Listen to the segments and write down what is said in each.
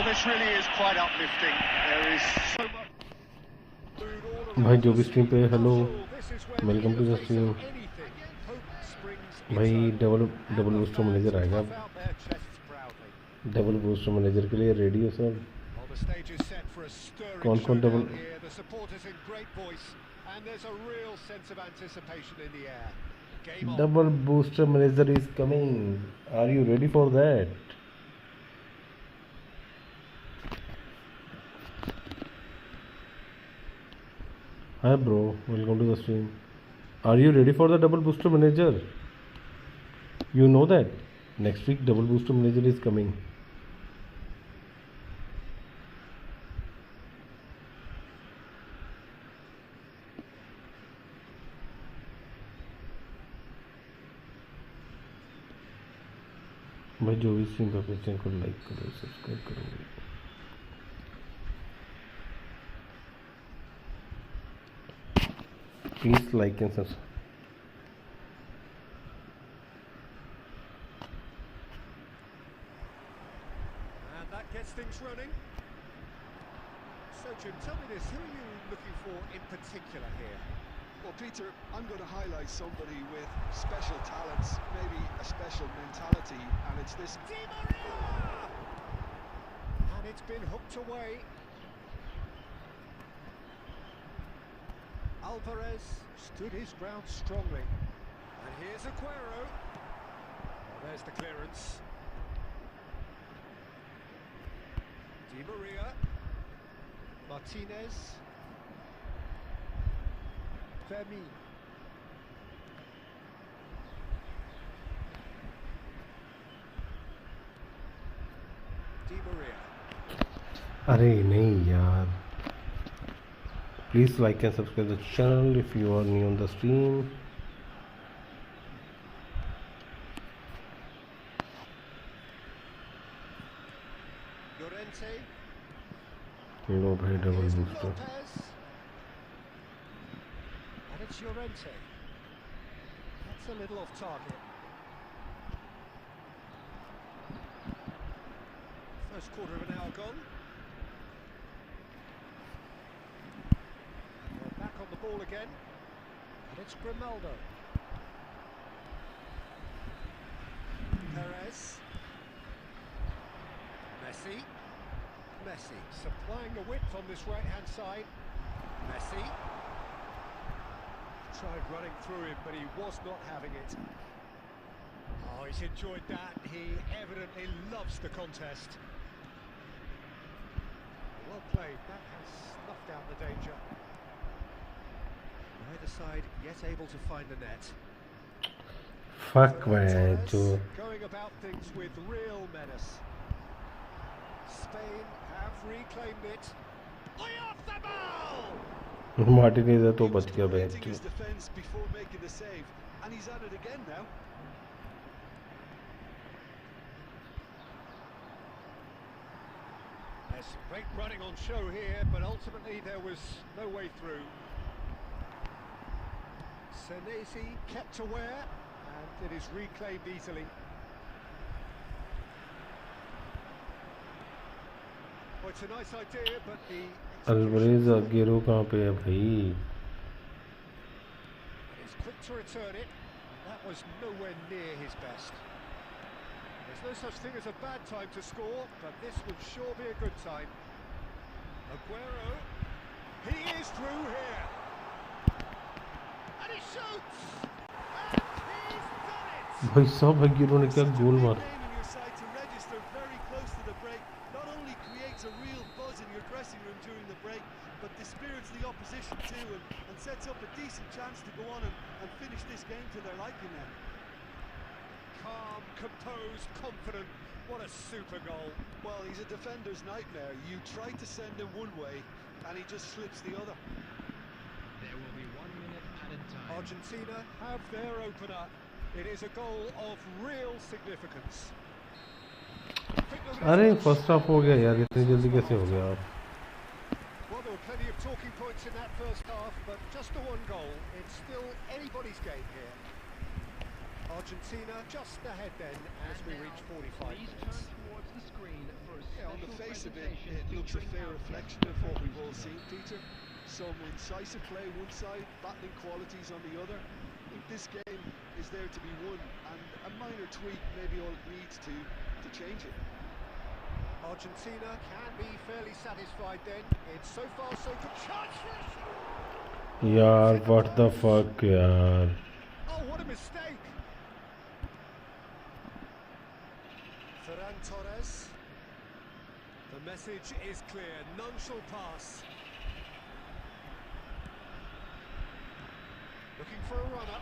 Well, this really is quite uplifting. There is so much. भाई जो भी stream पे hello welcome to the stream भाई double booster manager आएगा double booster manager के लिए रेडी हो सब कौन कौन double booster manager is coming are you ready for that Hi bro, welcome to the stream. Are you ready for the double booster manager? You know that next week double booster manager is coming. भाई जो भी stream पे channel को like करो subscribe करो please like and subscribe. And that gets things running. So Jim, tell me this, who are you looking for in particular here? Well Peter, I'm going to highlight somebody with special talents, maybe a special mentality, and it's this Di Maria! And it's been hooked away. Alvarez stood his ground strongly. And here's Aguero. Well, there's the clearance. Di Maria. Martinez. Fermi. Di Maria. अरे नहीं यार Please like and subscribe the channel if you are new on the stream. Llorente. No bhai double booster. And it's Llorente. That's a little off target. First quarter of an hour gone. Back on the ball again, and it's Grimaldo. Perez. Messi supplying the width on this right-hand side. Messi tried running through him, but he was not having it. Oh, he's enjoyed that. He evidently loves the contest. Well played. That has snuffed out the danger. Neither side yet able to find the net. Fuck man, too. Going about things with real menace. Spain have reclaimed it. Way off the ball! Martinez तो बच गया भाई. his defense before making the save, and he's at it again now. There's great running on show here, but ultimately there was no way through. Senesi kept aware, and it is reclaimed easily. Well, it's a nice idea, but the Alvarez Aguero कहाँ पे है भाई? He's quick to return it. That was nowhere near his best. There's no such thing as a bad time to score, but this would sure be a good time. Aguero, he is through here. And he shoots! And he's done it! भाई साहब Aguero ने क्या गोल मारा? Name in your side to register very close to the break not only creates a real buzz in your dressing room during the break, but dispirits the opposition too, and sets up a decent chance to go on and finish this game to their liking now. Calm, composed, confident. What a super goal. Well, he's a defender's nightmare. You try to send him one way, and he just slips the other. There will be 1 minute added time. Argentina have their opener. It is a goal of real significance. अरे first half हो गया यार इतनी जल्दी कैसे हो गया आप? Well, there were plenty of talking points in that first half, but just the one goal. It's still anybody's game here. Argentina just ahead then as we reach 45 Please minutes. turn towards the screen for a Yeah, on the special face of it, presentation it looks a featuring fair our reflection of what we've all seen, Peter. Some incisive play one side, battling qualities on the other. I think this game is there to be won, and a minor tweak may be all it needs to change it. Argentina can be fairly satisfied then. It's so far so good. Chance for a shot! यार what the fuck यार. Oh, what a mistake! Ferran Torres. The message is clear. None shall pass. Looking for a runner.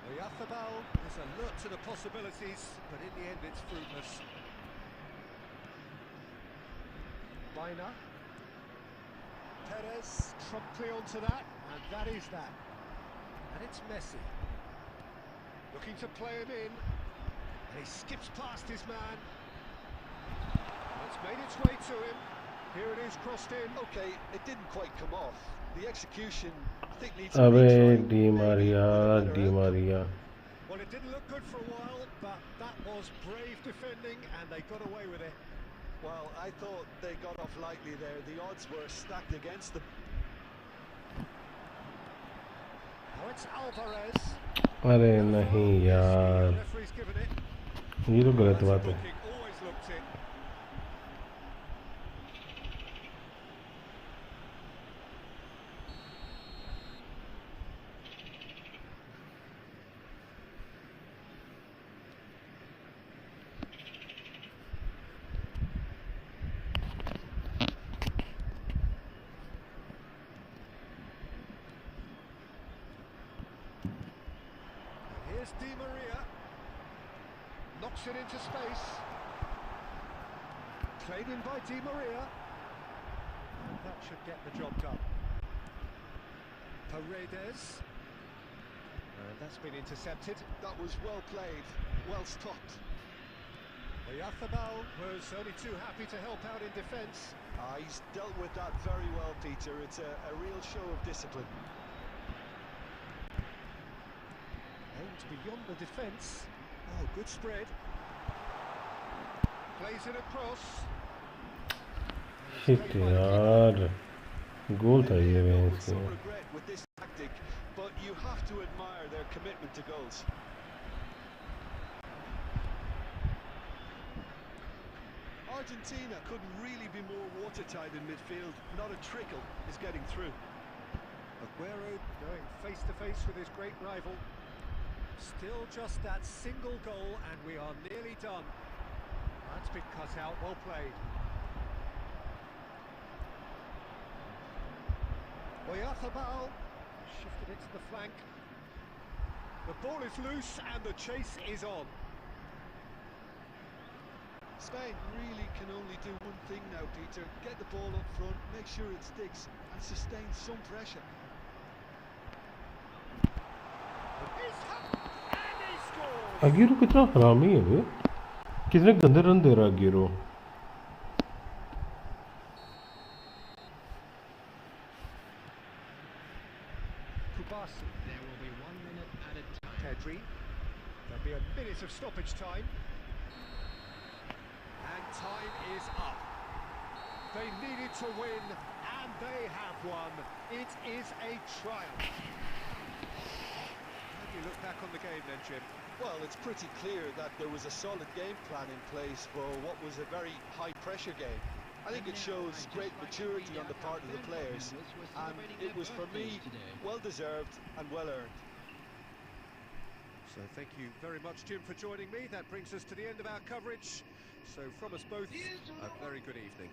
Oyarzabal is alert to the possibilities, but in the end it's fruitless. Baina. Perez promptly onto that, and that is that. And it's Messi. Looking to play him in, and he skips past his man. It's made its way to him. Here it is, crossed in. Okay, it didn't quite come off. The execution, I think, needs a अबे retry. Di Maria, Maybe Di Maria. Well, it didn't look good for a while, but that was brave defending, and they got away with it. Well, I thought they got off lightly there. The odds were stacked against them. Now it's Alvarez. अरे नहीं यार, Referee's given it. ये तो गलत That's बात है. looking, always looked it. Here's Di Maria. Knocks it into space. Played in by Di Maria. And that should get the job done. Paredes. And that's been intercepted. That was well played, well stopped. Oyarzabal was only too happy to help out in defence. He's dealt with that very well, Peter. It's a real show of discipline. Aimed beyond the defence. Oh, good spread. Plays it across. Shit यार, गोल था ये With match some में. regret with this tactic, but you have to admire their commitment to goals. Argentina couldn't really be more watertight in midfield. Not a trickle is getting through. Aguero going face to face with his great rival. Still just that single goal and we are nearly done. That's been cut out, well played. Oyarzabal shifted it to the flank. The ball is loose and the chase is on. Spain really can only do one thing now, Peter. Get the ball up front, make sure it sticks, and sustain some pressure. He's and he scores! अगीरो कितना हरामी है बे. कितने गंदे run दे रहा अगीरो. Kubasi, There will be 1 minute added time. Pedri. There'll be a minute of stoppage time. And time is up. They needed to win, and they have won. It is a triumph. How do you look back on the game then, Jim? Well, it's pretty clear that there was a solid game plan in place for what was a very high-pressure game. I think it shows great maturity on the part of the players, and it was, for me, well-deserved and well-earned. So thank you very much, Jim, for joining me. That brings us to the end of our coverage. So from us both, a very good evening.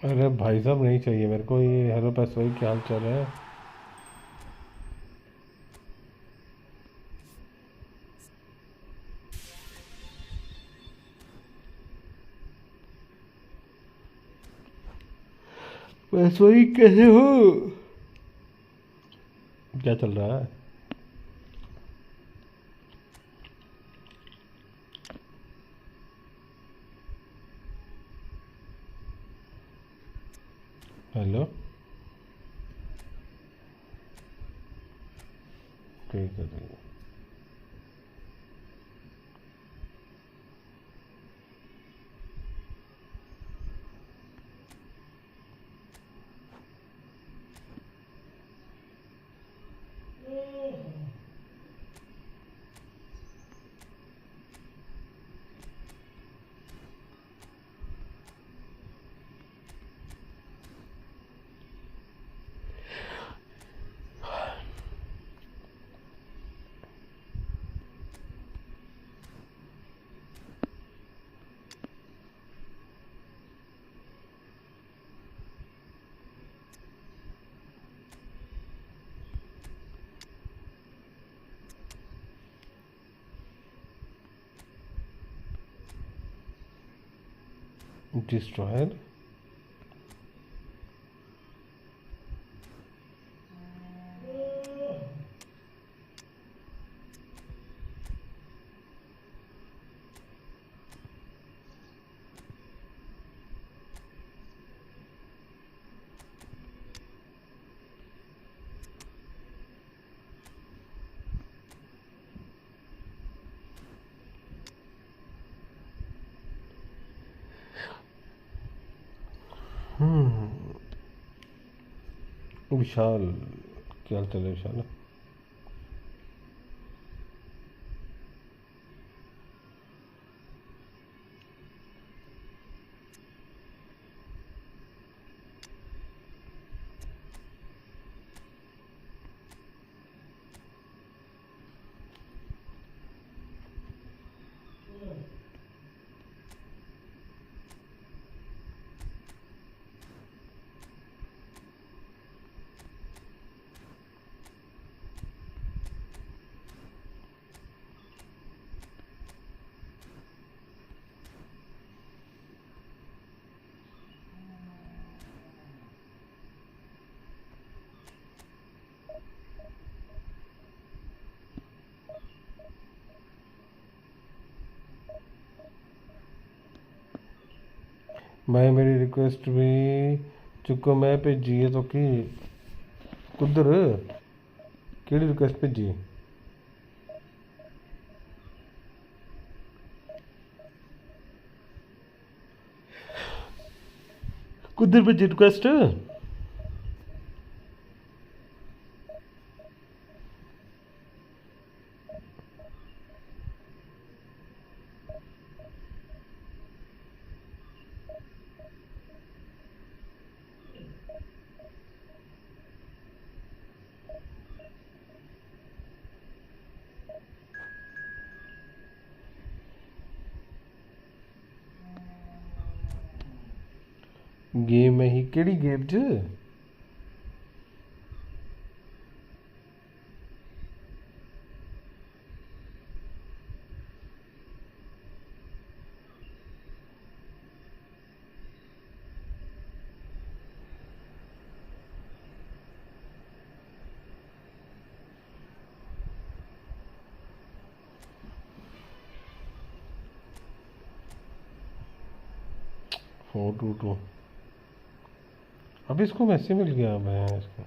अरे भाई साहब नहीं चाहिए मेरे को ये। Hello पैसे भाई, क्या हाल चाल है? पैसे भाई कैसे हो? क्या चल रहा है? हेलो, ठीक है ठीक है। डिस्ट्रॉयर? विशाल, क्या हाल चाल है विशाल? मैं मेरी रिक्वेस्ट भी चुको मैं भेजी है तो कि कुदर केड़ी रिक्वेस्ट भेजी? कुदर भेजी रिक्वेस्ट? गेम ही केड़ी गेम च? Four two two. अब इसको मैसे मिल गया। मैं इसको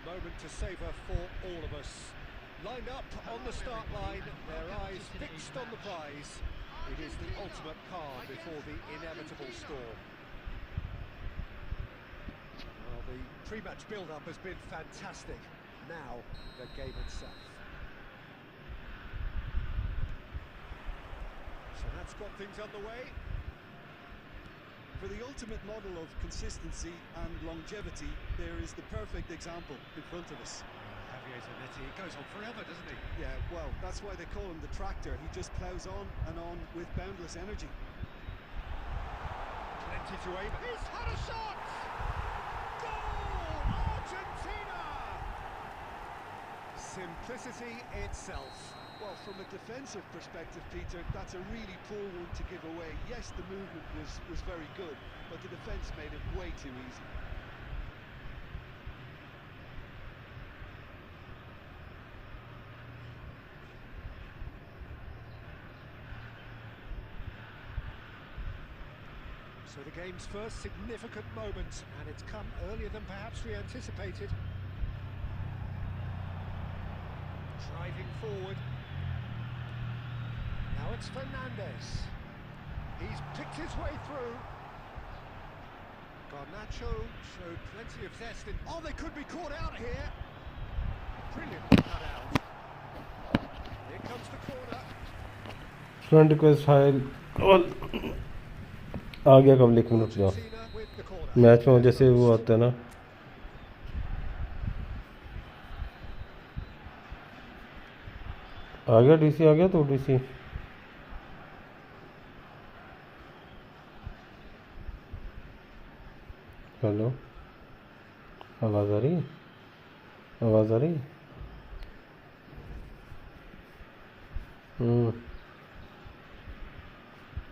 A moment to savour for all of us. Lined up on the start line, their eyes fixed on the prize. It is the ultimate calm before the inevitable storm. Well, the pre-match build-up has been fantastic. Now, the game itself. So that's got things underway. For the ultimate model of consistency and longevity, there is the perfect example in front of us. Javier Zanetti, it goes on forever, doesn't it? Yeah, well, that's why they call him the tractor. He just ploughs on and on with boundless energy. Plenty to aim. He's had a shot! Goal! Argentina! Simplicity itself. Well, from a defensive perspective, Peter, that's a really poor one to give away. Yes, the movement was very good, but the defence made it way too easy. So the game's first significant moment, and it's come earlier than perhaps we anticipated. Driving forward. Now it's Fernandez. He's picked his way through. Garnacho showed plenty of zest in... Oh, they could be caught out here. Brilliant cut out. Here comes the corner. Front request file और आ गया कब लिख minute का Argentina with the corner. Match में जैसे वो आता है ना आ गया डीसी आ गया तो डीसी हेलो आवाज़ आ रही आवाज़ आ रही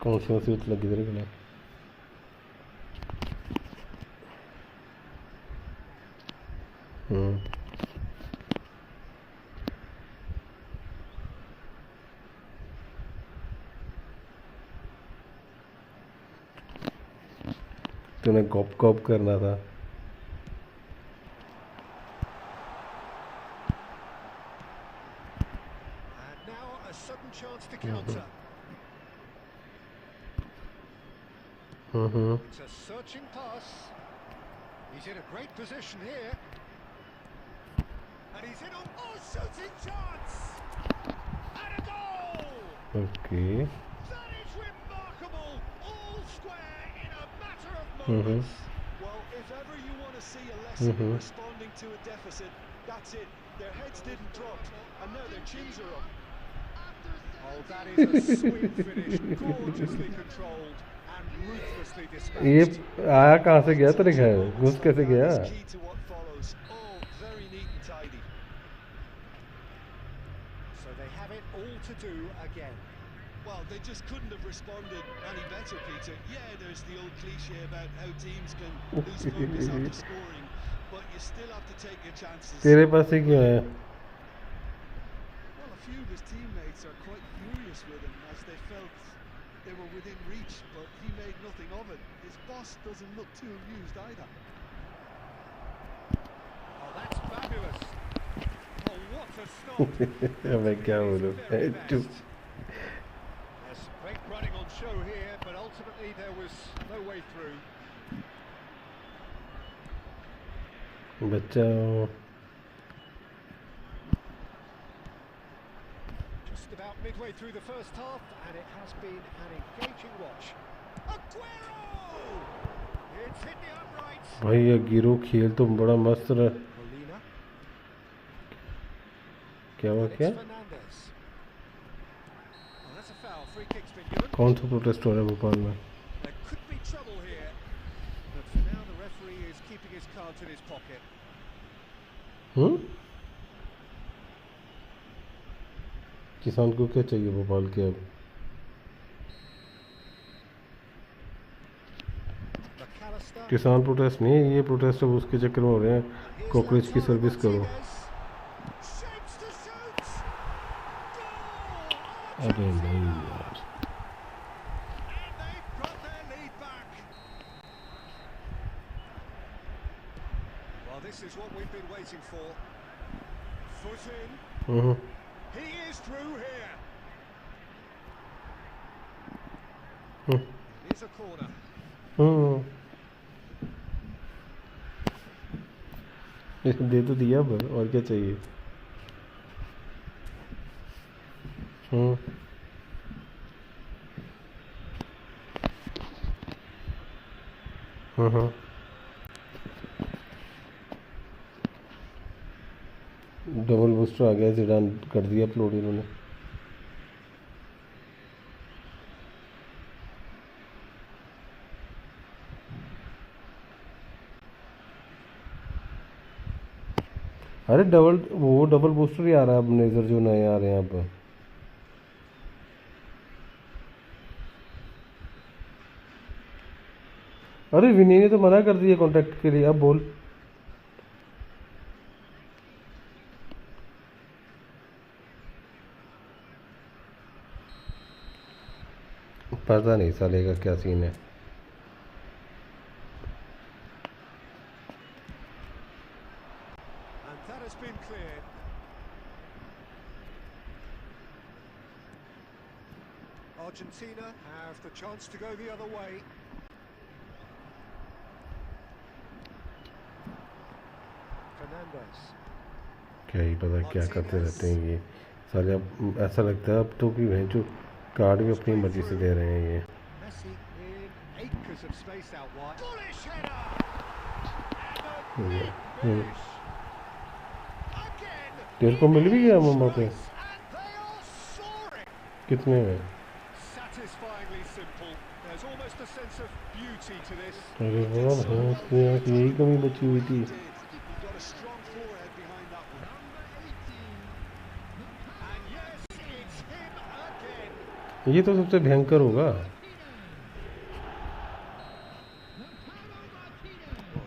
कौन सी मुसीबत लगी तेरे गले तूने गॉप गॉप करना था And now a sudden chance to counter. It's a searching pass. He's in a great position here. And he's in a shooting chance! And a goal! Okay. That is remarkable! All square in a matter of moments. Well, if ever you want to see a lesson in responding to a deficit, that's it. Their heads didn't drop, and now their chins are up. Oh, that is a sweet finish, gorgeously controlled and ruthlessly ये dispatched. आया कहाँ से गया तेरे घर घुस कैसे गया That is key to what follows. Oh, very neat and tidy. So they have it all to do again. Well, they just couldn't have responded any better, Peter. Yeah, there's the old cliche about how teams can lose focus after scoring, but you still have to take your chances. तेरे पास ही क्यों है Well, a few of his teammates are quite furious with him as they felt they were within reach, but he made nothing of it. His boss doesn't look too amused either. Oh, that's fabulous. Oh, what a stop. मैं क्या बोलूँ Very best. There's some great running on show here, but ultimately there was no way through. बच्चा Just about midway through the first half, and it has been an engaging watch. Aguero! It's hit the uprights. भाई ये गिरो खेल तो बड़ा मस्त रहा Molina. क्या हुआ And क्या it's Fernandez. Oh, that's a foul. Free kick's been given. कौन सा प्रोटेस्ट हो रहा है भोपाल में There could be trouble here. But for now, the referee is keeping his cards in his pocket. किसान को क्या चाहिए भोपाल के अब McAllister. किसान प्रोटेस्ट नहीं ये प्रोटेस्ट अब उसके चक्कर में हो रहे हैं कॉकरोच की सर्विस करो Shapes to shoot. Goal! अरे नहीं यार And they've got their lead back. Well, Well, this is what we've been waiting for. Foot in. He is through here. Here's a corner. दे तो दिया पर और क्या चाहिए? डबल बूस्टर आ गया, ज़िडान कर दिया अपलोड इन्होंने। अरे डबल बूस्टर ही आ रहा है अब, नेजर जो नए आ रहे हैं अब। अरे विनी ने तो मना कर दिया कॉन्ट्रैक्ट के लिए, अब बोल। पता नहीं साले का क्या सीन है। And that has been cleared. Argentina have the chance to go the other way. Fernandez. क्या ही पता क्या करते रहते हैं ये साले। अब ऐसा लगता है अब तो कि भैंचो कार्ड भी अपनी मर्जी से दे रहे हैं ये। Messi in acres of space out wide. Bullish header. Again. तेरे को मिल भी गया मम्मा पे? And they are soaring. कितने में? Satisfyingly simple. There's almost a sense of beauty to this. अरे वाह, यही कमी बची हुई थी। You've got a strong forehead behind that one. And yes, it's him again. ये तो सबसे भयंकर होगा। Well,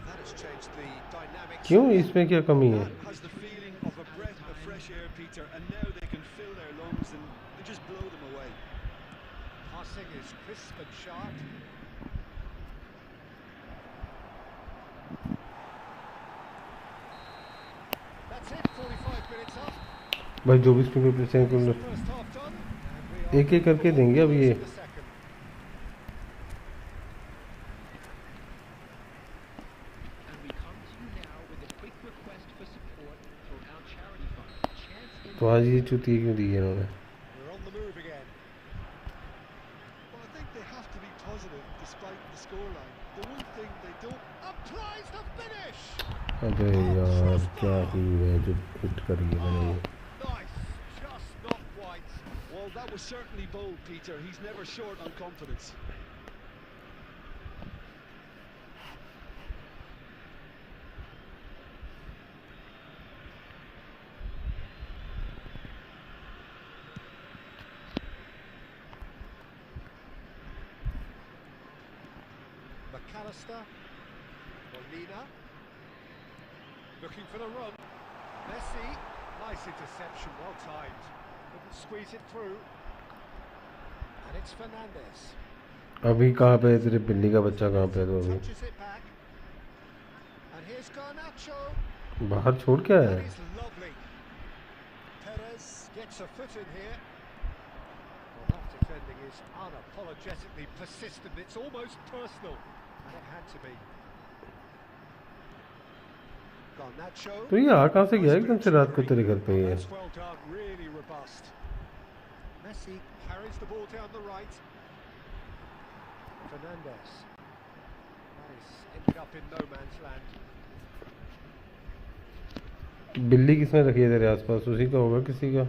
that has changed the dynamics. क्यों, इसमें क्या कमी है? That has the feeling of a breath of fresh air, Peter, and now they can fill their lungs and just blow them away. Passing is crisp and sharp. That's it, 45 minutes up. भाई 24 minute First half done. And we एक एक करके देंगे अब ये। the second. And we come to you now with a quick request for support for our charity fund. Chance in तो आज ये चुती क्यों दी है इन्होंने? We're on the move again. Well, I think they have to be positive despite the scoreline. The one thing they don't... Applies the finish. अबे यार क्या ही है जो हिट करी है मैंने ये। Nice, just not quite. Well, that was certainly bold, Peter. He's never short on confidence. McAllister. Molina. Looking for the run. Messi. Nice interception, well timed. Couldn't squeeze it through. And it's Fernandez. अभी कहाँ पे है तेरे बिल्ली का बच्चा, कहाँ पे है तो अभी? Touches it back. And here's Garnacho. बाहर छोड़ क्या है? That is lovely. Perez gets a foot in here. Well, that defending is unapologetically persistent. It's almost personal. And it had to be. Garnacho. तो ये आ कहाँ से गया एकदम से रात को तेरे घर पे ये? That's well done, really robust. Messi carries the ball down the right. Fernandez. That is ended up in no man's land. बिल्ली किसने रखी है तेरे आसपास? उसी का होगा किसी का।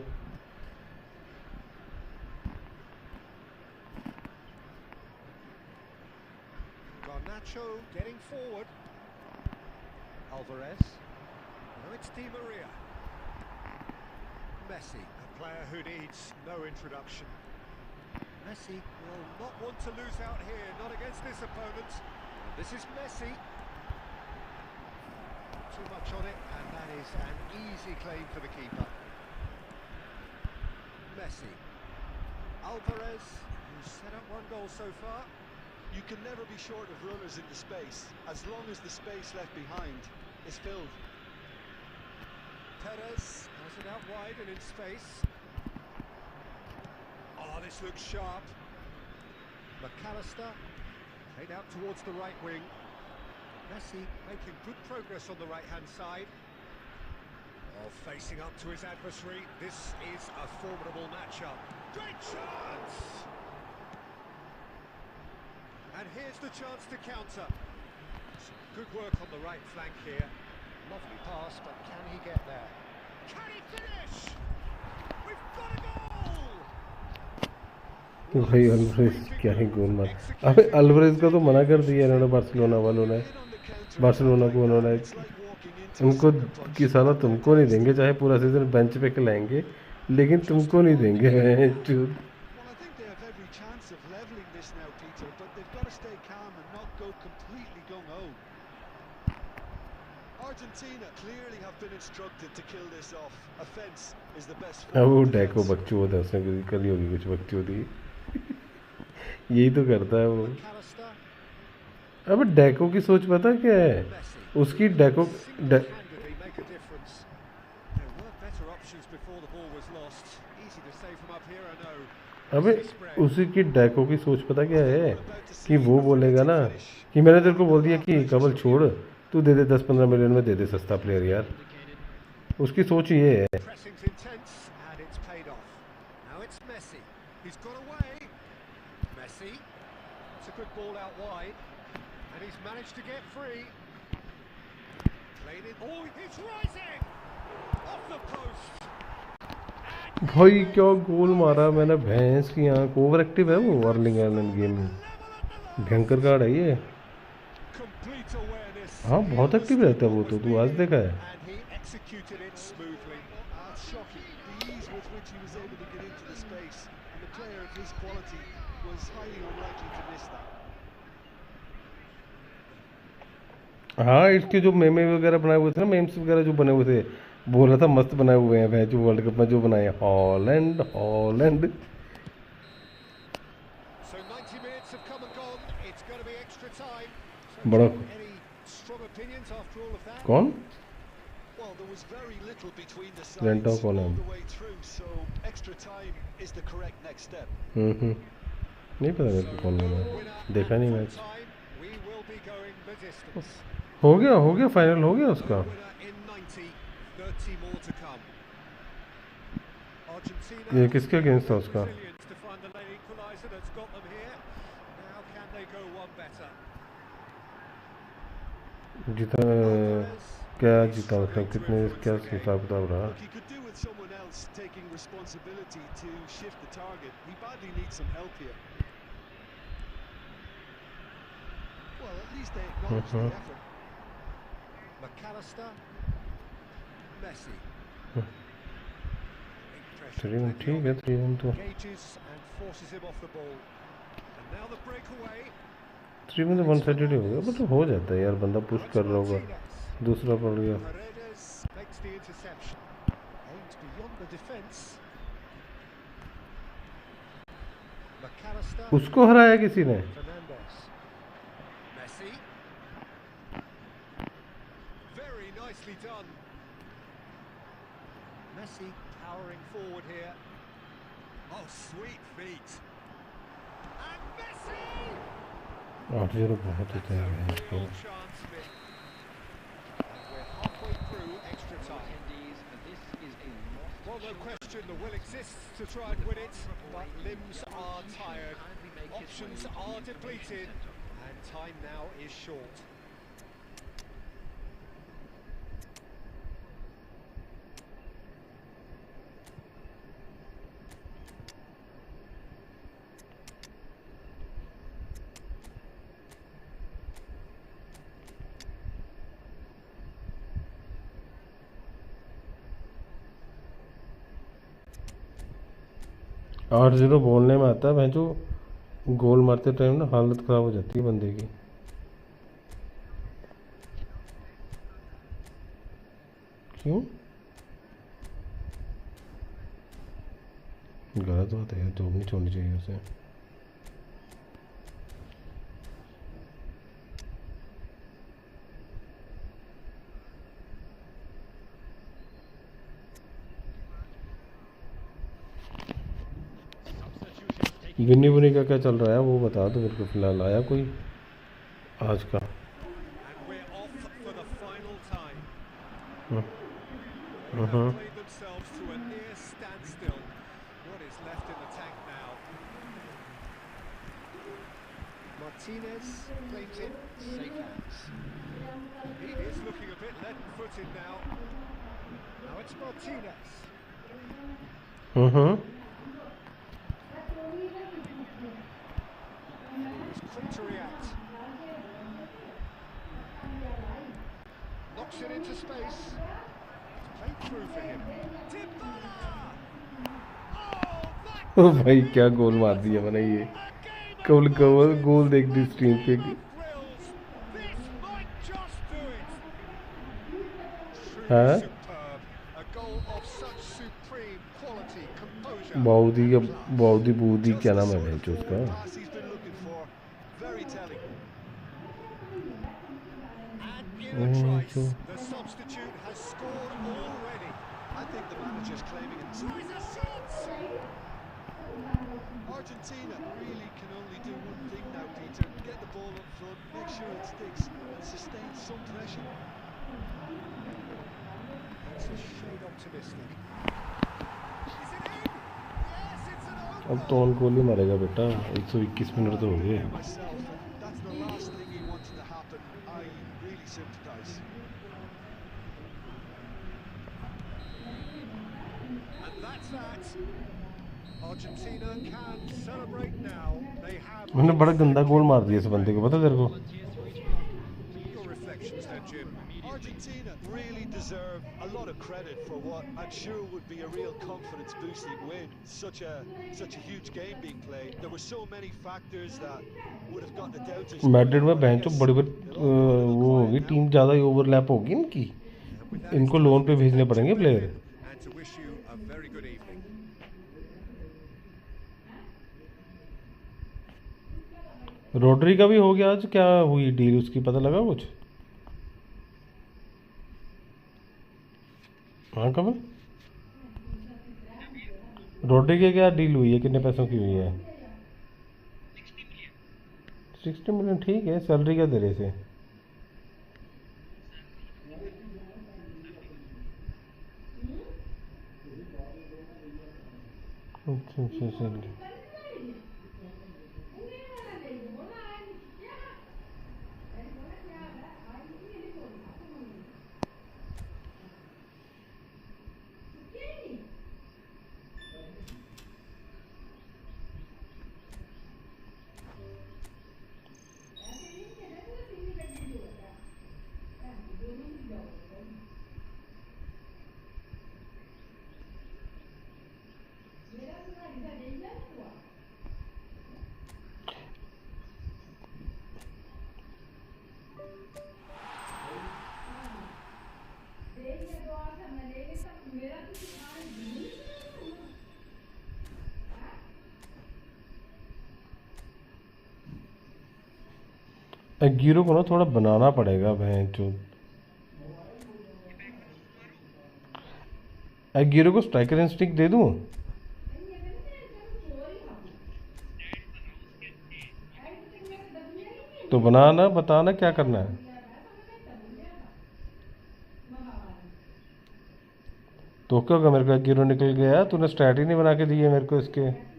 Garnacho getting forward. Alvarez. Now it's Di Maria. Messi, a player who needs no introduction. Messi will not want to lose out here, not against this opponent. And this is Messi. Not too much on it, and that is an easy claim for the keeper. Messi. Alvarez, who's set up one goal so far. You can never be short of runners into space, as long as the space left behind is filled. Perez has it out wide and in space. Oh, this looks sharp. McAllister played out towards the right wing. Messi making good progress on the right-hand side. Oh, facing up to his adversary. This is a formidable matchup. Great chance! And here's the chance to counter. Some good work on the right flank here. Lovely pass, but can he get there? Can he finish? We've got a goal! भाई Alvarez क्या ही गोल मार। अबे Alvarez का तो मना कर दिया इन्होंने बार्सिलोना वालों ने, बार्सिलोना को उन्होंने उनको कि साला तुमको नहीं देंगे, चाहे पूरा सीजन बेंच पे खिलाएंगे लेकिन तुमको नहीं देंगे। Well, I think they have every chance of levelling this now, Peter, but they've got to stay calm and not go completely gung-ho. Argentina clearly have been instructed to kill this off. Offence is the best अब वो form of deco defense. बच्चों होता है, उसने कल ही होगी कुछ बच्ची होती यही तो करता है वो। McAllister, अब डेको की सोच पता क्या है Messi. उसकी? Deco Single-handedly make a difference. There were better options before the ball was lost. Easy to say from up here, I know. अबे Easy spread. उसी की डेको की सोच पता क्या है कि वो बोलेगा ना कि मैंने तेरे को बोल दिया कि कबल छोड़, तू दे दे 10-15 मिलियन में दे दे सस्ता प्लेयर यार। उसकी सोच ये है। Pressing's intense and it's paid off. Now it's Messi. He's got away. Messi. It's a good ball out wide. And he's managed to get free. Played it. Oh, he's rising! Off the post. भाई क्या गोल मारा मैंने, भैंस की आंख। Over active है वो Erling Haaland game में, भयंकर कार्ड है ये। Complete awareness. हाँ बहुत एक्टिव रहता है वो तो, तू आज देखा है। And he executed it smoothly. That's shocking. The ease with which he was able to get into the space, and the player of his quality was highly unlikely to miss that. हाँ इसके जो मेमे वगैरह बनाए हुए थे ना, memes वगैरह जो बने हुए थे, बोला था मस्त बनाए हुए हैं भैंस जो वर्ल्ड कप में जो बनाए, Holland Holland. So 90 minutes have come and gone. It's going to be extra time. So बड़ा any strong opinions after all of that? कौन? Well, there was very little between the Rent sides out on all him. the way through, so extra time is the correct next step. नहीं पता मेरे को कौन बना, देखा नहीं match. Time, we will be going the distance. हो गया फाइनल हो गया उसका। Winner in 90, 30 more to come. Argentina. ये किसके अगेंस्ट था उसका? Brazilians to find the late equaliser that's got them here. Now can they go one better? जीता क्या जीता उसका, कितने क्या हिसाब किताब रहा? Look, he could do with someone else taking responsibility to shift the target. He badly needs some help here. Well, at least they acknowledge the effort. McAllister. Messi. Hmm. Big pressure ठीक है taken 3-1 तो, engages and forces him off the ball. And now the breakaway. 3-1 तो 1 Saturday हो गया, मतलब हो जाता है यार, बंदा पुश कर रहा होगा, दूसरा पड़ गया। Paredes makes the interception. Aims beyond the defence. McAllister. उसको हराया किसी ने? Fernandes. Messi. Very nicely done. Messi powering forward here. Oh, sweet feet. And Messi! 8-0 बहुत होता है Real इसको। chance of it. And we're halfway through extra time. Attendees, this is a lost Well, no question, the will exists to try and win it, but limbs are tired, options are depleted, and time now is short. आठ 0 बोलने में आता है भैंचो, गोल मारते time ना हालत ख़राब हो जाती है बंदे की। क्यों? गलत बात है यार, जॉब नहीं छोड़नी चाहिए उसे। विन्नी विन्नी का क्या चल रहा है वो बता दो मेरे को फिलहाल। आया कोई आज का? And we're off for the final time. Hmm, They hmm. have played themselves to a near standstill. What is left in the tank now? Martinez claims it, safe hands. He is looking a bit leaden-footed now. Now it's Martinez. Hmm. He's quick to react. Knocks it into space. It's played through for him. Dybala! Oh, that ओ भाई क्या गोल मार दिया मैंने ये। कल cover गोल देख दी screen पे। grills. This might just do it. Truly हाँ superb. A goal of such supreme quality, composure. बाउदी बूदी Just क्या the नाम है sort of बेंच उसका? forward pass he's been looking for. Very telling. And in a trice, the substitute has scored already. I think the manager's claiming it. Tries a shot. Argentina really can only do one thing now, Peter. Get the ball up front, make sure it sticks, and sustain some pressure. It's a shade optimistic. Is it in? Yes, it's an open. अब तो on goal ही मारेगा बेटा। 121 minute तो हो गए। Here myself, and that's the last thing he wanted to happen. I really sympathise. And that's that. Argentina can celebrate now. They have मैंने बड़ा गंदा गोल मार दिया इस बंदे को, पता तेरे को? your reflections there, Jim. Argentina really deserve a lot of credit for what I'm sure would be a real confidence boosting win. Such a huge game being played. There were so many factors that would have gotten it down to. Madrid में bench बड़ी बड़ी वो होगी team, ज़्यादा overlap होगी इनकी। इनको loan पे भेजने पड़ेंगे player. And to wish you a very good evening. Rodri का भी हो गया आज, क्या हुई डील उसकी, पता लगा कुछ? हाँ कमल, रोड्री की क्या डील हुई है, कितने पैसों की हुई है? 60 मिलियन, ठीक है। सैलरी क्या दे रहे थे? अच्छा अच्छा सैलरी। गिरो को ना थोड़ा बनाना पड़ेगा भैंस चो। गिरो को स्ट्राइकर इंस्टिंक्ट दे दूं? तो बनाना, बताना क्या करना है। तो क्या होगा, मेरे को गिरो निकल गया, तूने स्ट्रैट ही नहीं बना के दिए मेरे को इसके।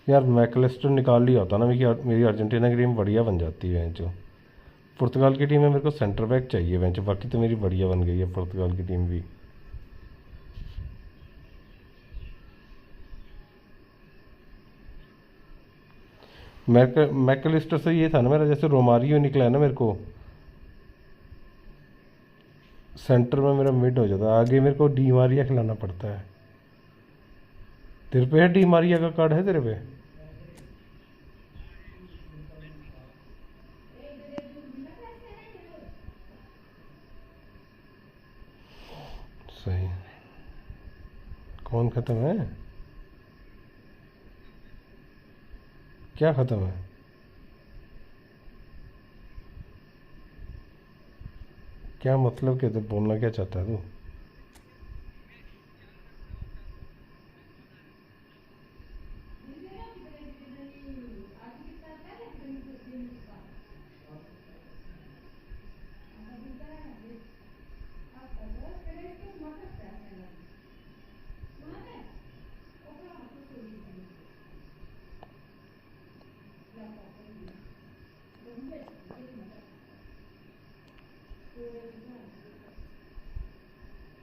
यार मैकलिस्टर निकाल लिया होता ना, मेरी अर्जेंटीना की टीम बढ़िया बन जाती है जो। पुर्तगाल की टीम में मेरे को सेंटर बैक चाहिए बेंच, बाकी तो मेरी बढ़िया बन गई है पुर्तगाल की टीम भी। मैकलिस्टर से ये था ना मेरा, जैसे रोमारियो निकला है ना मेरे को, सेंटर में मेरा मिड हो जाता है, आगे मेरे को डी मारिया खिलाना पड़ता है। तेरे पे है डी मारिया का कार्ड, है तेरे पे? सही। कौन ख़त्म है? क्या ख़त्म है? क्या मतलब, क्या तो बोलना क्या चाहता है तू?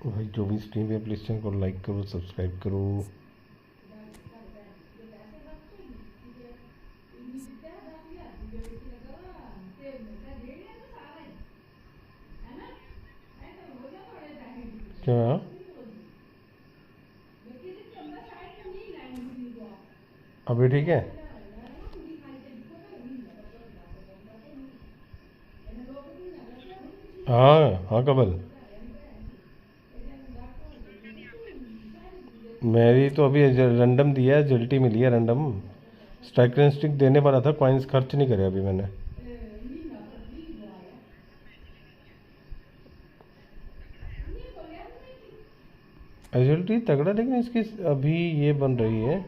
भाई जो भी स्ट्रीम पे प्लीज चैनल को लाइक करो, सब्सक्राइब करो। क्या अभी ठीक है? हाँ हाँ कबल, मेरी तो अभी रैंडम दिया है, जिल्टी मिली है रैंडम। स्ट्राइकर स्टिक देने वाला था, कॉइन्स खर्च नहीं करे अभी मैंने। एजिलिटी तगड़ा, लेकिन इसकी अभी ये बन रही है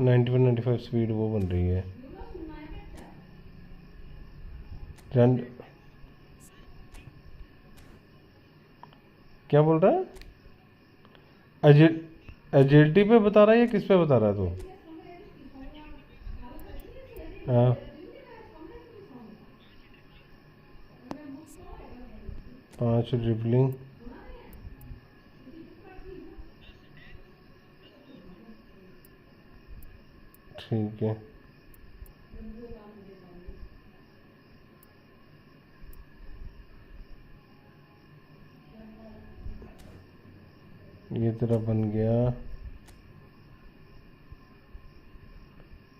91-95 स्पीड, वो बन रही है। रैंड क्या बोल रहा है? एजिलिटी पे बता रहा है या किस पे बता रहा है तू? हाँ 5 ड्रिबलिंग, ठीक है। ये तेरा बन गया।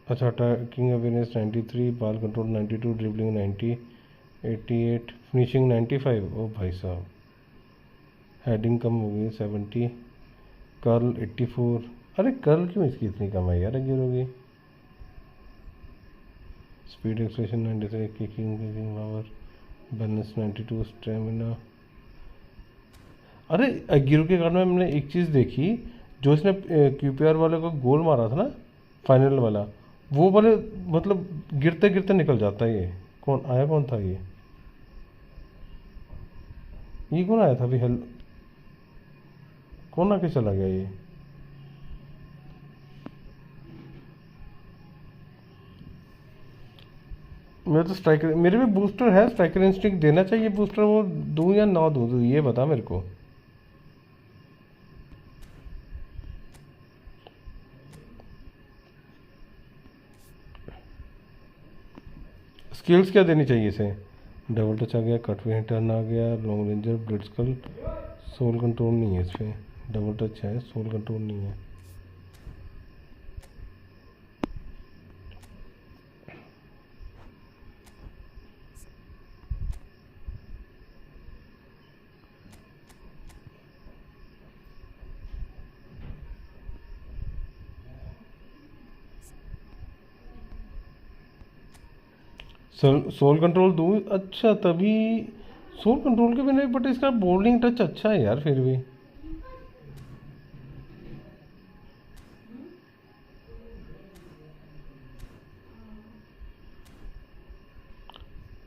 अच्छा, attacking awareness 93, ball control 92, dribbling 90, 88, finishing 95। ओ भाई साहब, हेडिंग कम हो गई 70, कर्ल 84। अरे कर्ल क्यों इसकी इतनी कम है यार गिर होगी। Speed expression 93, kicking power balance 92, stamina. अरे अगिरो के कारण में मैंने एक चीज़ देखी, जो इसने क्यूपीआर वाले को गोल मारा था ना फाइनल वाला, वो वाले मतलब गिरते गिरते निकल जाता है। ये कौन आया, कौन था ये कौन आया था अभी? कौन आके चला गया ये? मेरा तो स्ट्राइकर, मेरे में बूस्टर है, स्ट्राइकर इंस्टिंक्ट देना चाहिए बूस्टर, वो दूं या ना दूं, ये बता मेरे को। स्किल्स क्या देनी चाहिए इसे? डबल टच आ गया, कट वे टर्न आ गया, लॉन्ग रेंजर, ब्लिट्जकल। सोल कंट्रोल नहीं है इस पर, डबल टच है, सोल कंट्रोल नहीं है। सोल कंट्रोल दूँ? अच्छा तभी सोल कंट्रोल के बिना, बट इसका बोल्डिंग टच अच्छा है यार फिर भी।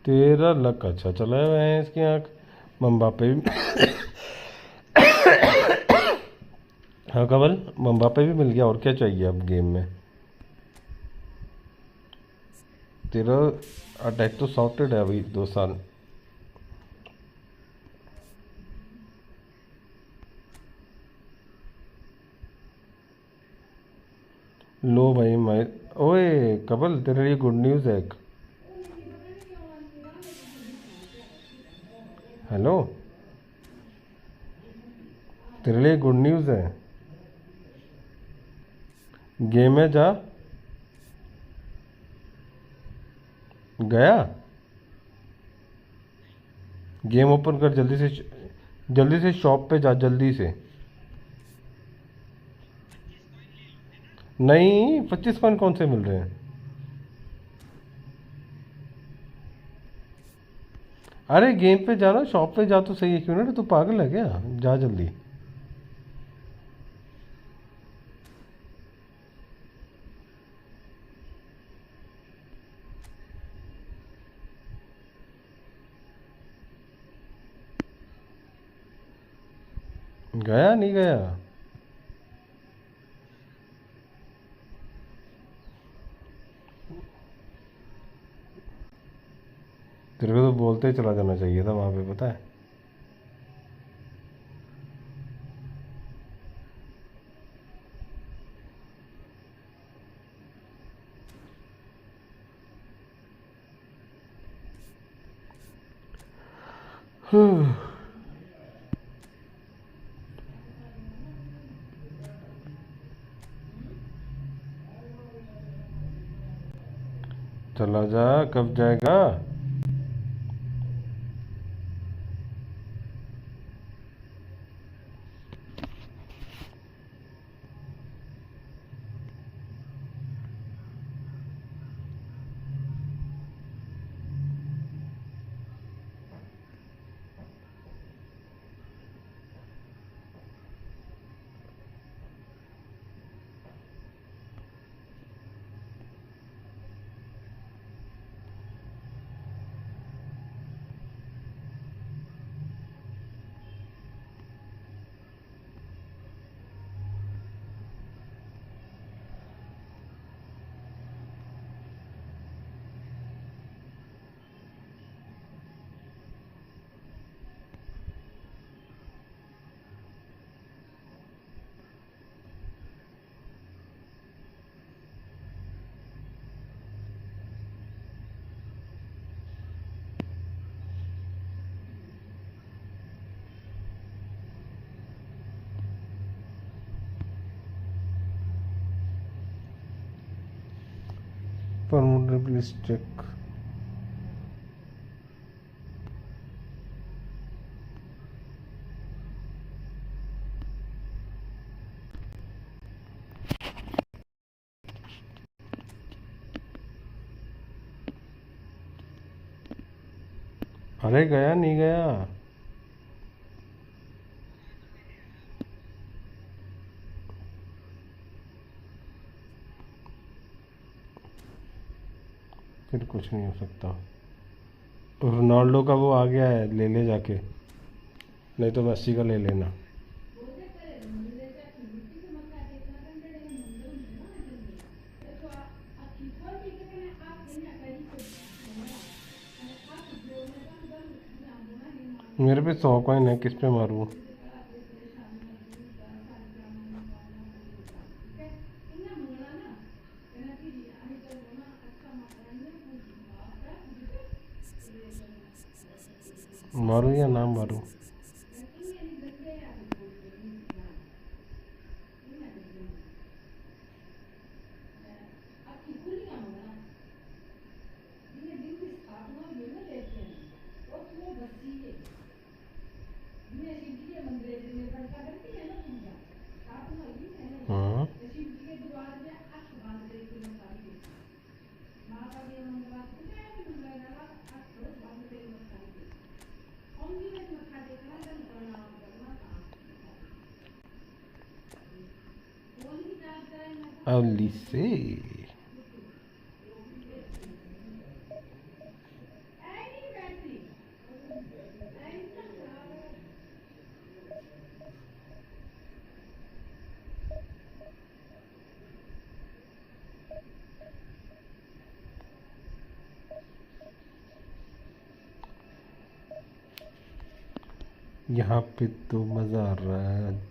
तेरा लक अच्छा चला है इसकी आँख। मम्बापे भी हाँ कमल, मम्बापे भी मिल गया, और क्या चाहिए अब गेम में? तेरा अटैक तो सॉर्टेड है अभी 2 साल। लो भाई मैं, ओए कमल तेरे लिए गुड न्यूज़ है एक। हेलो, तेरे लिए गुड न्यूज़ है। गेम में जा, गया? गेम ओपन कर जल्दी से, जल्दी से शॉप पे जा जल्दी से। नहीं 25 कॉइन कौन से मिल रहे हैं? अरे गेम पे जाना, शॉप पे जा तो सही, एक मिनट, तू पागल है क्या? जा जल्दी। गया नहीं गया? तेरे को तो बोलते ही चला जाना चाहिए था वहाँ पे, पता है। चला जा, कब जाएगा? Please check. अरे गया नहीं गया? फिर कुछ नहीं हो सकता। रोनाल्डो का वो आ गया है, ले ले जाके, नहीं तो मेसी का ले लेना। मेरे पे 100 कॉइन है, किस पे मारूं? मारूं या ना मारूं? हाँ, only say। यहाँ पे तो मज़ा आ रहा है आज।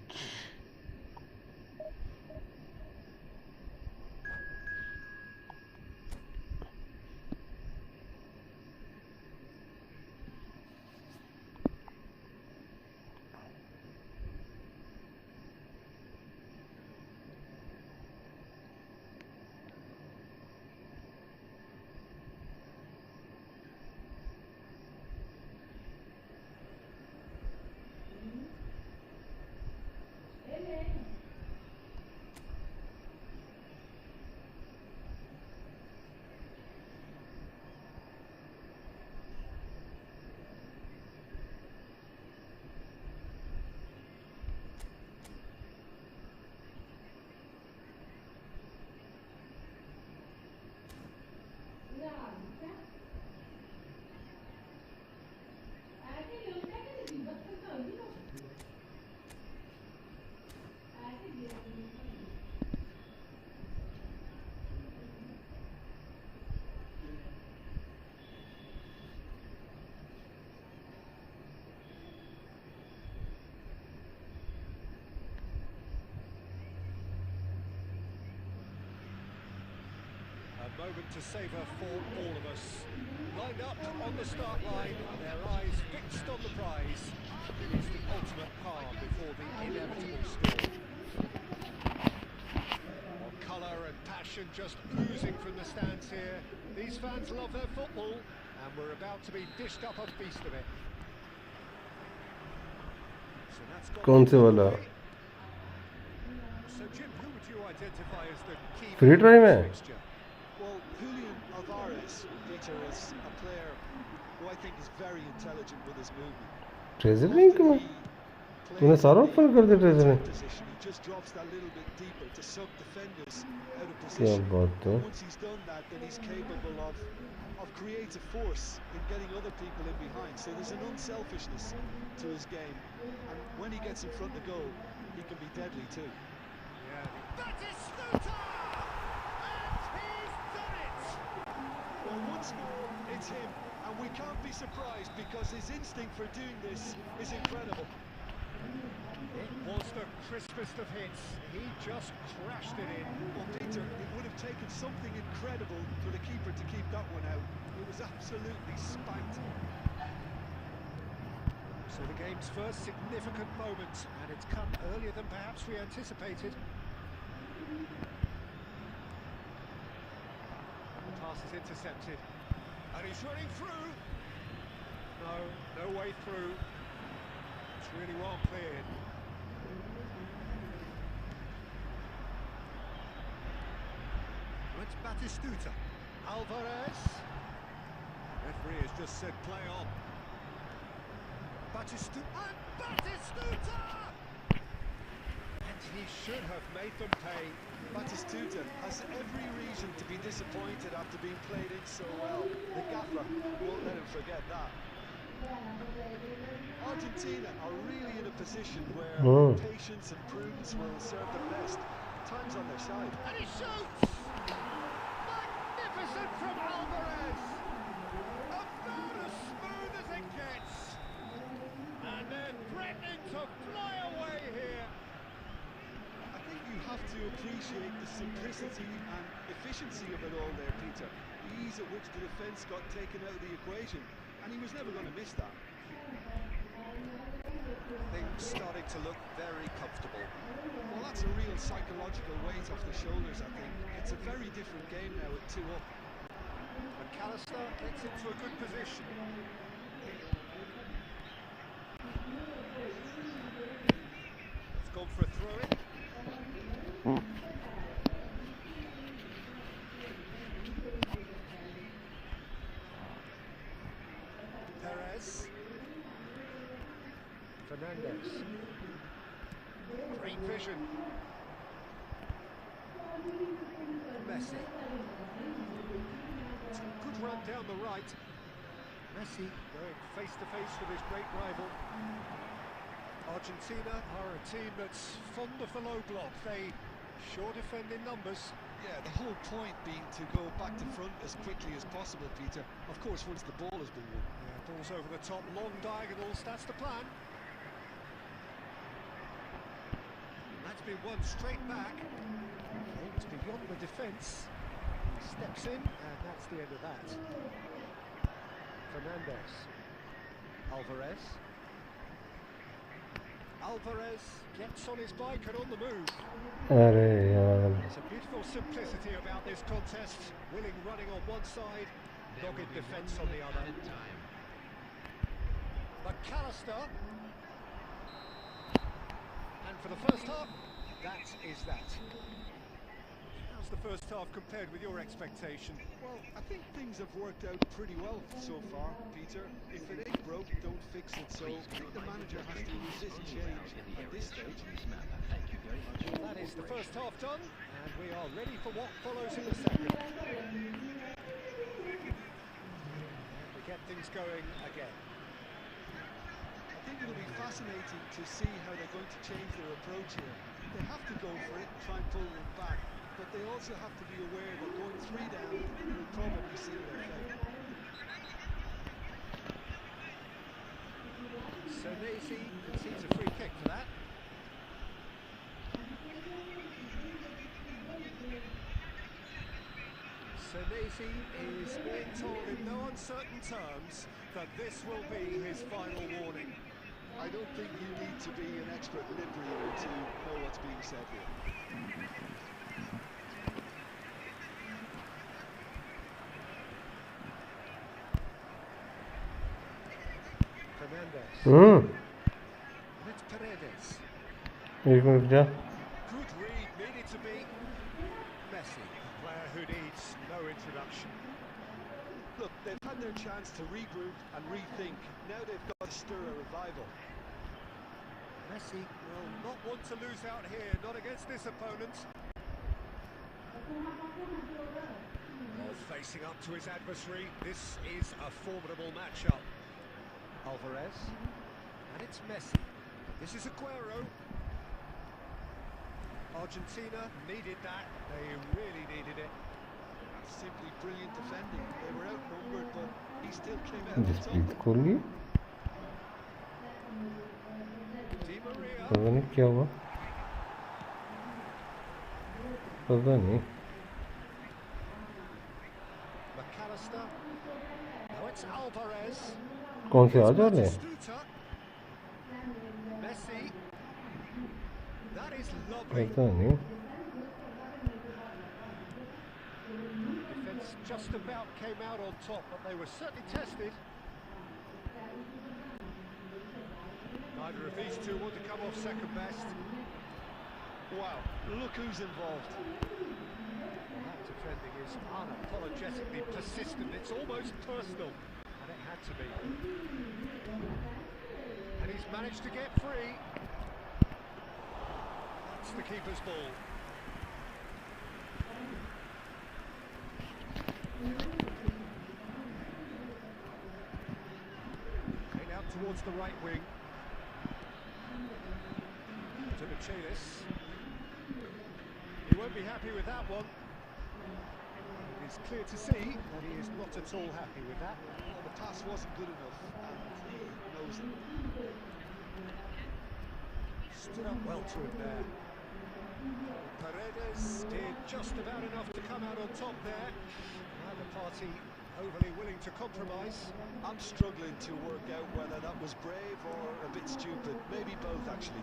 moment to savour for all of us. Lined up on the start line, their eyes fixed on the prize. It's the ultimate calm before the inevitable storm. Colour and passion just oozing from the stands here. These fans love their football, and we're about to be dished up a feast of it. So that's got कौन से वाला So Jim, who would you identify as the key free try में fixture? Well, Julian Alvarez, Peter, is a player who I think is very intelligent with his movement. Treasure नहीं क्यों तूने सारा open कर दिया ट्रेजर ने Position, he just drops that little bit deeper to suck defenders out of क्या position. बात है Once he's done that, then he's capable of creative force in getting other people in behind. So there's an unselfishness to his game, and when he gets in front of goal, he can be deadly too. Yeah. That is Stuta! And he's done it! Well, once more, it's him, and we can't be surprised because his instinct for doing this is incredible. It was the crispest of hits. He just crashed it in. Well, Peter, it would have taken something incredible for the keeper to keep that one out. It was absolutely spanked. So the game's first significant moment, and it's come earlier than perhaps we anticipated. The pass is intercepted, and he's running through. No way through. It's really well cleared. It's Batistuta. Alvarez. Referee has just said play on. Batistuta! And he should have made them pay. Batistuta has every reason to be disappointed after being played in so well. The gaffer won't let him forget that. Argentina are really in a position where patience and prudence will serve them best. Time's on their side. And he shoots! Magnificent from Alvarez! About as smooth as it gets! And they're threatening to fly away here! I think you have to appreciate the simplicity and efficiency of it all there, Peter. The ease at which the defence got taken out of the equation, and he was never going to miss that. Things starting to look very comfortable. Well, that's a real psychological weight off the shoulders, I think. It's a very different game now at 2 up. McAllister gets into a good position. It's gone for a throw-in. Perez. Fernandez. Great vision. Messi. It's a good run down the right. Messi going face to face with his great rival. Argentina are a team that's fond of the low block. They sure defend in numbers. Yeah, the whole point being to go back to front as quickly as possible, Peter. Of course, once the ball has been won. Yeah, balls over the top, long diagonals, that's the plan. That's been won straight back. It's beyond the defence. He steps in, and that's the end of that. Fernandez. Alvarez. Alvarez gets on his bike and on the move. अरे यार There's a beautiful simplicity about this contest. Willing running on one side, dogged defence on the other. McAllister. And for the first half, that is that. How's the first half compared with your expectation? Well, I think things have worked out pretty well so far, Peter. If it ain't broke, don't fix it. So I think the manager has to resist change at this stage. Well, that is the first half done, and we are ready for what follows in the second. And we get things going again. I think it'll be fascinating to see how they're going to change their approach here. They have to go for it and try and pull them back, but they also have to be aware that going 3 down will probably seal their fate. Senesi concedes a free kick for that. Senesi is being told in no uncertain terms that this will be his final warning. I don't think you need to be an expert lip reader to know what's being said here. Fernandez. It's Paredes. एक minute जा Good read, needed to be. Messi, a player who needs no introduction. Look, they've had their chance to regroup and rethink. Now they've got to stir a revival. Messi will not want to lose out here, not against this opponent. Well, facing up to his adversary, this is a formidable matchup. Alvarez, and it's Messi. This is Aguero. Argentina needed that, they really needed it. Simply brilliant defending. They were outnumbered, but he still came out on Jasprit top. Kohli Di Maria. पता नहीं क्या हुआ पता नहीं McAllister. Now it's Alvarez. कौन से आ जा रहे हैं Stuta. Messi. That is lovely. पता नहीं Defence just about came out on top, but they were certainly tested. Neither of these two want to come off second best. Wow, look who's involved. That defending is unapologetically persistent. It's almost personal, and it had to be. And he's managed to get free. That's the keeper's ball. Played out towards the right wing. To Michelis. He won't be happy with that one. It's clear to see that he is not at all happy with that. Well, the pass wasn't good enough, and he knows it. Stood up well to him there. Paredes did just about enough to come out on top there. Neither party overly willing to compromise. I'm struggling to work out whether that was brave or a bit stupid. Maybe both, actually.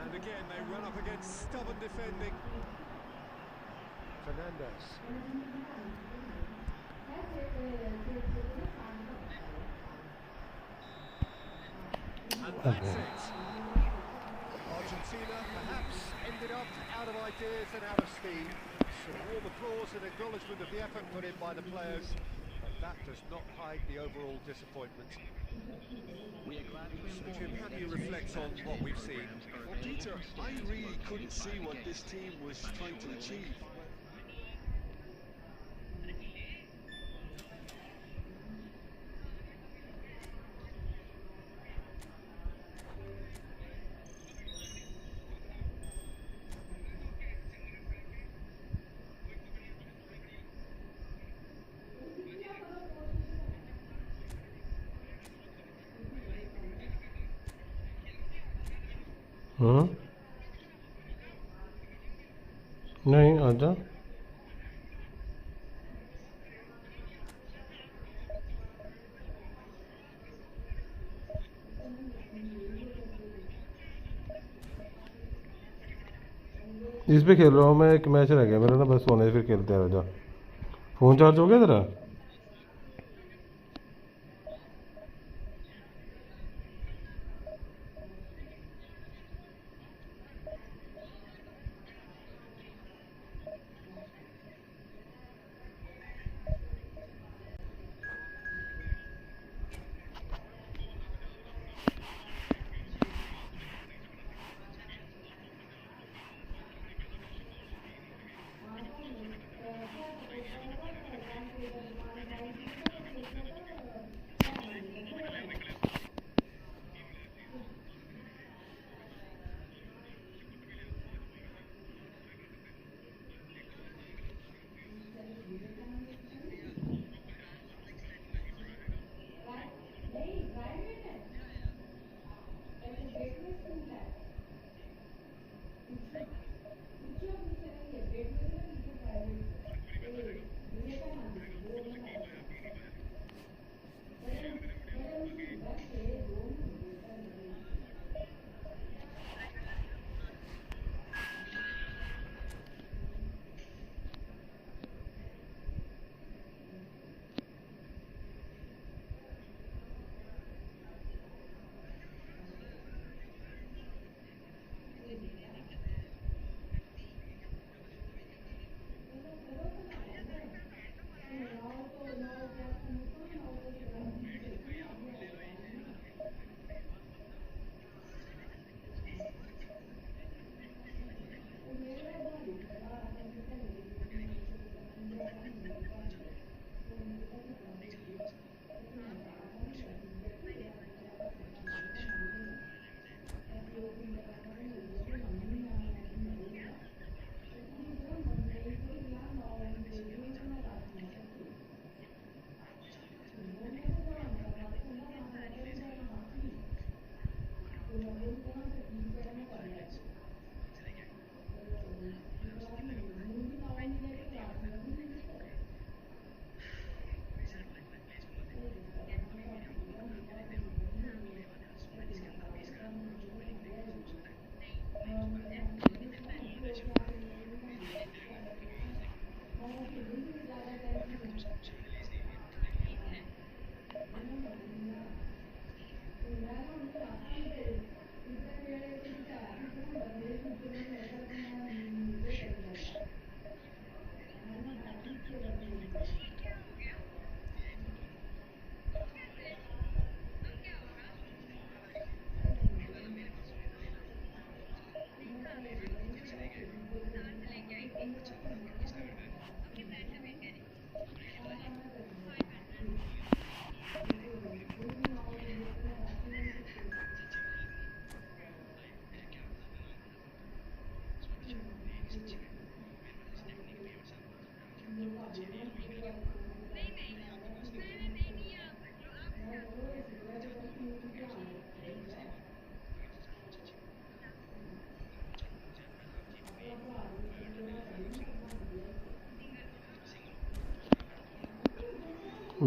And again, they run up against stubborn defending. Fernandez. And that's it. Argentina perhaps ended up out of ideas and out of steam. Some warm applause and acknowledgement of the effort put in by the players, but that does not hide the overall disappointment. We are glad to So inform Jim, you how do that you today's reflect on match what we've seen? programs are Well, Peter, available I on really Sky couldn't see what Sports this team was trying to achieve. नहीं आजा इस पे खेल रहा हूँ मैं एक match रह गया मेरा ना बस सोने फिर खेलते रह जा फ़ोन चार्ज हो गया तेरा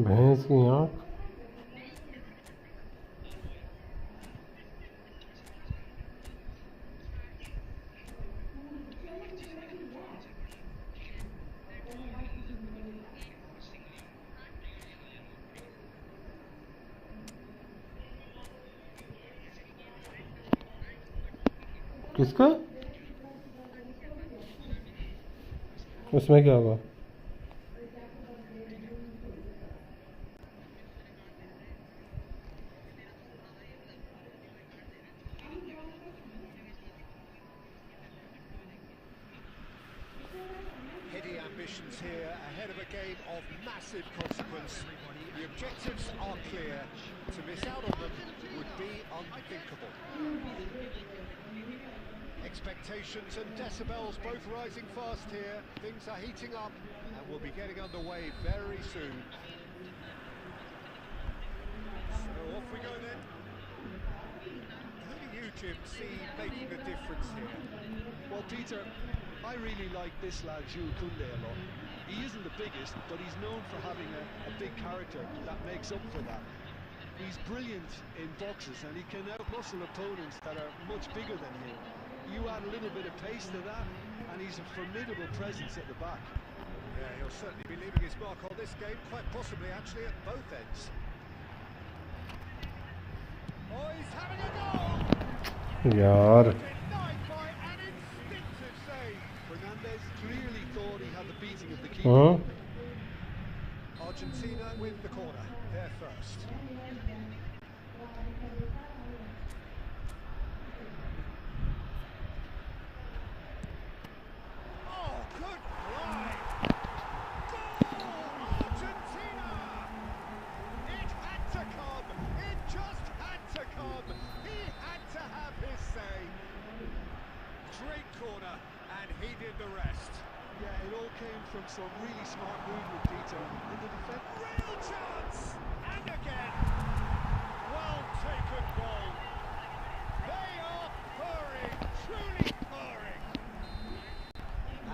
भैंस की आँख। किसका? उसमें क्या होगा? Heady ambitions here ahead of a game of massive consequence. The objectives are clear. To miss out on them would be unthinkable. Expectations and decibels both rising fast here. Things are heating up and we'll be getting underway very soon. So off we go then. Who do you, Jim, see making the difference here? Well, Peter, I really like this lad, Jules Koundé, a lot. He isn't the biggest, but he's known for having a big character that makes up for that. He's brilliant in boxes and he can outmuscle opponents that are much bigger than him. You add a little bit of pace to that and he's a formidable presence at the back. Yeah, he'll certainly be leaving his mark on this game, quite possibly actually at both ends. Oh, he's having a goal! यार Denied by an instinctive save. Fernandez clearly thought he had the beating of the keeper. Argentina with the corner, they're first. Oh, good fly! Goal, Argentina! It had to come, it just had to come. He had to have his say. Great corner, and he did the rest. Yeah, it all came from some really smart movement, Peter. In the defense. Real chance! And again! Well taken goal. They are purring, truly purring.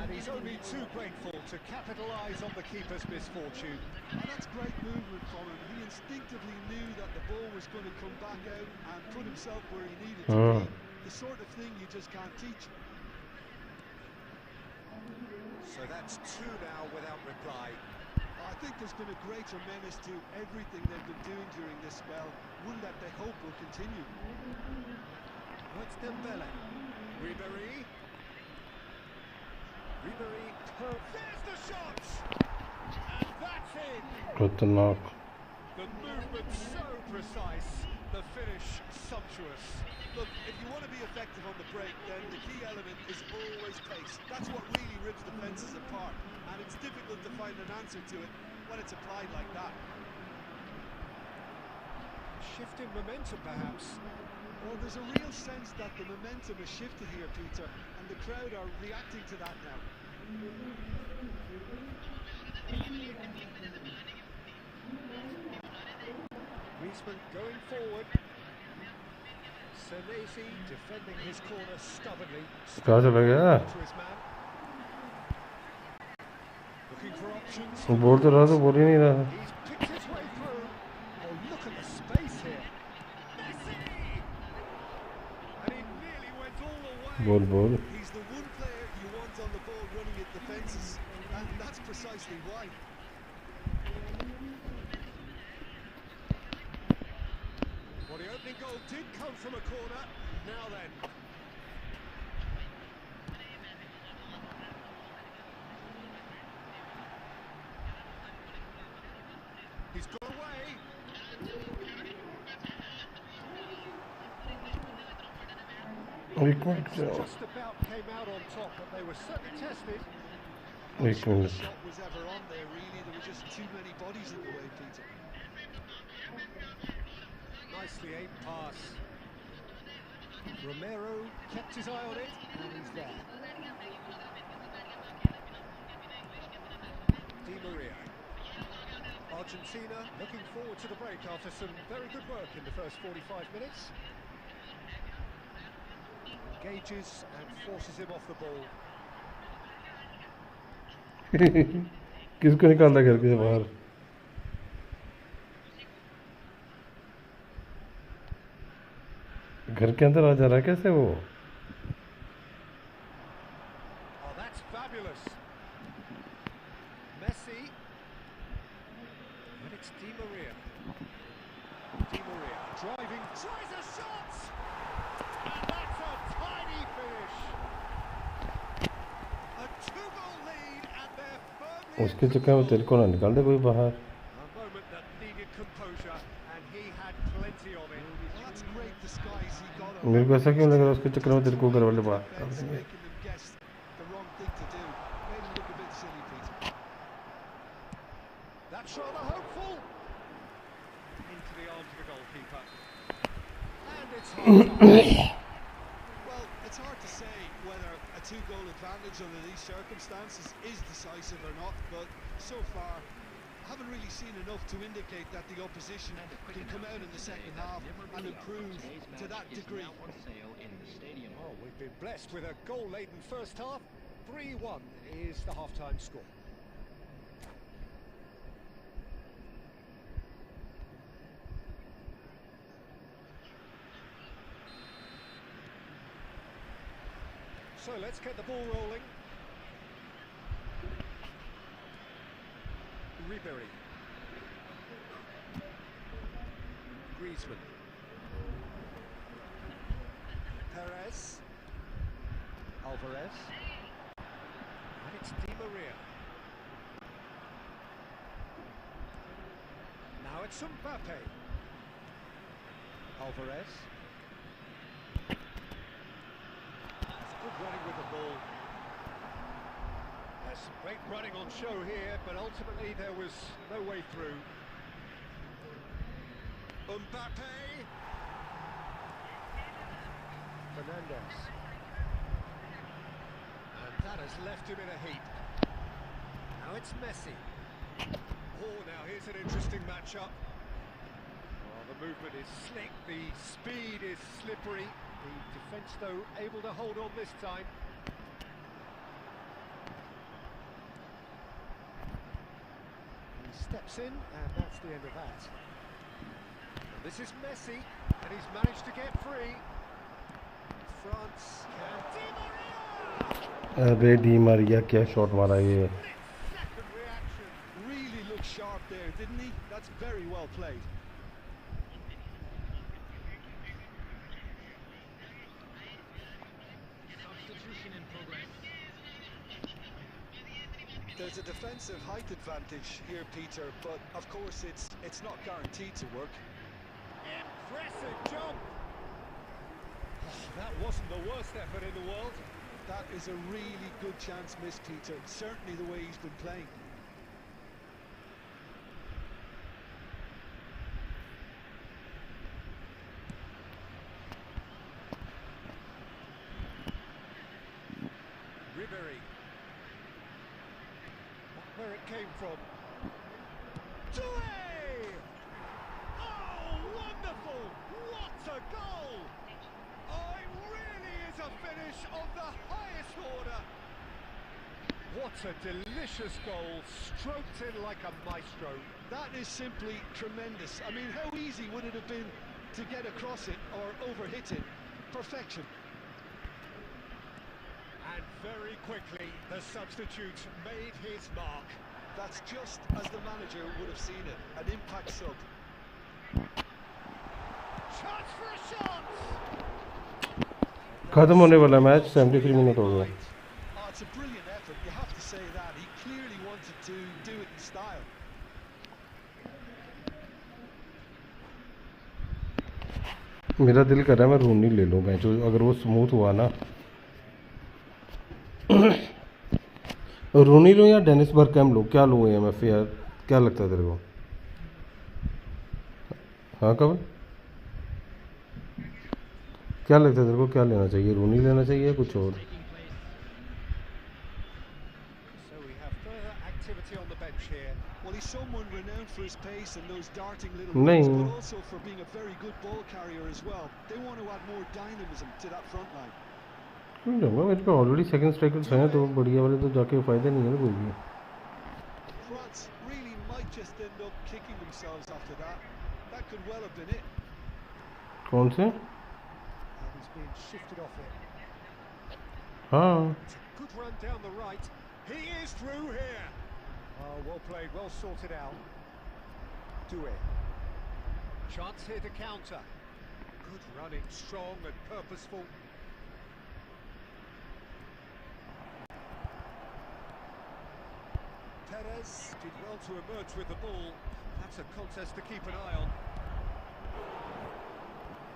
And he's only too grateful to capitalise on the keeper's misfortune. And that's great movement from him. He instinctively knew that the ball was going to come back out and put himself where he needed to be. The sort of thing you just can't teach. So that's two now without reply. I think there's been a greater menace to everything they've been doing during this spell, one that they hope will continue. What's Dembele? Ribéry. Ribéry. There's the shot! And that's in! खतरनाक। The movement so precise, the finish sumptuous. Look, if you want to be effective on the break, then the key element is always pace. That's what really rips defences apart, and it's difficult to find an answer to it when it's applied like that. Shift in momentum, perhaps. Well, there's a real sense that the momentum has shifted here, Peter, and the crowd are reacting to that now. Griezmann going forward. Senesi defending his corner stubbornly. कहाँ चला गया? To his man. Looking for options. बोल तो रहा था, बोल ही नहीं रहा। He's picked his way through. Oh, look at the space here. Messi! And he nearly went all the way. बोल। He's the one player you want on the ball running at defences, and that's precisely why. Well, the opening goal did come from a corner. Now then. He's got away. एक minute Just about came out on top, but they were certainly tested. एक minute Shot was ever on there, really. There were just too many bodies in the way, Peter. Nicely aimed pass. Romero kept his eye on it, and he's there. Di Maria. Argentina looking forward to the break after some very good work in the first 45 minutes. Engages and forces him off the ball. किसको निकाल रहा घर के बाहर घर के अंदर आ जा रहा है कैसे वो Oh, that's fabulous. Messi. And it's Di Maria. Di Maria driving, tries a shot! And that's a tiny finish. A two-goal lead, and they're firmly उसके चक्कर में तेरे को ना निकाल दे कोई बाहर a moment that needed composure, and he had plenty of it. Well, that's great disguise he got on. मेरे को ऐसा क्यों लग रहा है उसके चक्कर में तेरे को घर वाले बाहर निकाल Defense देंगे making them guess the wrong thing to do. Made him look a bit silly, Peter. That's rather hopeful. Into the arms of the goalkeeper. And it's half-time. Well, it's hard to say whether a two-goal advantage under these circumstances is decisive or not, but so far, I haven't really seen enough to indicate that the opposition can come out in the second half and improve to that degree. On sale in the stadium. Oh, we've been blessed with a goal-laden first half. 3-1 is the half-time score. So let's get the ball rolling. Ribery. Griezmann. Perez. Alvarez. And it's Di Maria. Now it's Mbappe. Alvarez. That's good running with the ball. There's some great running on show here, but ultimately there was no way through. Mbappe. Fernandez. And that has left him in a heap. Now it's Messi. Oh, now here's an interesting matchup. Oh, the movement is slick, the speed is slippery. The defence, though, able to hold on this time. He steps in, and that's the end of that. And this is Messi, and he's managed to get free. France can... Di Maria! अरे Di Maria क्या shot मारा ये Second reaction. Really looked sharp there, didn't he? That's very well played. Substitution in progress. There's a defensive height advantage here, Peter, but of course it's not guaranteed to work. Impressive jump! Oh, that wasn't the worst effort in the world. That is a really good chance missed, Peter. Certainly the way he's been playing. Ribery. Not where it came from. Doué! Oh, wonderful! What a goal! Oh, it really is a finish of the highest order. What a delicious goal, stroked in like a maestro. That is simply tremendous. I mean, how easy would it have been to get across it or overhit it? Perfection. And very quickly, the substitute made his mark. That's just as the manager would have seen it. An impact sub. Chance for a shot! खत्म होने वाला match 73 minute हो गया Oh, it's a brilliant effort. You have to say that. He clearly wanted to do it in style. मेरा दिल कर रहा है मैं रूनी ले लूँ मैच, अगर वो स्मूथ हुआ ना। रूनी लूँ या डेनिस बर्कहम लूँ, क्या लूँ एमएफ यार, क्या लगता है तेरे को? हाँ कब, क्या लगता है तेरे को, क्या लेना चाहिए, रूनी लेना चाहिए या कुछ और? Taking place. So we have further activity on the bench here. Well, he's someone renowned for his pace and those darting little runs, नहीं but also for being a very good ball carrier as well. They want to add more dynamism to that front line. क्यों जाऊँगा, मेरे पे already second strikers हैं, तो बढ़िया वाले तो जाके फ़ायदा नहीं है ना कोई भी। France really might just end up kicking themselves after that. That could well have been it. कौन से? And he's been shifted off it. हाँ It's a good run down the right. He is through here. Oh, well played, well sorted out. Do it. Chance here to counter. Good running, strong and purposeful. Perez did well to emerge with the ball. That's a contest to keep an eye on.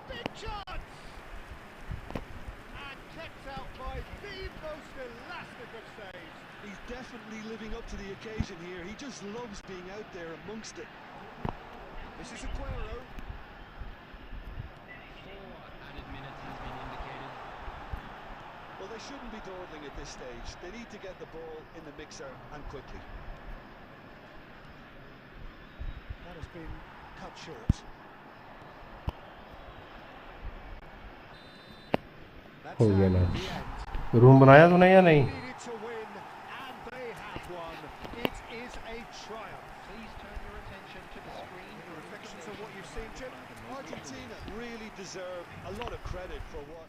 Big chance! And kept out by the most elastic of saves. He's definitely living up to the occasion here. He just loves being out there amongst it. This is Aguero. 4 added minutes has been indicated. Well, they shouldn't be dawdling at this stage. They need to get the ball in the mixer and quickly. That has been cut short. That's हो गया ना, the end. Room बनाया तूने या नहीं? Needed to win, and they have won. It is a triumph. Please turn your attention to the screen Any for reflections on information. what you've seen, Jim? Argentina really deserve a lot of credit for what...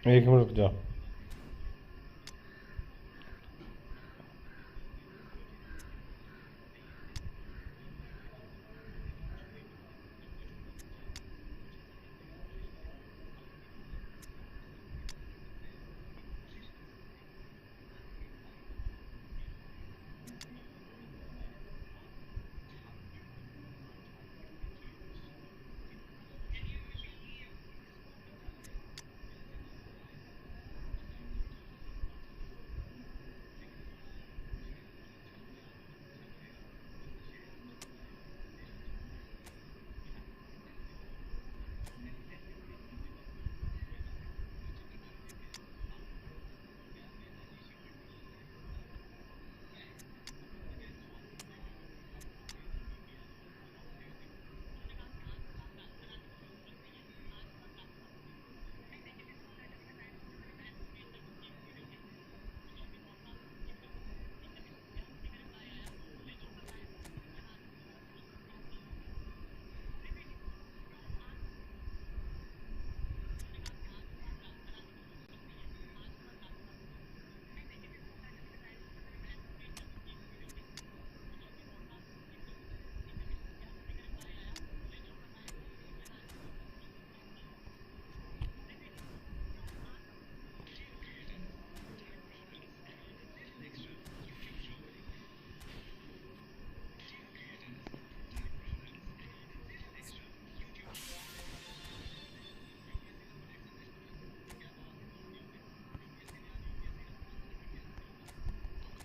एक मिनट रुक जा।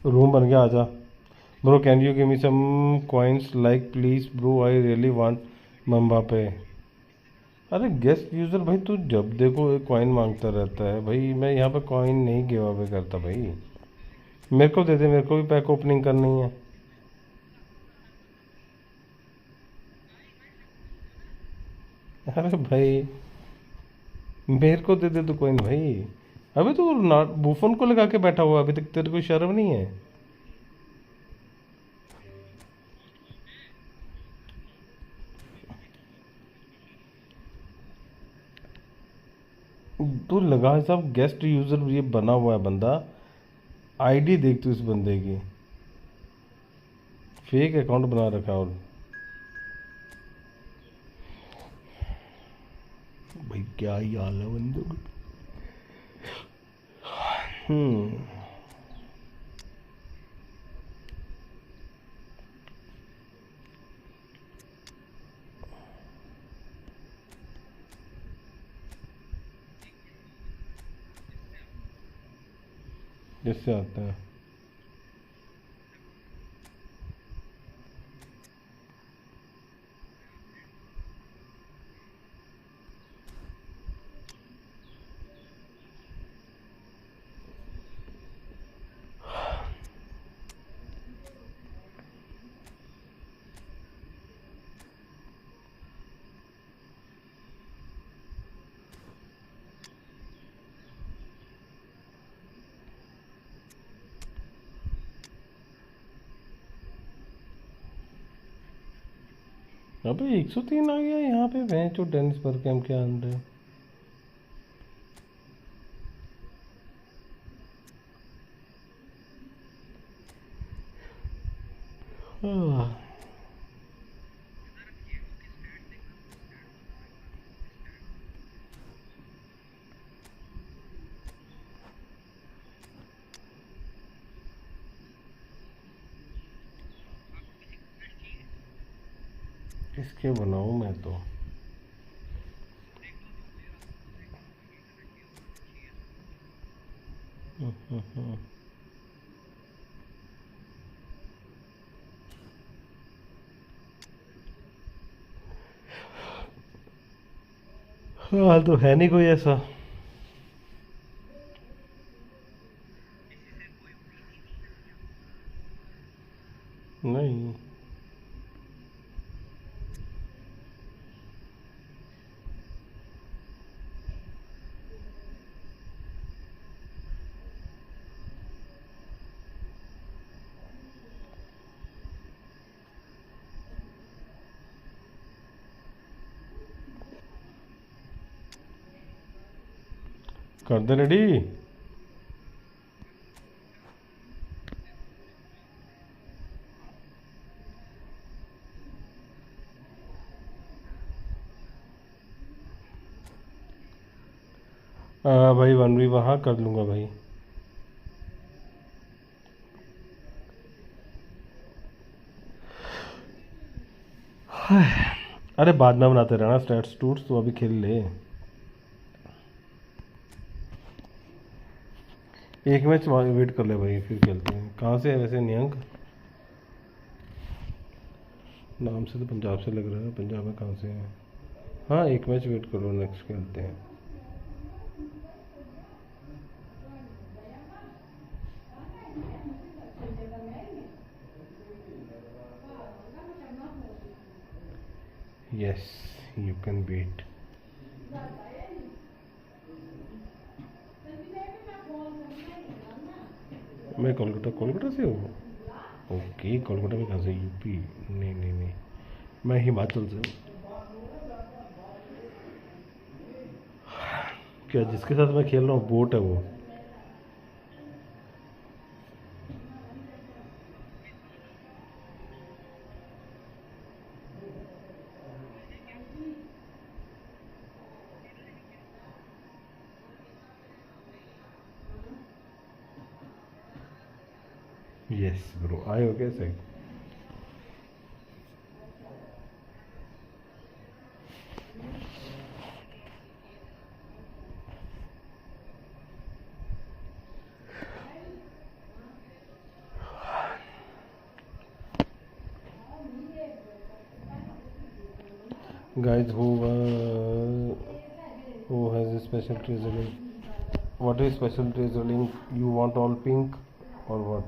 Room बन गया, आजा bro. Can you give me some coins like please bro, I really want मम्बापे। अरे guest user भाई, तू जब देखो कॉइन मांगता रहता है भाई। मैं यहाँ पे कॉइन नहीं गिव अवे करता भाई। मेरे को दे दे, मेरे को भी पैक ओपनिंग करनी है। अरे भाई मेरे को दे दे तो कॉइन भाई। अबे तू बूफन को लगा के बैठा हुआ, अभी तक तेरे को शर्म नहीं है? तू लगा सब गेस्ट यूजर ये बना हुआ है बंदा। आईडी देख तू इस बंदे की, फेक अकाउंट बना रखा है। और भाई क्या ही हाल है बंदे का। जिससे आता है अबे 103 आ गया यहाँ पे। भैंस जो टेनिस पर कैम के अंदर। किसके बनाऊं मैं तो। हाल तो है नहीं कोई ऐसा। नहीं कर दे रेडी। भाई 1v वहाँ कर लूँगा भाई। अरे बाद में बनाते रहना स्टैट्स टूट्स, तो अभी खेल ले। एक मैच वेट कर ले भाई, फिर खेलते हैं। कहाँ से है वैसे नियंक? नाम से तो पंजाब से लग रहा है, पंजाब में कहाँ से है? हाँ एक मैच वेट करो, नेक्स्ट खेलते हैं। Yes you can wait. मैं कोलकाता, कोलकाता से हूँ। ओके कोलकाता में कहाँ से? यूपी? नहीं नहीं नहीं, मैं हिमाचल से हूँ। क्या जिसके साथ मैं खेल रहा हूँ बोट है वो? यस ब्रो, आए हो कैसे? guys who has a special treasure link? What is special treasure link? You want all pink or what?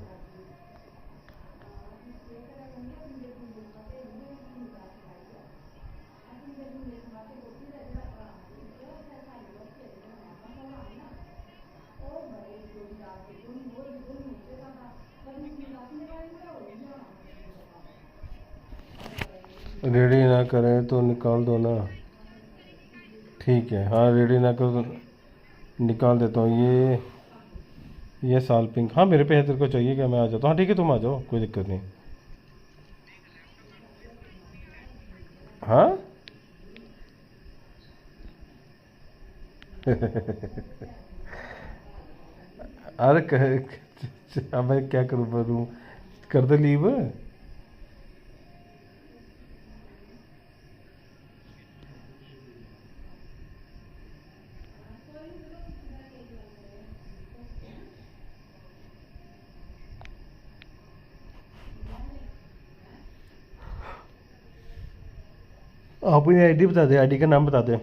Ready ना करें तो निकाल दो ना। ठीक है, हाँ रेडी ना करो तो निकाल देता हूँ। ये साल पिंक, हाँ मेरे पे है, तेरे को चाहिए क्या? मैं आ जाता हूँ। हाँ ठीक है, तुम आ जाओ, कोई दिक्कत नहीं। हाँ अरे अब मैं क्या करूँ, बोलूँ कर दे लीव। अपनी आईडी बता दे, आईडी का नाम बता दे।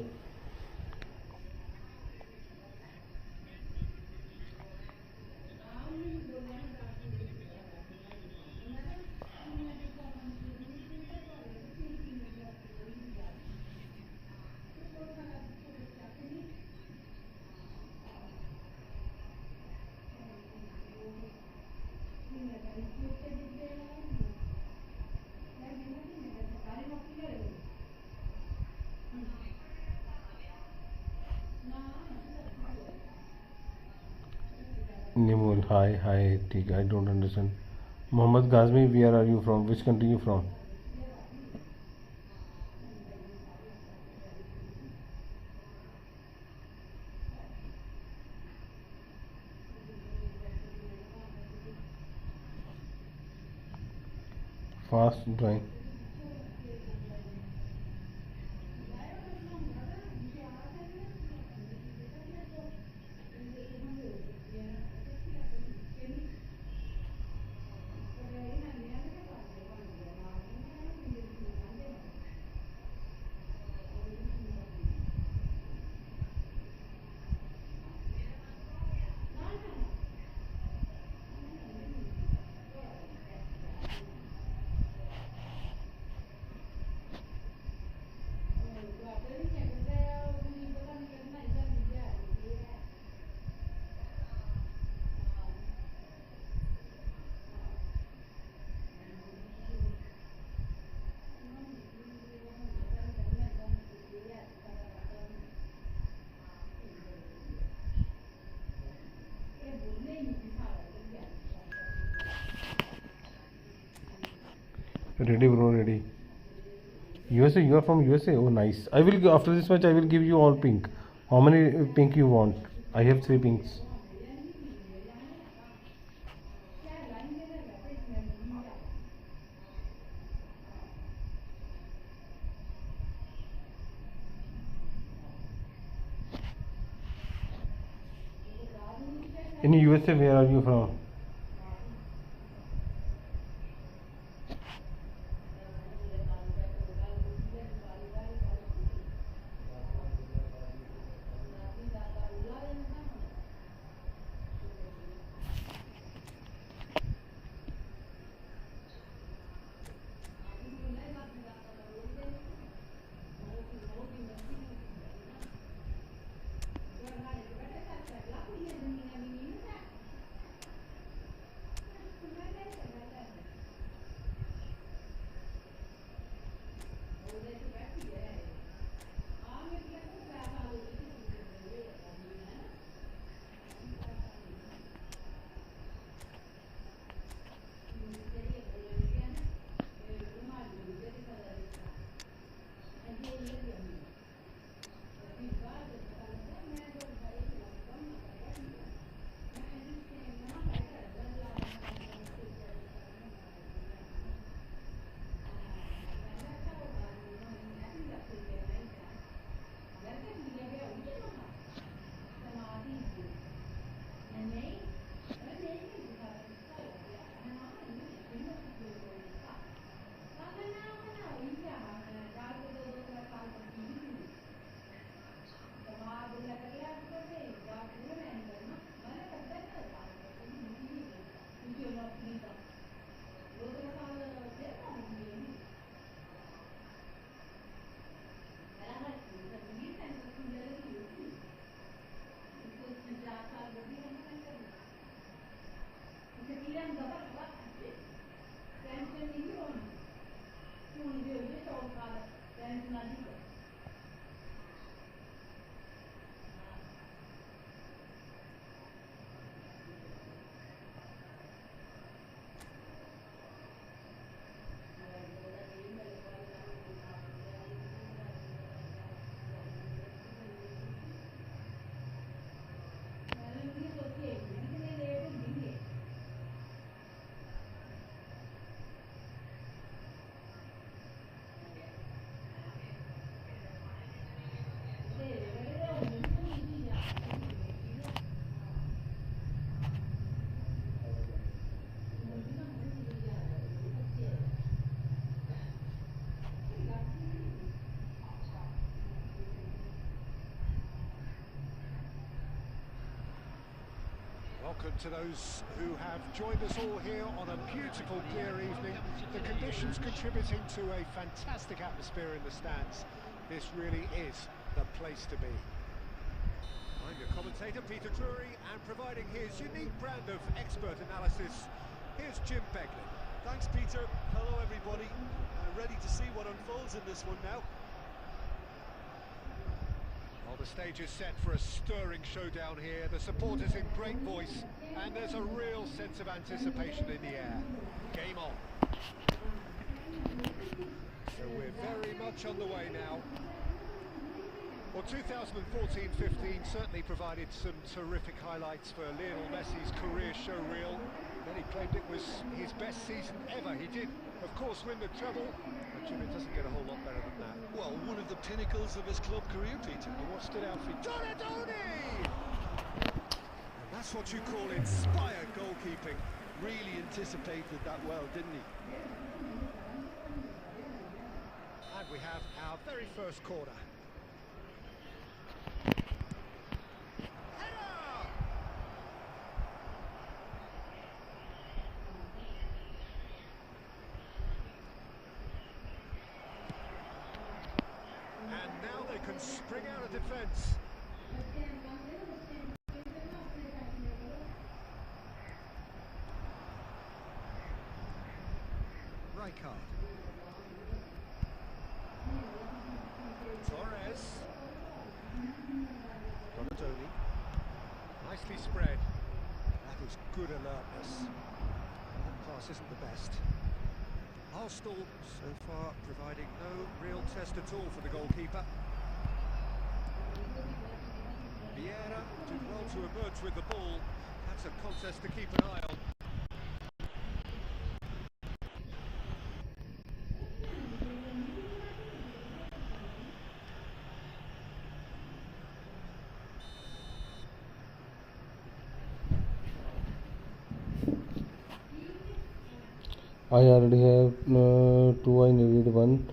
निमोल हाय हाय, ठीक है। I don't understand. Mohammad Gazmi, where are you from? Which country you from? Fast drawing. Ready bro, ready. USA, you are from USA? Oh nice. I will, after this match I will give you all pink. How many pink you want? I have 3 pinks. In USA, where are you from? welcome to those who have joined us all here on a beautiful, clear evening. The conditions contributing to a fantastic atmosphere in the stands. This really is the place to be. I'm your commentator, Peter Drury, and providing his unique brand of expert analysis, here's Jim Beglin. Thanks, Peter. Hello, everybody. Ready to see what unfolds in this one now. Well, the stage is set for a stirring showdown here. The supporters in great voice, and there's a real sense of anticipation in the air. Game on. So we're very much on the way now. Well, 2014-15 certainly provided some terrific highlights for Lionel Messi's career showreel. Many claimed it was his best season ever. He did, of course, win the treble, but Jim, it doesn't get a whole lot better than that. Well, one of the pinnacles of his club career, Peter. And what stood out for you? Donadoni! And that's what you call inspired goalkeeping. Really anticipated that well, didn't he? And we have our very first corner. Can spring out of defence. Rijkaard. Torres. Donadoni. Nicely spread. That is good alertness. That pass isn't the best. Arsenal so far providing no real test at all for the goalkeeper. Vieira did well to emerge with the ball. That's a contest to keep an eye on. I already have 2. I needed 1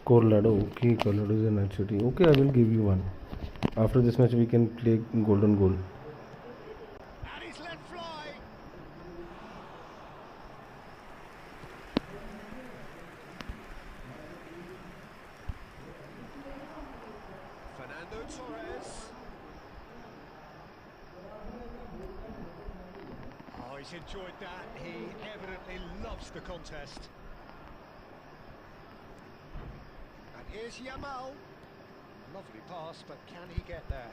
Corlado. Okay, Corlado is a nice city. Okay, I will give you 1. After this match, we can play golden goal. And he's let fly. Fernando Torres. Oh, he's enjoyed that. He evidently loves the contest. And here's Yamal. Lovely pass, but can he get there?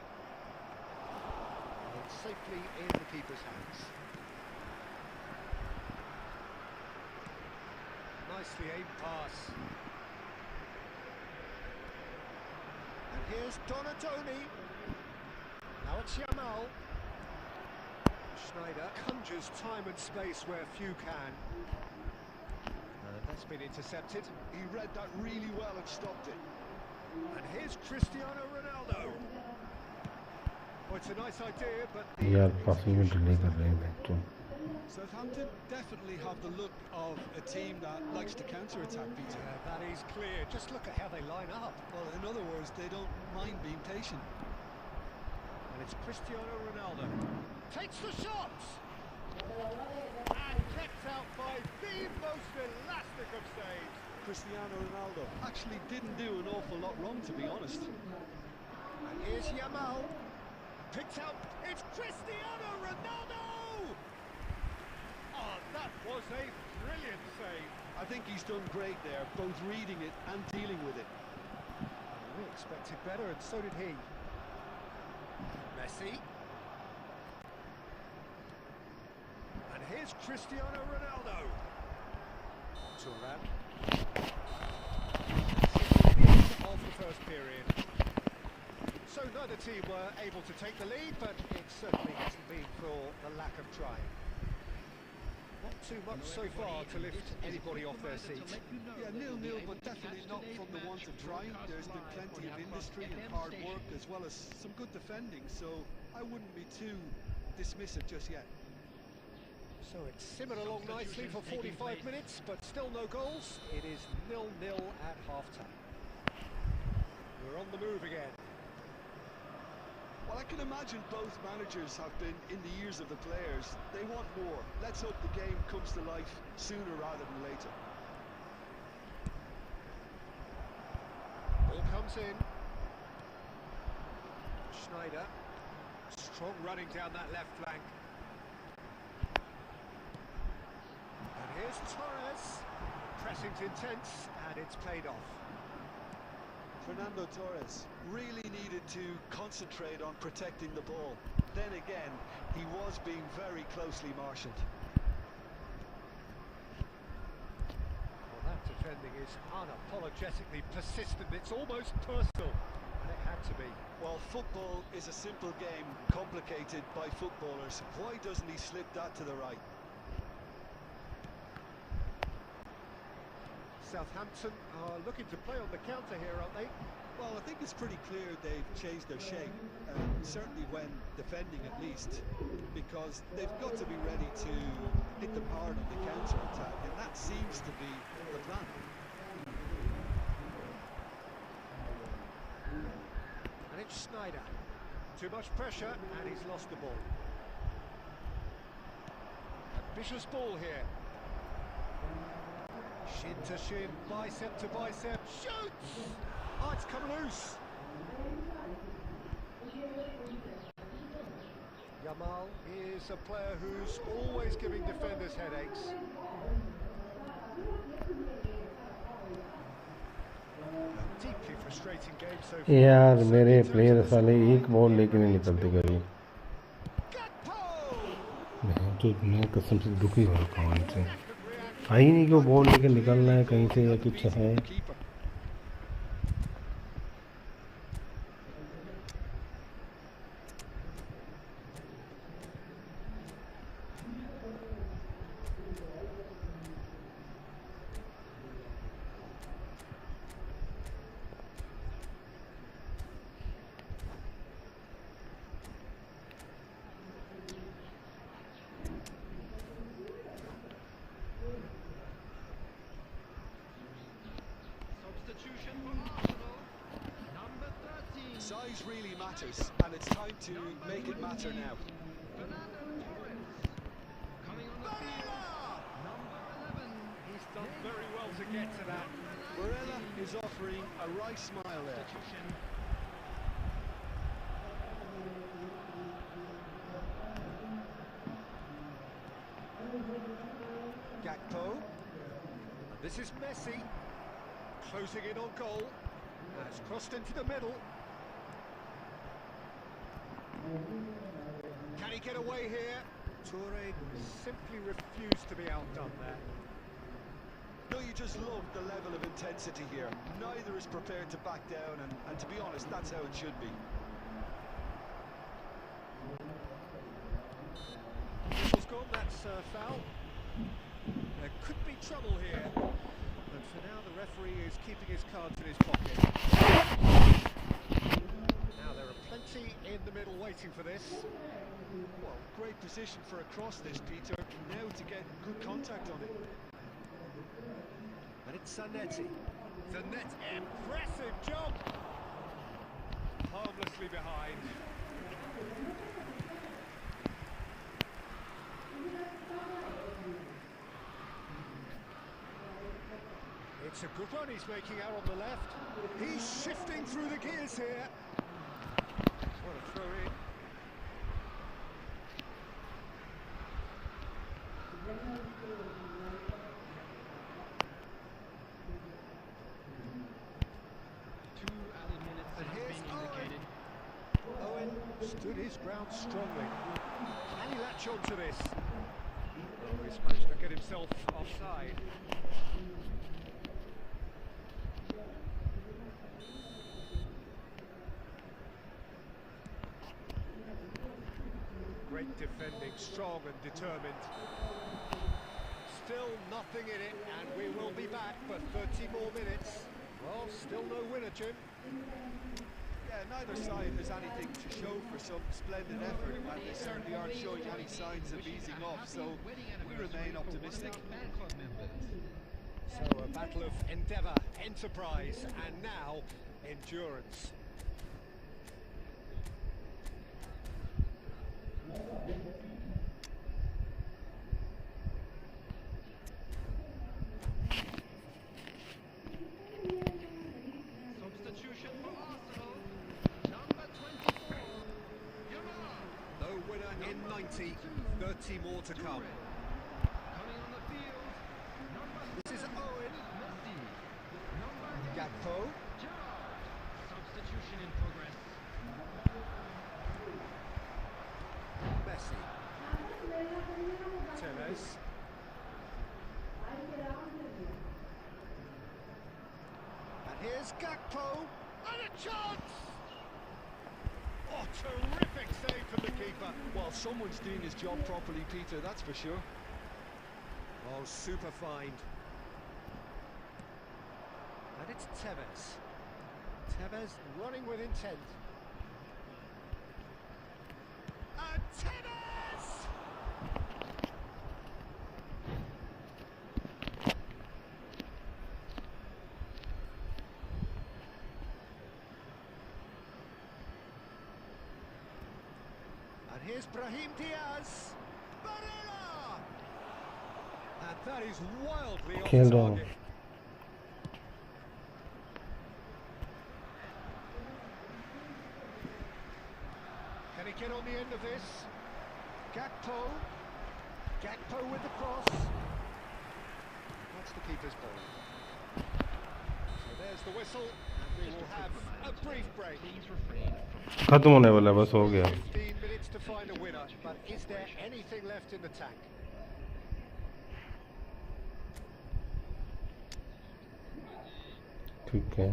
And it's safely in the keeper's hands. Nicely aimed pass. And here's Donadoni. Now it's Yamal. Schneider conjures time and space where few can. And that's been intercepted. He read that really well and stopped it. And here's Cristiano Ronaldo. Well, it's a nice idea, but यार passing में delay कर रहे हैं बच्चों. Southampton definitely have the look of a team that likes to counter-attack, Peter. that is clear. Just look at how they line up. Well, in other words, they don't mind being patient. And it's Cristiano Ronaldo. Takes the shots! And kept out by the most elastic of saves. Cristiano Ronaldo actually didn't do an awful lot wrong, to be honest. And here's Yamal. Picked out. It's Cristiano Ronaldo! Oh, that was a brilliant save. I think he's done great there, both reading it and dealing with it. We expected better, and so did he. Messi. And here's Cristiano Ronaldo. Thuram. Of the first period. So neither team were able to take the lead, but it certainly hasn't been for the lack of trying. Not too much so far to lift anybody off their seat. Yeah, 0-0, but definitely not from the want of trying. There's been plenty of industry and hard work, as well as some good defending, so I wouldn't be too dismissive just yet. So it's simmered along nicely for 45 minutes, but still no goals. It is 0-0 at half-time. We're on the move again. Well, I can imagine both managers have been in the ears of the players. They want more. Let's hope the game comes to life sooner rather than later. Ball comes in. Schneider. Strong running down that left flank. And here's Torres. Pressing's intense, and it's paid off. Fernando Torres really needed to concentrate on protecting the ball. Then again, he was being very closely marshalled. Well, that defending is unapologetically persistent. It's almost personal, and it had to be. Well, football is a simple game, complicated by footballers. Why doesn't he slip that to the right? Southampton are looking to play on the counter here, aren't they? Well, I think it's pretty clear they've changed their shape, certainly when defending at least, because they've got to be ready to hit them hard on the counter-attack, and that seems to be the plan. And it's Schneider. Too much pressure, and he's lost the ball. Ambitious ball here. Shin to shin, bicep to bicep, shoots! Oh, it's come loose. Yamal is a player who's always giving defenders headaches. A deeply frustrating game so far. यार मेरे player साले एक ball लेके नहीं निकलते कभी। मैं कसम से दुखी हो रखा हूँ इनसे। आई नहीं कि वो बॉल लेके निकलना है कहीं से या कुछ है। Size really matters, and it's time to make it matter now. Coming on the field. Number 11. He's done very well to get to that. Varela is offering a wry smile there. Gakpo. And this is Messi. Closing in on goal. Has crossed into the middle. Can he get away here? Toure simply refused to be outdone there. No, you just love the level of intensity here. Neither is prepared to back down, and to be honest, that's how it should be. Whistle's gone, that's foul. There could be trouble here. But for now, the referee is keeping his cards in his pocket. Now there are plenty in the middle waiting for this. Well, great position for a cross this, Peter. Now to get good contact on it. And it's Zanetti. Zanetti, impressive jump! Harmlessly behind. It's a good run he's making out on the left. He's shifting through the gears here. What a throw in. And here's Owen. Owen stood his ground strongly. Can he latch on to this? Oh, he's managed to get himself offside. Great defending, strong and determined. Still nothing in it, and we will be back for 30 more minutes. Well, still no winner, Jim. Yeah, neither side has anything to show for some splendid effort, and they certainly aren't showing any signs of easing off, so we remain optimistic. So a battle of endeavour, enterprise, and now endurance. 20, 30 more to come. Coming on the field, number This is Owen. Messi. Number 8, Gakpo. Gerrard. Substitution in progress. Messi. Tevez. And here's Gakpo. And a chance! Oh, terrific save from the keeper. Well, someone's doing his job properly, Peter, that's for sure. Oh, super find. And it's Tevez. Tevez running with intent. And Tevez! And here's Brahim Diaz. Barella! And that is wildly off खेल रहा हूँ. target. Can he get on the end of this? Gakpo. Gakpo with the cross. That's the keeper's ball. So there's the whistle, and we will have a brief break. Please refrain from खत्म होने वाला है, बस हो गया. 15 minutes to find a winner, but is there anything left in the tank? ठीक है.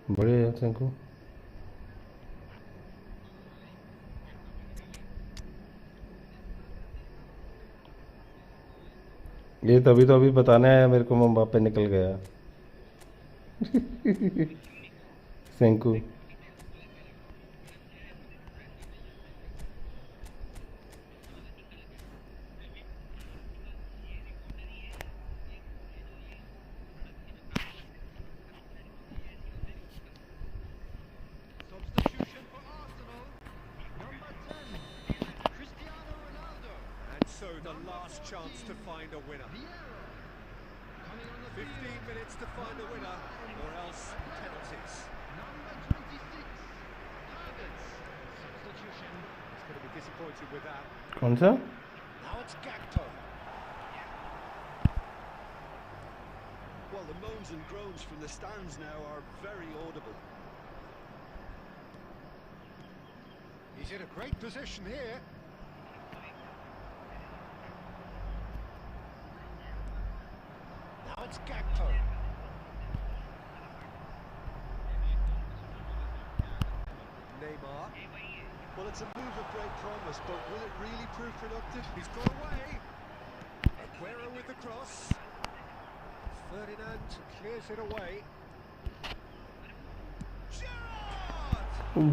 बढ़िया है शंकु. ये तभी तो अभी बताना है मेरे को, मम्बापे निकल गया. शंकु. substitution for Arsenal. Number 10, Cristiano Ronaldo. And so the last chance to find a winner. Vieira. Coming on the 15 field, minutes to find a winner, or else penalties. number 26, Havertz. Substitution. He's going to be disappointed with that. कौन सा? Now it's Gakpo. Well, the moans and groans from the stands now are very audible. He's in a great position here. Now it's Gakpo. Neymar. Well, it's a move of great promise, but will it really prove productive? He's got away. Aguero with the cross. Ferdinand clears it away. Gerrard!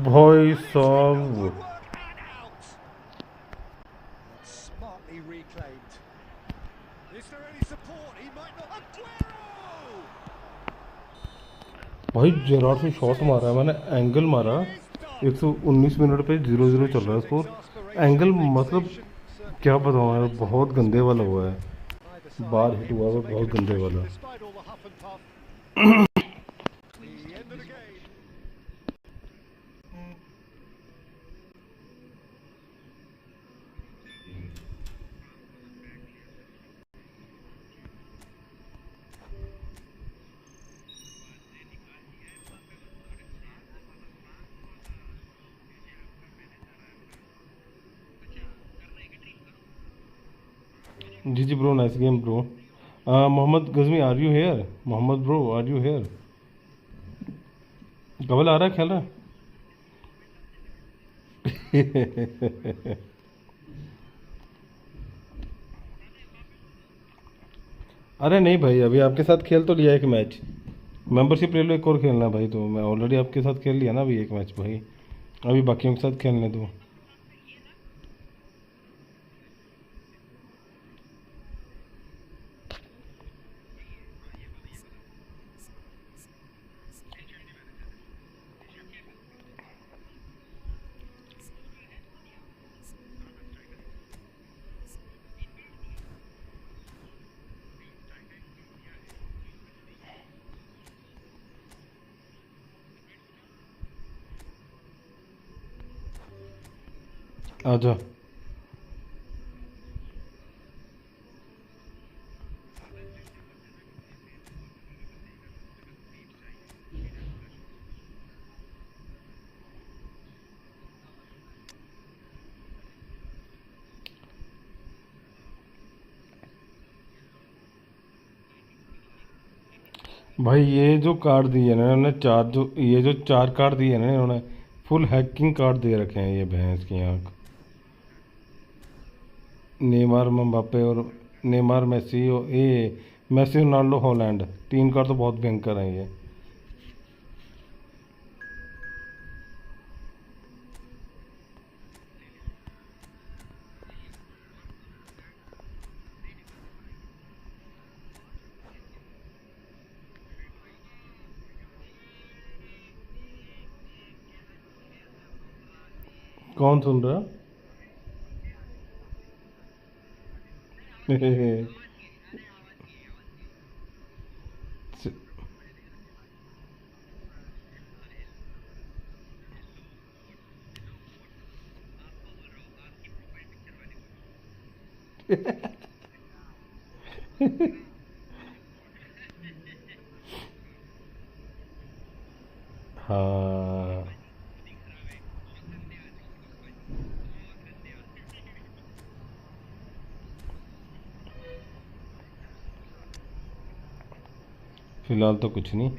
भाई Good साहब. work and out. That's smartly reclaimed. Is there any support? He might not. Aguero! भाई Gerrard से shot मारा है मैंने, angle मारा. 119 minute पे 0-0 चल रहा है स्कोर. एंगल मतलब क्या बताऊँ यार, बहुत गंदे वाला हुआ है. बार हिट हुआ है बहुत गंदे वाला. Despite all the huff and puff. The end of the game. G G bro, nice game bro. Mohammad Gazmi, are you here? Mohammad bro, are you here? कबल आ रहा है, खेल रहा है? अरे नहीं भाई, अभी आपके साथ खेल तो लिया एक मैच. मेंबरशिप ले लो, एक और खेलना भाई. तो मैं ऑलरेडी आपके साथ खेल लिया ना अभी एक मैच भाई. अभी बाकियों के साथ खेलने दो. आजा। भाई ये जो कार्ड दिए ना इन्होंने, चार जो ये जो चार कार्ड दिए ना इन्होंने, फुल हैकिंग कार्ड दे रखे हैं ये भैंस की आँख। नेमार मम्बापे और नेमार मेसी और ये मेसी रोनाल्डो हॉलैंड, तीन कार्ड तो बहुत भयंकर हैं ये। कौन सुन रहा? हाँ फिलहाल तो कुछ नहीं।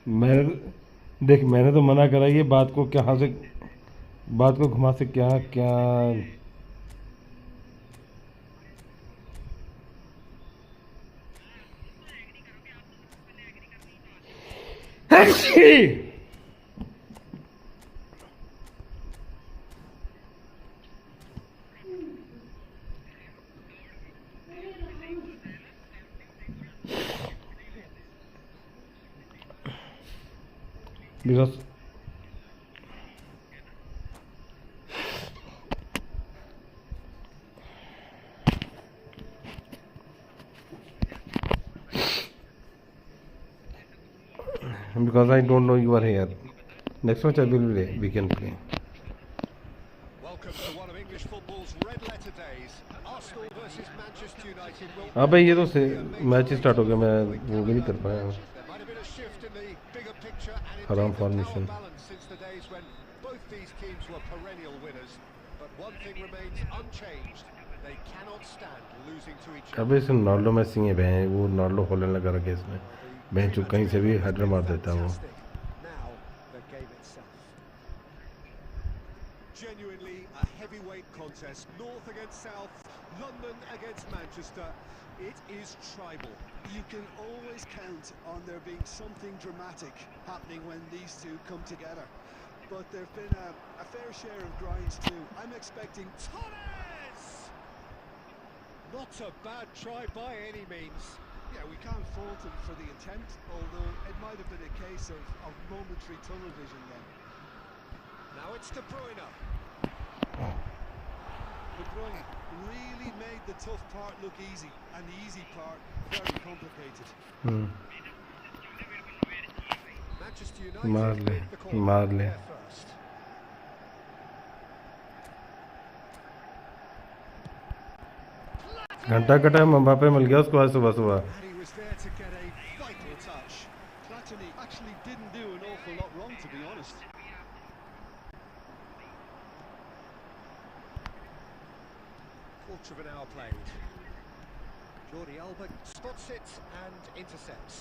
मैंने देख, मैंने तो मना करा ये बात को, कहाँ से बात को घुमा से क्या क्या। because I don't know you are here. Next match I will play. We can play. Welcome to one of English football's red-letter days. Arsenal versus Manchester United will. अबे ये तो मैच स्टार्ट हो गया, मैं वो भी नहीं कर पाया। There might have been a shift in the bigger picture and Haram indeed the formation. power balance since the days when both these teams were perennial winners. But one thing remains unchanged. They cannot stand losing to each other. अबे इस Ronaldo Messi है बहन, वो Ronaldo Holland लगा रखे इसमें, बहन चुप कहीं से भी हेडर मार देता है वो। Now the game itself. Genuinely a heavyweight contest. North against South, London against Manchester. It is tribal. You can always count on there being something dramatic happening when these two come together. But there have been a fair share of grinds too. I'm expecting Torres! Not a bad try by any means. Yeah, we can't fault him for the intent, although it might have been a case of momentary tunnel vision then. Now it's De Bruyne. De Bruyne really made the tough part look easy, and the easy part very complicated. Manchester United मार ले, with the corner. मार ले। There first. घंटा कटा मम्बापे मिल गया उसको आज सुबह सुबह। And he was there to get a vital touch. Platini actually didn't do an awful lot wrong, to be honest. Quarter of an hour played. Jordi Alba spots it and intercepts.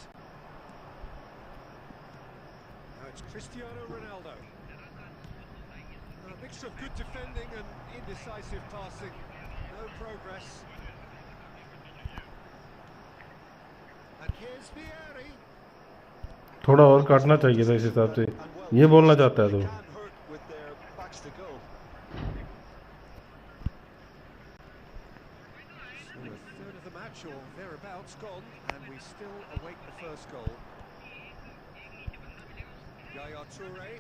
Now it's Cristiano Ronaldo. A mixture of good defending and indecisive passing. No progress. And here's Vieri. थोड़ा और काटना चाहिए था इस हिसाब से, ये बोलना चाहता है तो। Can't hurt with their backs to goal. So a third of the match or thereabouts gone, and we still await the first goal. Yaya Toure.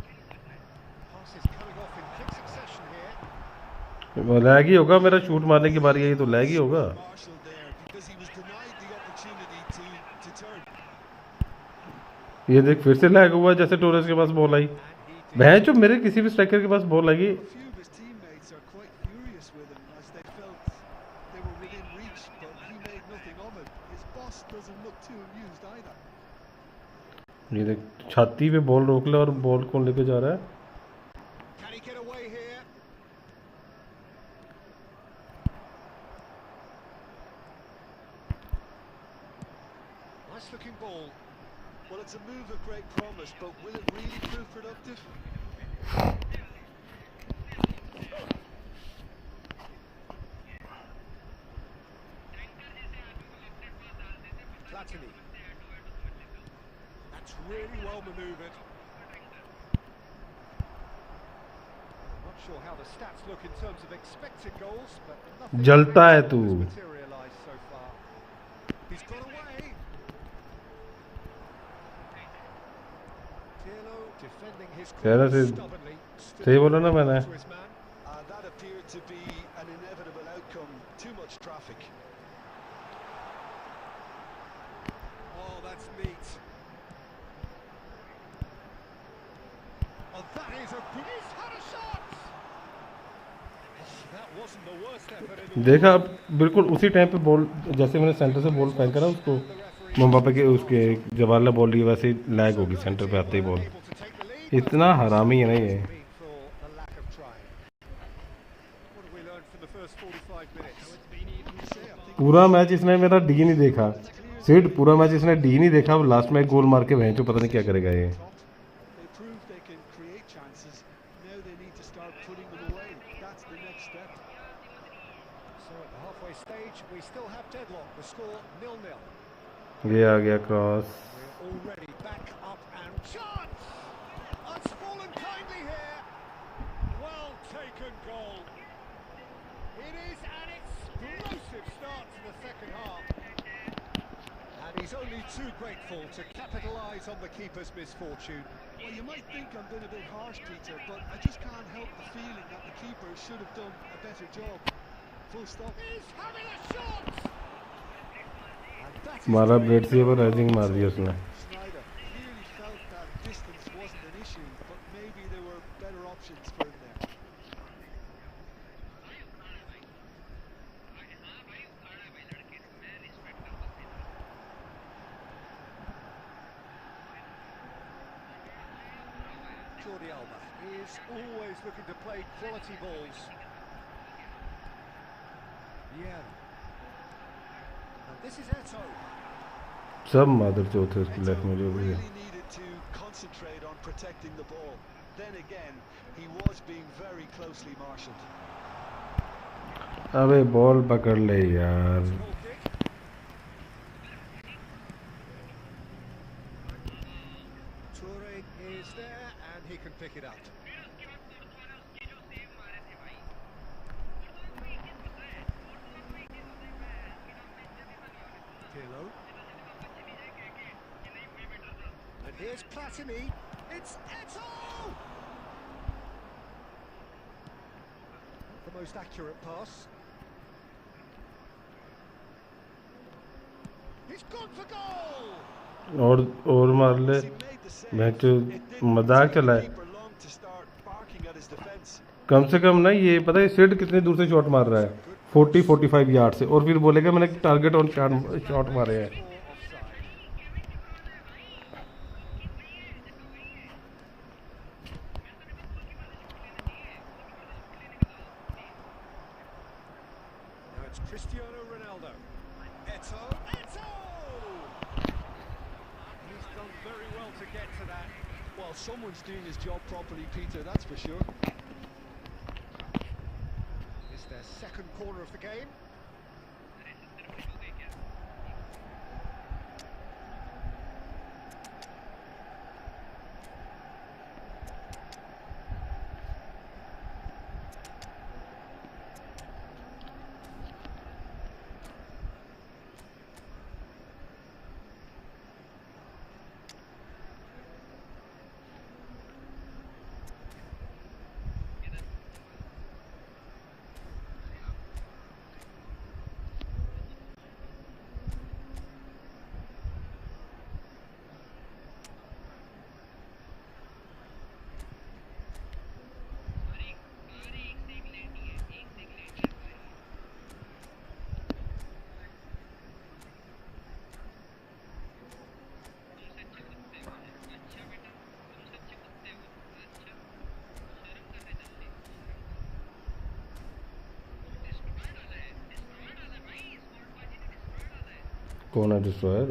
Pass is coming off in quick succession here. Lag ही होगा, मेरा shoot मारने की बारी आई तो lag ही होगा। Marshall there because he was denied ये देख फिर से लैग हुआ जैसे टोरेस के पास बॉल आई। वह जो मेरे किसी भी स्ट्राइकर के पास बॉल लगी। A few of his teammates are quite furious with him as they felt they were within reach, but he made nothing of it. His boss doesn't look too amused either. ये देख छाती पे ball रोक ले और ball कौन लेके जा रहा है। Can he get away here? Nice looking ball. Well, it's a move of great promise, but will it really prove productive? Platini. That's really well manoeuvred. I'm not sure how the stats look in terms of expected goals, but nothing जलता है तू। has materialised so far. He's got away. Pirlo defending his कह रहा corner थे stubbornly. सही बोला ना मैंने। To his man. That appeared to be an inevitable outcome. Too much traffic. Oh, that's neat. Oh, that is a... He's had a shot! That wasn't the worst effort in the देखा अब बिल्कुल उसी time पे ball जैसे मैंने centre से ball फेंका ना उसको मुंबई के उसके जवाला बॉल ली वैसे ही लैग होगी सेंटर पे आते ही बॉल। इतना हरामी है ना ये। पूरा मैच इसने मेरा डी नहीं देखा सीट पूरा मैच इसने डी नहीं देखा। अब लास्ट में गोल मार के वहीं तो पता नहीं क्या करेगा ये। They proved they can create chances. Now they need to start putting them away. That's the next step. So at the halfway stage, we still have deadlock. The score 0-0. ये आ गया cross. We're already back up and chance! It's fallen kindly here. Well taken goal. It is an explosive start to the second half. And he's only too grateful to capitalise on the keeper's misfortune. Well, you might think I'm being a bit harsh, Peter, but I just can't help the feeling that the keeper should have done a better job. Full stop. He's having a shot! And that is मारा great. Blade से पर rising मार दिया उसने। Snyder clearly felt that distance wasn't an issue, but maybe there were better options for him there. Jordi Alba is always looking to play quality balls. Yeah. And this is Eto. सब मादर चौथे उसकी life में जो भी है। Really needed to concentrate on protecting the ball. Then again, he was being very closely marshalled. अबे ball पकड़ ले यार। Small kick. Toure is there and he can pick it up. Pirlo. And here's Platini. It's Eto! Not the most accurate pass. He's gone for goal! और मार ले। As he made the save, मैं तो it didn't मजाक take चला the है। keeper long to start barking at his defense. कम से कम ना ये पता है सिड कितने दूर से शॉट मार रहा है 40-45 यार्ड से और फिर बोलेगा मैंने टारगेट ऑन शॉट मारे हैं। Or offside. Now it's Cristiano Ronaldo. Eto! Eto! He's done very well to get to that. Well, someone's doing his job properly, Peter, that's for sure. It's their second corner of the game. कौन है destroyer?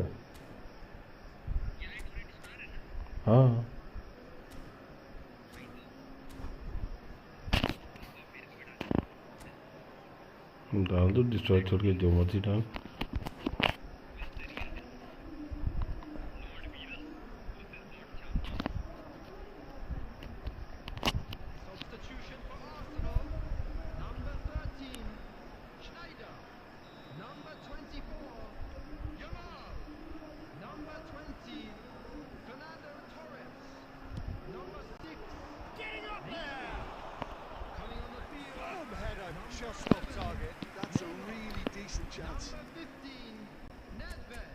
हाँ डाल दो destroy छोड़ के जो मर्जी डाल। Substitution for Arsenal. Number 13, Schneider. Number 24, Yamal. Number 20, Fernando Torres. Number 6, Getting up there! coming on the field. Boom, header, just off target. That's a really decent chance. Number 15, Nedved.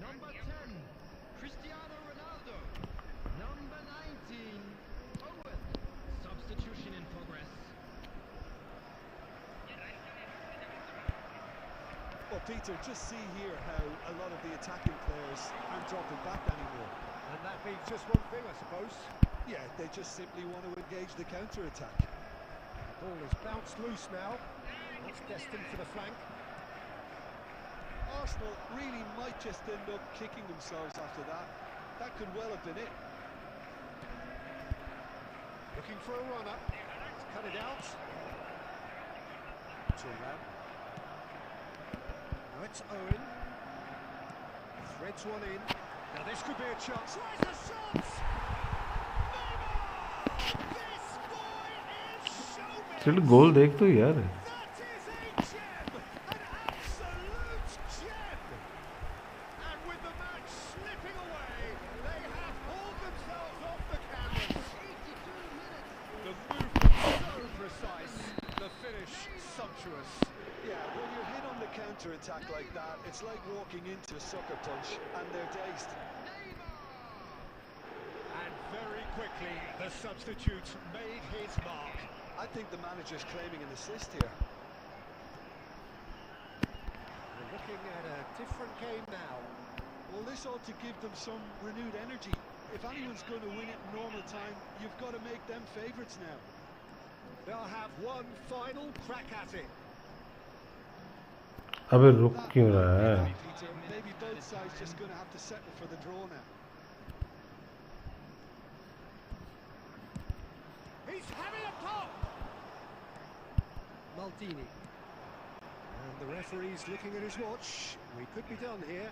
Number 10, Cristiano Ronaldo. Number 19, Owen. Substitution in progress. Well, Peter, just see here how a lot of the attacking players aren't dropping back anymore. And that means just one thing, I suppose. Yeah, they just simply want to engage the counter-attack. Ball is bounced loose now. It's destined for the flank. Arsenal really might just end up kicking themselves after that. That could well have been it. Looking for a runner. To cut it out. Thuram. Now it's Owen. Threads one in. Now this could be a chance. Tries a shot! Neymar! This boy is showbiz! चल गोल देख तो यार। That is a gem! An absolute gem! And with the match slipping away, they have hauled themselves off the canvas. 82 minutes. The movement so precise, the finish sumptuous. Yeah, when you're hit on the counter-attack like that, it's like walking into a sucker punch and they're dazed. And very quickly, the substitute made his mark. I think the manager's claiming an assist here. We're looking at a different game now. Well, this ought to give them some renewed energy. If anyone's going to win it in normal time, you've got to make them favourites now. They'll have one final crack at it. अबे रुक क्यों रहा है? Peter, maybe both sides just going to have to settle for the draw now. He's having a pop! Maldini. And the referee's looking at his watch. We could be done here.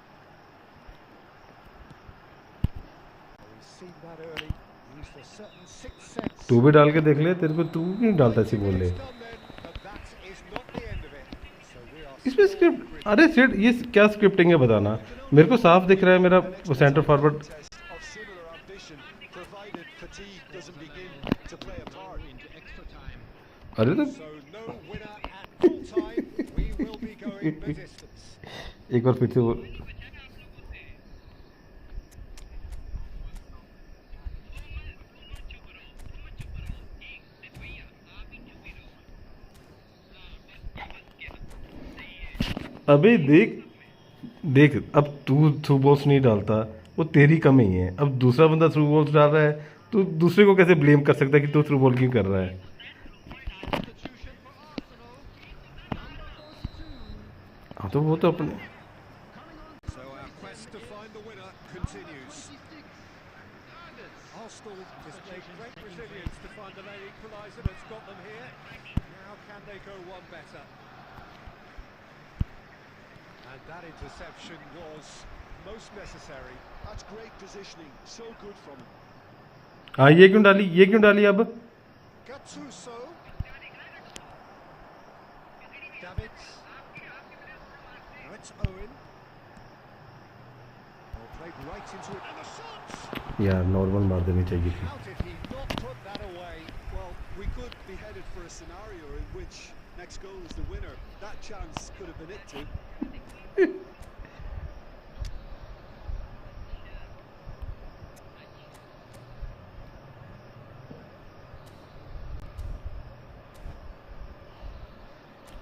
We've seen that early. Used a certain sixth sense. तू भी डाल के देख ले, तेरे को तू क्यों डालता ऐसी बोल ले? It's done then, but that is not the end of it. So we are इसमें still स्क्रिप्ट, अरे सेट ये क्या स्क्रिप्टिंग है बताना? मेरे को साफ दिख रहा है मेरा centre forward. Test of similar ambition, provided fatigue doesn't begin to play a part. Into extra time. अरे तो So no winner at full time. We will be going the distance. एक बार फिर से वो अबे देख देख, अब तू थ्रू बॉल्स नहीं डालता, वो तेरी कमी है। अब दूसरा बंदा थ्रू बॉल्स डाल रहा है, तो दूसरे को कैसे ब्लेम कर सकता है कि तू थ्रू बॉल क्यों कर रहा है? Substitution for Arsenal. Number 42. हाँ तो वो तो अपने Coming on So our quest to find the winner continues. 26. Havertz. Arsenal displayed great resilience to find the late equaliser that's got them here. Now can they go one better? And that interception was most necessary. That's great positioning, so good from him. हाँ ये क्यों डाली, ये क्यों डाली अब? Gattuso. Davids. Now it's Owen. Well, played right into it. And the shots! यार normal मार देनी चाहिए थी। How did he not put that away? Well, we could be headed for a scenario in which next goal is the winner. That chance could have been it too.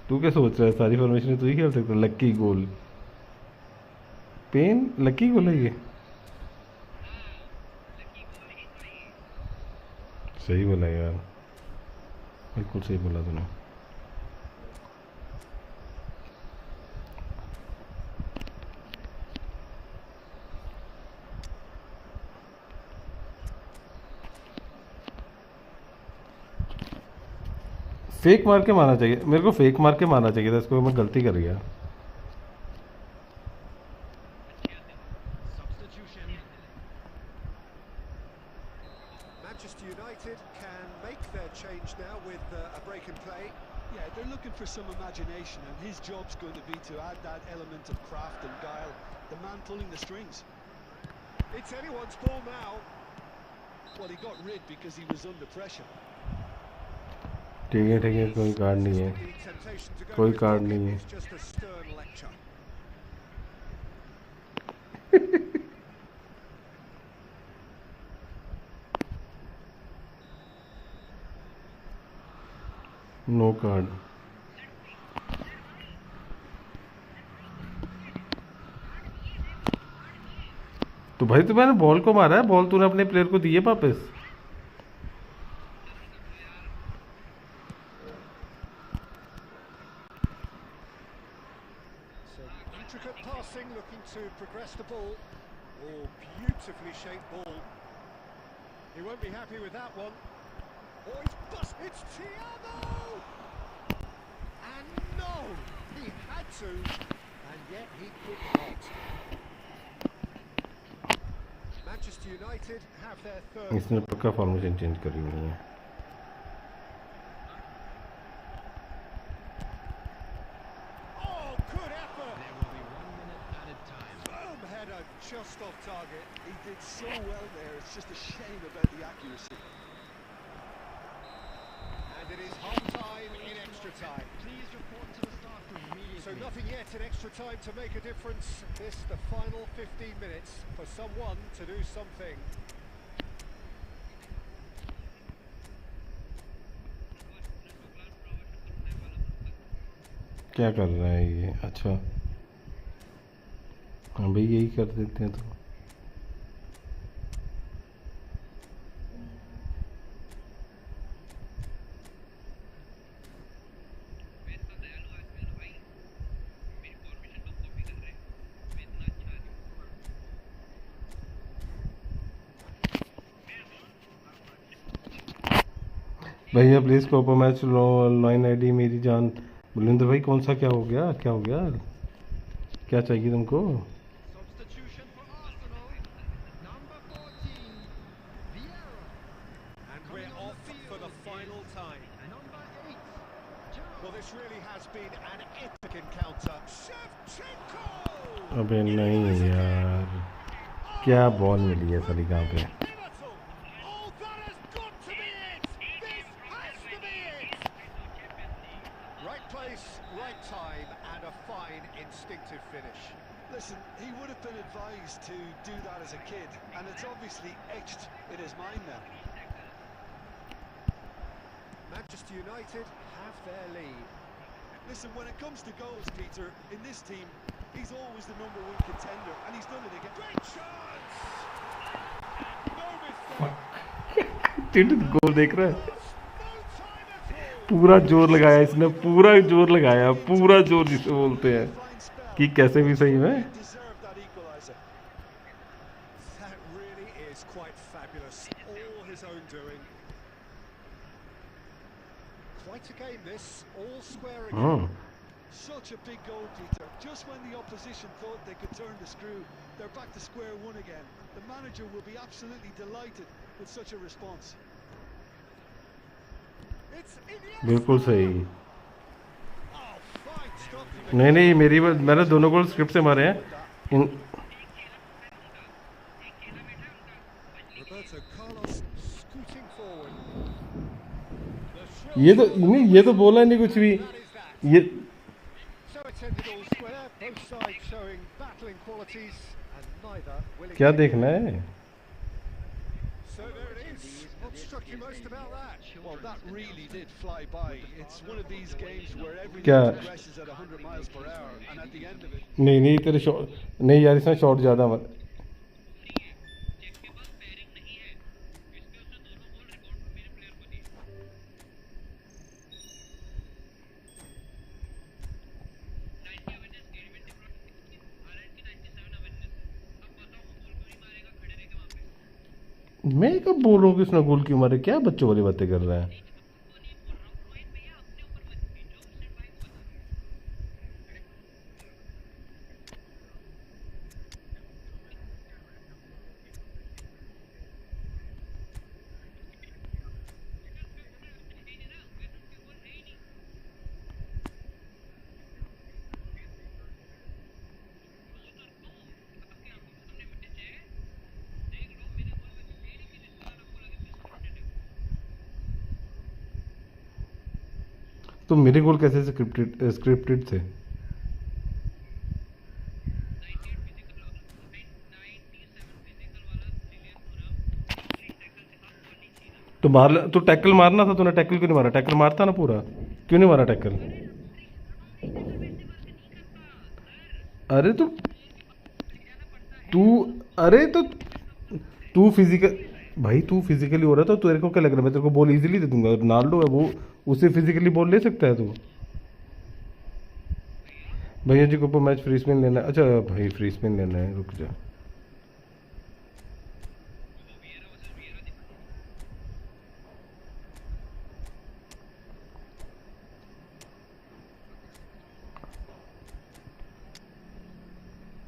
तू क्या सोच रहा है? सारी फॉर्मेशन तू ही खेल सकता है। लक्की गोल, पेन लक्की गोल है ये। सही बोला यार, बिल्कुल सही बोला तूने। फेक मार के मारना चाहिए, मेरे को फेक मार के मारना चाहिए था इसको, मैं गलती कर गया। Substitution. Manchester United can make their change now with a break in play. Yeah, they're looking for some imagination, and his job's going to be to add that element of craft and guile. The man pulling the strings. It's anyone's ball now. Well, he got rid because he was under pressure. ठीक है, कोई card नहीं है, The temptation to go कोई with card pocket नहीं है। is just a stern lecture. No card. तो भाई तो मैंने बॉल को मारा है, बॉल तूने अपने प्लेयर को दी है वापस। Intricate passing, looking to progress the ball. Oh, beautifully shaped ball. He won't be happy with that one. Oh, he's bust. It's Thiago! And no! He had to, and yet he could not. Manchester United have their third. इसने पक्का formation change करी हुई है। Oh, good effort! There will be 1 minute added time. Boom, header just off target. He did so well there. It's just a shame about the accuracy. And it is half time in extra time. Please report to the staff room immediately. So nothing yet in extra time to make a difference. This the final 15 minutes for someone to do something. क्या कर रहा है ये? अच्छा हाँ भाई, यही कर देते हैं तो। भैया please Copa match online ID मेरी जान। बुलेंद्र भाई कौन सा, क्या हो गया, क्या हो गया, क्या चाहिए तुमको? Substitution for Arsenal. Number 14, Vieira. And we're off for the final time. Number 8, Well, this really has been an epic encounter. Shevchenko! अबे नहीं यार, क्या बॉल मिली है सारी कहाँ पे? Pivotal! Oh, that has got to be it! This has to be it! Right place, right time, and a fine instinctive finish. Listen, he would have been advised to do that as a kid, and it's obviously etched in his mind now. Manchester United have their lead. Listen, when it comes to goals, Peter, in this team, he's always the number one contender, and he's done it again. Great chance! No mistake! गोल देख रहा है, No time at all! पूरा जोर लगाया इसने, पूरा जोर लगाया, पूरा जोर जिसे बोलते हैं Fine spell. कि कैसे भी सही में। He deserved that equaliser. That really is quite fabulous. All his own doing. Quite a game this, all square again. हाँ Such a big goal, Peter. Just when the opposition thought they could turn the screw, they're back to square one again. The manager will be absolutely delighted with such a response. It's Iniesta. बिल्कुल सही। Oh, fine stop from the नहीं नहीं, मैंने दोनों गोल script से मारे हैं। Roberto Carlos scooting forward. The shot ये तो नहीं, ये तो बोला नहीं कुछ भी। that is that. ये So it's ended all square, both sides showing battling qualities, and neither willing क्या to. देखना है? So there it is. What struck you most about that? Well, that really did fly by. It's one of these games where everything क्या? progresses at 100 miles per hour, and at the end of it, नहीं नहीं, तेरे shot नहीं यार, इसमें shot ज़्यादा मत। मैं कब बोल रहा हूँ कि उसने गोल क्यों मारे? क्या बच्चों वाली बातें कर रहा है? तो मेरे गोल कैसे स्क्रिप्टेड थे? तो तो टैकल मारना था, तूने टैकल क्यों नहीं मारा? टैकल मारता ना पूरा, क्यों नहीं मारा टैकल? अरे तो तू अरे तो तू फिजिकल भाई, तू फिजिकली हो रहा था, तो तेरे को क्या लग रहा है मैं तेरे को बॉल इजीली दे दूंगा? रोनाल्डो है वो, उसे फिजिकली बॉल ले सकता है तू? भैया जी को मैच फ्री स्पिन लेना है। अच्छा भाई फ्री स्पिन लेना है, रुक जा।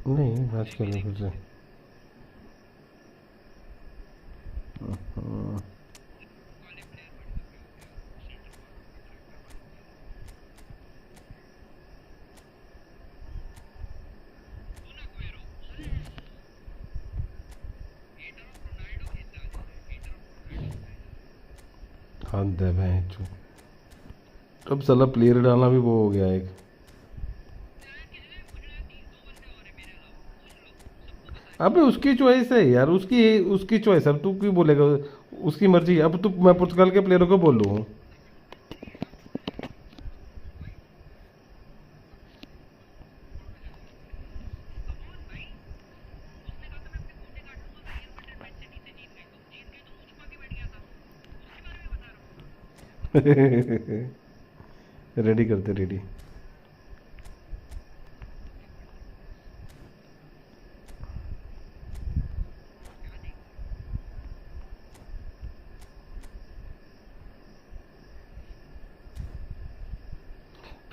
नहीं मैच कर लो फिर से। हद है भाई, अब साला प्लेयर डालना भी वो हो गया एक। अबे उसकी चॉइस है यार, उसकी उसकी चॉइस। अब तू क्यों बोलेगा? उसकी मर्जी। अब तू, मैं पुर्तगाल के प्लेयरों को बोल लूँ? रेडी करते रेडी।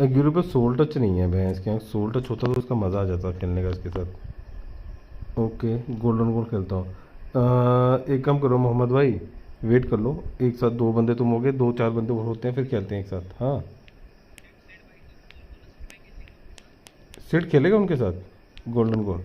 गिरो पे सोल टच नहीं है भैंस के यहाँ। सोल टच होता तो उसका मज़ा आ जाता खेलने का इसके साथ। ओके गोल्डन गोल खेलता हूँ। एक काम करो मोहम्मद भाई, वेट कर लो। एक साथ दो बंदे तुम हो गए, दो चार बंदे और होते हैं, फिर खेलते हैं एक साथ। हाँ सेट खेलेगा उनके साथ गोल्डन गोल।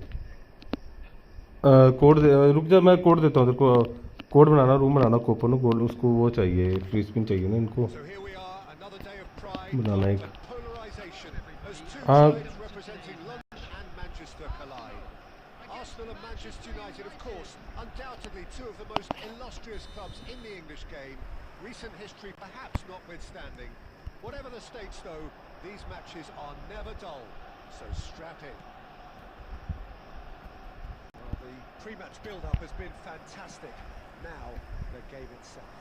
कोड रुक जा, मैं कोड देता हूँ तेरे को। कोड बनाना, रूम बनाना, कोपन गोल्ड उसको वो चाहिए, फ्री स्पिन चाहिए ना इनको। So here we are, another day of pride बनाना एक। and polarisation as two हाँ sides representing London and Manchester collide. Arsenal and Manchester United, of course, undoubtedly two of the most illustrious clubs in the English game. Recent history perhaps notwithstanding. Whatever the stakes though, these matches are never dull. So strap in. Well, the pre-match build-up has been fantastic. Now, the game itself.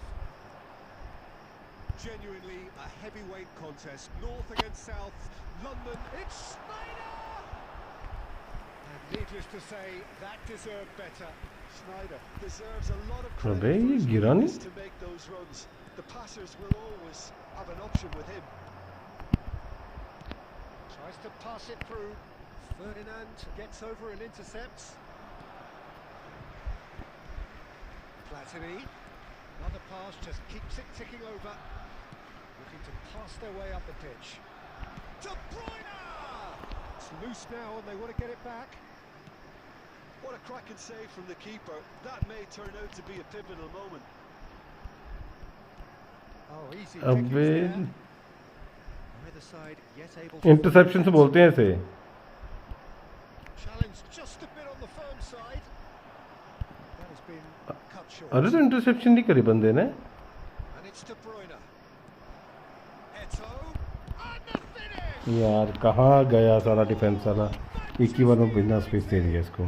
Genuinely a heavyweight contest. North against South. London, it's Snyder! And needless to say, that deserved better. Snyder Deserves a lot of अबे credit for ये his गिरा willingness नहीं? to make those runs. The passers will always have an option with him. tries to pass it through. Ferdinand gets over and intercepts. Platini, another pass, just keeps it ticking over. Looking to pass their way up the pitch. De Bruyne! It's loose now and they want to get it back. What a cracking save from the keeper. That may turn out to be a pivotal moment. Oh, easy अबे pickings there. Either side yet able to interception से बोलते हैं इसे। challenge just a bit on the firm side. That has been cut short. अरे तो interception नहीं करी बंदे ने। And it's De Bruyne. Eto'o. And the finish! यार कहाँ गया सारा डिफेंस वाला? एक ही बार में बिना स्पेस दे दिया इसको।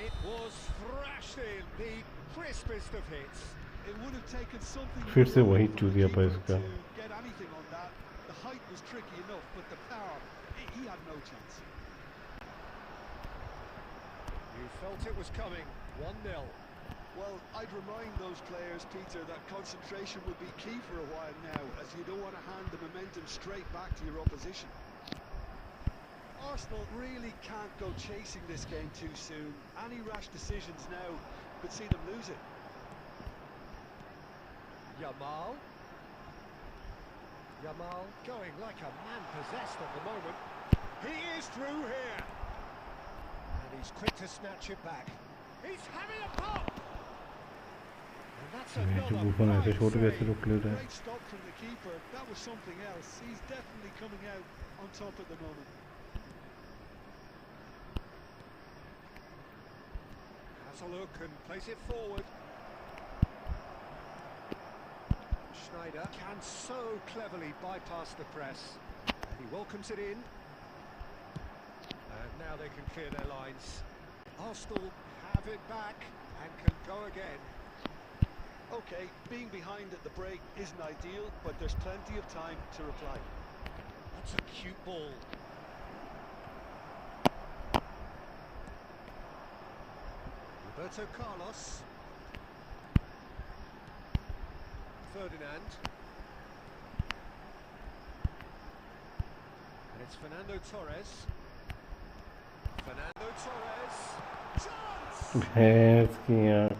It was thrashed in, the crispest of hits. It would have taken something फिर से more वही from चू the दिया पर keeper इसका। to get anything on that. The height was tricky enough, but the power, he had no chance. You felt it was coming. 1-0. Well, I'd remind those players, Peter, that concentration will be key for a while now, as you don't want to hand the momentum straight back to your opposition. Arsenal really can't go chasing this game too soon. Any rash decisions now could see them lose it. Yamal. Yamal going like a man possessed at the moment. He is through here. And he's quick to snatch it back. He's having a pop! And that That's जो another बुफन ऐसे fine छोड़ कैसे save. रोक ले रहा है Great stop from the keeper. That was something else. He's definitely coming out on top at the moment. Has a look and plays it forward. Schneider can so cleverly bypass the press. And he welcomes it in. And now they can clear their lines. Arsenal have it back and can go again. Okay, being behind at the break isn't ideal, but there's plenty of time to reply. That's a cute ball. Roberto Carlos. Ferdinand. And it's Fernando Torres. Fernando Torres. Chance! भैंस की यार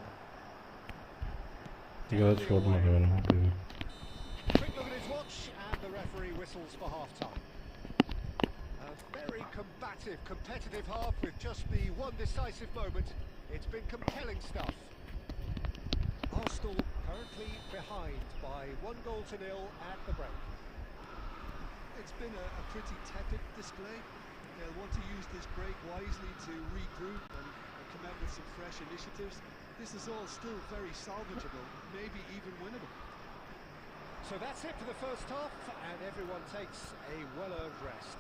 गलत shot मारा मैंने वहाँ पे भी Quick look at his watch, and the referee whistles for half-time. A very combative, competitive half with just the one decisive moment. It's been compelling stuff. Arsenal currently behind by 1-0 at the break. It's been a pretty tepid display. They'll want to use this break wisely to regroup and come out with some fresh initiatives. This is all still very salvageable, maybe even winnable. So that's it for the first half, and everyone takes a well-earned rest.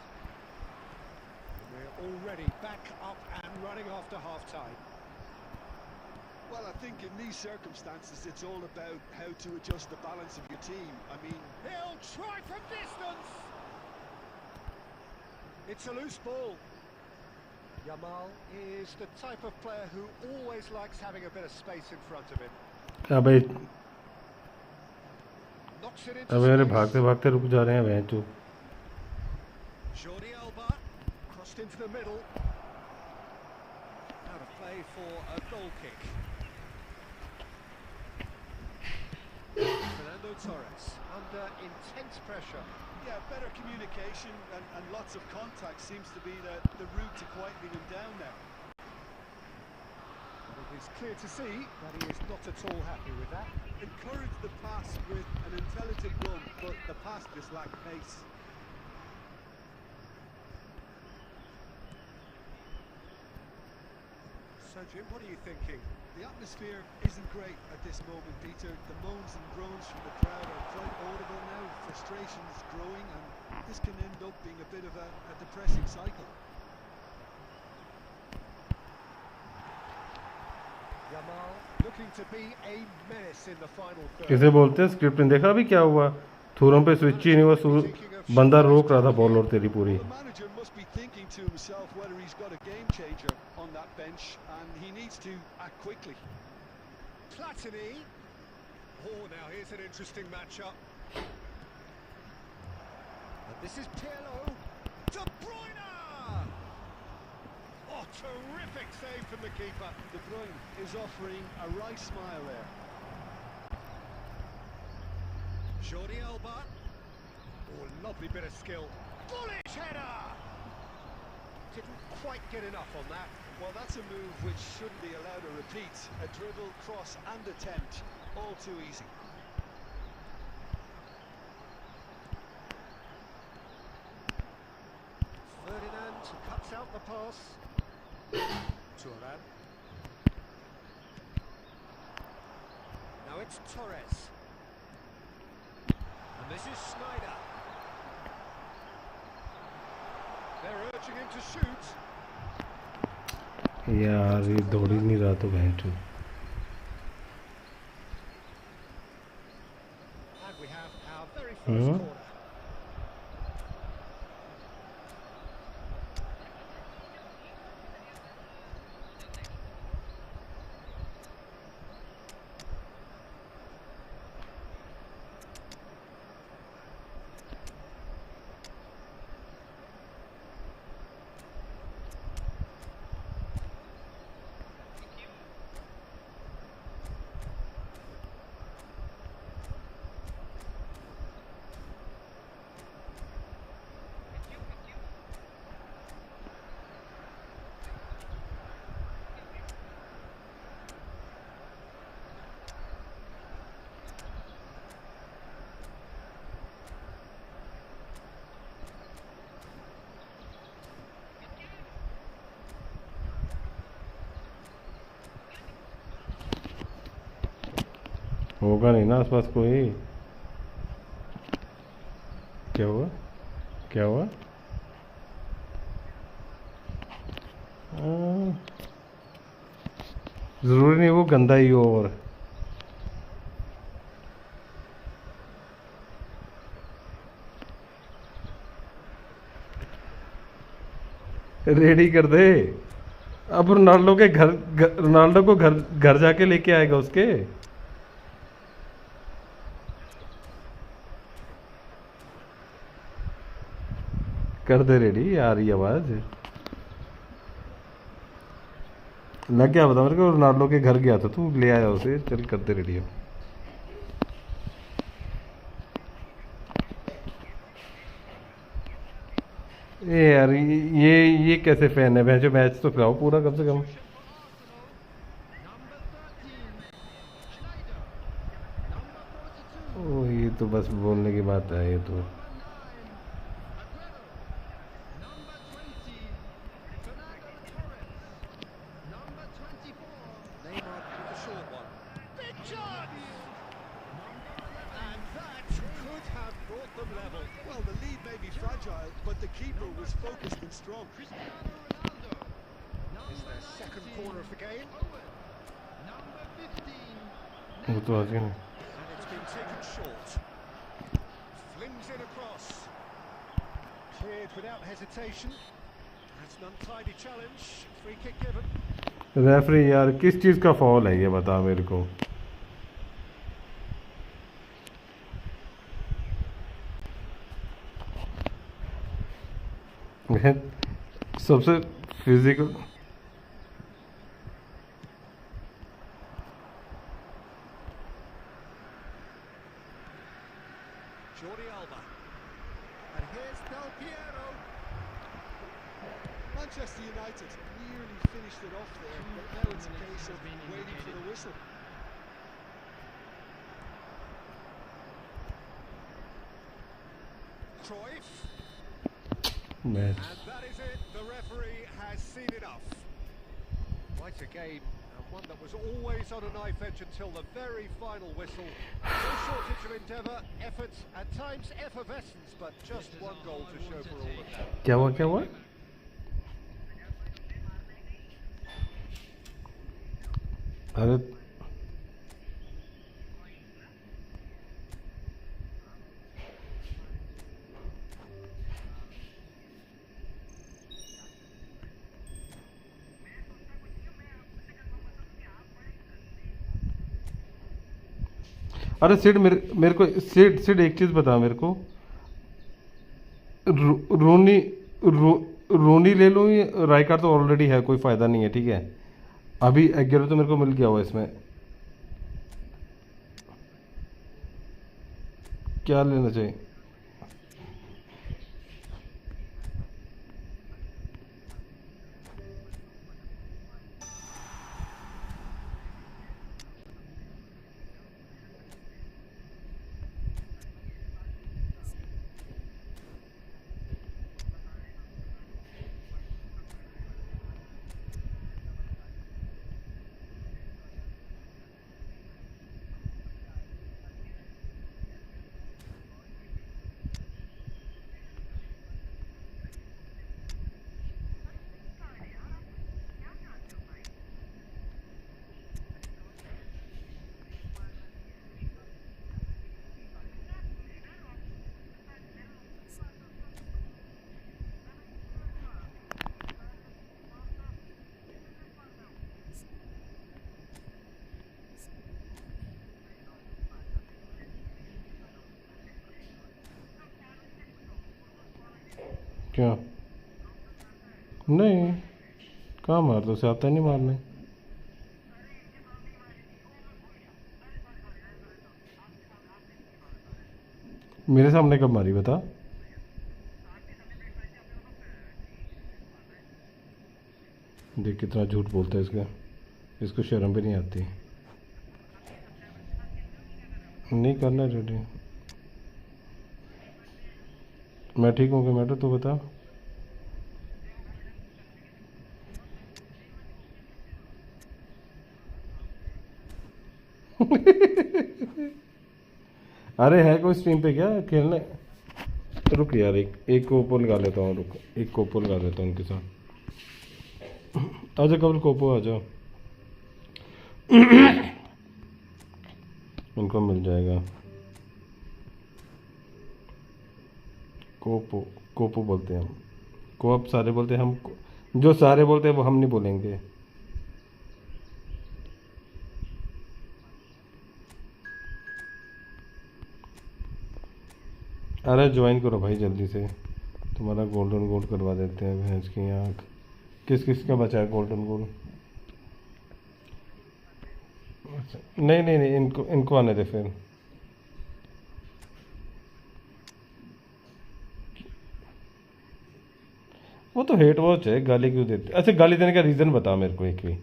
We're already back up and running after half-time. Well, I think in these circumstances, it's all about how to adjust the balance of your team. I mean, He'll try from distance! It's a loose ball. Yamal is the type of player who always likes having a bit of space in front of him. अबे Knocks it into अबे अरे space. भागते भागते रुक जा रहे हैं भैंस जो Jordi Alba crossed into the middle. Out of play for a goal kick. Fernando Torres under intense pressure. yeah, better communication and lots of contact seems to be the route to quieting him down now. But it is clear to see that he is not at all happy with that. Encourage the pass with an intelligent run, but the pass just lacked pace. So Jim, what are you thinking? The atmosphere isn't great at this moment, Peter. The moans and groans from the crowd are quite audible now. Frustration's growing, and this can end up being a bit of a depressing cycle. Yamal looking to be a menace in the final third. इसे बोलते हैं script ने देखा अभी क्या हुआ थूरों पे switch ही नहीं हुआ बंदा रोक रहा था बॉल और तेरी पूरी The manager must be thinking to himself whether he's got a game changer on that bench, and he needs to act quickly. Platini. Oh, now here's an interesting matchup. And this is Pirlo. De Bruyne! Oh, terrific save from the keeper. De Bruyne is offering a wry smile there. Jordi Alba. Oh, lovely bit of skill. Bullish header! Didn't quite get enough on that. Well, that's a move which shouldn't be allowed to repeat. A dribble, cross and attempt, all too easy. Ferdinand cuts out the pass. Turan. Now it's Torres. And this is Schneider. They're urging him to shoot. यार ये दौड़ ही नहीं रहा तो भैंस And we have our very first corner. होगा नहीं ना आसपास कोई। क्या हुआ? क्या हुआ? ज़रूरी नहीं वो गंदा ही हो। और रेडी कर दे। अब रोनाल्डो के रोनाल्डो को घर घर जाके लेके आएगा उसके। कर दे रेडी। आ रही आवाज। मैं क्या बता, मेरे को रोनाल्डो के घर गया था, तू ले आया उसे। चल कर दे रेडी अब। ए यार ये कैसे फैन है भैंस? मैच तो कराओ पूरा कम से कम। ओ ये तो बस बोलने की बात है ये तो। Neymar with the short one. Big chance! And that could have brought them level. Well, the lead may be fragile, but the keeper was focused and strong. Is their second corner of the game. वो तो आज नहीं। And it's been taken short. Flings in across. Cleared without hesitation. That's an untidy challenge. Free kick given. Referee यार किस चीज़ का fall है ये बता मेरे को। सबसे physical. Jordi Alba. And here's Del Piero. Manchester United nearly finished it off there, but now it's a case of waiting for the whistle. Cruyff. Match And that is it. The referee has seen enough. Quite a game, and one that was always on a knife edge until the very final whistle. No shortage of endeavour, effort, at times effervescence, but just one goal to show for all of that. क्या हुआ? क्या हुआ? अरे अरे सिड मेरे को सिड एक चीज़ बता मेरे को। रोनी रोनी ले लो। ये रायकार तो ऑलरेडी है, कोई फ़ायदा नहीं है, ठीक है। अभी 11 तो मेरे को मिल गया हुआ इसमें। क्या लेना चाहिए? क्या? नहीं, कहाँ मार दो, उसे आता नहीं मारने। मेरे सामने कब मारी बता? देख कितना झूठ बोलता है इसका। इसको शर्म भी नहीं आती। नहीं करना रेडी। मैं ठीक हूँ क्या मैटर? तू बता। अरे है कोई स्ट्रीम पे क्या खेलने? रुक यार, एक कोपो लगा लेता हूँ, रुक एक कोपो लगा देता हूँ उनके साथ। आजा कबल कोपो आ जाओ। उनको मिल जाएगा। कोपो कोपो बोलते हैं हम, कोप सारे बोलते हैं हम, जो सारे बोलते हैं वो हम नहीं बोलेंगे। अरे ज्वाइन करो भाई जल्दी से, तुम्हारा गोल्डन गोल्ड करवा देते हैं भैंस की आँख। किस किस का बचा है गोल्डन गोल्ड? अच्छा नहीं नहीं नहीं, इनको इनको आने दे फिर। वो तो हेट वॉच है, गाली क्यों देते? अच्छा गाली देने का रीज़न बता मेरे को एक भी।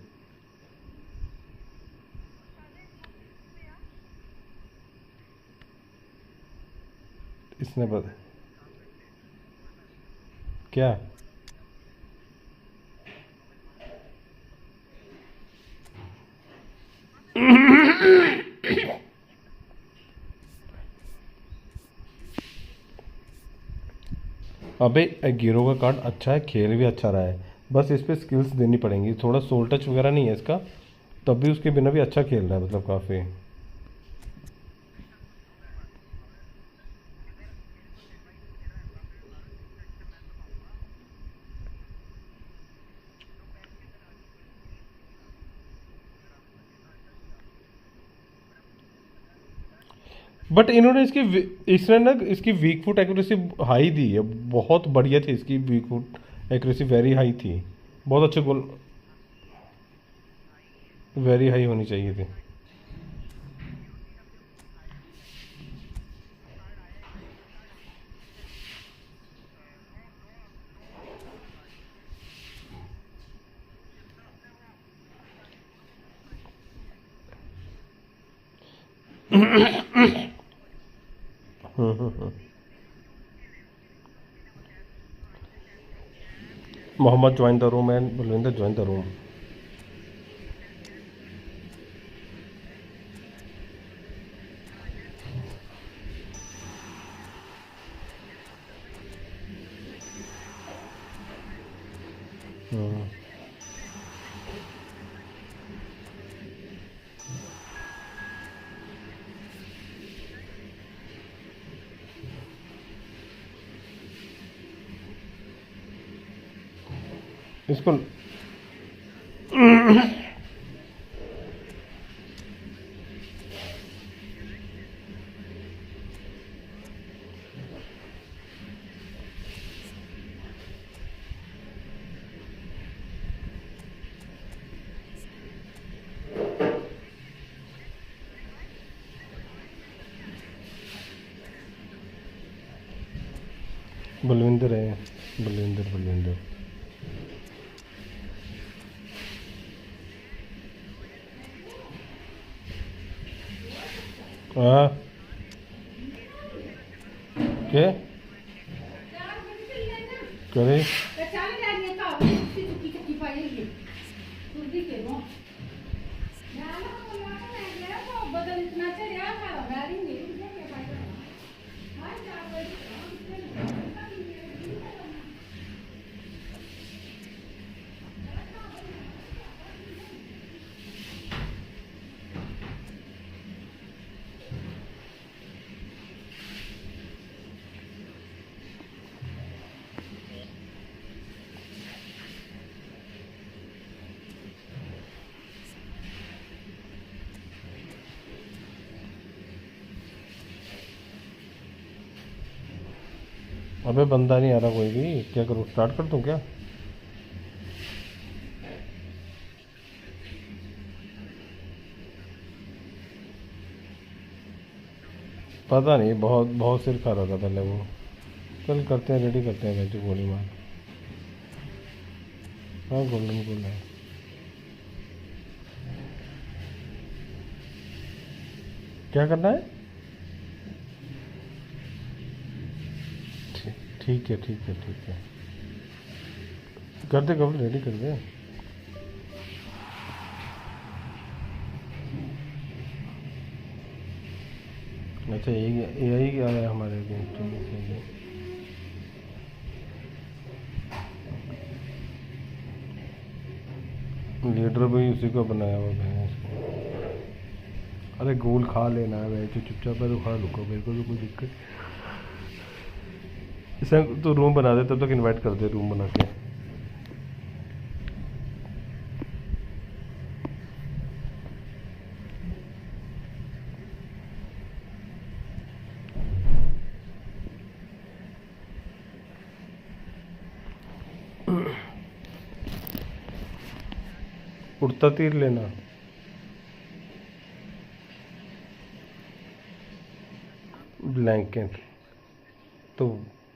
इसने बता क्या? अबे गिरो का कार्ड अच्छा है, खेल भी अच्छा रहा है, बस इस पे स्किल्स देनी पड़ेंगी। थोड़ा सोल टच वगैरह नहीं है इसका, तब भी उसके बिना भी अच्छा खेल रहा है, मतलब काफ़ी। बट इन्होंने इसने ना इसकी वीक फुट एक्यूरेसी हाई दी है, बहुत बढ़िया थी इसकी weak foot accuracy, very high थी, बहुत अच्छे गोल, वेरी हाई होनी चाहिए थी। Mohammed join the room and Balwinder join the room. इसको बलविंदर है, बलविंदर बलविंदर। हाँ क्या करे? अबे बंदा नहीं आ रहा कोई भी, क्या करूँ? स्टार्ट कर दूँ क्या? पता नहीं, बहुत बहुत सिर खा रहा था पहले वो। चल करते हैं, रेडी करते हैं भाई, गोली मार। हाँ गोल्डन गोल है। क्या करना है? ठीक है ठीक है ठीक है, कर दे कब, रेडी कर दे। अच्छा यही आया हमारे अगेंस्ट में, सही है। लीडर भी उसी को बनाया हुआ है इसको। अरे गोल खा लेना है भाई, जो चुपचाप है तो खा लूँगा, मेरे को तो कोई दिक्कत। इसे तो रूम बना दे, तब तक इनवाइट कर दे रूम बना के। उड़ता तीर लेना। ब्लैंकेट तो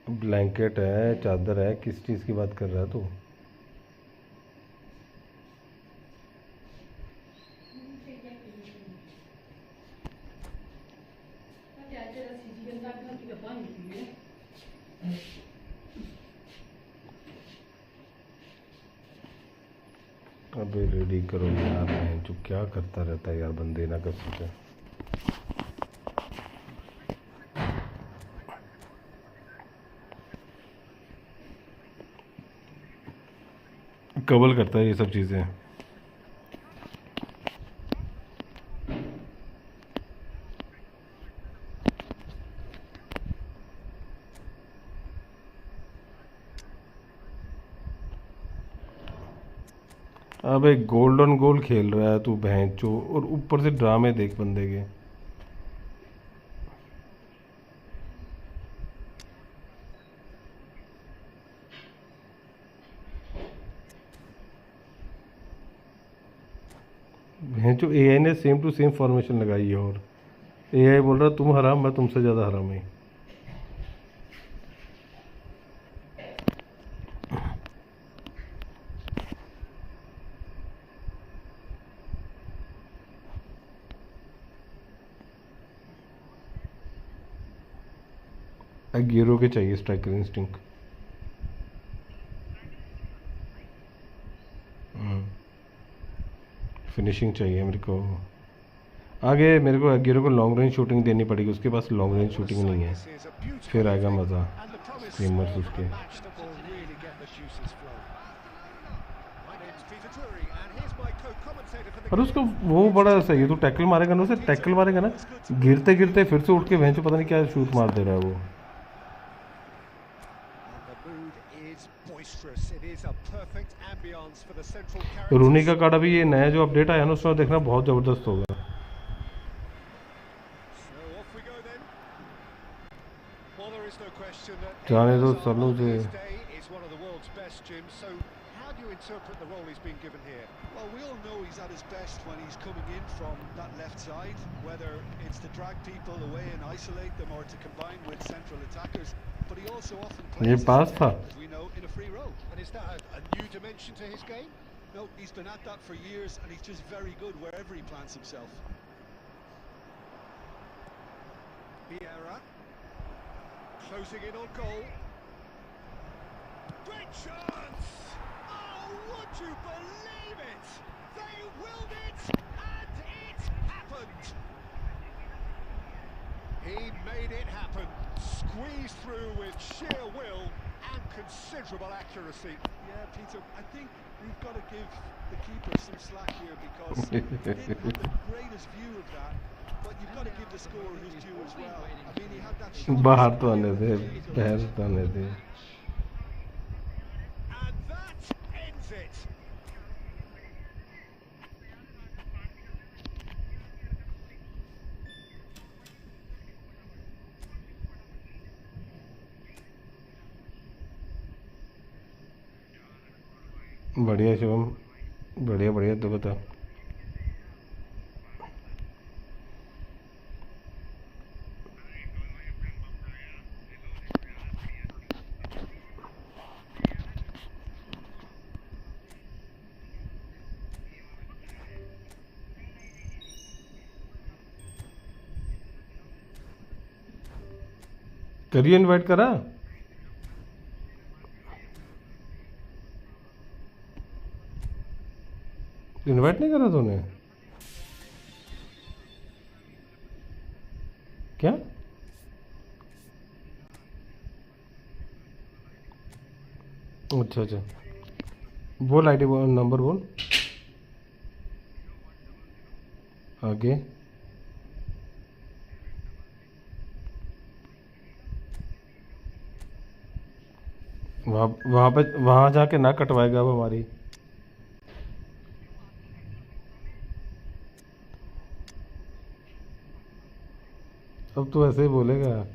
ब्लैंकेट है, चादर है, किस चीज़ की बात कर रहा है तू? अबे रेडी करो यार, मैं जो क्या करता रहता है यार, बंदे ना कर सके। कबल करता है ये सब चीज़ें। अबे गोल्ड ऑन गोल खेल रहा है तू भैंचो, और ऊपर से ड्रामे देख बंदे के। भैंचो एआई ने सेम टू सेम फॉर्मेशन लगाई है, और एआई बोल रहा तुम हराम, मैं तुमसे ज़्यादा हराम है। अगीरो के चाहिए स्ट्राइकर इंस्टिंक्ट। फिनिशिंग चाहिए मेरे को। आगे मेरे को अगीरो को लॉन्ग रेंज शूटिंग देनी पड़ेगी, उसके पास लॉन्ग रेंज शूटिंग नहीं है, फिर आएगा मज़ा स्ट्रीमर्स उसके। और उसको वो बड़ा सही है, तो टैकल मारेगा ना, उसे टैकल मारेगा ना, गिरते गिरते फिर से उठ के भैंचो पता नहीं क्या शूट मार दे रहा है वो। रूनी का कार्ड अभी ये नया जो अपडेट आया ना, उसमें देखना बहुत ज़बरदस्त होगा। जाने दो सलू से। Well, we all know he's at his best when he's coming in from that left side, whether it's to drag people away and isolate them or to combine with central attackers. But he also often plays, as we know, in a free role. And is that a new dimension to his game? No, he's been at that for years, and he's just very good wherever he plants himself. Vieira closing in on goal. Great chance! Oh, would you believe it? They willed it, and it happened. He made it happen. Squeezed through with sheer will and considerable accuracy. Yeah, Peter, I think we've got to give the keeper some slack here because he didn't have the greatest view of that. But you've got to give the scorer his due as well. I mean, he had that shot. बाहर तो आने दे, बाहर तो आने दे। And that ends it. बढ़िया शिवम, बढ़िया बढ़िया, तो बता। करिए इनवाइट करा। इनवाइट नहीं करा तूने? क्या? अच्छा अच्छा, बोल आईडी बोल, नंबर बोल आगे। वहाँ पे वहाँ जाके ना कटवाएगा अब हमारी। अब तो ऐसे ही बोलेगा।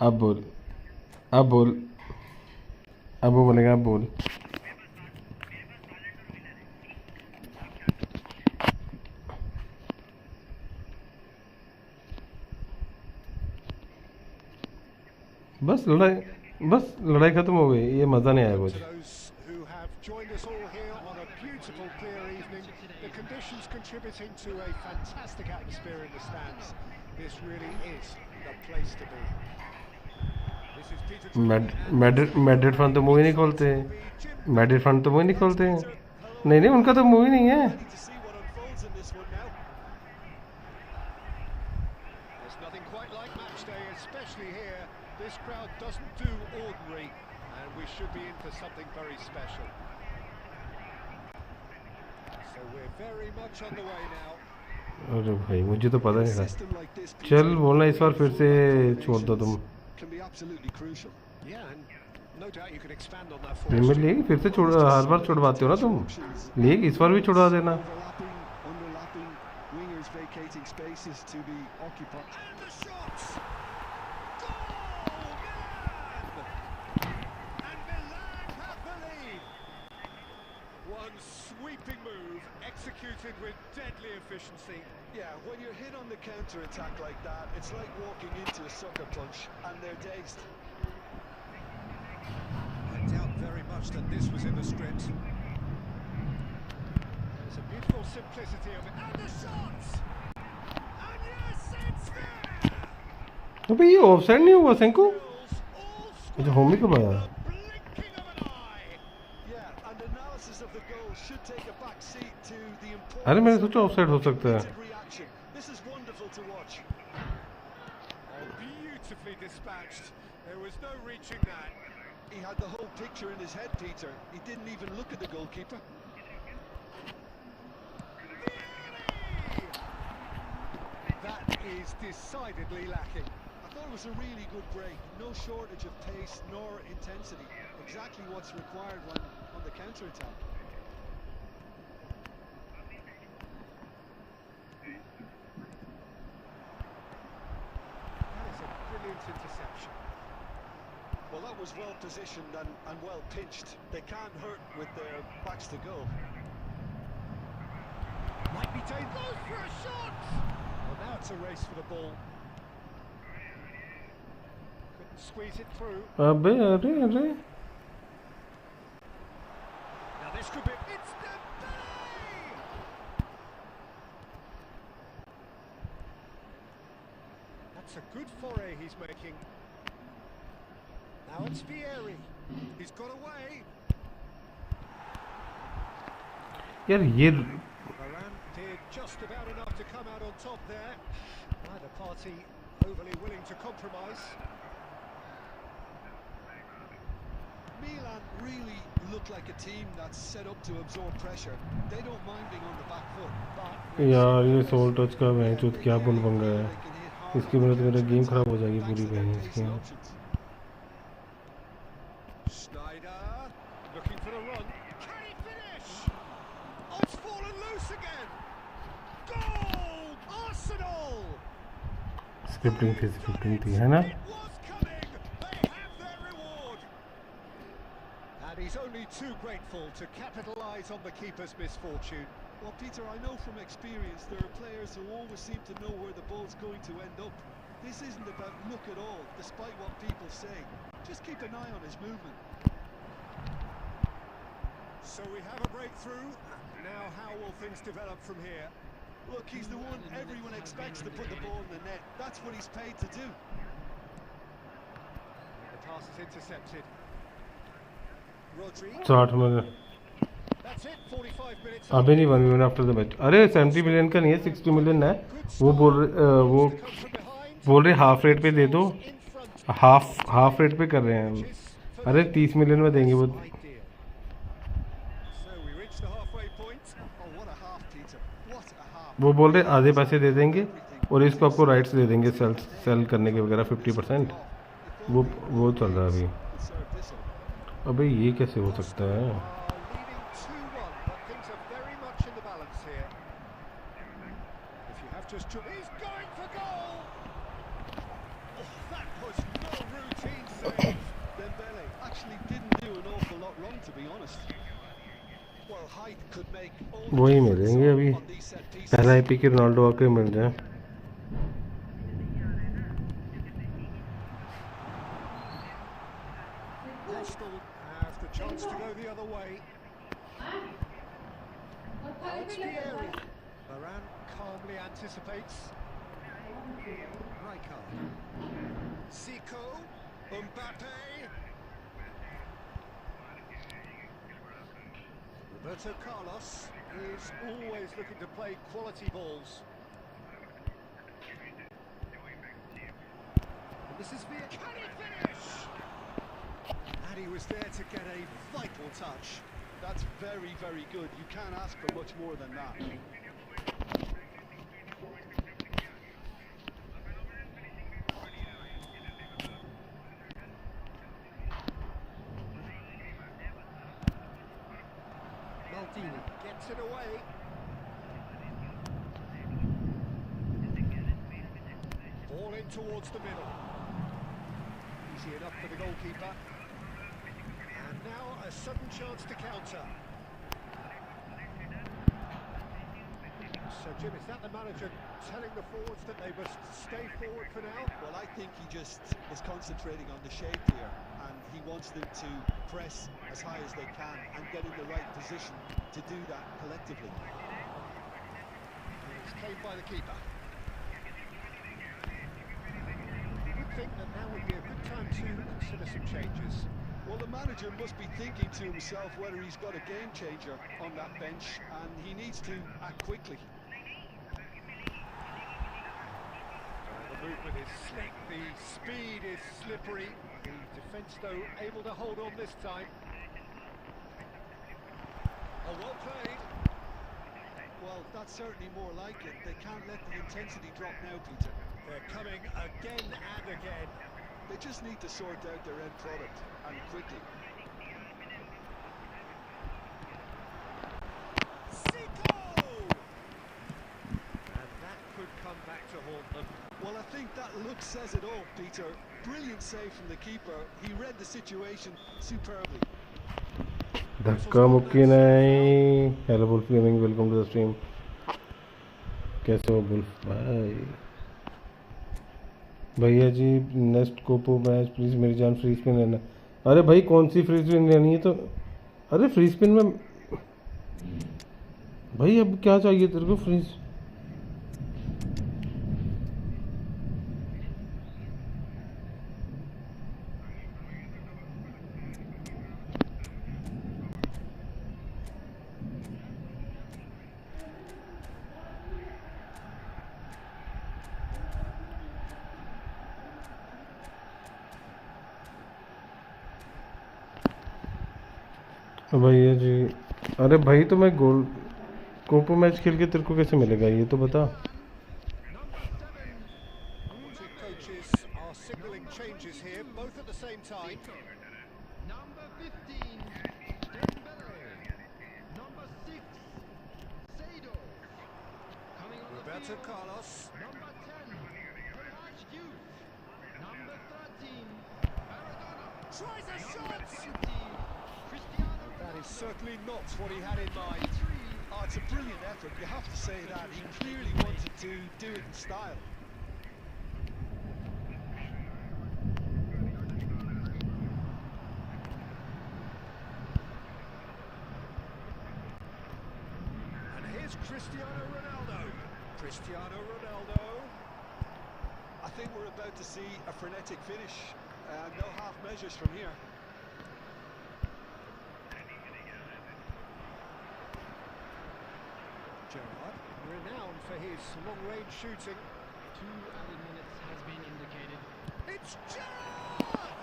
अब बोल, अब बोल, अब वो बोलेगा, अब बोल। बस लड़ाई खत्म हो गई, ये मज़ा नहीं आया कुछ। To those who have joined us all here on a beautiful, clear evening, the conditions contributing to a fantastic atmosphere in the stands. This really is the place to be. This is Peter. Madrid fun तो movie नहीं खोलते, Madrid fun तो movie नहीं खोलते। नहीं नहीं, उनका तो मूवी नहीं है। Ready to see what unfolds in this one now. There's nothing quite like match day, especially here. This crowd doesn't do ordinary, and we should be in for something very special. So we're very much on the way now. अरे भाई, मुझे तो पता नहीं था। System like this, चल बोलना इस बार फिर से छोड़ दो तुम। can be absolutely crucial. Yeah, and no doubt you can expand on that premier force. League फिर से छोड़, हर बार छुड़वाते हो ना तुम। लीग इस बार भी छुड़वा देना। Underlapping wingers vacating spaces to be occupied. And the shots! Goal, man! And Milan have the lead. One sweeping move, executed with deadly efficiency. Yeah, when you're hit on the counter attack like that, it's like walking into a sucker punch and they're dazed. I doubt very much that this was in the script. There's a beautiful simplicity of it. And the shots! And yes, it's there! अबे ये offside नहीं हुआ Senco? Goals all अच्छा, होमी कब आया? the blinking of an eye. Yeah, and analysis of the goal should take a back seat to the importance अरे मैंने of सोचा ऑफसाइड हो सकता है। collective reaction. This is wonderful to watch. Oh, beautifully dispatched. There was no reaching that. He had the whole picture in his head, Peter. He didn't even look at the goalkeeper. That is decidedly lacking. I thought it was a really good break. No shortage of pace nor intensity. Exactly what's required when on the counter-attack. That is a brilliant interception. Well, that was well positioned and well pinched. They can't hurt with their backs to goal. Might be taken. Goes for a shot! Well, now it's a race for the ball. Couldn't squeeze it through. अबे अरे अरे It's a good foray he's making. Now it's Vieri. He's got away. यार ये Varane did just about enough to come out on top there. Neither party overly willing to compromise. Milan really look like a team that's set up to absorb pressure. They don't mind being on the back foot, but यार ये soul touch का match क्या bull बन गया है इसकी वजह से मेरा गेम खराब हो जाएगी पूरी बहन इसकी Snyder looking for the run. Can he finish? Oh, it's fallen loose again. Goal! Arsenal! Scripting थी है ना It was coming. They have their reward. And he's only too grateful to capitalise on the keeper's misfortune. well, Peter, I know from experience there are players who always seem to know where the ball's going to end up. This isn't about luck at all, despite what people say. Just keep an eye on his movement. So we have a breakthrough. Now how will things develop from here? Look, he's the one everyone expects to put the ball in the net. That's what he's paid to do. The pass is intercepted. Rodri. 60 million That's it. 45 minutes. अभी नहीं 1 million after the match अरे 70 million का नहीं है 60 million है वो बोल रहे हाफ रेट पे दे दो हाफ रेट पे कर रहे हैं अरे 30 मिलियन में देंगे वो So we reach the halfway point. Oh, what a half, Peter. What a half. वो बोल रहे आधे पैसे दे देंगे और इसको आपको राइट्स दे देंगे सेल करने के वगैरह 50% वो चल रहा है अभी Serve this up. अबे ये कैसे हो सकता है Leading 2-1, but things are very much in the balance here. If you have just he's going for goal. Oh, that was no routine save. Dembele actually didn't do an awful lot wrong, to be honest. Well, height could make all the वही difference मिलेंगे अभी on these set pieces. पहला AP के Ronaldo आके मिल जाए Arsenal have the chance to go the other way. Now it's Vieri. Varane calmly anticipates. Rijkaard. Zico. Mbappe. Roberto Carlos is always looking to play quality balls. And this is Vieri. Can he finish? And he was there to get a vital touch. That's very, very good. You can't ask for much more than that. Maldini gets it away. Ball in towards the middle. Easy enough for the goalkeeper. And now a sudden chance to counter. So Jim, is that the manager telling the forwards that they must stay forward for now? Well, I think he just is concentrating on the shape here, and he wants them to press as high as they can and get in the right position to do that collectively. It's claimed by the keeper. You would think that now would be a good time to consider some changes. Well, the manager must be thinking to himself whether he's got a game changer on that bench, and he needs to act quickly. The movement is slick, the speed is slippery. The defence, though, able to hold on this time. Oh, well played. Well, that's certainly more like it. They can't let the intensity drop now, Peter. They're coming again and again. They just need to sort out their end product, and quickly. Zico! And that could come back to haunt them. Well, I think that look says it all, Peter. Brilliant save from the keeper. He read the situation superbly. धक्का मुक्की नहीं hello wolf gaming welcome to the stream कैसे हो wolf भाई भैया जी next Copa match please मेरी जान फ्री स्पिन लेना अरे भाई कौन सी फ्री स्पिन लेनी है तो अरे फ्री स्पिन में भाई अब क्या चाहिए तेरे को फ्री भैया जी, अरे भाई तो मैं गोल कोपो मैच खेल के तेरे को कैसे मिलेगा ये तो बता। Two coaches are signalling changes here, both at the same time. Number 15, Dembele. Number 6, Sado. Coming on the Roberto field, Carlos. number 10, Pelage Youth. Number 13, Maradona. Tries a Number shot! 20, Cristiano That is Ronaldo. certainly not what he had in mind. 23, Oh, it's a brilliant effort, you have to say that. He clearly wanted to do it in style. And here's Cristiano Ronaldo. Cristiano Ronaldo. I think we're about to see a frenetic finish. No half measures from here. Gerrard, renowned for his long-range shooting. 2 added minutes has been indicated. It's Gerrard!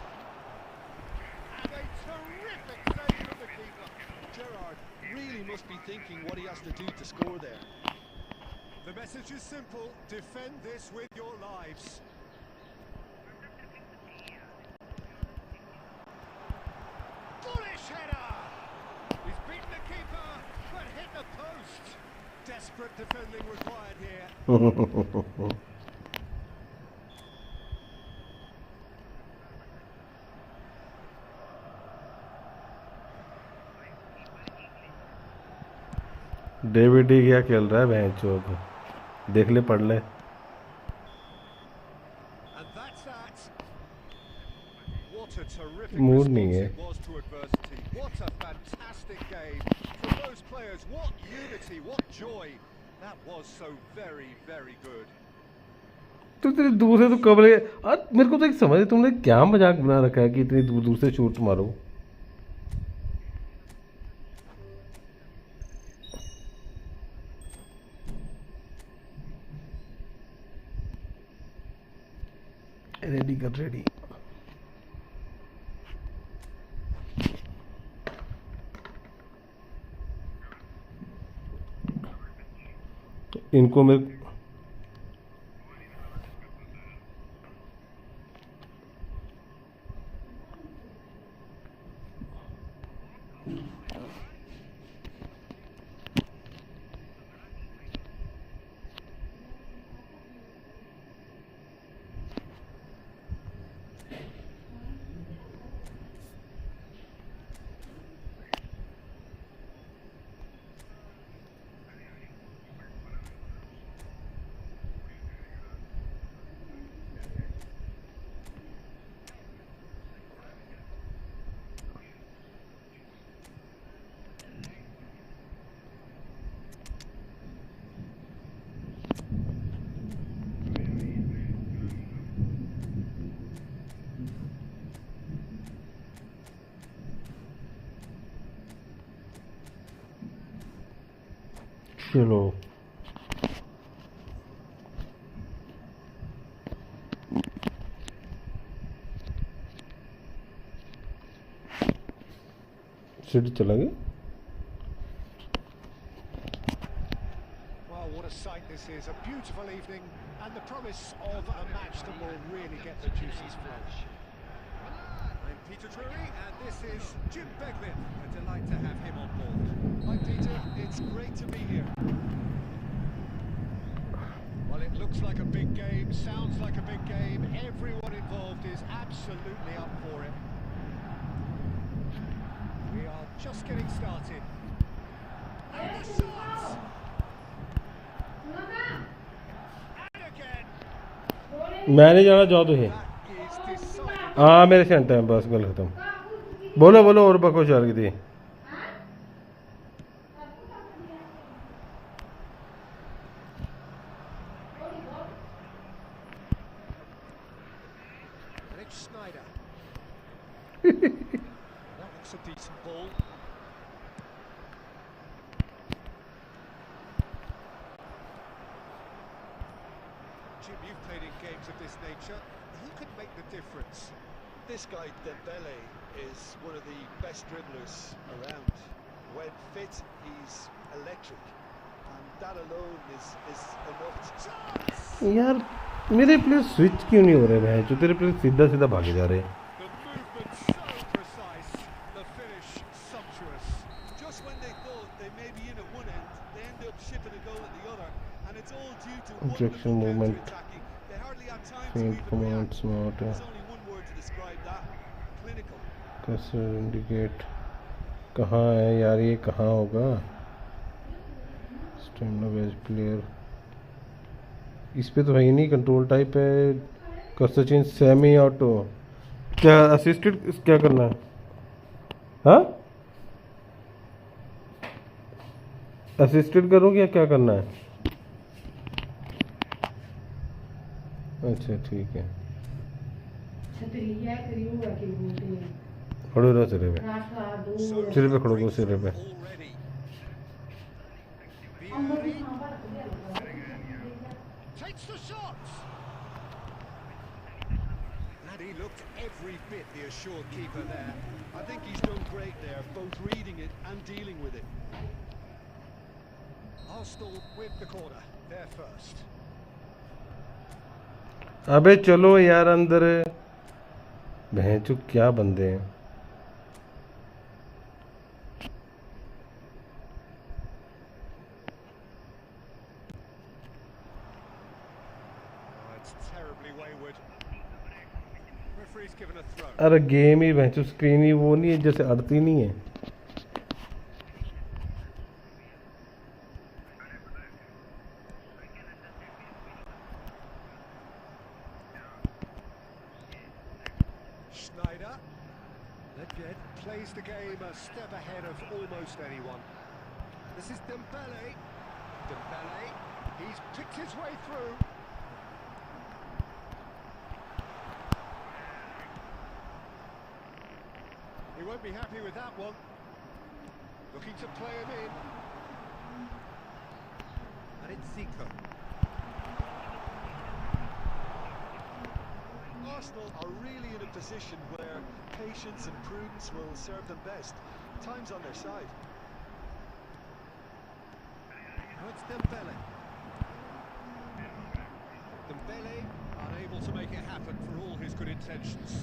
And a terrific save from the keeper. Gerrard really must be thinking what he has to do to score there. The message is simple: defend this with your lives. Bullish header! He's beaten the keeper, but hit the post. Desperate defending required here. David ही क्या खेल रहा है भैंस चोद, देख ले पढ़ ले। And that's that. What a terrific Mood response नहीं है। it was to adversity. What a fantastic game. For those players, what unity, what joy. That was so very, very good. तो तेरे दूर से तो कब ले आज मेरे को तो एक समझ, तुमने क्या मजाक बना रखा है कि इतनी दूर दूर से शूट मारो। रेडी कर रेडी। इनको मैं चलो सिटी चला गया। Well, what a sight this is. A beautiful evening and the promise of a match that will really get the juices flowing. I'm Peter Drury and this is Jim Beglin. A delight to have him on board. Hi Peter, it's great to be here. Well, it looks like a big game, sounds like a big game. Everyone involved is absolutely up for it. We are just getting started. And the shot! And again! मैंने जाना जाओ तो है। That is decided. हाँ मेरे centre है बस गल खत्म। बोलो बोलो और बको चार की थी। And it's Snyder. That looks a decent ball. Jim, you've played in games of this nature. Who could make the difference? This guy, Dembele, is one of the best dribblers around. When fit, he's electric, and that alone is enough to... यार मेरे player switch क्यों नहीं हो रहे हैं जो तेरे player सीधा सीधा भागे जा रहे हैं The movement so precise, the finish sumptuous. Just when they thought they may be in at one end, they end up shipping a goal at the other, and it's all due to Objection wonderful movement. counter-attacking. They hardly had time to Faint even command react. smart There's only one word to describe that: clinical. कसर indicate कहाँ है यार ये कहाँ होगा stamina base player इस पे तो है ही नहीं कंट्रोल टाइप है कसर चेंज सेमी ऑटो क्या असिस्टेड क्या करना है हाँ असिस्टेड करूँ या क्या करना है अच्छा ठीक है खड़ो रहो सिरे पे खड़ो सिरे पे Already. Takes the shot. And he looked every bit the assured keeper there. I think he's done great there, both reading it and dealing with it. Arsenal with the corner. They're first. अबे चलो यार अंदर भैंचो क्या बंदे हैं Oh, it's terribly wayward. Referee's given a throw. अरे game ही भैंचो screen ही वो नहीं है जैसे अड़ती नहीं है Schneider. Legend plays the game a step ahead of almost anyone. This is Dembele. Dembele. He's picked his way through. He won't be happy with that one. Looking to play him in. And it's Zico. Arsenal are really in a position where patience and prudence will serve them best. Time's on their side. Now it's Dembele. Dembele unable to make it happen for all his good intentions.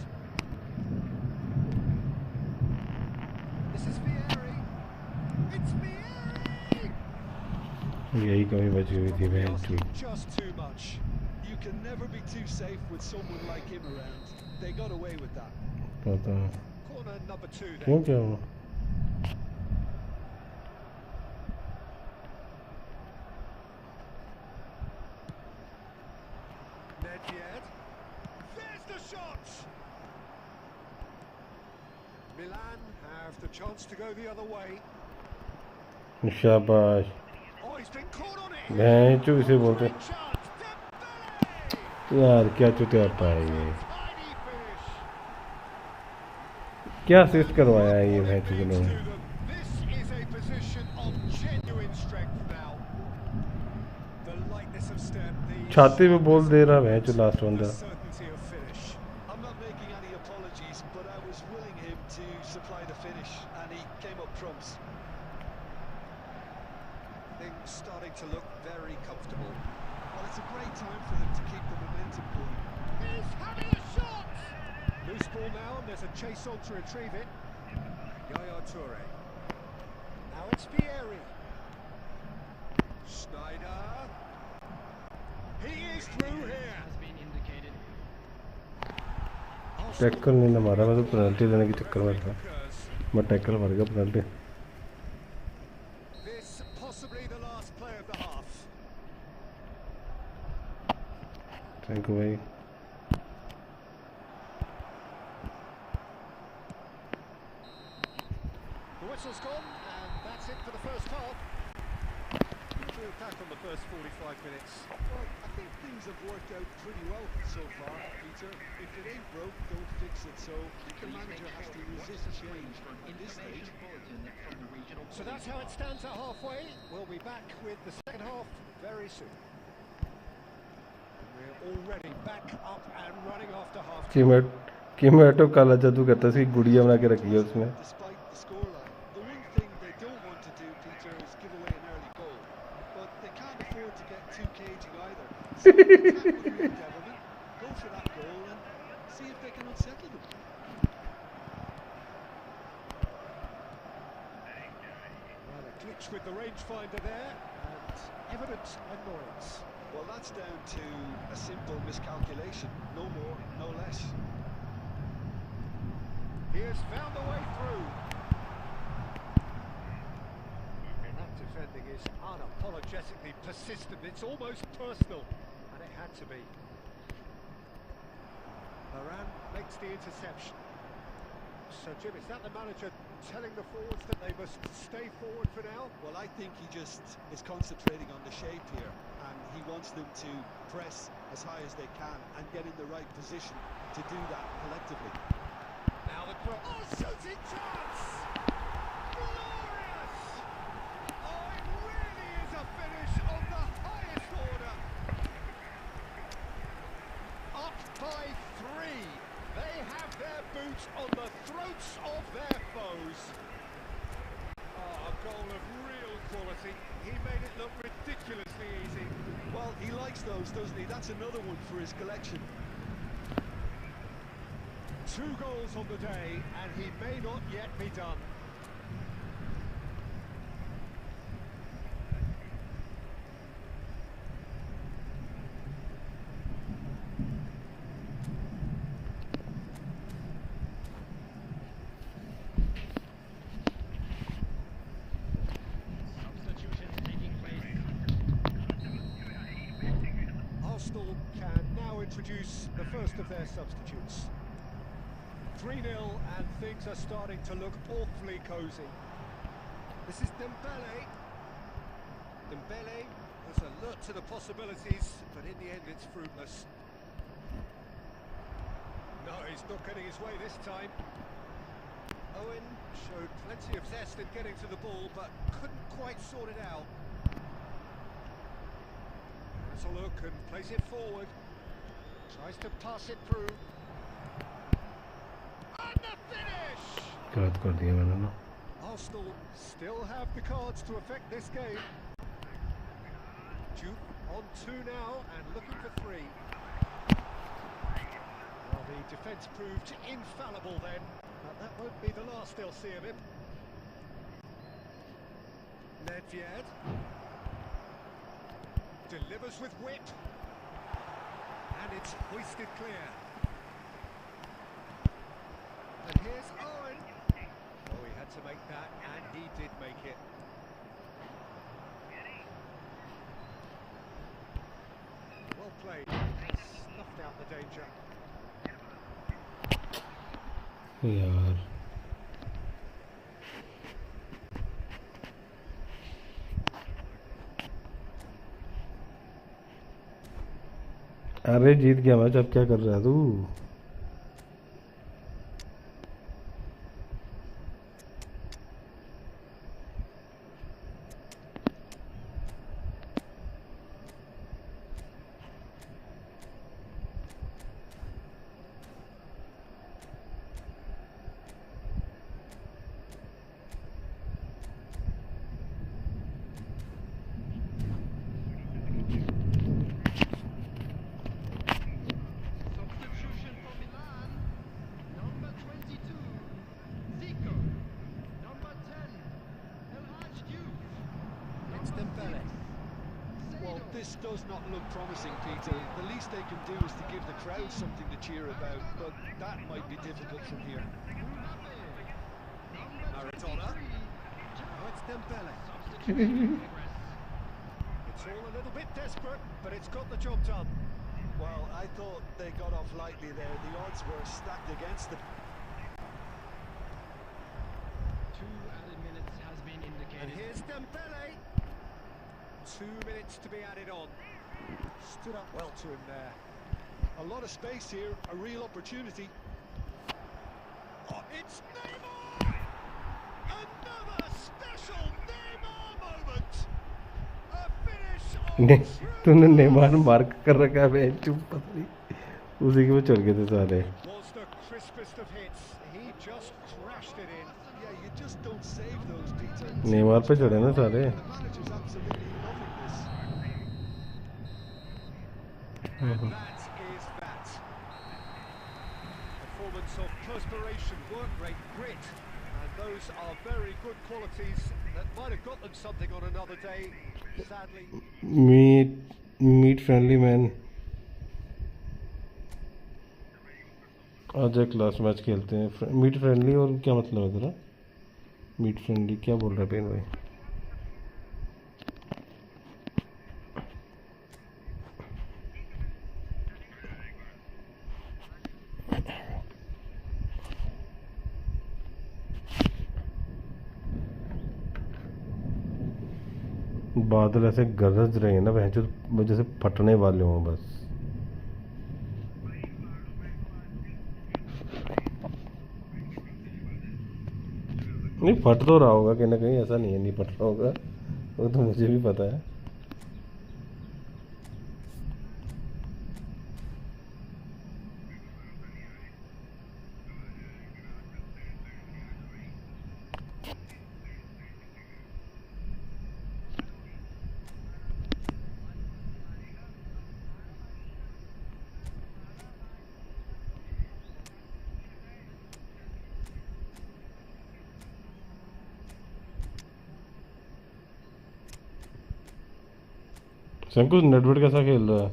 This is Vieri. It's Vieri! यही कमी बची हुई थी भैंचो Just too much. You can never be too safe with someone like him around. They got away with that. पता है Corner number 2 क्यों then. क्या हुआ Nedved. There's the shot! Milan have the chance to go the other way. शाबाश Oh, he's been caught on it! भैंचो इसे बोलते Great chance! Dembele! हैं यार क्या चुतिया है ये Tidy finish! क्या असिस्ट करवाया है ये भैंचो के लोगों ने This is a position of genuine strength now. The lightness of step, the छाती पे बोल दे रहा भैंचो लास्ट the बंदा certainty of finish. I'm not making any apologies, but I was willing him to supply the finish, and he came up trumps. Things starting to look very comfortable. Well, it's a great time for them to keep the momentum going. He's having a shot! Loose ball now, and there's a chase on to retrieve it. Yaya Toure. Now it's Vieri. Schneider. He is through here. Has been indicated. Tackle नहीं ना मारा मैं तो penalty लेने के चक्कर में था Occurs. मैं टैकल मार गया penalty This possibly the last play of the half. Thank you भाई The whistle's gone, and that's it for the first half. We'll back on the first 45 minutes. Well, I think things have worked out pretty well so far, Peter. If it ain't broke, don't fix it. So the manager has to resist change at this stage. From the regional So that's how it stands at halfway. We'll be back with the second half very soon. We're already back up and running after half. कि मैं कि मैं auto काला जादू करता सी गुड़िया बना के रखी है उसमें। Despite the scoreline, the one thing they don't want to do, Peter, is give away an early goal. But they can't afford to get too cagey either. So attack with real devilment, go for that goal and see if they can unsettle them. Well, a glitch with the rangefinder there, and evident annoyance. Well, that's down to a simple miscalculation. No more, no less. He has found a way through. And that defending is unapologetically persistent. It's almost personal, and it had to be. Moran makes the interception. So, Jim, is that the manager telling the forwards that they must stay forward for now? Well, I think he just is concentrating on the shape here, and he wants them to press as high as they can and get in the right position to do that collectively. Now the cross. Oh, shooting chance! Glorious! Oh, it really is a finish of the highest order. Up by 3. They have their boots on the throats of their foes. Oh, a goal of real quality. He made it look ridiculously easy. Well, he likes those, doesn't he? That's another one for his collection. 2 goals on the day, and he may not yet be done. Substitutions taking place. Arsenal can now introduce the first of their substitutes. 3-0, and things are starting to look awfully cosy. This is Dembele. Dembele has alert to the possibilities, but in the end it's fruitless. No, he's not getting his way this time. Owen showed plenty of zest in getting to the ball, but couldn't quite sort it out. Has a look and plays it forward. Tries to pass it through. And the finish! गलत कर दिया मैंने ना। Arsenal still have the cards to affect this game. Duke on 2 now and looking for 3. Well, the defence proved infallible then, but that won't be the last they'll see of him. Nedved delivers with whip, and it's hoisted clear. And here's Owen. Oh, he had to make that, and he did make it. Well played. Snuffed out the danger. यार अरे जीत गया match, अब क्या कर रहा है तू? Substitution for Milan. Number 22, Zico. Number 10, El Duke. It's Dembele. Well, this does not look promising, Peter. The least they can do is to give the crowd something to cheer about, but that might be difficult from here. Maradona. Oh, it's Dembele. It's all a little bit desperate, but it's got the job done. Well, I thought they got off lightly there. The odds were stacked against them. 2 added minutes has been And indicated. here's Dembele. 2 minutes to be added on. Stood up well to him there. A lot of space here, a real opportunity. Oh, it's Neymar! Another special Neymar moment! A finish ने on true तूने Neymar mark कर रखा है, चुप पता नहीं उसी के वो चल गए थे सारे। was the crisp yeah, you just don't save those, Peter. Neymar पे चढ़े ना सारे। The manager's absolutely loving this. And that is that. Performance of perspiration, work rate, grit. And those are very good qualities that might have got them something on another day. Sadly. Meet friendly man. आज एक last match खेलते हैं। Meet friendly और क्या मतलब है तेरा? Meet friendly क्या बोल रहा है पेन भाई? बादल ऐसे गरज रहे हैं ना भैंचो, जैसे फटने वाले हों बस। नहीं फट तो रहा होगा कहीं ना कहीं, ऐसा नहीं है नहीं फट रहा होगा, वो तो मुझे भी पता है। शंकु नेटवर्क कैसा खेल रहा है?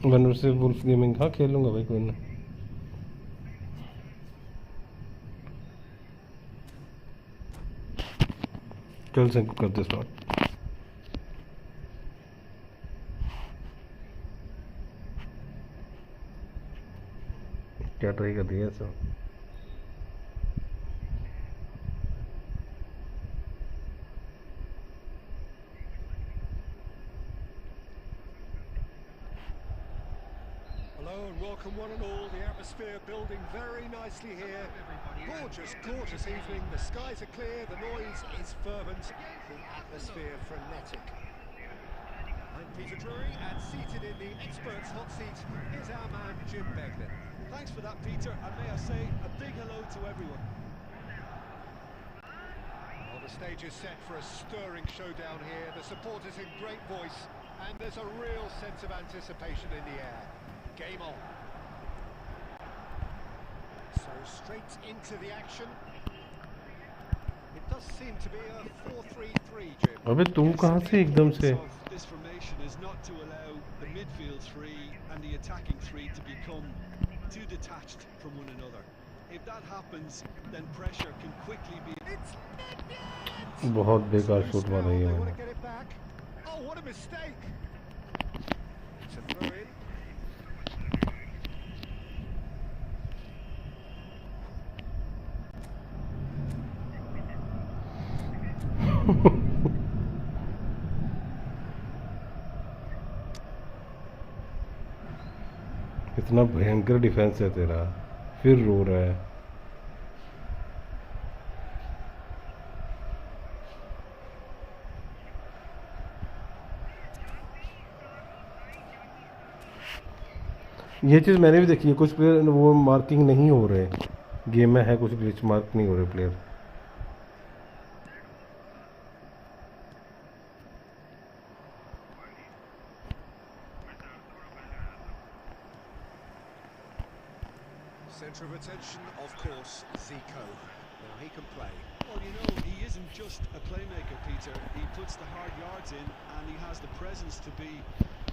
वनवर्सेस वुल्फ गेमिंग, हाँ खेलूंगा भाई, कोई ना। चल शंकु करते स्टार्ट। क्या ट्राई कर दिया सब? Hello and welcome one and all. The atmosphere building very nicely here. Gorgeous, gorgeous evening. The skies are clear, the noise is fervent, the atmosphere frenetic. I'm Peter Drury, and seated in the experts' hot seat is our man Jim Beglin. Thanks for that, Peter, and may I say a big hello to everyone. Well, the stage is set for a stirring showdown here. The supporters in great voice, and there's a real sense of anticipation in the air. Game on. So straight into the action. It does seem to be a 4-3-3, Jim. अबे तू कहाँ से एकदम से? This formation is not to allow the midfield three and the attacking three to become too detached from one another. If that happens, then pressure can quickly be. It's बहुत बेकार shot मारा They ये want मैंने। to get it back. Oh, what a mistake! It's a throw in. इतना भयंकर defence है तेरा, फिर रो रहा है। ये चीज़ मैंने भी देखी है, कुछ प्लेयर वो मार्किंग नहीं हो रहे गेम में, है कुछ ग्लिच मार्क नहीं हो रहे player. Centre of attention, of course, Zico. Now he can play. Well, you know, he isn't just a playmaker, Peter. He puts the hard yards in, and he has the presence to be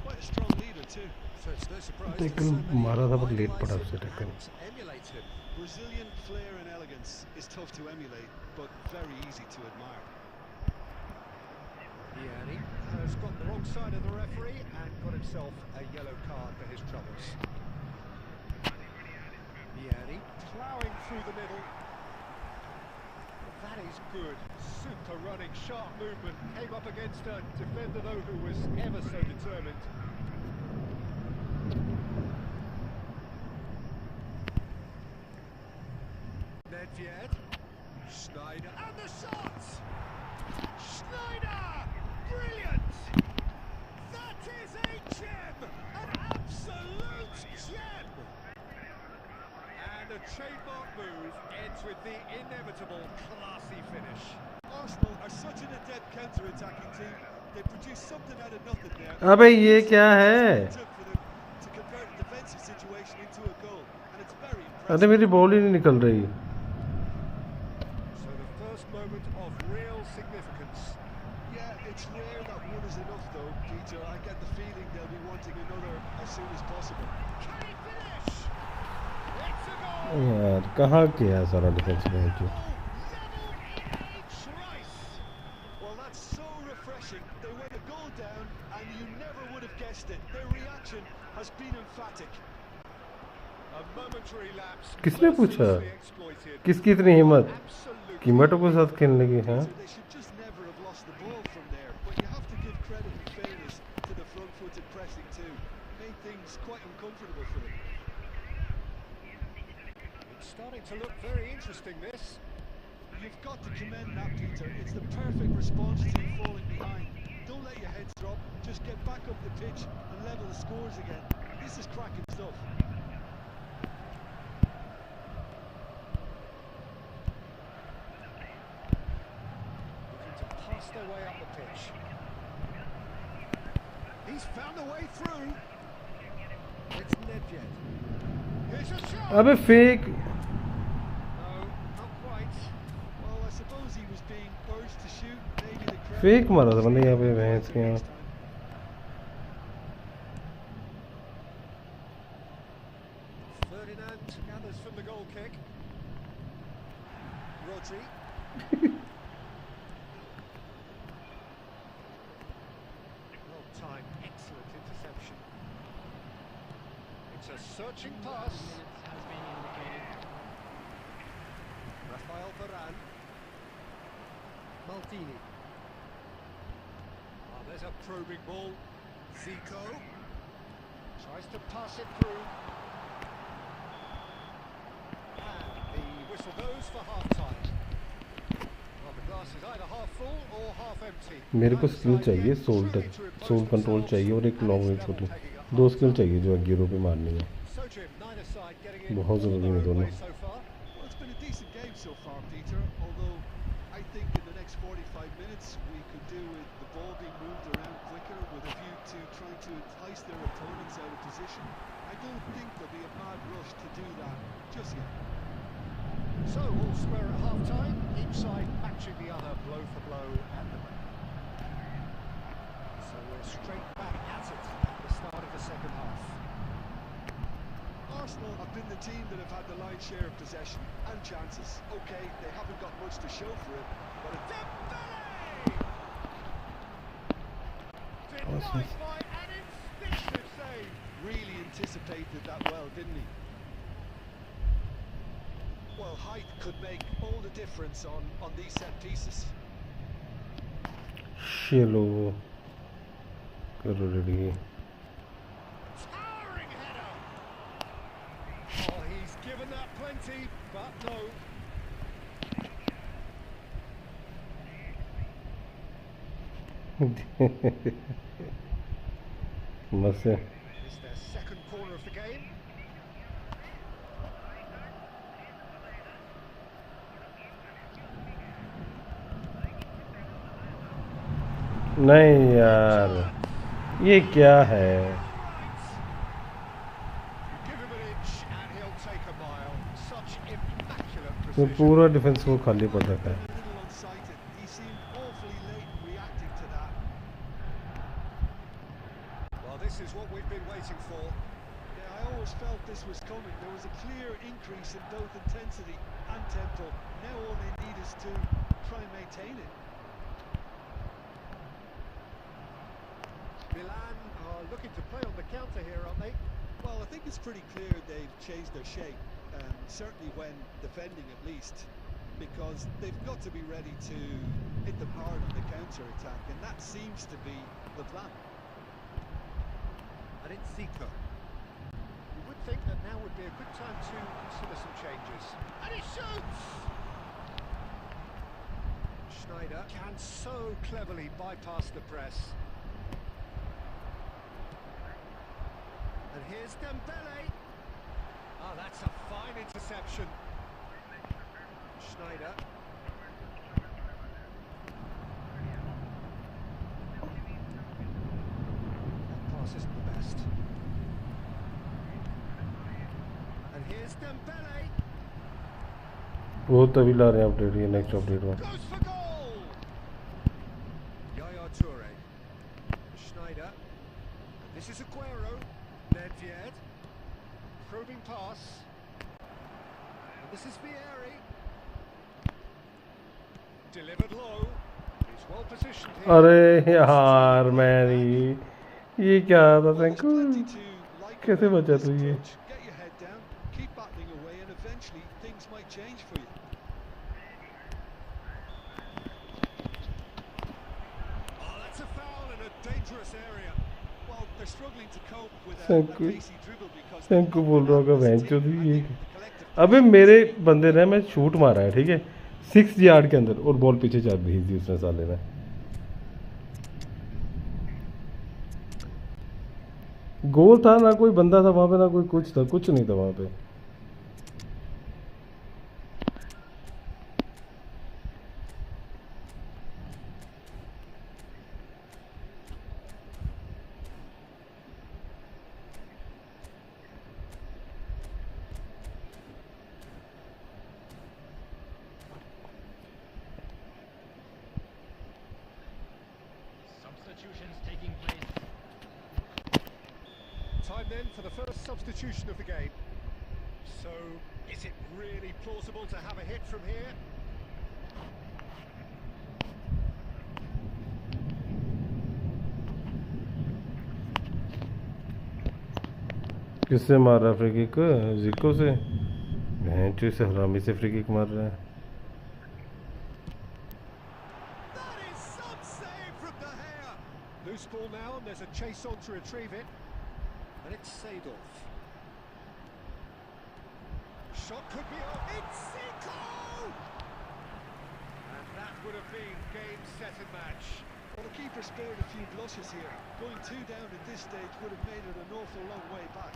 quite a strong leader too. So it's no surprise that tackle so many मारा था पर late idolise पड़ा him उससे tackle. and emulate him. Brazilian flair and elegance is tough to emulate, but very easy to admire. Iani has got the wrong side of the referee and got himself a yellow card for his troubles. Iani ploughing through the middle. That is good. Super running, sharp movement. Came up against a defender though who was ever so determined. trademark move ends with the inevitable classy finish. Arsenal are such an adept counter-attacking team. They produce something out of nothing there. अबे ये क्या है? It took for them to convert a defensive situation into a goal, and it's very impressive. अरे मेरी ball ही नहीं निकल रही. So the first moment of real significance. Yeah, it's rare that one is enough though, Peter. I get the feeling they'll be wanting another as soon as possible. Can he finish? It's a goal! यार कहाँ किया सारा defence में जो? Well, that's so refreshing. They went a goal down, and you never would have guessed it. Their reaction has been emphatic. A momentary lapse. किसने पूछा? mercilessly exploited. किसकी इतनी हिम्मत? Absolutely. कीमतों के साथ खेलने की हैं? They should just never have lost the ball from there. But you have to give credit and fairness to the front-footed pressing too. Made things quite uncomfortable for them. It's starting to look very interesting, this. You've got to commend that, Peter. It's the perfect response to you falling behind. Don't let your head drop. Just get back up the pitch and level the scores again. This is cracking stuff. Looking to pass their way up the pitch. He's found a way through. It's Nedved. Here's a shot. अबे fake. No, not quite. Well, I suppose he was being urged to shoot. Maybe the crowd... fake मारा था मैंने यहाँ पे भैंस के यहाँ. Ferdinand gathers from the goal kick. Rodri. Well timed, excellent interception. It's a searching pass. Has been indicated. Rafael Varane. Maldini. Oh, there's a probing ball. Zico. Tries to pass it through. And the whistle goes for half-time. Well, the glass is either half full or half empty. मेरे को skill चाहिए soul control चाहिए और एक long range shooting. 2 skill चाहिए जो अगेरो पे मारनी है. Sojim, neither side getting in बहुत ज़रूरी है दोनों. so far. Well, it's been a decent game so far, Peter. Although I think in the next 45 minutes we could do with the ball being moved around quicker with a view to trying to entice their opponents out of position. I don't think there'll be a mad rush to do that just yet. So all square at half time, each side matching the other blow for blow at the break. So we're straight back at it at the start of the second half. Arsenal have been the team that have had the lion's share of possession and chances. Okay, they haven't got much to show for it, but it's denied by an instinctive save. Really anticipated that well, didn't he? Well, height could make all the difference on these set pieces. चलो करो ready. Towering header. Oh, he's given that plenty, but no. मस्त है. It's their second corner of the game. नहीं यार ये क्या है? Give him an inch and he'll take a mile. Such immaculate तो precision. पूरा डिफेंस को खाली पड़ रखा है. A little unsighted. He seemed awfully late in reacting to that. Well, this is what we've been waiting for. Yeah, I always felt this was coming. There was a clear increase in both intensity and tempo. Now all they need is to try and maintain it. Milan are looking to play on the counter here, aren't they? Well, I think it's pretty clear they've changed their shape, certainly when defending at least, because they've got to be ready to hit them hard on the counter-attack, and that seems to be the plan. And it's Zico. You would think that now would be a good time to consider some changes. And he shoots! Schneider can so cleverly bypass the press. And here's Dembele. Oh, that's a fine interception. interception. Schneider. That pass isn't the best. And here's Dembele. वो तभी ला रहे हैं update, ये next update में. Goes for goal. Yaya Toure. Schneider. And this is Aguero. Nedved. Probing pass. And this is Vieri. Delivered low. He's well positioned here. अरे यार man, ये क्या था सेंको, Plenty to like कैसे about बचा this तू ये? approach. Get your head down, keep battling away, and eventually things might change for you. Oh, that's a foul in a dangerous area. Well, they're struggling to cope with that Thank you. pacey dribble because Senco बोल रहा होगा van चो I ये. think the collective अबे मेरे बंदे ने मैं शूट मारा है, ठीक है, 6 यार्ड के अंदर, और बॉल पीछे जा भेज दी उसने साले ने. गोल था ना, कोई बंदा था वहां पे, ना कोई कुछ था, कुछ नहीं था वहां पे. Substitutions taking place. Time then for the first substitution of the game. So, is it really plausible to have a hit from here? किससे मार रहा है फ्री किक? जिको से. भैंचो से हरामी से फ्री किक मार रहा है. That is some save from De Gea. Loose ball now, and there's a chase on to retrieve it. And it's Seedorf. Shot could be on. It's Zico! And that would have been game, set and match. Well, the keeper spared a few blushes here. Going 2 down at this stage would have made it an awful long way back.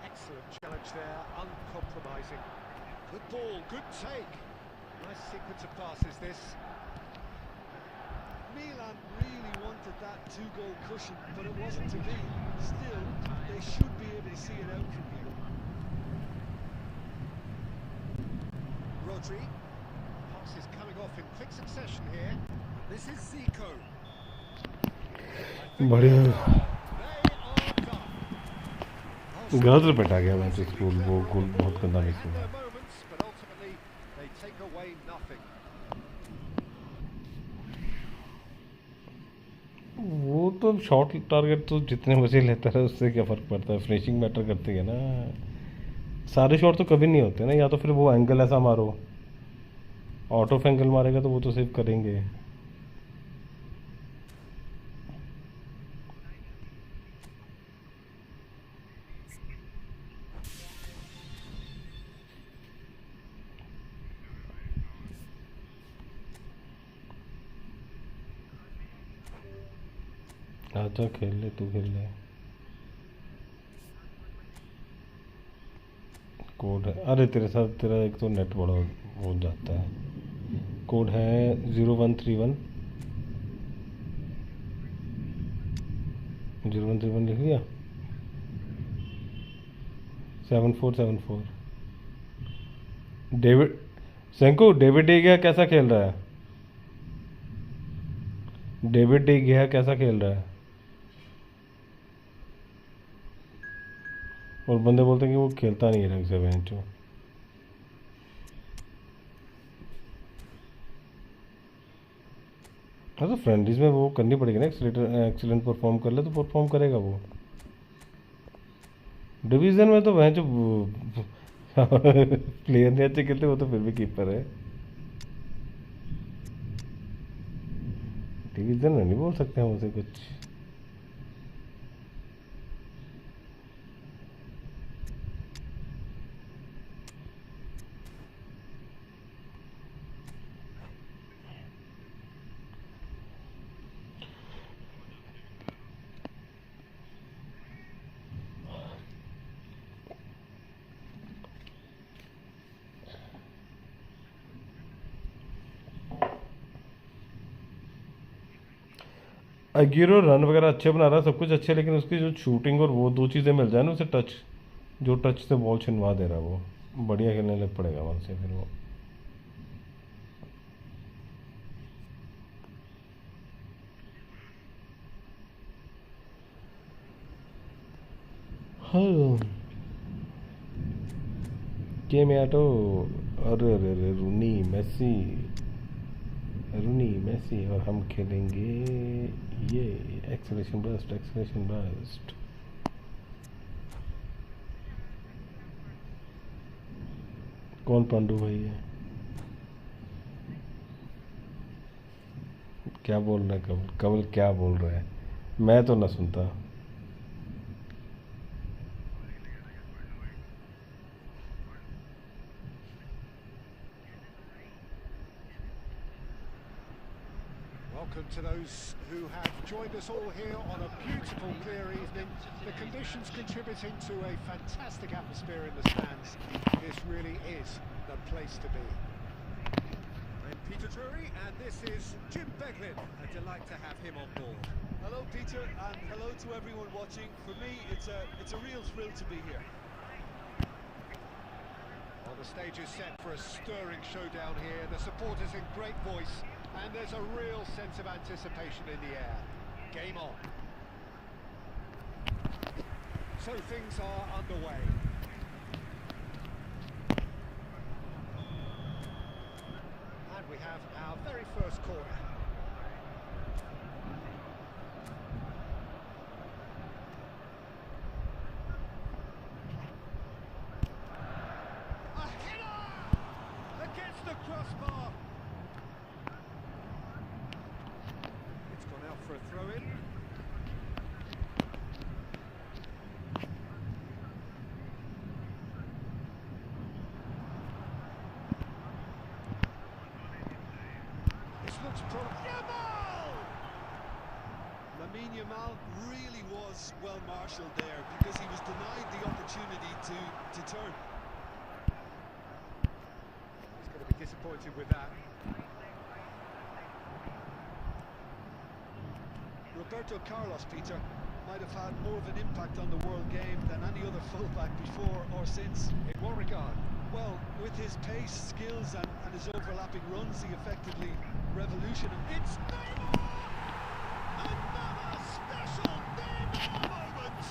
Excellent challenge there, uncompromising. Good ball, good take. Nice sequence of passes this. Milan really wanted that 2-goal cushion, but it wasn't to be. Still, they should be able to see it out from here. Rodri. Pass is coming off in quick succession here. This is Zico. बढ़िया. They are done. गलत बैठा गया match school, वो गोल बहुत गंदा miss Had हुआ. their moments, but ultimately they take away nothing. वो तो शॉट टारगेट तो जितने मर्जी लेता है उससे क्या फ़र्क पड़ता है, फिनिशिंग मैटर करती है ना. सारे शॉट तो कभी नहीं होते ना, या तो फिर वो एंगल ऐसा मारो, आउट ऑफ एंगल मारेगा तो वो तो सेव करेंगे. आजा खेल ले, तू खेल ले. कोड है, अरे तेरे साथ तेरा एक तो नेट बड़ा हो जाता है. कोड है 0131. 0131 लिख लिया. 7474. डेविड सेंको, डेविड डी गया कैसा खेल रहा है? डेविड डी गया कैसा खेल रहा है? और बंदे बोलते हैं कि वो खेलता नहीं है ढंग से बेंचो. हाँ तो फ्रेंडलीज में वो करनी पड़ेगी ना, एक्सीलेंट परफॉर्म कर ले तो परफॉर्म करेगा वो. डिवीज़न में तो बेंचो प्लेयर नहीं अच्छे खेलते, वो तो फिर भी कीपर है. डिवीज़न में नहीं बोल सकते हम उसे कुछ. अगीरो रन वगैरह अच्छे बना रहा है, सब कुछ अच्छे है, लेकिन उसकी जो शूटिंग और वो दो चीज़ें मिल जाए ना उसे, टच, जो टच से बॉल छिनवा दे रहा है वो बढ़िया खेलने लग पड़ेगा वहाँ से फिर वो। हाँ के में आटो, अरे अरे अरे रूनी मेसी, और हम खेलेंगे ये एक्सेलेरेशन बर्स्ट। कौन पांडु भाई है? क्या बोल रहा है कमल? कमल क्या बोल रहा है? मैं तो ना सुनता। Welcome to those who have joined us all here on a beautiful clear evening. The conditions contributing to a fantastic atmosphere in the stands. This really is the place to be. I'm Peter Drury and this is Jim Beglin. A delight to have him on board. Hello, Peter, and hello to everyone watching. For me, it's a real thrill to be here. Well, the stage is set for a stirring showdown here. The supporters in great voice, and there's a real sense of anticipation in the air. Game on. So things are underway. And we have our very first corner. A header against the crossbar. It's gone out for a throw-in. This looks Yamal! Lamine Yamal really was well marshalled there because he was denied the opportunity to turn. He's going to be disappointed with that. Roberto Carlos, Peter, might have had more of an impact on the world game than any other fullback before or since. In what regard? Well, with his pace, skills and his overlapping runs, he effectively revolutionized. It's Neymar! Another special Neymar moment!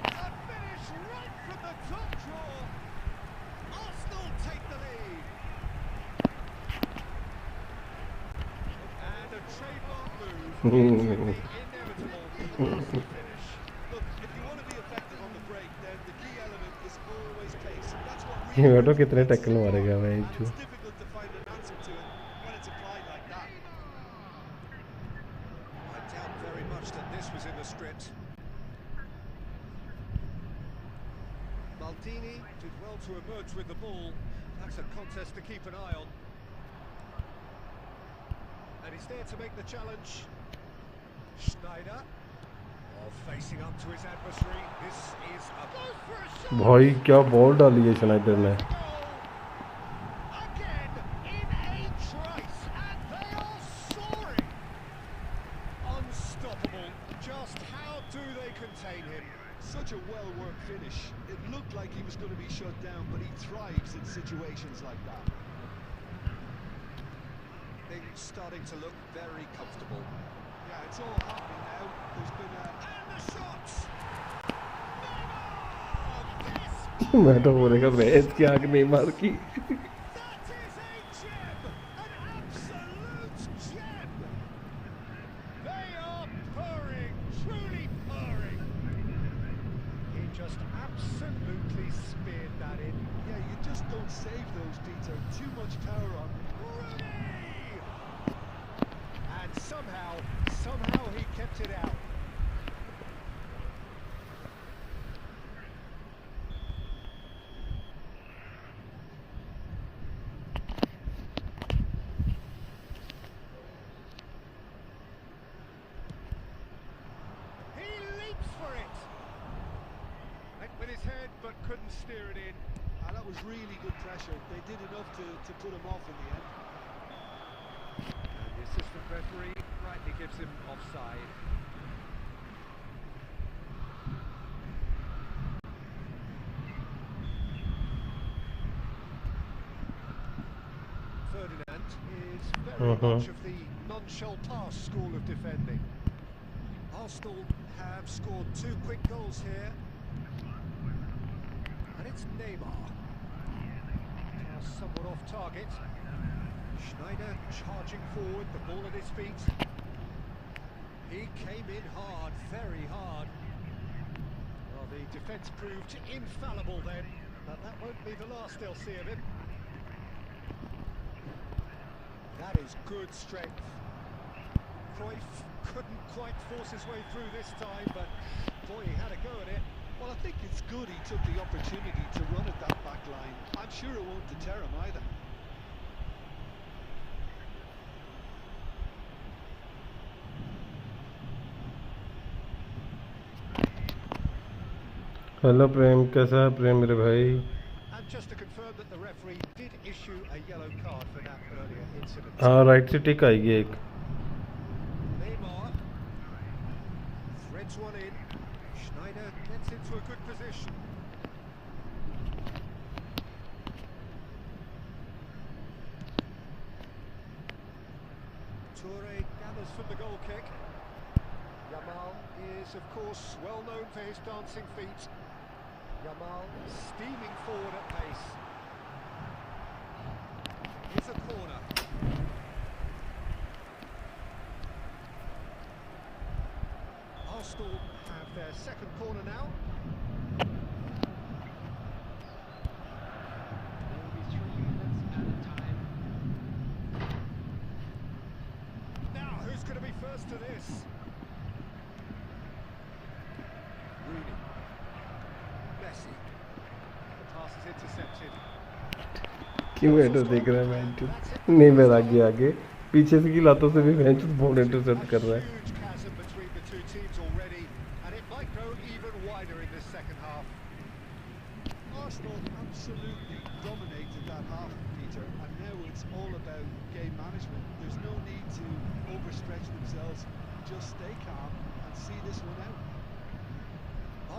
A finish right from the top draw. Arsenal take the lead. And a trademark move into the inevitable Arsenal finish. Look, if you want to be effective on the break, then the key element is always pace. That's what ये really बेटो कितने टक्कल मारेगा भाई and जो। it's difficult to find an answer to it when it's applied like that. I doubt very much that this was in the script. Maldini did well to emerge with the ball. That's a contest to keep an eye on. And he's there to make the challenge. Schneider. Oh, facing up to his adversary. This is a goes for a shot. भाई क्या ball डाली है शनाइडर ने। Again in a trice, and they are soaring. Unstoppable. Just how do they contain him? Such a well-worked finish. It looked like he was going to be shut down, but he thrives in situations like that. Things starting to look very comfortable. Yeah, it's all happening now. There's been a... And the shots! Neymar! This मैं तो बोलेगा भैंस की आग नहीं मार की। That is a gem! An absolute gem! They are purring, truly purring. He just absolutely speared that in. Yeah, you just don't save those, Peter. Too much power on. Rooney! And somehow he kept it out. He leaps for it. Went with his head but couldn't steer it in. That was really good pressure. They did enough to put him off in the end. And the assistant referee rightly gives him offside. Ferdinand is very much of the non-shell pass school of defending. Arsenal have scored 2 quick goals here. And it's Neymar. Now somewhat off target. Schneider charging forward, the ball at his feet. He came in hard, very hard. Well, the defence proved infallible then, but that won't be the last they'll see of him. That is good strength. Cruyff couldn't quite force his way through this time, but boy, he had a go at it. Well, I think it's good he took the opportunity to run at that back line. I'm sure it won't deter him either. Hello Prem, कैसा है प्रेम मेरे भाई? And just to confirm that the referee did issue a yellow card for that earlier incident. हाँ, right से टिक आएगी एक. Neymar threads one in. Schneider gets into a good position. Toure gathers from the goal kick. Yamal is, of course, well known for his dancing feet. Yamal steaming forward at pace. Here's a corner. Arsenal have their second corner now. There will be 3 minutes at a time. Now, who's going to be first to this? Rooney. Messi. The pass is intercepted. क्यों header देख रहा है मैंचू? नहीं, मैं आगे आगे पीछे से की लातों से भी मैंचू बहुत इंटरसेप्ट कर रहा है. Huge chasm between the two teams already, and it might grow even wider in this second half. Arsenal absolutely dominated that half, Peter, and now it's all about game management. There's no need to overstretch themselves. Just stay calm and see this one out.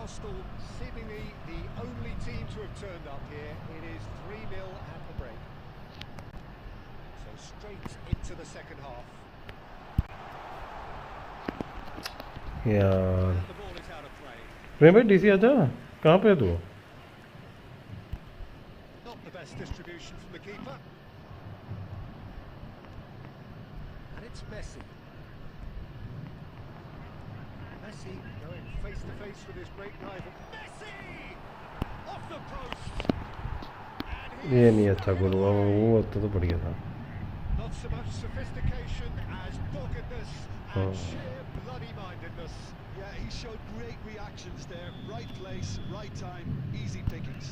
Arsenal seemingly the only team to have turned up here. It is 3-0 at the break. So straight into the second half. यार And the ball is out of play. प्रेम भाई, DC आजा. कहाँ पे है तू? Not the best distribution from the keeper. And it's Messi. Messi going face to face with his great rival. Messi! Off the post! And ये he's नहीं अच्छा गोल हुआ, वो होता तो बढ़िया था. not so much sophistication as doggedness and sheer bloody-mindedness. Yeah, he showed great reactions there. Right place, right time, easy pickings.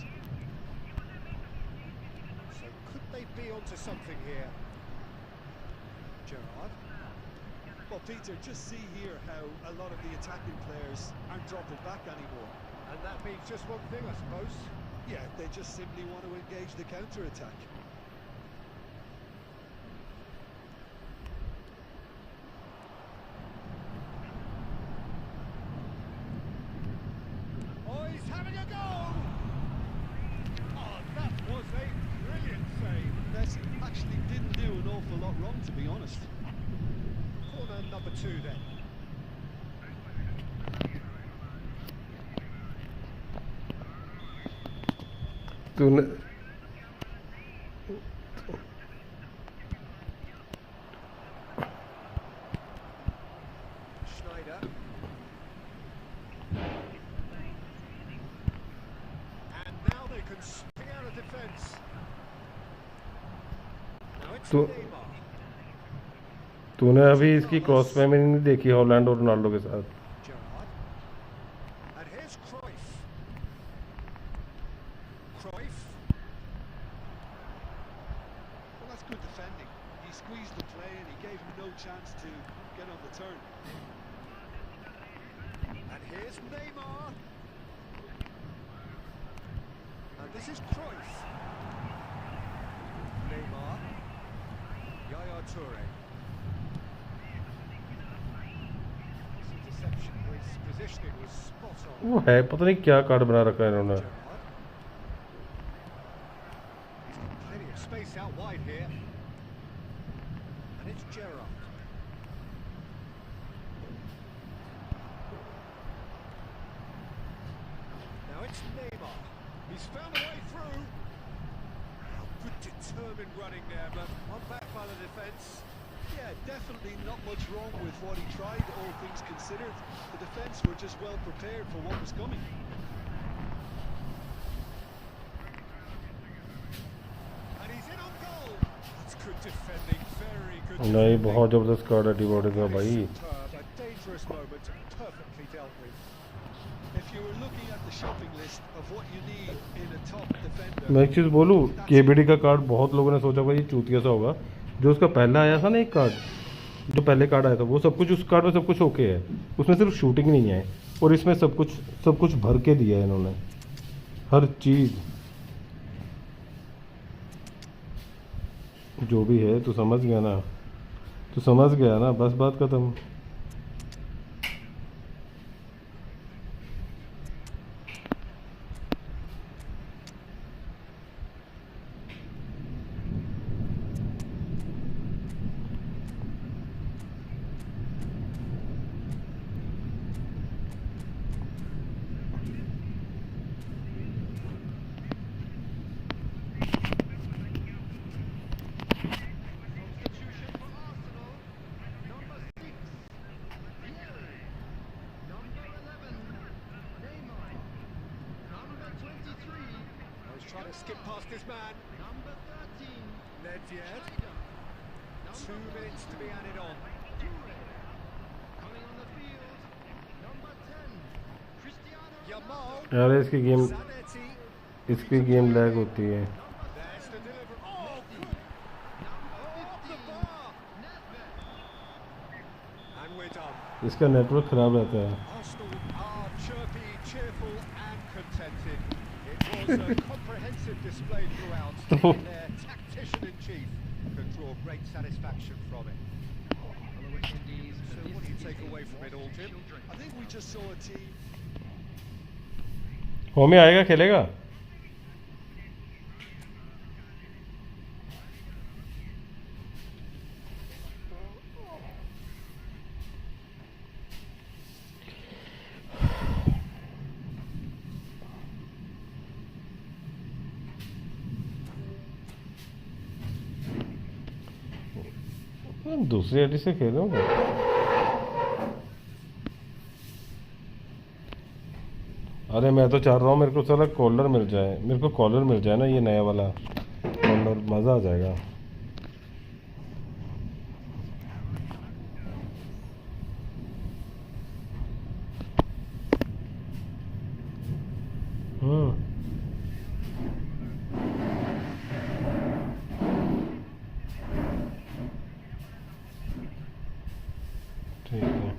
So could they be onto something here? Gerrard. Well, Peter, just see here how a lot of the attacking players aren't dropping back anymore. And that means just one thing, I suppose. Yeah, they just simply want to engage the counter-attack. Oh, he's having a go! Oh, that was a brilliant save. Messi actually didn't do an awful lot wrong, to be honest. Corner number 2 then. तूने Schneider. And now they can spring out of defence. Now it's तो- Neymar. तूने अभी इसकी cross payment नहीं देखी Holland और Ronaldo के साथ? Gerrard. And here's Cruyff. Cruyff. Well, that's good defending. He squeezed the play and he gave him no chance to get on the turn. And here's Neymar. And this is Cruyff. Neymar. Yaya Toure. His positioning was spot on. वो है पता नहीं क्या card बना रखा है इन्होंने. Gerrard. He's got plenty of space out wide here. And it's Gerrard. Now it's Neymar. He's found a way through. Good determined running there, but one back by the defence. Yeah, definitely not much wrong with what he tried, all things considered. The defence were just well prepared for what was coming. And he's in on goal. That's good defending, very good नहीं defending. बहुत ज़बरदस्त card है T-body का भाई. Superb, a dangerous moment, perfectly dealt with. If you were looking at the shopping list of what you need in a top defender, मैं एक चीज़ बोलूँ, KBD का कार्ड बहुत लोगों ने सोचा भाई ये चूतिया सा होगा. जो उसका पहला आया था ना एक कार्ड, जो पहले कार्ड आया था वो सब कुछ उस कार्ड में सब कुछ ओके है. उसमें सिर्फ शूटिंग नहीं है और इसमें सब कुछ भर के दिया है इन्होंने, हर चीज़ जो भी है. तू समझ गया ना, बस बात खत्म. Substitution for Arsenal. Number 6, Vieri. Number 11, Neymar. Number 23, He's trying to skip past his man. number 13, Nedved. Schneider. 2 minutes to be added on. Toure. Coming on the field, number 10, Cristiano Yamal. यार इसकी game Zanetti. Lag होती है. There's the delivery. Oh, good. Number Off the 15, bar. Nedved. And we're done. इसका network ख़राब रहता है. Arsenal are chirpy, cheerful and contented. It was a comprehensive display throughout. And their tactician-in-chief can draw great satisfaction from it. Fellow attendees, So this what do you is take a away from it all, Jim? children. I think we just saw a team. Homi आएगा खेलेगा. दूसरी ID से खेलूंगा. अरे मैं तो चाह रहा हूँ मेरे को साला कॉलर मिल जाए ना, ये नया वाला कॉलर, मज़ा आ जाएगा. ठीक है.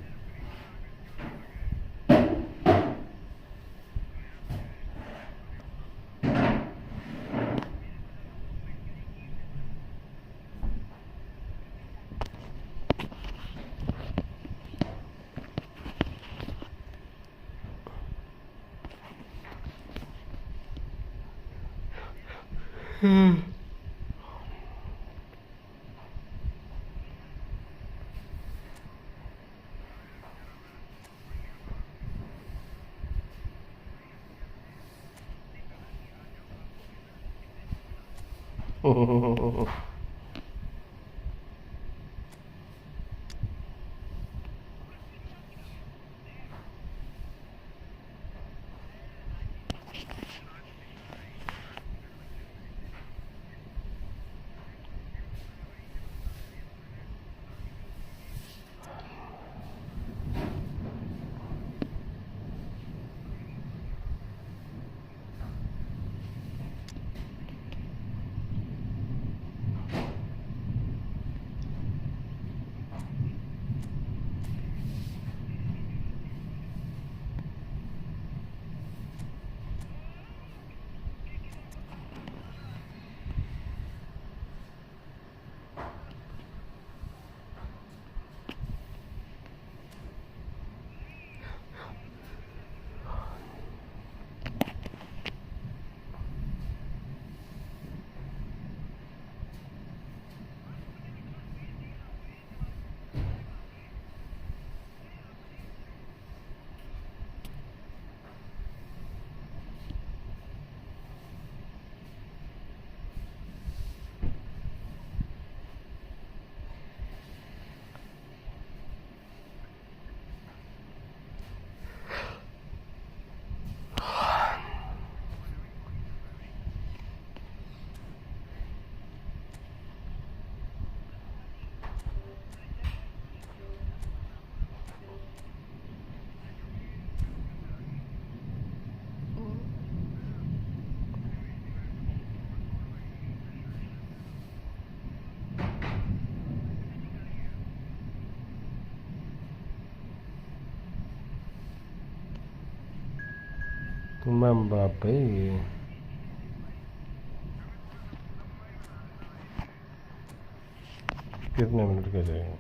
Mbappe कितने मिनट का जाएगा?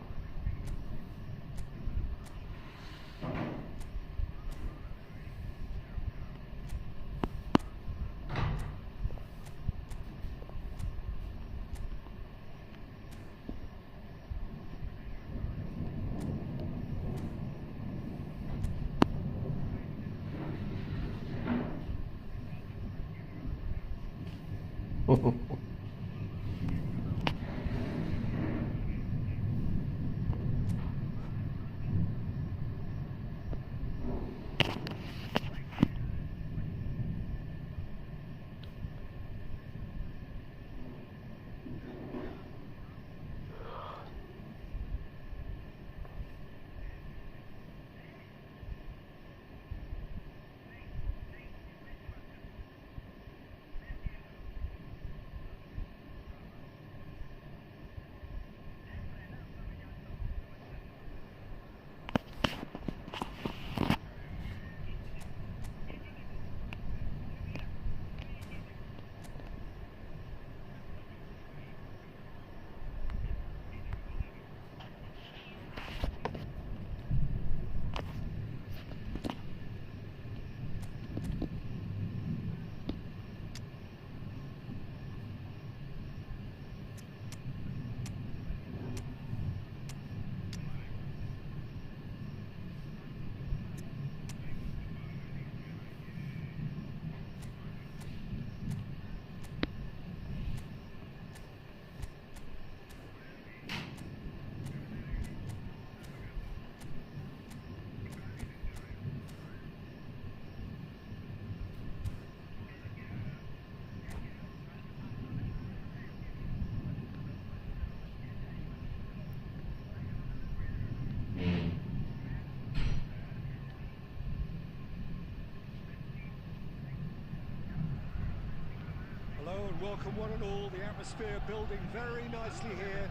Welcome one and all, the atmosphere building very nicely here.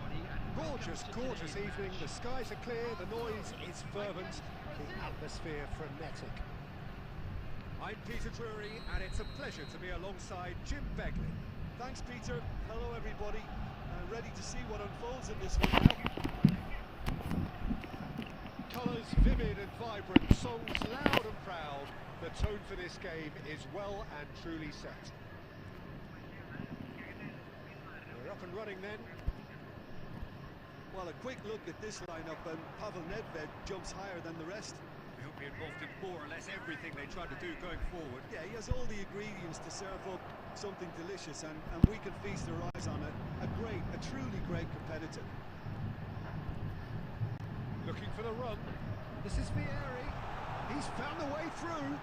Gorgeous, gorgeous evening, the skies are clear, the noise is fervent, the atmosphere frenetic. I'm Peter Drury and it's a pleasure to be alongside Jim Begley. Thanks, Peter. Hello, everybody. Ready to see what unfolds in this one now. Colours vivid and vibrant, songs loud and proud. The tone for this game is well and truly set. We're up and running then. Well, a quick look at this lineup, and Pavel Nedved jumps higher than the rest. He'll be involved in more or less everything they try to do going forward. Yeah, he has all the ingredients to serve up something delicious, and we can feast our eyes on it. A truly great competitor. Looking for the run. This is Vieri. He's found the way through.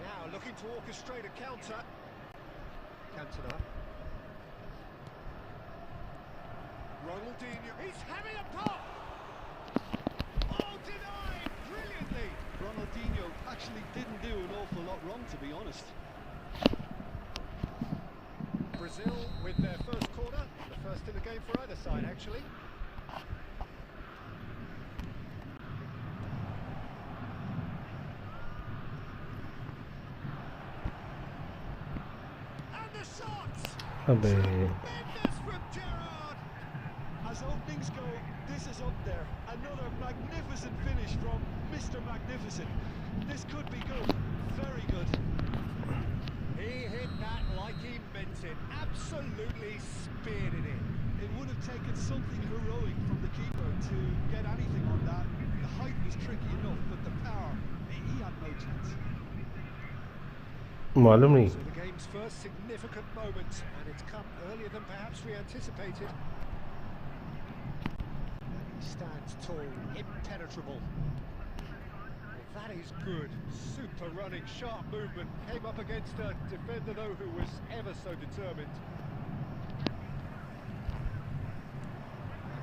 Now looking to orchestrate a counter. Cantona. Ronaldinho. He's having a pop. Oh, denied brilliantly. Ronaldinho actually didn't do an awful lot wrong, to be honest. Brazil with their first corner, the first in the game for either side actually. And the shots! Tremendous from Gerrard! As openings go, this is up there. Another magnificent finish from Mr. Magnificent. This could be good, very good. He hit that like he meant it, absolutely speared it in. It would have taken something heroic from the keeper to get anything on that. The height was tricky enough, but the power, he had no chance. मालूम नहीं. So the game's first significant moment, and it's come earlier than perhaps we anticipated. And he stands tall, impenetrable. That is good. Super running, sharp movement. Came up against a defender, though, who was ever so determined.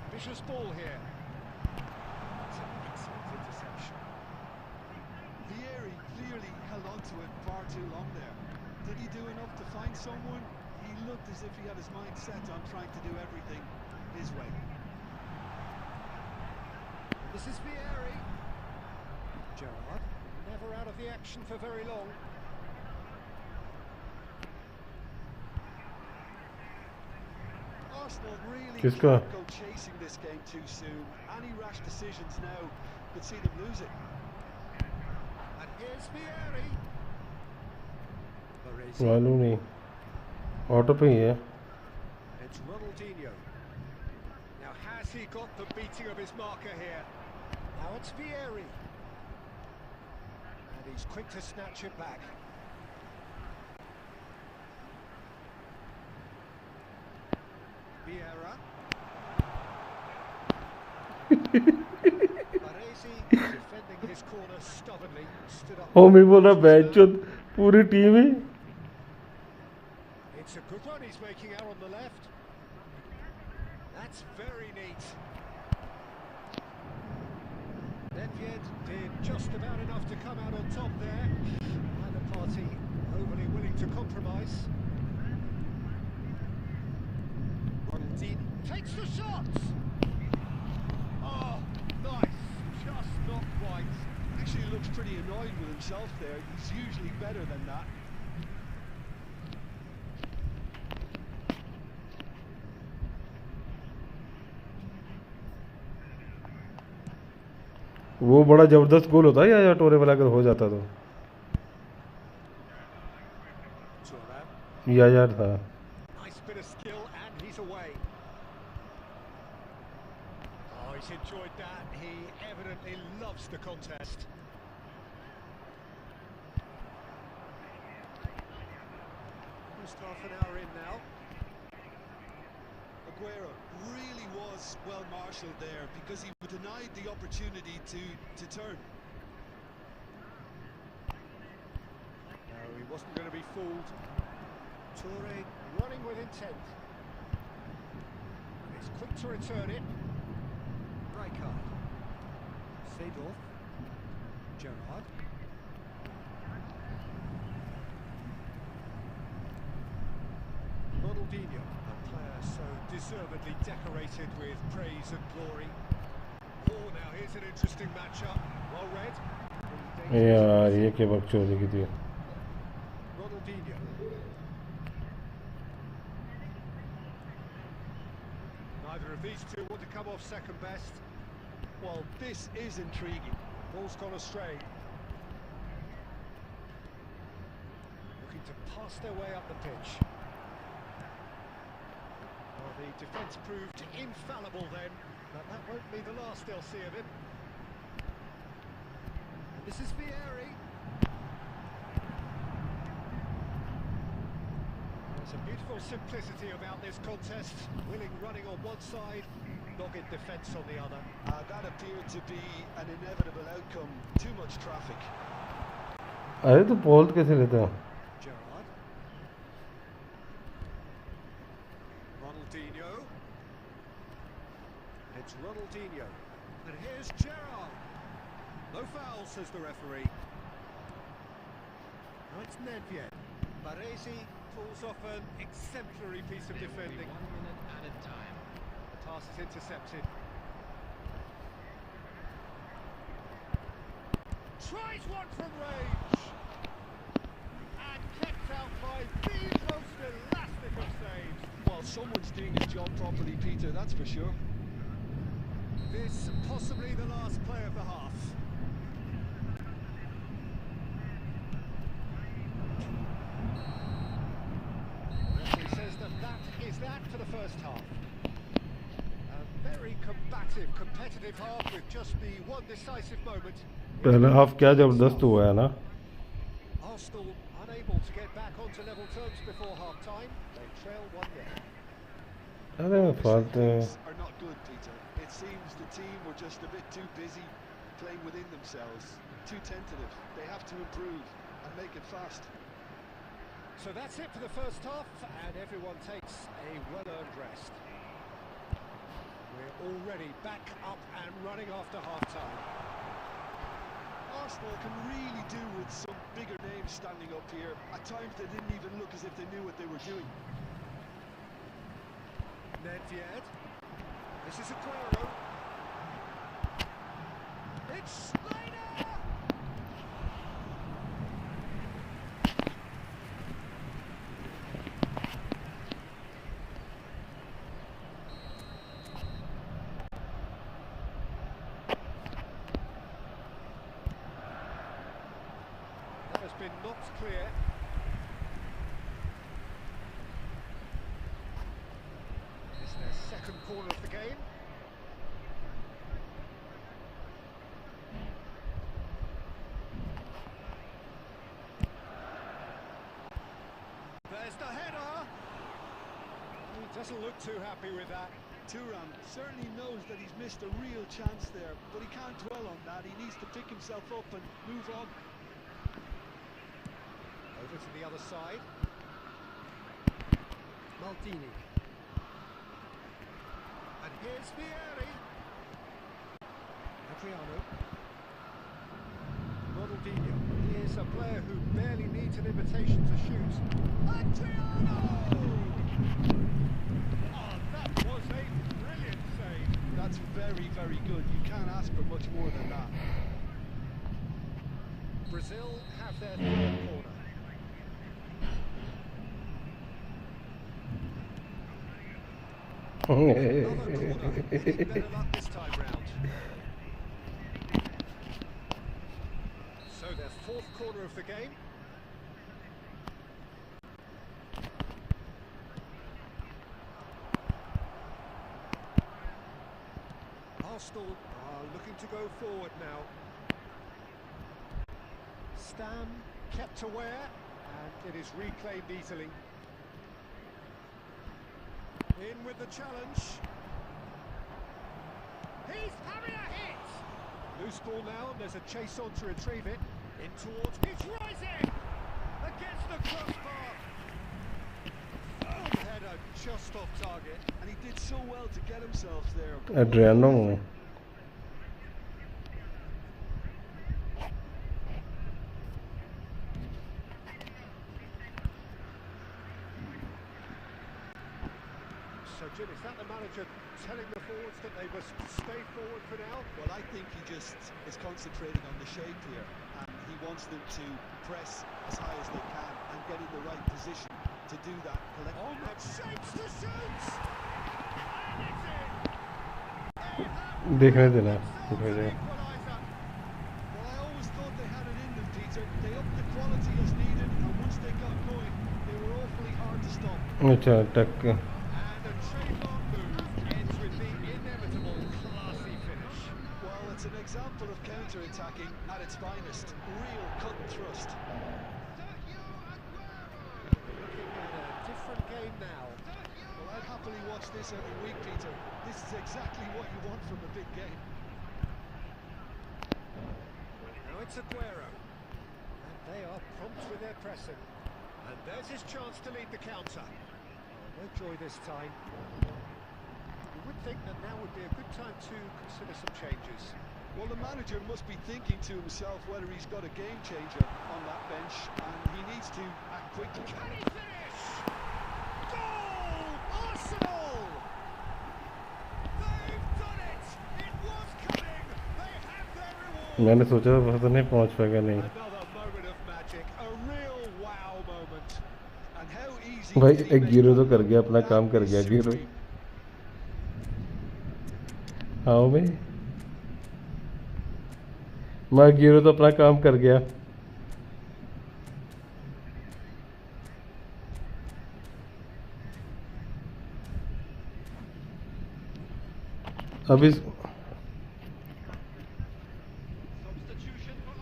Ambitious ball here. It's an excellent interception. Vieri clearly held on to it far too long there. Did he do enough to find someone? He looked as if he had his mind set on trying to do everything his way. This is Vieri. Gerrard, never out of the action for very long. Arsenal really Kiska? can't go chasing this game too soon. Any rash decisions now could see them lose it. And here's Vieri. मालूम नहीं auto पे ही है It's Ronaldinho. Now has he got the beating of his marker here? Now it's Vieri. And he's quick to snatch it back. Vieira. Baresi defending his corner stubbornly. Stood up. Homi बोला बैचुद पूरी team he It's a good run he's making out on the left. That's very neat. Nedved did just about enough to come out on top there. Neither party overly willing to compromise. Ronaldinho takes the shots. Oh, nice. Just not quite. Actually looks pretty annoyed with himself there. He's usually better than that. वो बड़ा जबरदस्त गोल होता है या टोरे वाला अगर हो जाता तो Thuram. यार था Nice bit of skill and he's away. Oh, he's enjoyed that. He evidently loves the contest. Almost half an hour in now. Aguero really was well marshalled there because he denied the opportunity to turn. No, he wasn't going to be fooled. Toure running with intent. And he's quick to return it. Rijkaard. Seedorf. Gerrard. Ronaldinho, a player so deservedly decorated with praise and glory. Oh, now here's an interesting matchup. Well read. यार ये क्या बकचोदी की थी Ronaldinho. Neither of these two want to come off second best. Well, this is intriguing. Ball's gone astray. Looking to pass their way up the pitch. Well, the defence proved infallible then, but that won't be the last they'll see of him. This is Vieri. There's a beautiful simplicity about this contest. Willing running on one side, dogged defence on the other. That appeared to be an inevitable outcome. Too much traffic. अरे तो ball कैसे लेता है Gerrard. Ronaldinho. It's Ronaldinho. And here's Gerrard. No foul, says the referee. Now it's Nedved. Baresi pulls off an exemplary piece of defending. 1 minute at a time. The pass is intercepted. Tries one from range. And kept out by the most elastic of saves. Well, someone's doing his job properly, Peter, that's for sure. This possibly the last play of the half. Referee says that is that for the first half. A very combative, competitive half with just the one decisive moment. पहला half क्या जबरदस्त हुआ है ना Arsenal unable to get back onto level terms before half time. They trail 1-0. अरे फालतू Are not good, Peter. It seems the team were just a bit too busy playing within themselves, too tentative. They have to improve and make it fast. So that's it for the first half, and everyone takes a well-earned rest. We're already back up and running after half-time. Arsenal can really do with some bigger names standing up here. At times they didn't even look as if they knew what they were doing. Nedved. This is Aguero. It's Snyder! has been knocked clear. It's their second corner of the game. There's the header. He doesn't look too happy with that. Turan certainly knows that he's missed a real chance there, but he can't dwell on that. He needs to pick himself up and move on. Over to the other side. Maldini. And here's Vieri. Adriano. Ronaldinho. He is a player who barely needs an invitation to shoot. Adriano! Oh, that was a brilliant save. That's very, very good. You can't ask for much more than that. Brazil have their third corner. Another corner. Better luck this time round. So their fourth corner of the game. Arsenal are looking to go forward now. Stam kept aware, and it is reclaimed easily. In with the challenge. He's having a hit! Loose ball now, and there's a chase on to retrieve it. In towards, it's rising! Against the crossbar! Oh, header just off target. And he did so well to get himself there. Adriano. So, Jim, is that the manager telling the forwards that they must stay forward for now? Well, I think he just is concentrating on the shape here, and he wants them to press as high as they can and get in the right position to do that collectively. On that shapes to shoot! And it's in! देखने देना दिखाई देगा Equaliser. Well, I always thought they had it in them, Peter. They upped the quality as needed, and once they got going, they were awfully hard to stop. अच्छा टक And a trademark move ends with the inevitable classy finish. Well, it's an example of counter-attacking at its finest. Real cut and thrust. Looking at a different game now. Well, I'd happily watch this every week, Peter. This is exactly what you want from a big game. Now it's Aguero. And they are prompt with their pressing. And there's his chance to lead the counter. Oh, no joy this time. You would think that now would be a good time to consider some changes. Well, the manager must be thinking to himself whether he's got a game changer on that bench, and he needs to act quickly. Can he finish? Goal! Arsenal! They've done it! It was coming! They have their reward! मैंने सोचा था पता नहीं पहुंच पाएगा नहीं Another moment of magic, a real wow moment. And how easy भाई did he एक make गिरो तो it? कर गया अपना काम कर That गया is गिरो supreme. आओ भाई मैं गिरो तो अपना काम कर गया अभी Substitution for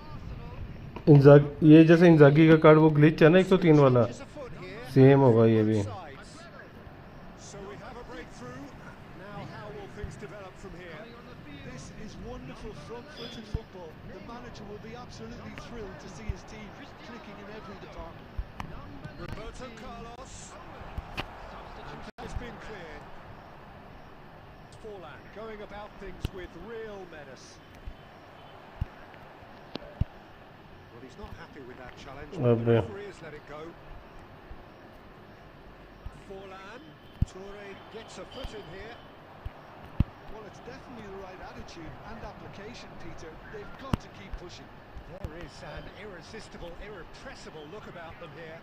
Arsenal. ये जैसे इंजागी का कार्ड वो ग्लिच है ना 103 वाला Is a foot here. Same होगा ये भी Sides. So we have a breakthrough. Now how will things develop from here? This is wonderful front-footed football. The manager will be absolutely thrilled to see his team clicking in every department. Roberto Carlos. And that's been cleared. Forlan going about things with real menace. Well, he's not happy with that challenge. Oh, The dear. referee has let it go. Forlan. Toure gets a foot in here. Well, it's definitely the right attitude and application, Peter. They've got to keep pushing. There is an irresistible, irrepressible look about them here.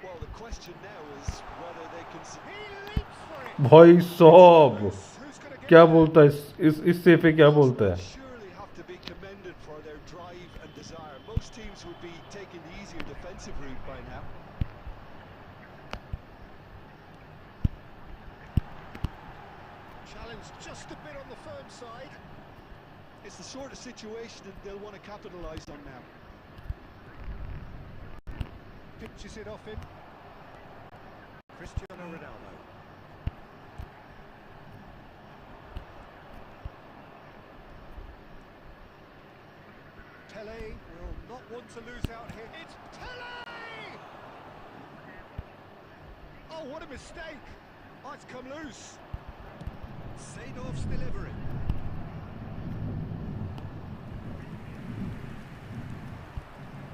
Well, the question now is whether they can... He leaps for it. भाई साहब Who's going to get क्या there? बोलता है इस से पे क्या बोलता है Surely have to be commended for their drive and desire. Most teams would be taking the easier defensive route by now. Challenge just a bit on the firm side. It's the sort of situation that they'll want to capitalise on now. Pinches it off him. Cristiano Ronaldo. Tele will not want to lose out here. It's Tele! Oh, what a mistake! Oh, it's come loose. Seedorf's delivery.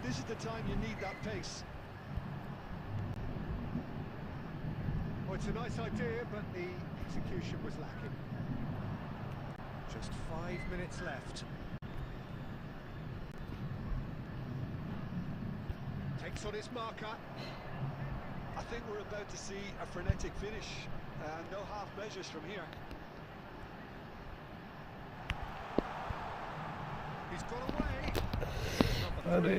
This is the time you need that pace. Oh, it's a nice idea, but the execution was lacking. Just 5 minutes left. Takes on its marker. I think we're about to see a frenetic finish. No half measures from here. He's got away. अरे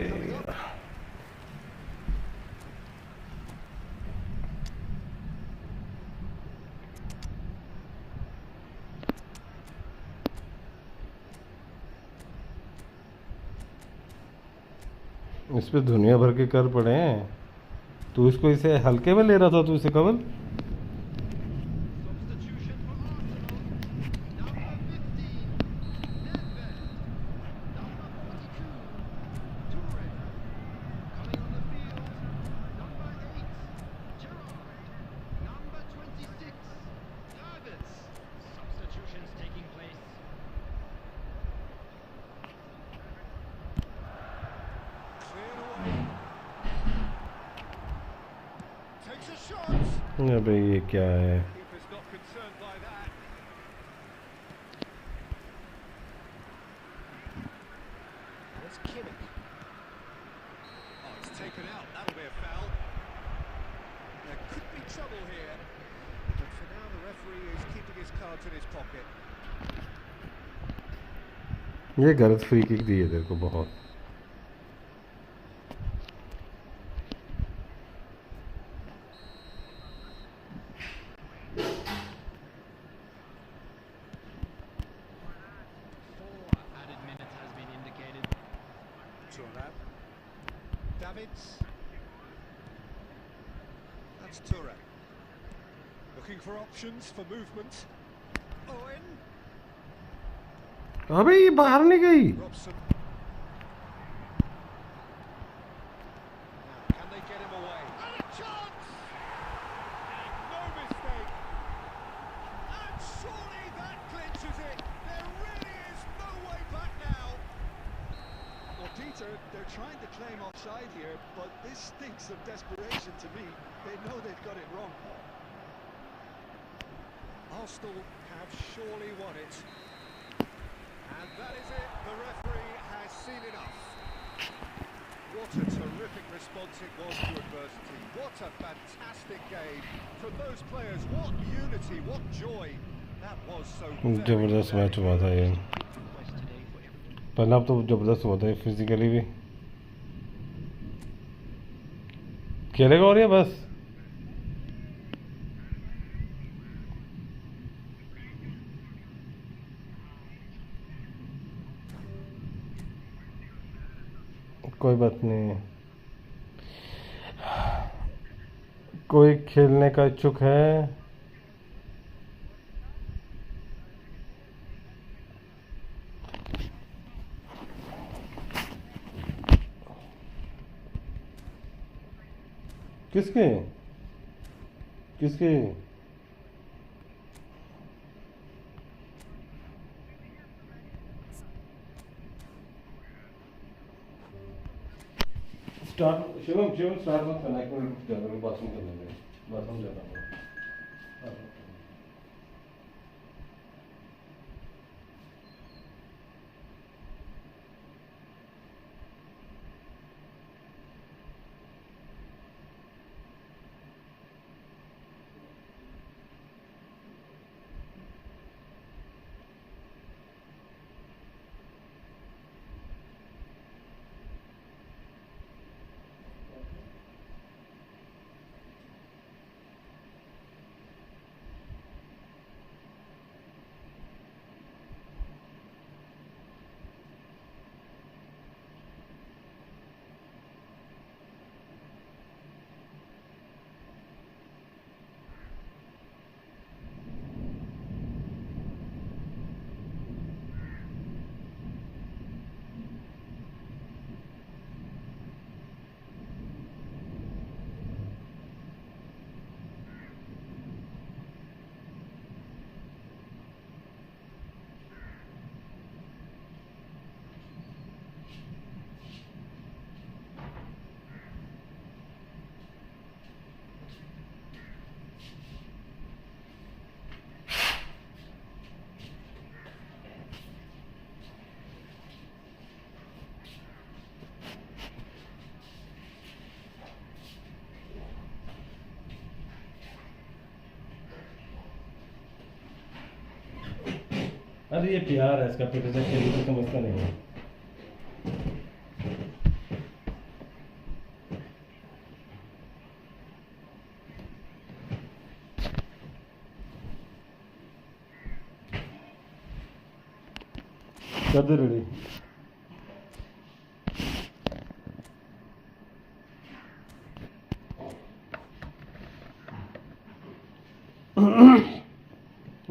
इस पे दुनिया भर के कर पड़े हैं। तू इसको इसे हल्के में ले रहा था, तू इसे कवल Substitution for Arsenal. Number 15, Nedved. Number 42, Toure. Coming on the field, number 8, Gerrard. Number 26, Davids. Substitutions taking place. Cleared away. Takes a shot. अबे ये क्या है? Keeper's not concerned by that. There's Kimmich. Oh, it's taken out. That'll be a foul. There could be trouble here. But for now, the referee is keeping his cards in his pocket. ये गलत free kick दी है तेरे को बहुत। Four added minutes has been indicated. Toure. Davids. That's Toure. Looking for options for movement. Owen. अबे ये बाहर नहीं गई। Robson. Now, can they get him away? And a chance! And no mistake. And surely that clinches it. There really is no way back now. Well, Peter, they're trying to claim offside here, but this stinks of desperation to me. They know they've got it wrong. Arsenal have surely won it. And that is it. The referee has seen enough. What a terrific response it was to adversity. What a fantastic game. From those players, what unity, what joy. That was so जबरदस्त match हुआ था ये। Request today for everyone. पहला तो जबरदस्त हुआ था physically भी। खेलेगा और ये बस कोई बात नहीं। कोई खेलने का इच्छुक है? किसके किसके? स्टार्ट शिवम शिवम स्टार्ट मत करना, एक मिनट रुक जा, बाथरूम करने में बाथरूम जा रहा हूँ। अरे ये प्यार है इसका, पिता से खेली तो समझता नहीं है। कर दे रेडी।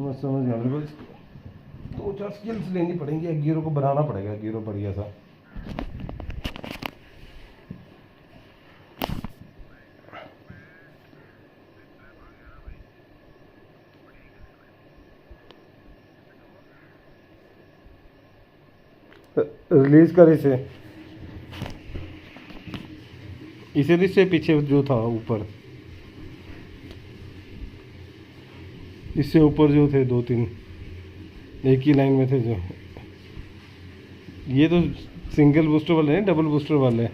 मैं समझ गया, मेरे को 2-4 स्किल्स लेनी पड़ेंगी, गियरों को बनाना पड़ेगा, गियरों बढ़िया सा। रिलीज कर इसे, इससे पीछे जो था ऊपर, इससे ऊपर जो थे 2-3 एक ही लाइन में थे जो। ये तो सिंगल बूस्टर वाले हैं, डबल बूस्टर वाले।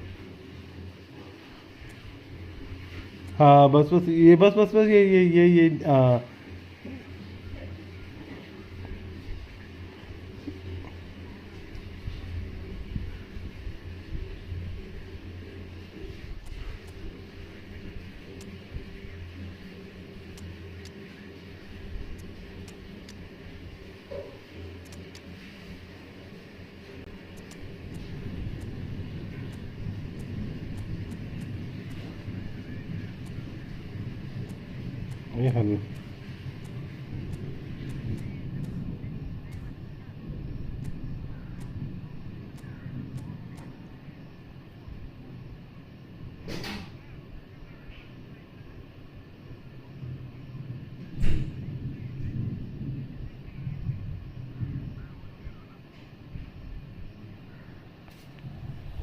हाँ बस बस ये बस ये हाँ। ये हल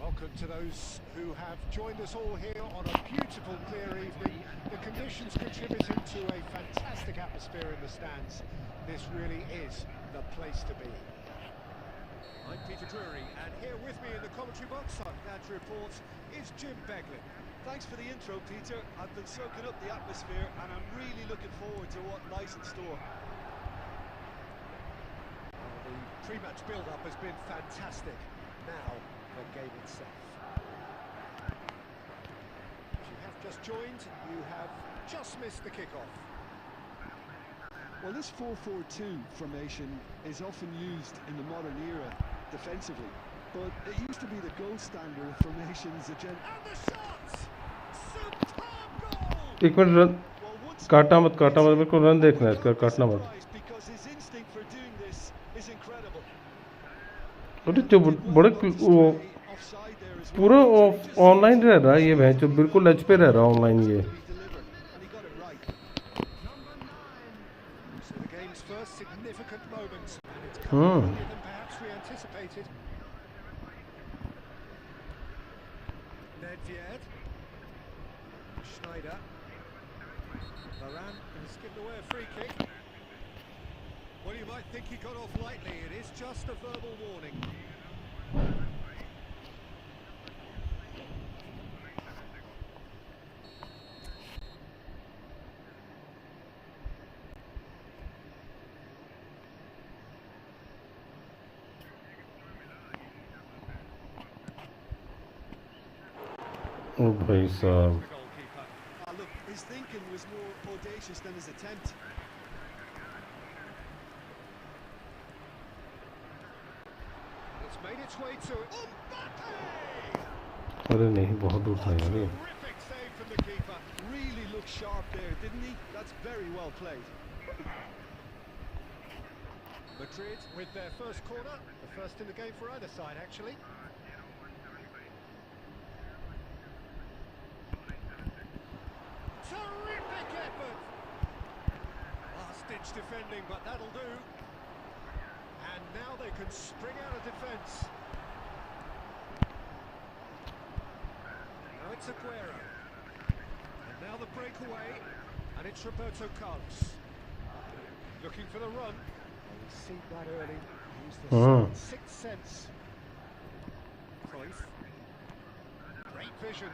Welcome to those who have joined us all here on a beautiful, clear evening. The conditions contributing to a fantastic atmosphere in the stands. This really is the place to be. I'm Peter Drury, and here with me in the commentary box, I'm glad to report, is Jim Beglin. Thanks for the intro, Peter. I've been soaking up the atmosphere and I'm really looking forward to what lies in store. The pre-match build-up has been fantastic. Now, the game itself. If you have just joined, you have just missed the kickoff. Well, this 4-4-2 formation is often used in the modern era defensively, but it used to be the gold standard of formations. And the shot! Superb goal! एक minute run काटना मत, मेरे को run देखना है इसका, काटना मत। Because his instinct for doing this is incredible. अरे जो बड़े वो पूरा ऑनलाइन रह रहा है ये भैंस, जो बिल्कुल एच पे रह रहा है ऑनलाइन ये। So the game's first significant moment, and it's come earlier than perhaps we anticipated. Nedved, Schneider, Varane has given away a free kick. Well, you might think he got off lightly. It is just a verbal warning. ओ भाई साहब, Look, his thinking was more audacious than his attempt. It's made its way to Mbappe! अरे नहीं बहुत दूर था यार ये। Terrific save from the keeper. Really looked sharp there, didn't he? That's very well played. Madrid with their first corner, the first in the game for either side actually. Terrific effort! Last-ditch defending, but that'll do. And now they can spring out of defence. Now it's Aguero. And now the breakaway, and it's Roberto Carlos. Looking for the run. Oh, we've seen that early. Use the sixth sense. Cruyff. Great vision.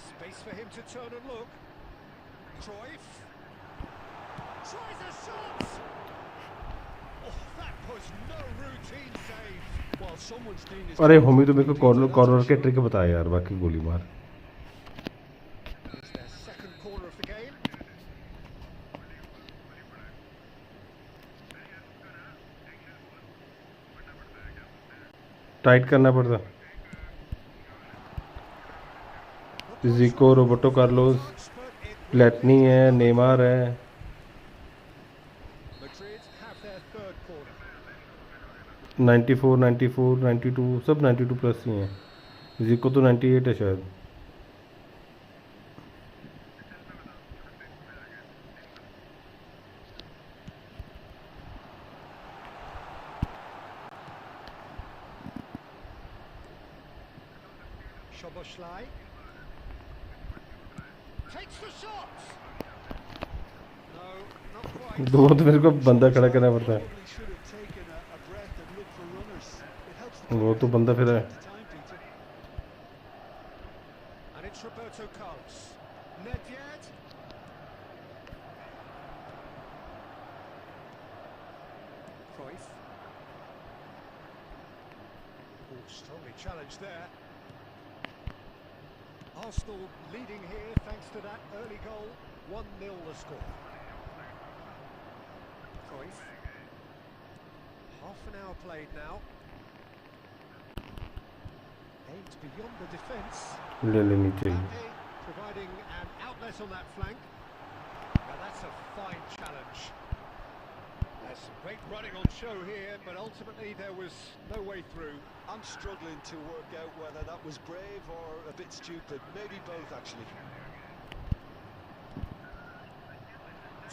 Space for him to turn and look. Cruyff. Tries a shot! Oh, that was no routine save. Well, someone's doing this. अरे होमी तो मेरे को corner के trick बताया यार, बाकी गोली मार. It's their second corner of the game. Tight करना पड़ता. जिको, रोबर्टो कार्लोस, प्लेटनी है, नेमार है. Madrid have their third corner. 94, 94, 92 सब 92 प्लस ही हैं. जिको तो 98 है शायद. Szoboszlai takes the shot. No, not quite. दो तो मेरे को बंदा खड़ा करना पड़ता है. Probably should have taken a breath and looked for runners. It helps the वो तो बंदा फिर है. time, Peter. And it's Roberto Carlos. Nedved. Cruyff. Oh, strongly challenged there. Arsenal leading here thanks to that early goal. 1-0 the score. Cruyff. Half an hour played now. Aimed beyond the defence. ले लेनी चाहिए. Mbappe providing an outlet on that flank. Now that's a fine challenge. There's some great running on show here, but ultimately there was no way through. I'm struggling to work out whether that was brave or a bit stupid. Maybe both, actually.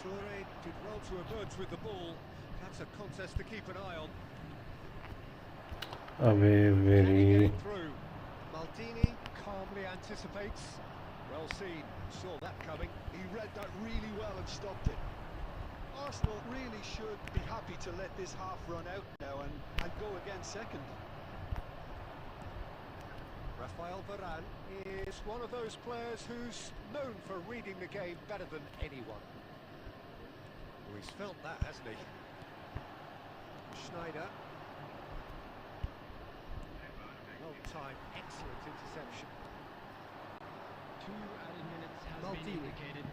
Toure did well to emerge with the ball. That's a contest to keep an eye on. अबे Can he get very. it through? Maldini calmly anticipates. Well seen, saw that coming. He read that really well and stopped it. Arsenal really should be happy to let this half run out now and go again second. Rafael Varane is one of those players who's known for reading the game better than anyone. Oh, he's felt that, hasn't he? Schneider. Well-timed, excellent interception. 2 added minutes has been Maldini. indicated.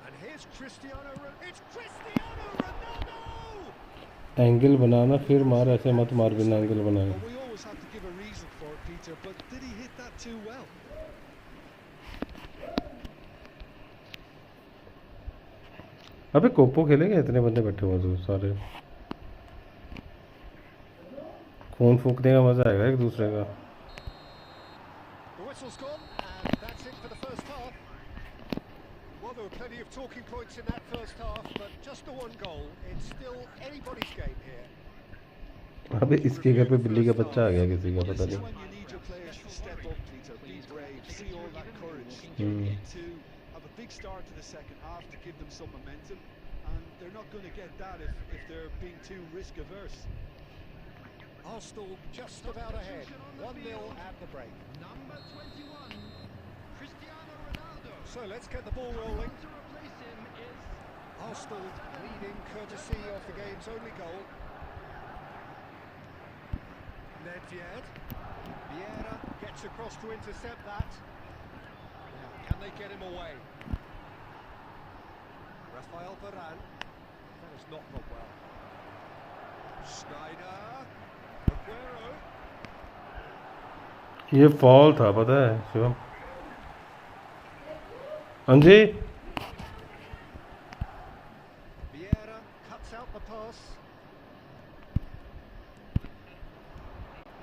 And here's Cristiano Ronaldo. It's Cristiano Ronaldo! Angle बनाना फिर मार, ऐसे मत मार बिना angle बनाए. Well, we always have to give a reason for it, Peter, but did he hit that too well? अबे कोपो खेलेंगे, इतने बंदे बैठे हुए तो सारे. खून फूकने का मजा आएगा एक दूसरे का. The whistle's gone, and that's it for the first half. Well, there were plenty of talking points in that first half, but just the one goal. It's still anybody's game here. अबे इसके घर पे बिल्ली का बच्चा आ गया किसी का, This पता is नहीं. when you need your players to step up, Peter. Be brave, see all that courage. Hmm. To have a big start to the second half to give them some momentum, and they're not going to get that if they're being too risk averse. Arsenal just about ahead. 1-0 at the break. Number 21, Cristiano Ronaldo. So let's get the ball rolling. To replace him is Arsenal leading courtesy of the game's only goal. Nedved. Vieira gets across to intercept that. Now, can they get him away? Rafael Varane. That has not gone well. Schneider. Aguero. ये fall था, पता है शिवम. अंजी Vieira cuts out the pass.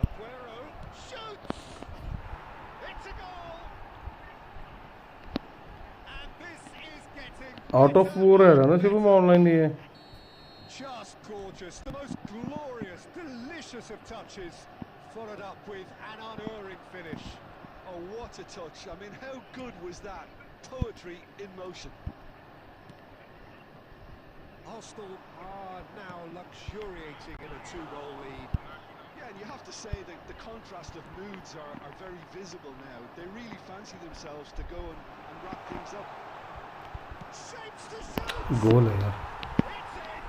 Aguero shoots! It's a goal! And this is getting out of 4 है ना Shivam online ये. just gorgeous. The most glorious, delicious of touches, followed up with an unerring finish. Oh, what a touch. I mean, how good was that? Poetry in motion. Arsenal are now luxuriating in a 2-goal lead. Yeah, and you have to say that the contrast of moods are very visible now. They really fancy themselves to go and wrap things up. Shapes to shoot. गोल है यार. It's in.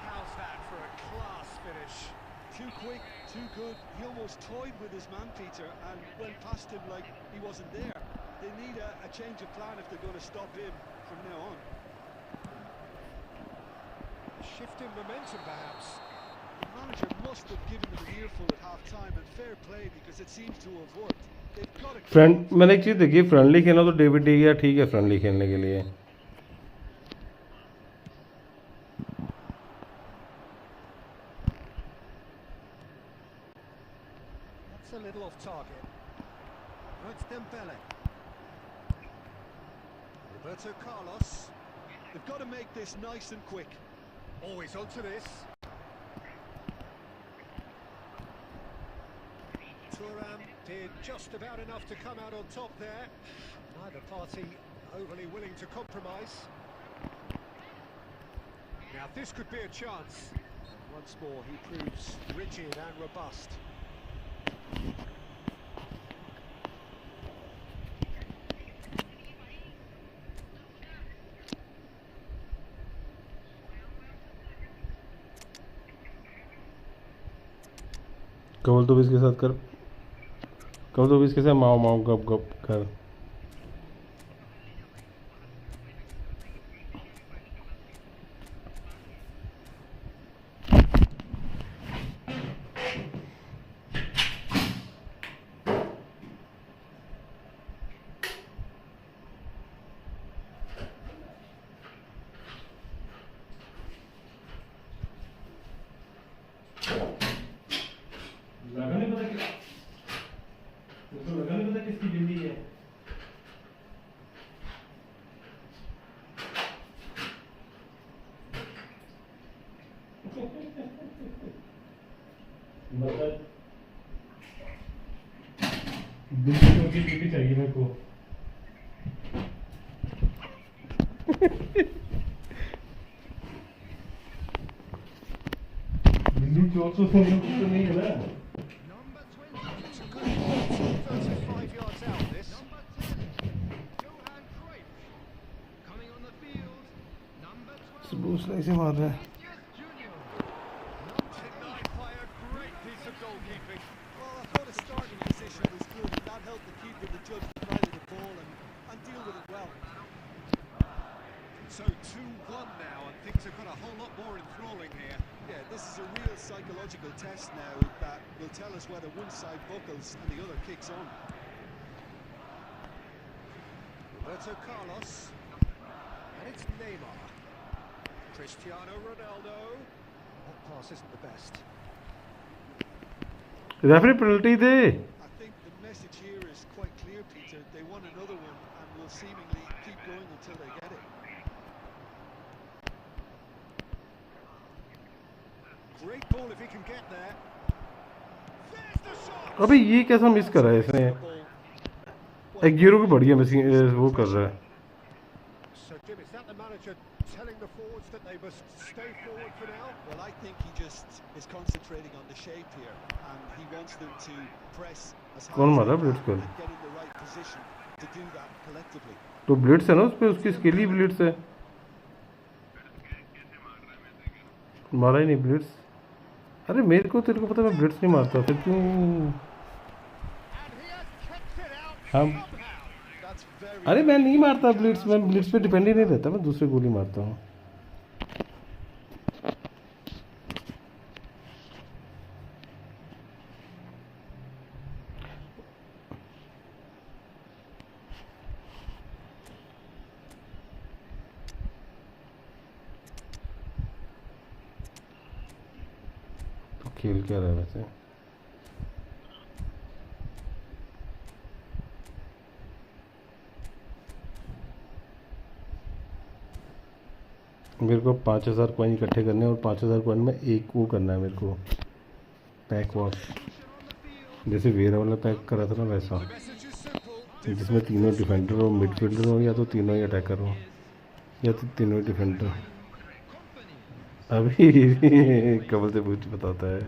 How's that for a class finish? Too quick, too good. He almost toyed with his man, Peter, and went past him like he wasn't there. They need a change of plan if they're going to stop him from now on. Shift in momentum, perhaps. The manager must have given them an earful at half-time, and fair play because it seems to have worked. They've got to friend मैंने एक चीज़ देखी, friendly खेलना तो David D गया ठीक है friendly खेलने के लिए. That's a little off target. No, it's Dembele. Roberto Carlos. They've got to make this nice and quick. Always onto this. Thuram did just about enough to come out on top there. Neither party overly willing to compromise. Now this could be a chance. Once more he proves rigid and robust. कवल तो भी इसके साथ कर, कवल तो भी इसके साथ माओ माओ गप गप कर. लगा नहीं पता क्या, उसको लगा नहीं पता किसकी बिल्ली है. मतलब बिल्ली की बिल्ली चाहिए मेरे को. बिल्ली चोर तो नहीं है ना. Number 20. It's a good ball. 35 yards out this. Number 10. Johan Cruyff. Coming on the field. Number 12. Bush ऐसे मार रहा है. Junior. Denied by a great piece of goalkeeping. Well, I thought his starting position was good, and that helped the keeper to judge the right of the ball and deal with it well. So 2-1 now, and things have got a whole lot more enthralling here. Yeah, this is a real psychological test now that will tell us whether one side buckles and the other kicks on. Roberto Carlos. And it's Neymar. Cristiano Ronaldo. That pass isn't the best. Referee penalty they. I think the message here is quite clear, Peter. They want another one and will seemingly keep going until they get it. Great ball if he can get there. There's the shot. अबे ये कैसा miss करा है इसने. एक zero की बढ़िया missing वो कर रहा है. So Jim, is that the manager telling the forwards that they must stay forward for now? Well, I think he just is concentrating on the shape here, and he wants them to press as hard कौन as मारा they Blitz can को? and get in the right position to do that collectively. तो Blitz है ना उस पे, उसकी skill ही Blitz है. मारा ही नहीं ब्लिट्स. अरे मेरे को तेरे को पता है मैं ब्लिट्स नहीं मारता फिर क्यों. And he has kicked it out हम somehow. That's very अरे मैं नहीं मारता ब्लिट्स, मैं ब्लिट्स पे डिपेंड ही नहीं रहता, मैं दूसरे गोली मारता हूँ. तो खेल क्या रहा है वैसे. मेरे को 5,000 कॉइन इकट्ठे करने हैं और 5,000 कॉइन में एक वो करना है मेरे को, पैक वॉश. जैसे वेरा वाला पैक करा था ना वैसा, The message is simple. जिसमें तीनों डिफेंडर हो, मिडफील्डर हो, या तो तीनों ही अटैकर हो, या तो तीनों ही डिफेंडर. अभी कबल से पूछ बताता है.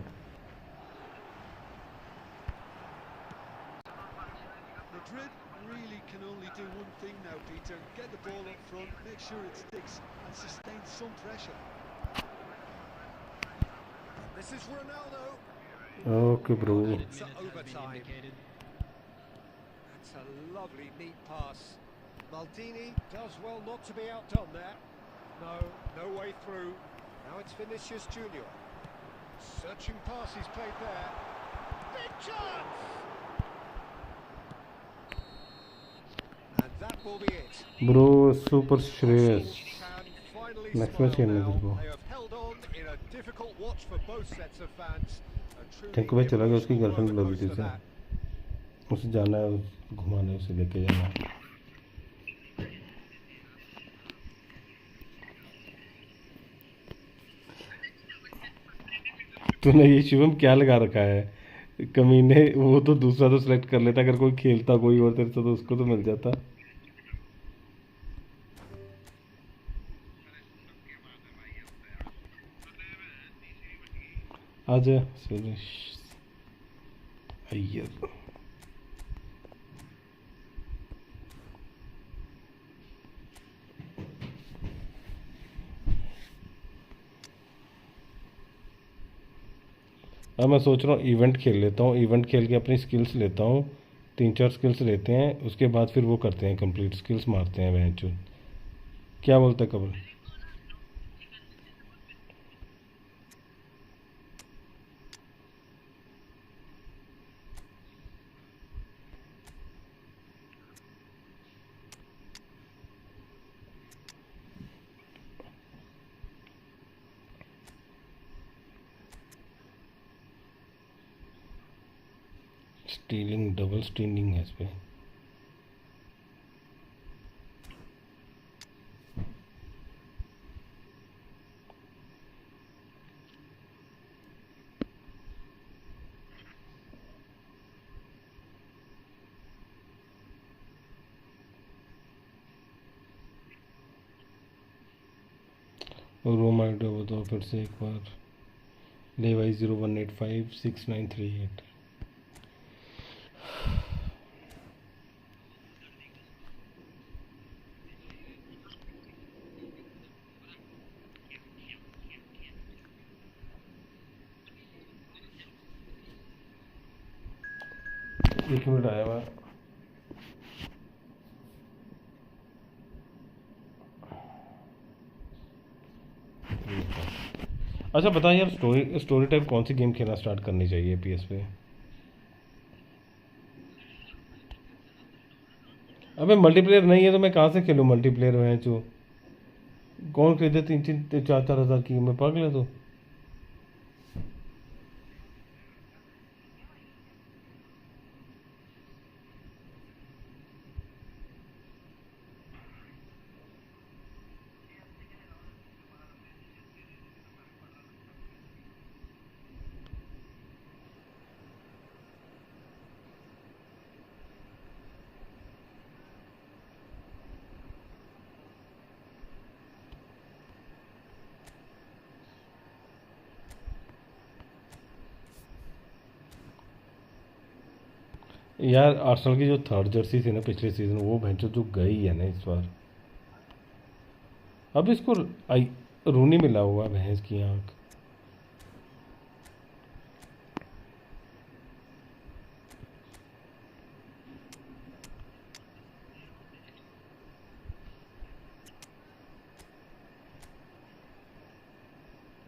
Madrid really can only do one thing now, Peter. Get the ball front, make sure it sticks and sustain some pressure. This is Ronaldo. Okay bro. Into overtime. That's a lovely neat pass. Maldini does well not to be outdone there. No way through. Now it's Vinicius Junior. Searching pass he's played there. Big chance! And that will be it. Bro super Shreyas Can finally next smile match खेलने now. तेरे को। They have held on in a difficult watch for both sets of fans. A truly टेंको में चला गया, उसकी emotional girlfriend बुला दी थी rollercoaster उसे। that. उसे जाना है, घुमाने, उसे लेके जाना है। तूने ये शिवम क्या लगा रखा है कमीने? वो तो दूसरा तो सिलेक्ट कर लेता, अगर कोई खेलता कोई और तेरे से तो उसको तो मिल जाता। आजा सुरेश अय्यर। अब मैं सोच रहा हूँ इवेंट खेल लेता हूँ, इवेंट खेल के अपनी स्किल्स लेता हूँ, 3-4 स्किल्स लेते हैं, उसके बाद फिर वो करते हैं कंप्लीट, स्किल्स मारते हैं वह। क्या बोलता है कबल? स्टीलिंग, डबल स्टीलिंग है इस पे। रूम आईडी बताओ फिर से एक बार। लेवाई 01856938। एक मिनट आया हुआ। अच्छा बता यार, स्टोरी टाइप कौन सी गेम खेलना स्टार्ट करनी चाहिए PS पे? अबे मल्टीप्लेयर नहीं है तो मैं कहाँ से खेलूँ मल्टीप्लेयर में? जो कौन खरीदे 3-4 हज़ार की? मैं पागल है तो। यार आर्सेनल की जो थर्ड जर्सी थी ना पिछले सीजन, वो भैंचो जो गई है ना इस बार। अब इसको रूनी मिला हुआ है भैंस की आंख।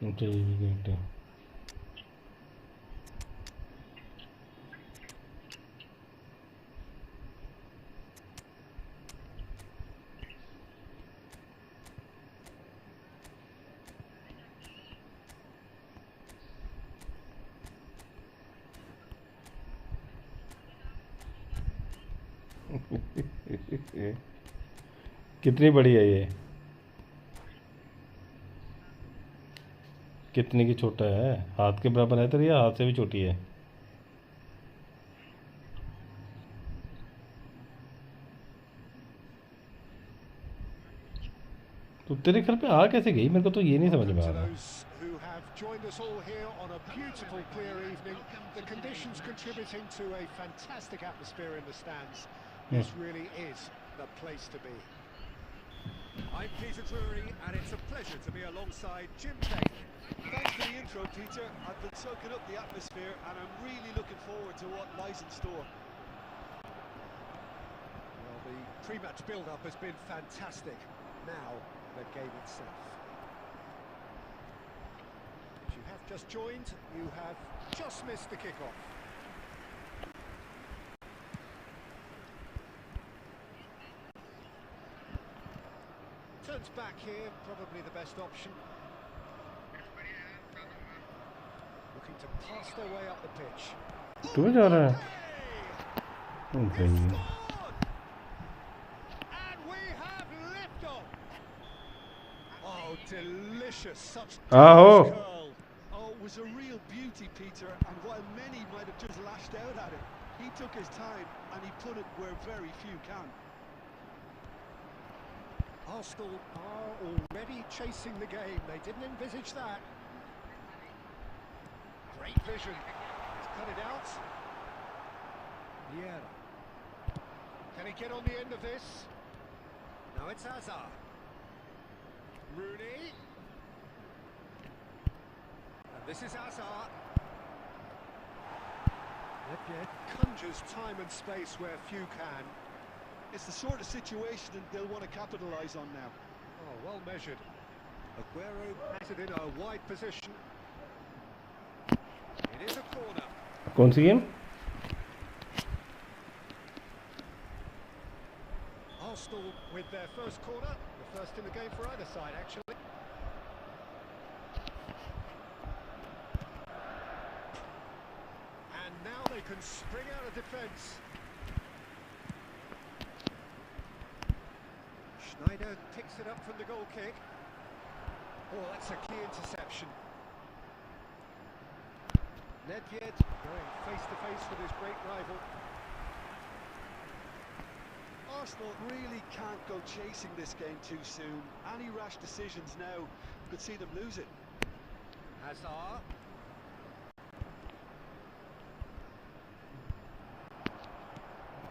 अच्छा ये भी great है। कितनी बड़ी है ये? कितने की छोटा है? हाथ के बराबर है तेरे या हाथ से भी छोटी है? तो तेरे घर पे आ कैसे गई? मेरे को तो ये नहीं समझ में आ To रहा। those who have joined us all here on a beautiful, clear evening, the conditions contributing to a fantastic atmosphere in the stands. This really is the place to be. I'm Peter Drury, and it's a pleasure to be alongside Jim Tate. Thanks for the intro, Peter. I've been soaking up the atmosphere, and I'm really looking forward to what lies in store. Well, the pre-match build-up has been fantastic. Now, the game itself. If you have just joined, you have just missed the kick-off. Turns back here, probably the best option. Looking to pass their way up the pitch. तू जा रहा है Hey! सही है And we have liftoff. Oh, delicious! Such आहो curl. Oh, it was a real beauty, Peter, and while many might have just lashed out at it, he took his time and he put it where very few can. Arsenal are already chasing the game. They didn't envisage that. Great vision. He's cut it out. Yeah. Can he get on the end of this? No, it's Hazard. Rooney. And this is Hazard. Nedved conjures time and space where few can. It's the sort of situation that they'll want to capitalise on now. Oh, well measured. Aguero has it in a wide position. It is a corner. कौन सी game Arsenal with their first corner. The first in the game for either side, actually. And now they can spring out of defence. Schneider picks it up from the goal kick. Oh, that's a key interception. Nedved going face to face with his great rival. Arsenal really can't go chasing this game too soon. Any rash decisions now could see them lose it. Hazard.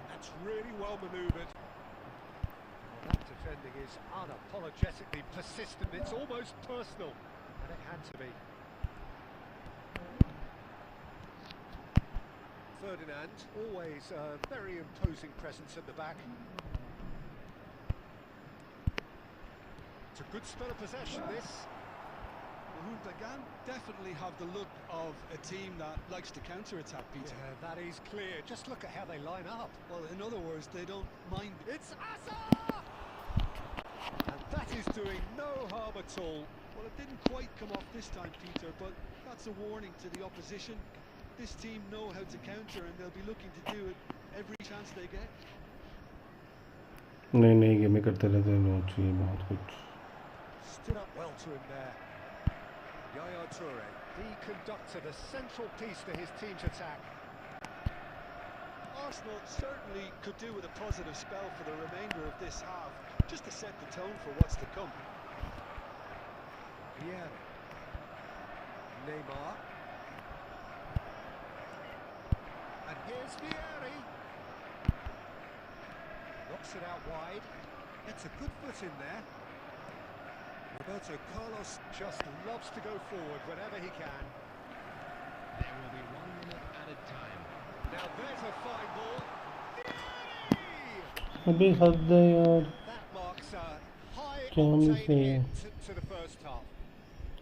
That's really well manoeuvred. Well, that defending is unapologetically persistent. It's almost personal, and it had to be. Ferdinand, always a very imposing presence at the back. It's a good spell of possession, this. Gundogan definitely have the look of a team that likes to counter-attack, Peter. Yeah, that is clear. Just look at how they line up. Well, in other words, they don't mind. It's Hazard! And that is doing no harm at all. Well, it didn't quite come off this time, Peter, but that's a warning to the opposition. This team know how to counter, and they'll be looking to do it every chance they get. नहीं नहीं गेमें करते रहते हैं लोग चाहिए बहुत कुछ Stood up well to him there. Yaya Toure, he conducted a central piece to his team's attack. Arsenal certainly could do with a positive spell for the remainder of this half, just to set the tone for what's to come. Yeah. Neymar. And here's Vieri. Knocks it out wide. It's a good foot in there. Roberto Carlos just loves to go forward whenever he can. There will be 1 minute added time. Now there's a fine ball. Vieri! अबे हद है यार That marks a high क्या हम octane इसे end to the first half.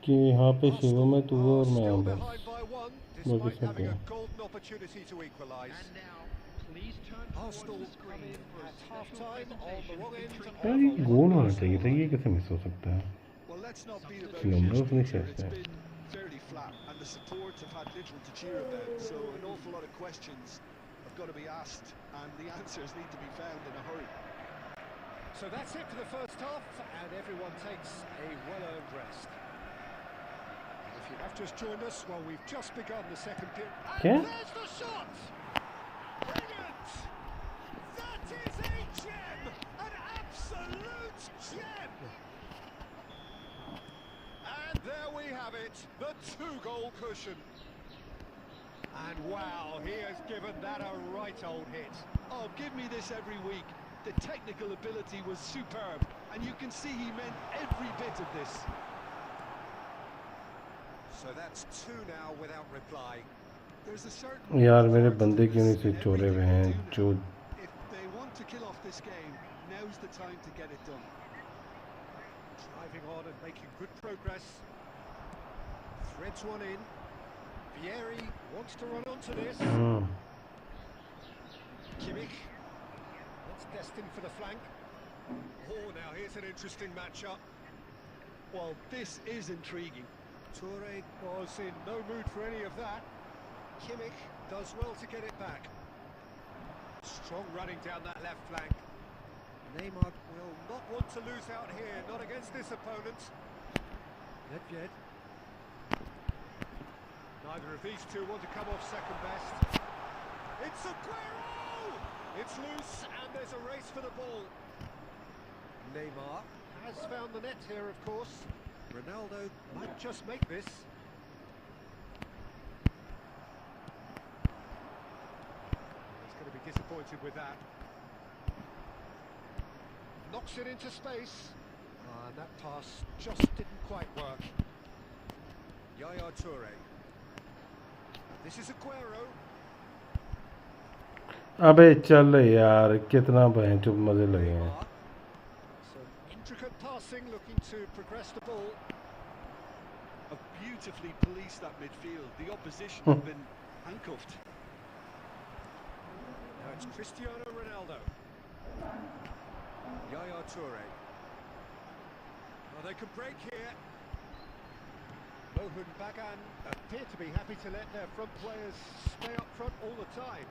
कि यहाँ पे शिवो में तू Arsenal और मैं still बस behind by one, वो भी despite सब having a गया golden opportunity to equalise. And now, please turn towards Arsenal the screen coming for a at special half-time on the presentation wrong end featuring यार ये of गोल होना चाहिए था ये कैसे मिस हो सकता है Well, let's not beat about Numbers it, नहीं Peter. शेष It's है been fairly flat, and the supports have had little to cheer about, so an awful lot of questions have got to be asked, and the answers need to be found in a hurry. So that's it for the first half, and everyone takes a well-earned rest. If you have just joined us, well, we've just begun the second period. क्या And there's the shot! Brilliant! That is a gem! An absolute gem! And there we have it, the two-goal cushion. And wow, he has given that a right old hit. Oh, give me this every week. The technical ability was superb. and you can see he meant every bit of this. So that's two now without reply. There's a certain यार मेरे बंदे क्यों नहीं in switch हो रहे everything they हैं do जो now. If they want to kill off this game, now's the time to get it done. Driving on and making good progress. Threads one in. Vieri wants to run onto this. Kimmich. That's destined for the flank. Oh, now here's an interesting matchup. Well, this is intriguing. Toure was in no mood for any of that. Kimmich does well to get it back. Strong running down that left flank. Neymar will not want to lose out here, not against this opponent. Nedved. Neither of these two want to come off second best. It's Aguero! It's loose and there's a race for the ball. Neymar has found the net here, of course. Ronaldo might just make this. He's going to be disappointed with that. Knocks it into space. And that pass just didn't quite work. Yaya Toure. This is Aguero. अबे चल यार कितना भयंचो मजे लगे हैं Neymar. Some intricate passing, looking to progress the ball. Have beautifully policed that midfield. The opposition have been handcuffed. Now it's Cristiano Ronaldo. Yaya Toure. Oh, they can break here. Mohun Bagan appear to be happy to let their front players stay up front all the time.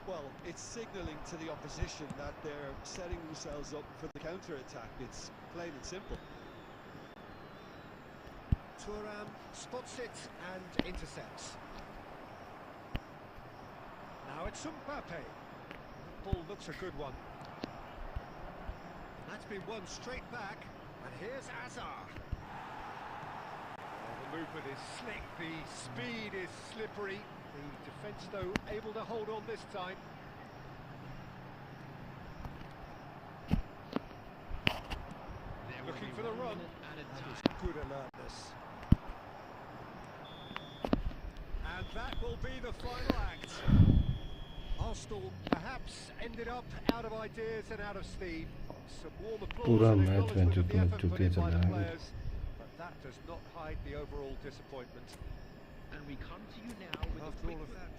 Well, it's signalling to the opposition that they're setting themselves up for the counter-attack. It's plain and simple. Thuram spots it and intercepts. Now it's Mbappe. Ball looks a good one. That's been won straight back. And here's Azar. The movement is slick, the speed is slippery. The defence, though, able to hold on this time. Looking for the run. That is good alertness. And that will be the final act. Arsenal perhaps ended up out of ideas and out of steam. Some warm applause पूरा and match acknowledgement of the में effort put चुके in by चल the रहा है players. But that does not hide the overall disappointment. And we come to you now with a After quick all of that.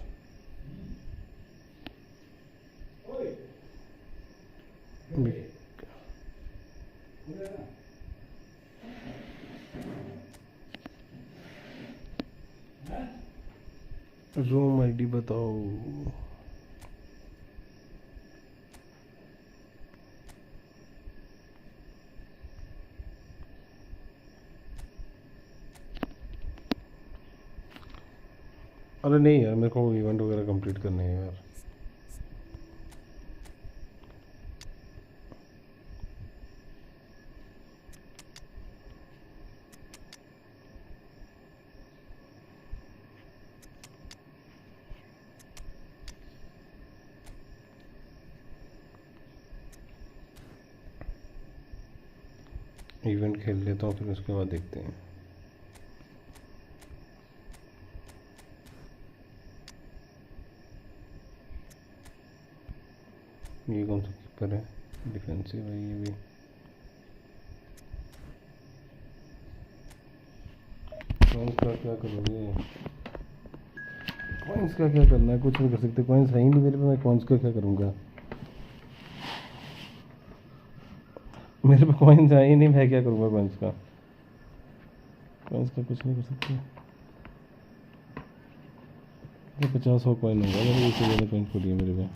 Room ID बताओ अरे नहीं यार मेरे को इवेंट वगैरह कंप्लीट करने हैं यार इवेंट खेल लेता हूँ फिर उसके बाद देखते हैं ये कौन सा कीपर है डिफेंसिव है ये भी कॉइंस का क्या करोगे कॉइंस का क्या करना है कुछ नहीं कर सकते कॉइंस है ही नहीं मेरे पे मैं कॉइंस का क्या करूँगा मेरे पे कॉइन्स आए ही नहीं मैं क्या करूँगा कॉइन्स का कुछ नहीं कर सकते ये 50 कॉइन होगा मेरे इससे ज़्यादा कॉइन खोलिए मेरे पे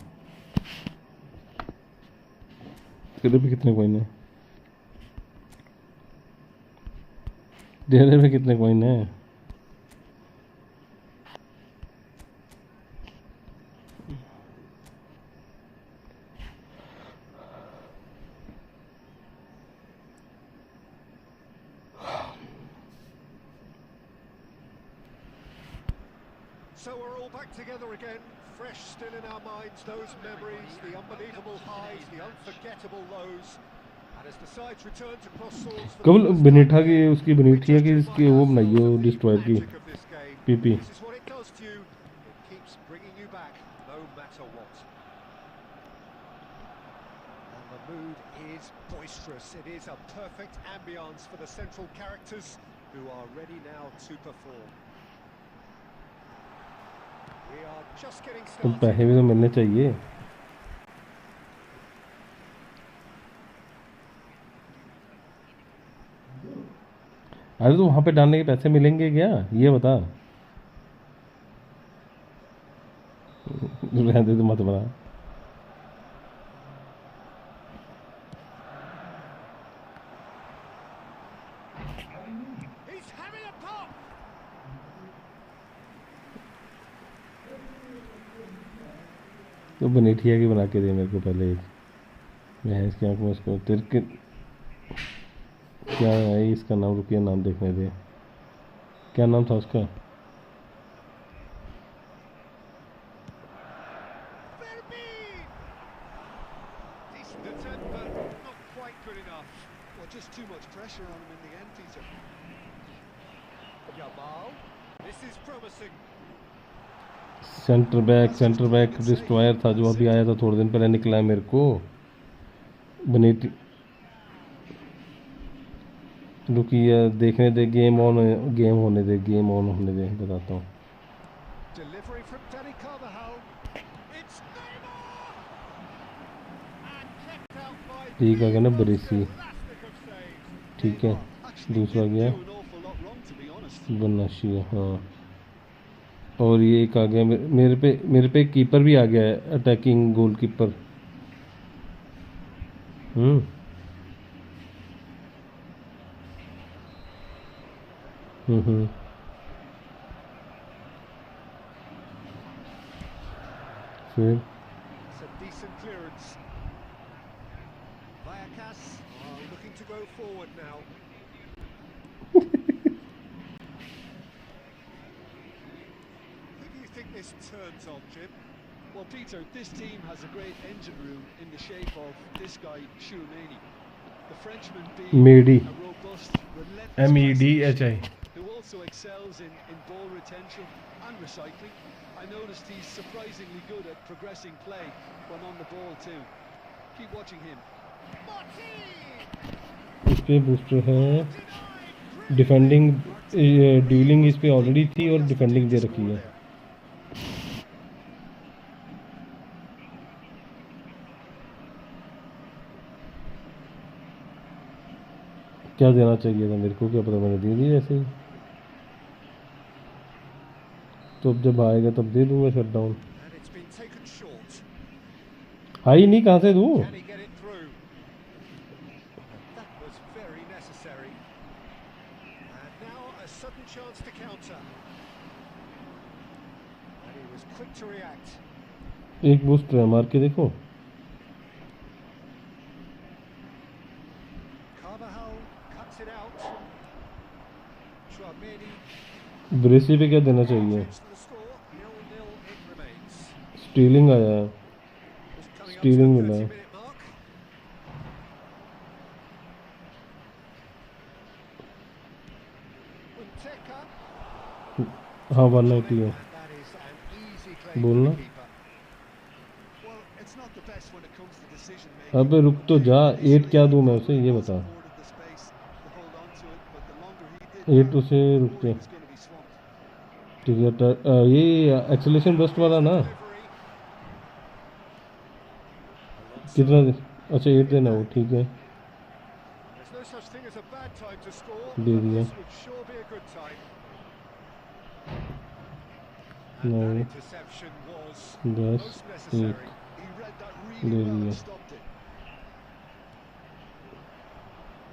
तेरे पे कितने कॉइन है तेरे पे कितने कॉइन है So we're all back together again, fresh still in our minds, those memories, the unbelievable highs, the unforgettable lows. And as the sides return to cross swords for the कबल first time बनीठा की today, उसकी we बनीठिया की just इसकी find वो out बनाई some हो of the destroyer की magic of this game. PP. This is what it does to you. It keeps bringing you back, no matter what. And the mood is boisterous. It is a perfect ambience for the central characters who are ready now to perform. We are just getting तो started. पैसे भी तो मिलने चाहिए। अरे तो वहाँ पे डालने के पैसे मिलेंगे क्या ये बता। रहने दे तो मत बता। He's having a pop. तो बनीठिया की बना के दे मेरे को पहले एक। मैं इसकी आँख में उसको तेरे के क्या है इसका नाम, रुकिए नाम देखने दे, क्या नाम था उसका। Decent attempt, but not quite good enough. Well, just too much pressure on him in the end, Peter. Yamal, this is promising. Centre back destroyer था जो अभी आया था थोड़े दिन पहले, निकला है मेरे को। बनीठी रुकिए देखने दे, गेम होने दे बताता हूँ। Delivery from Danny Carvajal. It's Neymar! And kept out by ठीक आ गया ना बरेसी, plastic of saves. ठीक है। दूसरा गया Do an awful lot wrong, to be honest. बनाशिया, हाँ। और ये एक आ गया मेरे पे कीपर भी आ गया है, अटैकिंग गोल कीपर। फिर It's a decent clearance. Vallecas are looking to go forward now. Who do you think this turns on, Jim? Well, Peter, this team has a great engine room in the shape of this guy, Chouameni. The Frenchman being Medi. a robust, relentless MEDHI presence, who also excels in ball retention and recycling. I noticed he's surprisingly good at progressing play when on the ball too. Keep watching him. इस पे booster है, defending dealing इस पे already थी और defending दे रखी है। क्या देना चाहिए था मेरे को, क्या पता, मैंने दे दी ऐसे ही। तो अब जब आएगा तब दे दूंगा shut down. And it's been taken short. आई नहीं, कहाँ से दूँ। Can he get it through? That was very necessary. And now a sudden chance to counter. And he was quick to react. एक बूस्टर है, मार के देखो। Carvajal cuts it out. Chouameni ब्रेसी पे क्या देना चाहिए। gets the score. 0-0 it remains. Stealing आया है, Just coming up to Stealing the मिला 30-minute mark. Unteka. हाँ 190 है। And that is an easy claim बोलना। for the keeper. Well, it's not the best when it comes to decision making. अबे रुक तो जा, 8 क्या दूँ मैं उसे ये बता। Afforded the space to hold on to it, but the longer he did 8 उसे the रुक more जा, he was going to be swamped. ठीक है। ये एक्सेलेरेशन बस्ट वाला ना, कितना अच्छा 8 देना वो, ठीक है There's no such thing as a bad time to score, they but दिया। this would sure be a good time. And No. that interception was 10 most necessary. 1 He read that they really well दिया। and stopped it.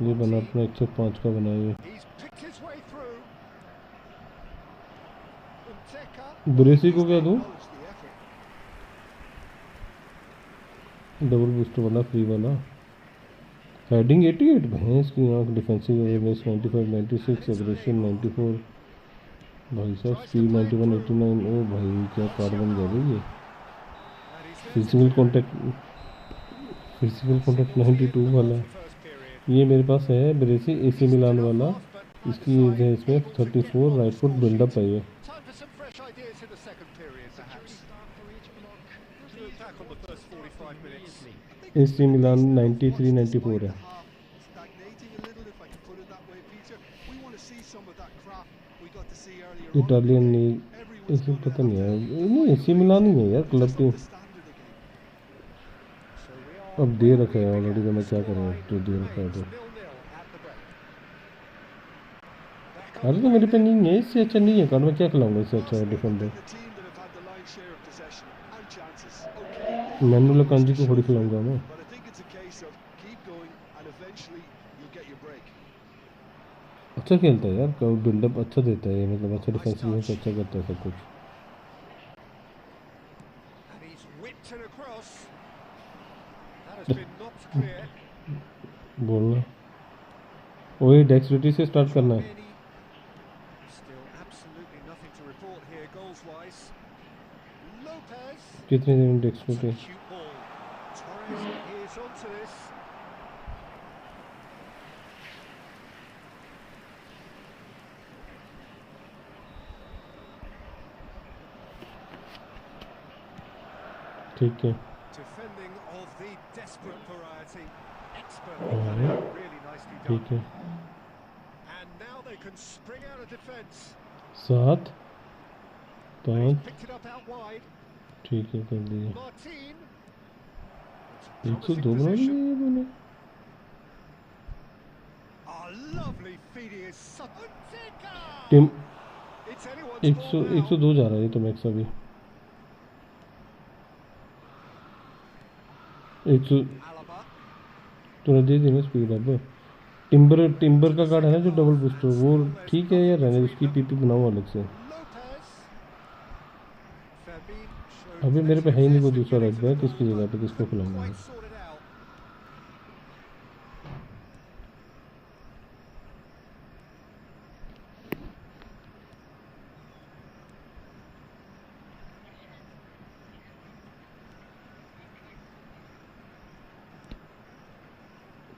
ये बना अपना 105 का बनाइए। He's picked his way through. Unteka. ब्रेसी को क्या दूँ, Acknowledged the effort. Double booster वाला फ्री वाला। हेडिंग 88, भैंस की आँख, डिफेंसिव अवेयरनेस 95 96, एग्रेशन 94, भाई साहब स्पीड 91 89। ओ भाई क्या कार्ड बन गया भाई ये। And he's फिजिकल कॉन्टैक्ट 92 वाला। the first period. ये मेरे पास है ब्रेसी एसी मिलान वाला, इसकी एज है इसमें 34, राइट फुट बिल्डअप है ये। Time for some fresh ideas in the second period, perhaps. To look back on the first 45 minutes. AC Milan 93 94 है। Stagnating a little, if I can put it that way, Peter. We want to see some of that craft we got to see earlier on. Italian league इसे पता नहीं है, नहीं AC Milan ही है यार club team. The standard again. So we are अब दे रखा है ऑलरेडी, तो मैं क्या करूँ, तो दे रखा है तो। 0-0 at the break. अरे तो मेरे पे नहीं है, इससे अच्छा नहीं है कार्ड, मैं क्या खिलाऊंगा इससे अच्छा defender. The team that have had the lion's share of possession and chances. Okay. Manual kanji को थोड़ी खिलाऊंगा मैं। But I think it's a case of keep going and eventually you'll get your break. अच्छा खेलता है यार, बिल्डअप अच्छा देता है, मतलब अच्छा डिफेंसिव में अच्छा करता है सब कुछ। And he's whipped it across. That has been knocked clear. बोलना वही डेक्सटिविटी से स्टार्ट करना है। Many. Still absolutely nothing to report here goals-wise. Lopez. कितने दिन डेक्सटिविटी? Cute ball. Torres is onto this. ठीक है। Defending of the desperate variety. Expert. Alright. Really nicely done. ठीक है। And now they can spring out of defence. 7 He's 5 picked it up out wide. ठीक है कर दिया। Martin. 102 बना दिया ये मैंने। A lovely feeding is Untika. Team It's anyone's 100 ball now. 102 जा रहा है ये तो मैक्स अभी। 100 Alaba. तूने दे दी ना स्पीड। अब टिम्बर का कार्ड है ना जो डबल बूस्टर, वो ठीक है यार, रहने उसकी पीपी बनाओ अलग से। Lopez. Fabin showed अभी मेरे पे है ही नहीं कोई plenty of दूसरा राइट बैक, fitness किसकी जगह पे किसको खिलाऊंगा मैं। quite sorted out.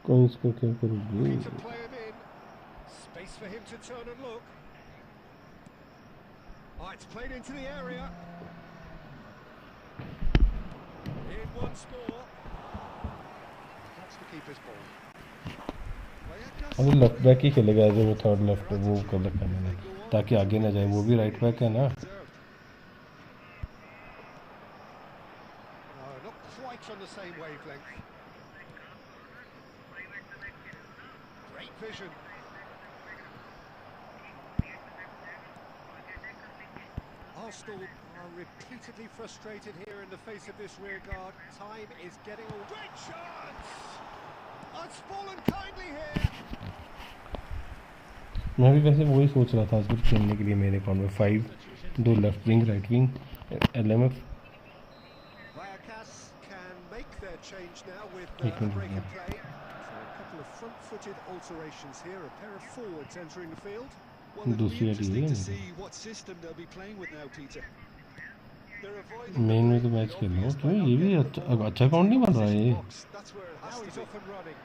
कौन इसको क्या करूँगी। Need to play him in. Space for him to turn and look. Oh, it's played into the area. In once more. That's the keeper's ball. अभी लेफ्ट बैक ही खेलेगा, एज वो third left वो कर रखा है मैंने, ताकि आगे ना जाए। वो भी राइट बैक है ना। Not quite on the same wavelength. Great vision. Arsenal are repeatedly frustrated here in the face of this rear guard. Time is getting all... Great chance! It's fallen kindly here. मैं भी वैसे वही सोच रहा था आज कुछ खेलने के लिए मेरे अकाउंट में 5 2 left wing right wing LMF। Vallecas can make their change now with He can a do break in that. play. So a couple of front-footed alterations here. A pair of forwards entering the field. Well, it'll be दूसरी interesting ID to है see what system they'll be playing with now, Peter. They're avoiding main में तो the match खेल रहा हूँ। obvious क्यों by ये not भी getting अच्छा अकाउंट नहीं बन रहा है ये। box. That's where it has Now to he's be. off and running.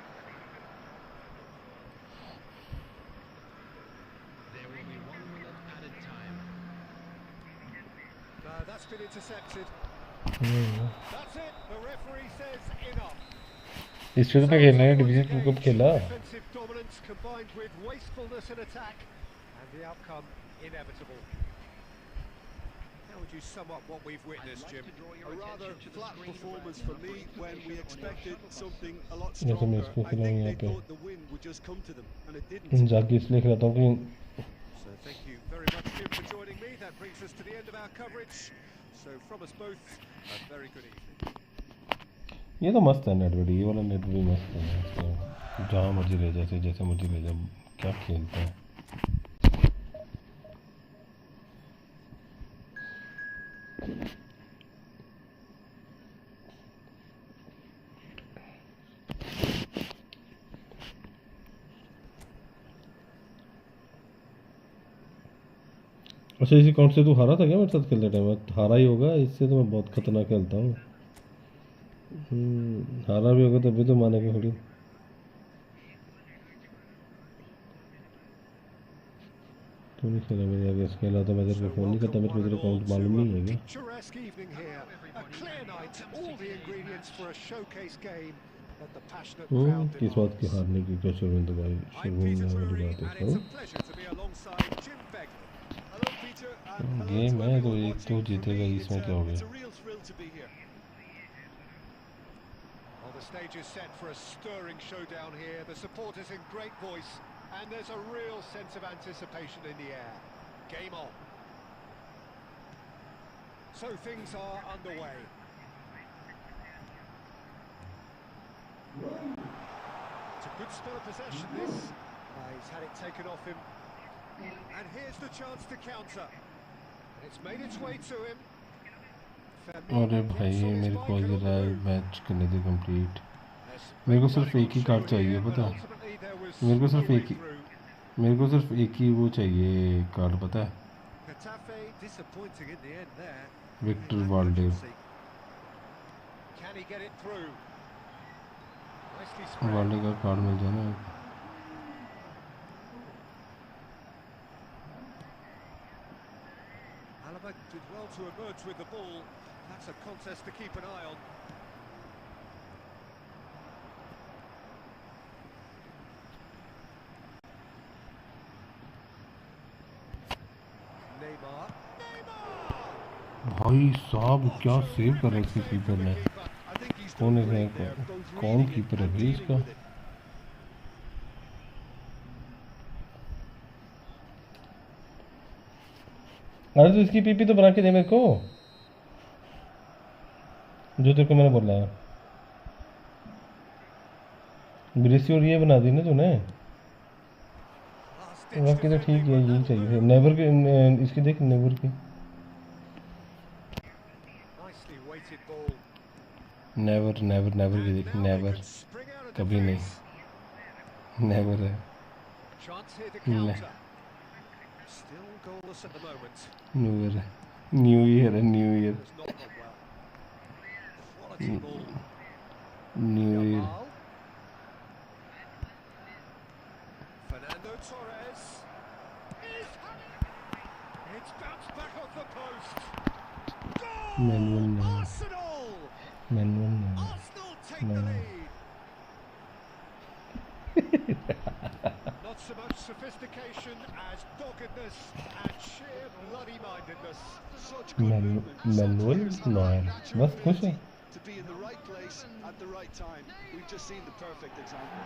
There will be 1 minute added time. No, that's been intercepted. That's it. The referee says enough. इससे तो मैं खेलना है डिवीजन 2 कब खेला। Defensive dominance combined with wastefulness in attack, and the outcome inevitable. How would you sum up what we've witnessed, Jim? A rather flat performance for me when we expected something a lot ये तो मैं stronger. इसको I खिलाऊँ think यहाँ they पे। thought the win would just come to them, and it didn't. जाके इसलिए खिलाता हूँ कि So thank you very much, Jim, for joining me. That brings us to the end of our coverage. So from us both, a very good evening. ये तो मस्त है net ये वाला नेट भी मस्त है। इसको जहाँ मर्जी ले जाते जैसे मर्जी ले जा, क्या खेलता है। अच्छा इसी अकाउंट से तू हारा था क्या मेरे साथ खेलते टाइम? हारा ही होगा, इससे तो मैं बहुत खतरनाक खेलता हूँ। हारा भी होगा तभी तो मानेगा थोड़ी। क्यों नहीं खेला मेरे आगे? इसके अलावा मैं तेरे को फ़ोन नहीं करता, मेरे को तेरा अकाउंट मालूम नहीं है क्या? Picturesque evening here, a clear night, all the ingredients for a showcase game that the passionate crowd किस बात की demands. हारने की क्या शर्मिंदगी I'm Peter वाली Drury, बात है and it's a pleasure to be alongside Jim Begley. Hello, Peter, and hello game to है तो everyone एक तो watching. For जीतेगा, me, इसमें क्या हो it's गया? a real thrill to be here. Well, the stage is set for a stirring showdown here. The supporters in great voice, and there's a real sense of anticipation in the air. Game on. So things are underway. It's a good spell of possession, this. He's had it taken off him. And here's the chance to counter. It's made its way to him. अरे भाई मेरे को जरा match करने they complete. मेरे को सिर्फ एक ही कार्ड चाहिए, पता है? मेरे को सिर्फ एक ही वो चाहिए कार्ड, पता है? विक्टर वाल्डे। वाल्डे का कार्ड मिल जाए ना। Did well to emerge with the ball. That's a contest to keep an eye on. Neymar. भाई साहब क्या सेव कर रहा है इसके कीपर ने? I think he's कौन done है great there, इसका? both कौन reading it कीपर है and भाई dealing इसका? with it. अरे तो इसकी पीपी तो बना के दे मेरे को, जो तेरे को मैंने बोला है। ग्रेसी और ये बना दी ना तूने? बाकी तो ठीक है, यही चाहिए। नेवर की इसकी देख, नेवर की। Nicely weighted ball. Never never never की देख, Now they never can spring out of कभी नहीं, defence. नेवर है। Chance here to counter. Still goalless at the moment. New year है, न्यू ईयर है, new year, Has not gone well. Quality ball. New year. Yamal. Fernando Torres. It's bounced back off the post. Manual Goal! नहीं, Arsenal! Manual नहीं। Arsenal take the No. lead. Not so much sophistication as doggedness and sheer bloody-mindedness. Such good movement, such manual clear style, noir, natural बस खुश है। ability to be in the right place at the right time. We've just seen the perfect example.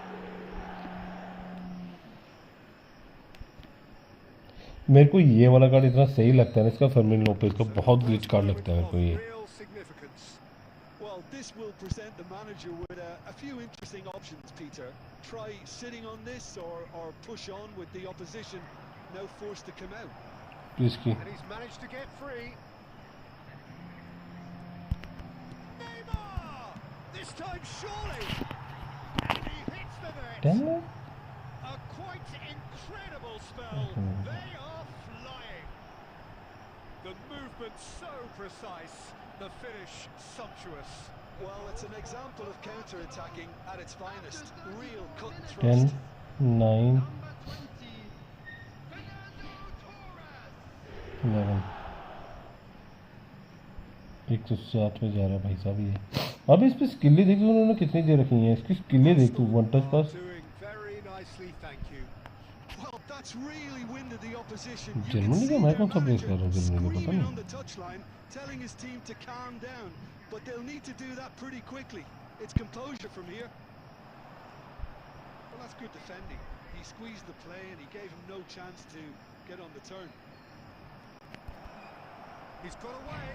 मेरे को ये वाला card इतना सही लगता है ना, इसका फर्मिन लोपेज का बहुत ग्लिच कार्ड लगता है मेरे को ये। Real significance. Well, this will present the manager with a few interesting options, Peter. Try sitting on this or push on with the opposition now forced to come out. किसकी? And he's managed to get free. Neymar! This time surely! And he hits the net. Damn it. A quite incredible spell. They are flying. The movement so precise, the finish sumptuous. Well, it's an example of counter-attacking at its finest. Real cut and 10, thrust. 9, 11। एक तो 7 पे जा रहा है भाई साहब ये। अब इस पे स्किलें देख, उन्होंने कितनी दे रखी हैं इसकी स्किलें देख तू। One touch pass Doing very nicely, thank you. Well, that's really winded the opposition. You can Germany see का मैं their कौन सा प्लेस कर manager रहा हूँ जर्मनी का, पता screaming on नहीं। the touchline, telling his team to calm down, but they'll need to do that pretty quickly. It's composure from here. Well, that's good defending. He squeezed the play and he gave him no chance to get on the turn. He's got away.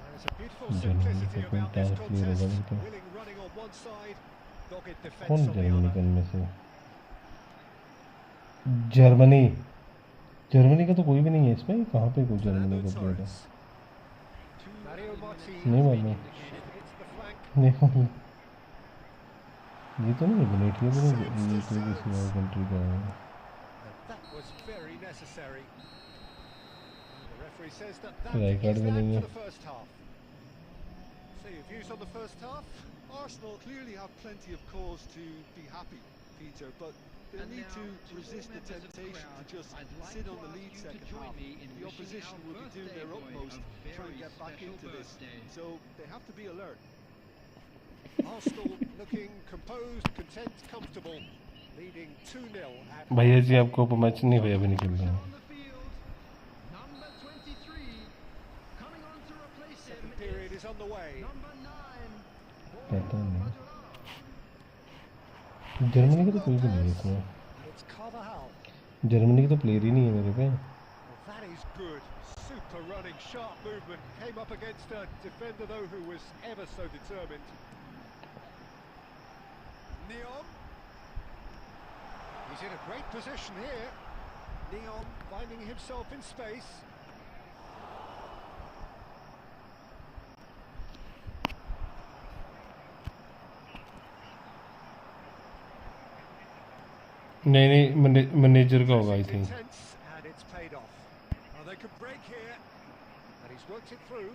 There's a beautiful simplicity about this contest. Willing running on one side, dogged defence कौन on the Germany other. का इनमें से? Germany, Germany का तो कोई भी नहीं है इसमें। कहाँ पे कोई जर्मनी का प्लेयर है? Mario Martinez नहीं मालूम, hits the flank. नहीं मालूम। ये तो नहीं है बेनेटिया, भी नहीं, ये तो किसी और कंट्री का है। And that was very necessary. The referee says that Right, is card that winning, for yeah. the first half. So your views on the first half? Arsenal clearly have plenty of cause to be happy, Peter, but they'll need to resist the temptation to just sit on the lead second half. The opposition will be doing their utmost to try and get back into this, so they have to be alert. Arsenal looking composed, content, comfortable, leading 2-0 at भैया जी आपको match नहीं भैया भी नहीं खेल रहे हैं On the field, number 23, coming on to replace him second period is on the way. number 9. पता नहीं जर्मनी की तो कोई भी नहीं है इसमें It's Carvajal. जर्मनी की तो प्लेयर ही नहीं है मेरे पे Well, that is good. Super running, sharp movement. Came up against a defender, though, who was ever so determined. Neon. He's in a great position here. Neon finding himself in space. नहीं नहीं manager का होगा I think Intense, and it's paid off. Oh, they could break here, and he's worked it through.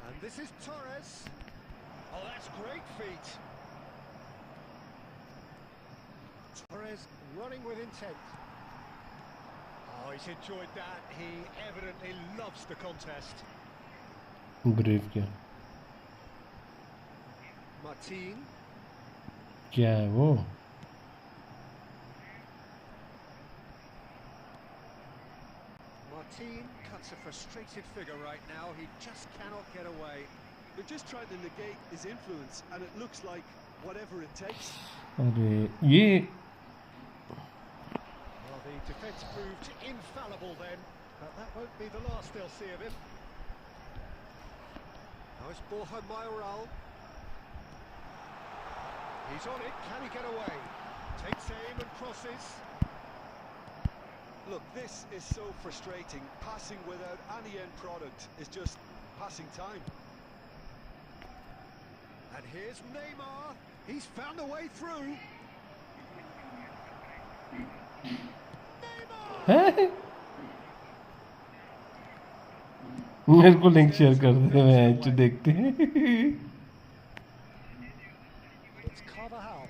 And this is Torres. Oh, that's great feet. Torres running with intent. Oh, he's enjoyed that. He evidently loves the contest. Brave क्या Martin. क्या है वो Martin cuts a frustrated figure right now. He just cannot get away. They're just trying to negate his influence, and it looks like whatever it takes. अरे ये Well, the defence proved infallible then, but that won't be the last they'll see of him. Now it's Borja Mayoral. He's on it. Can he get away? Takes aim and crosses. Look, this is so frustrating. Passing without any end product is just passing time. And here's Neymar. He's found a way through. है मेरे को link share कर दे match देखते हैं It's Carvajal.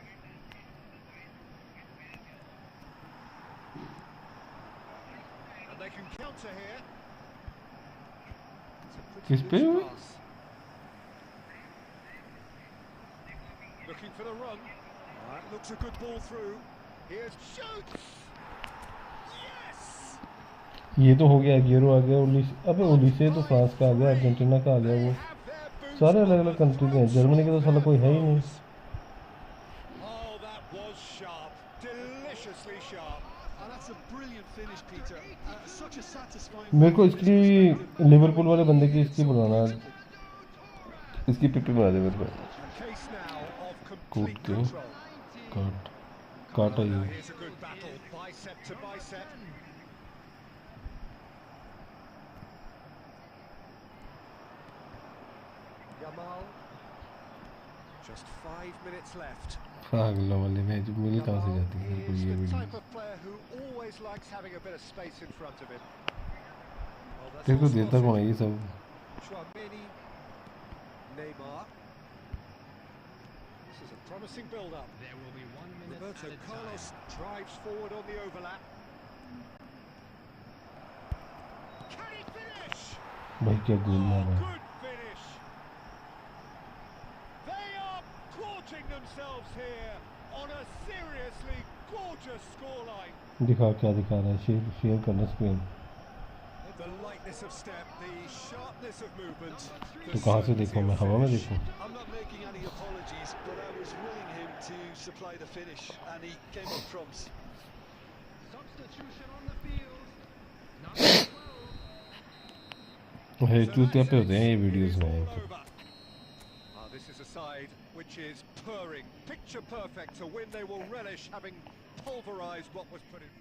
And they can counter here. It's a pretty किस पे loose हुए? pass. Looking for the run. That looks a good ball through. Here's shoots. Yes. ये तो हो गया गिरो आ गया अबे ओडिशे तो फ्रांस का आ गया अर्जेंटीना का आ गया वो Have their boots सारे on अलग अलग the कंट्री के हैं जर्मनी के तो साला कोई है ही नहीं Oh, that was sharp. Deliciously sharp. And that's a brilliant finish, Peter. Such a satisfying. मेरे को इसकी लिवरपूल वाले बंदे की इसकी बनाना इसकी पिपी बना दे मेरे को A case now of कूद complete के control. काटा Now ये here's a good battle, bicep to bicep. Yamal. Just 5 minutes left. पागलों वाले मैच मिल कहाँ से जाती है मेरे को He's ये the video type of player who always likes having a bit of space in front of him. Well, that's तेरे को all देता sorted. कौन है ये सब Tchouaméni, Neymar. This is a promising build-up. There will be 1 minute Roberto at a Carlos time. drives forward on the overlap. Can he finish? भाई क्या गोल Oh, मारा good finish. They are gorging themselves here on a seriously gorgeous scoreline. दिखा क्या दिखा रहा है share करना screen The lightness of step, the sharpness of movement. तो कहाँ से देखूँ मैं हवा में देखूँ I'm not making any apologies, but I was willing him to supply the finish, and he came up trumps. Substitution on the field. Number 12. है चूतिया पे होते हैं ये It वीडियोस is में all over. This is a side which is purring, picture perfect, a win they will relish, having pulverised what was put in.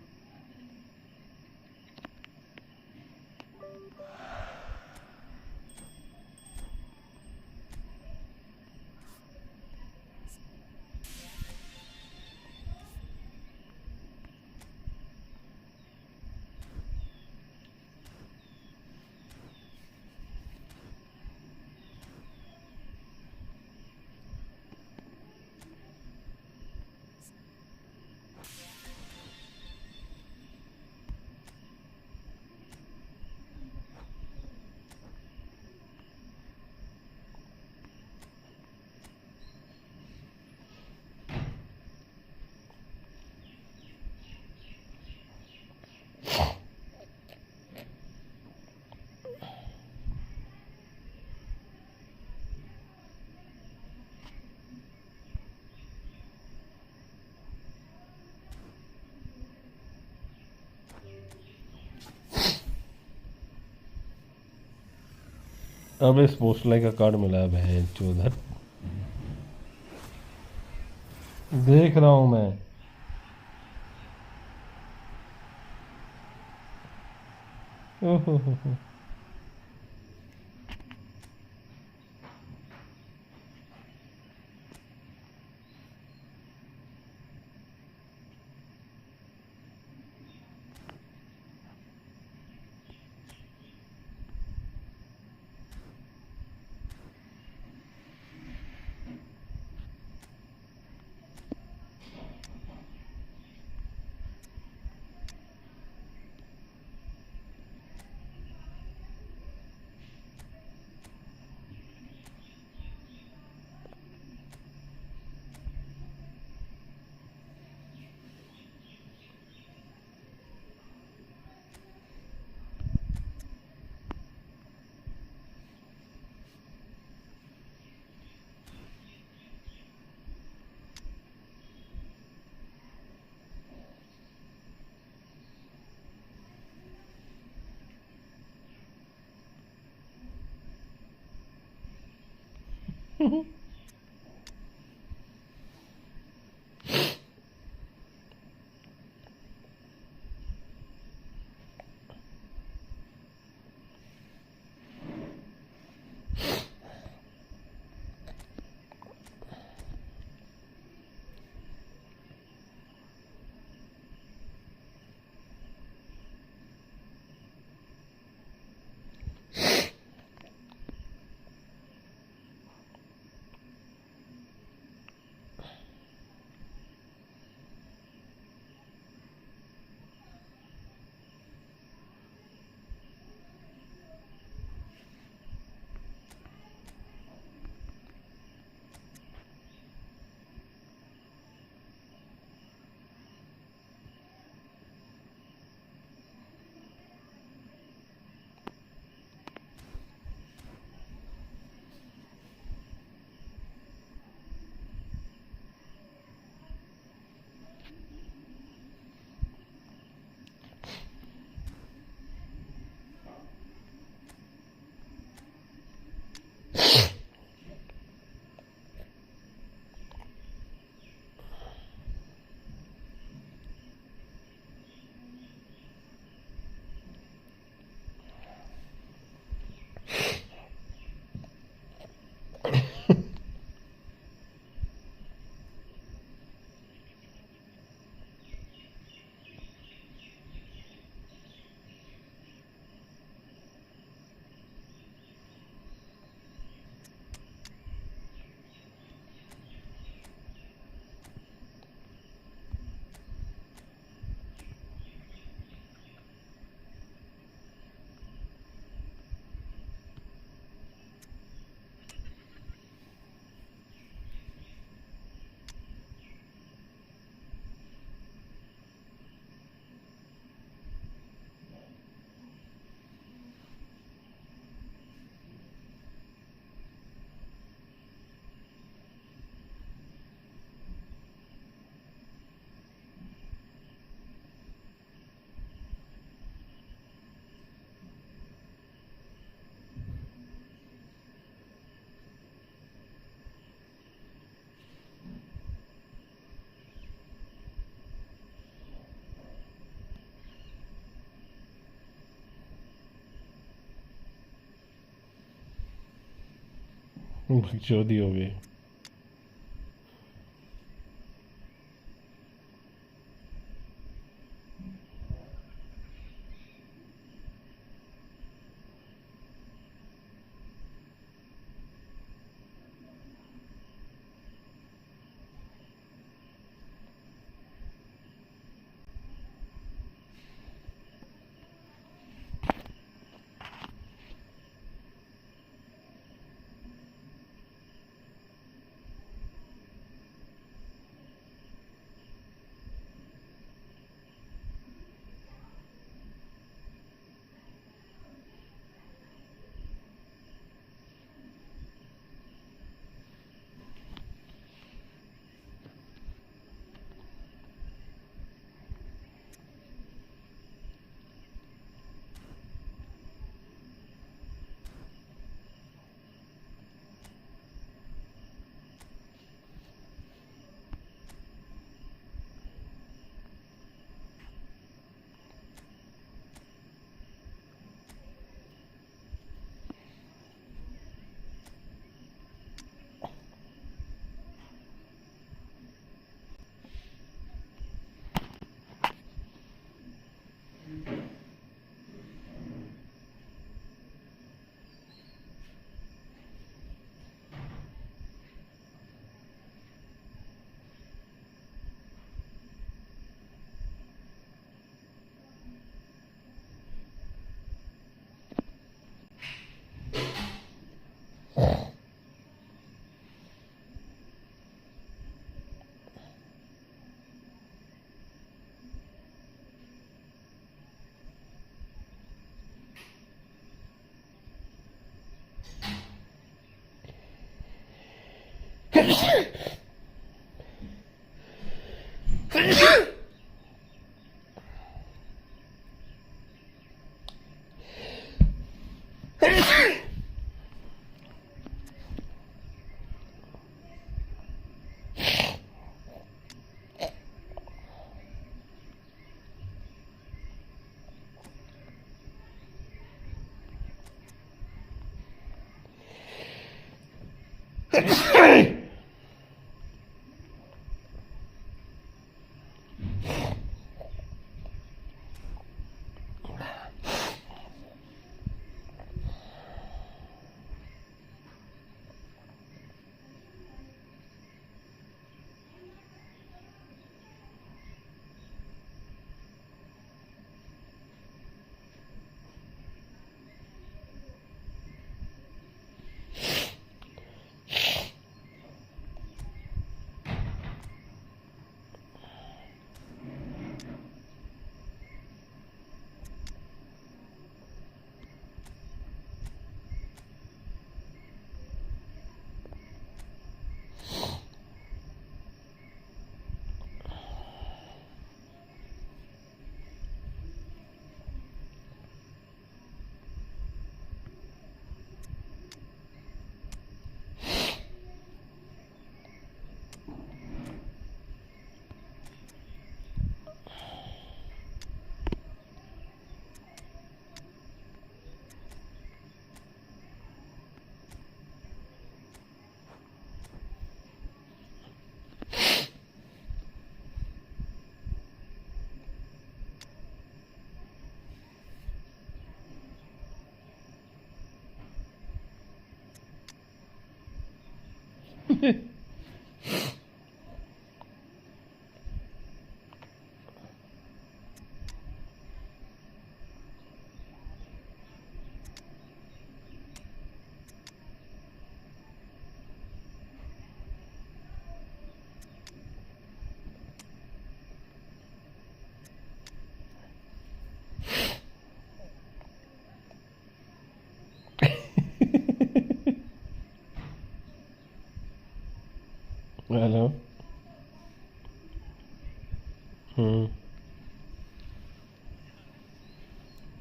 अब इस post like का कार्ड मिला है बहन चौधर। देख रहा हूँ मैं। ओहो हो। चौधी हो गई। हेलो।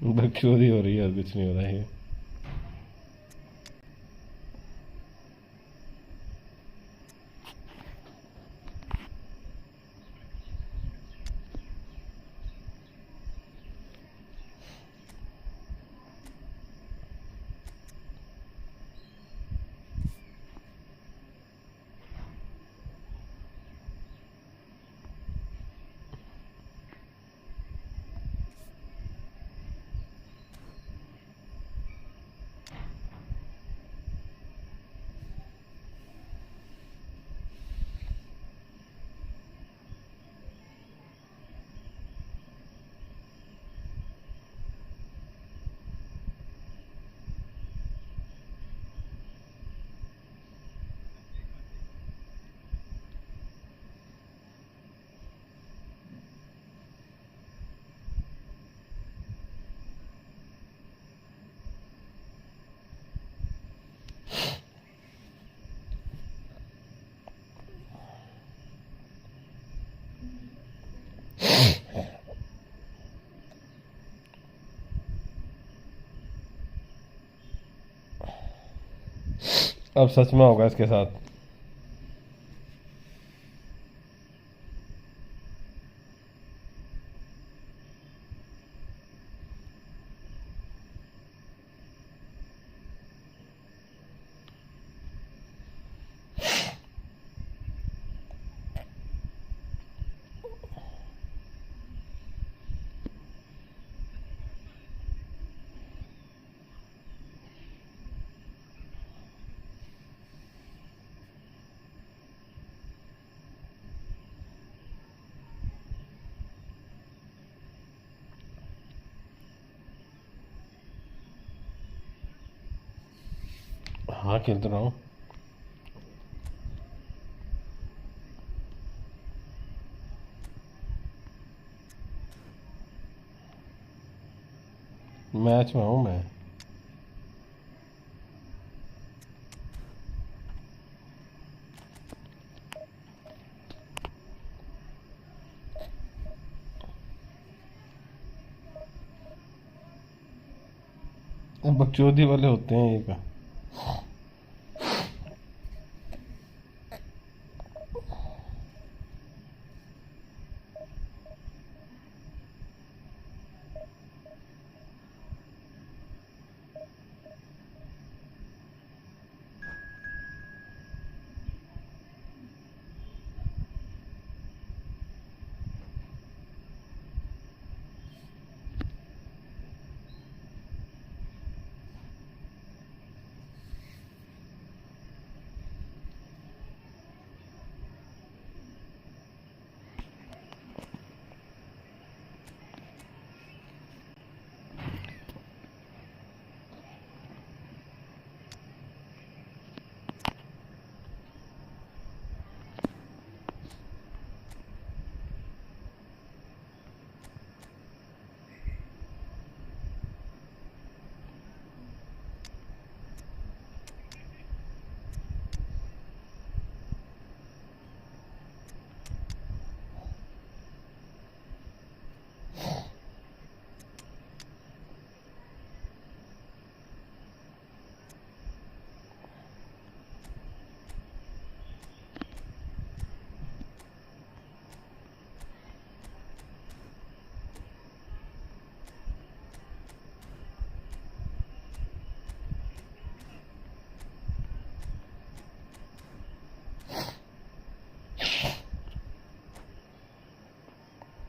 बकचोदी हो रही है और कुछ नहीं हो रहा है। अब सच में होगा इसके साथ। हाँ खेल तो रहा हूँ। मैच में हूँ मैं। बकचोदी वाले होते हैं ये पे।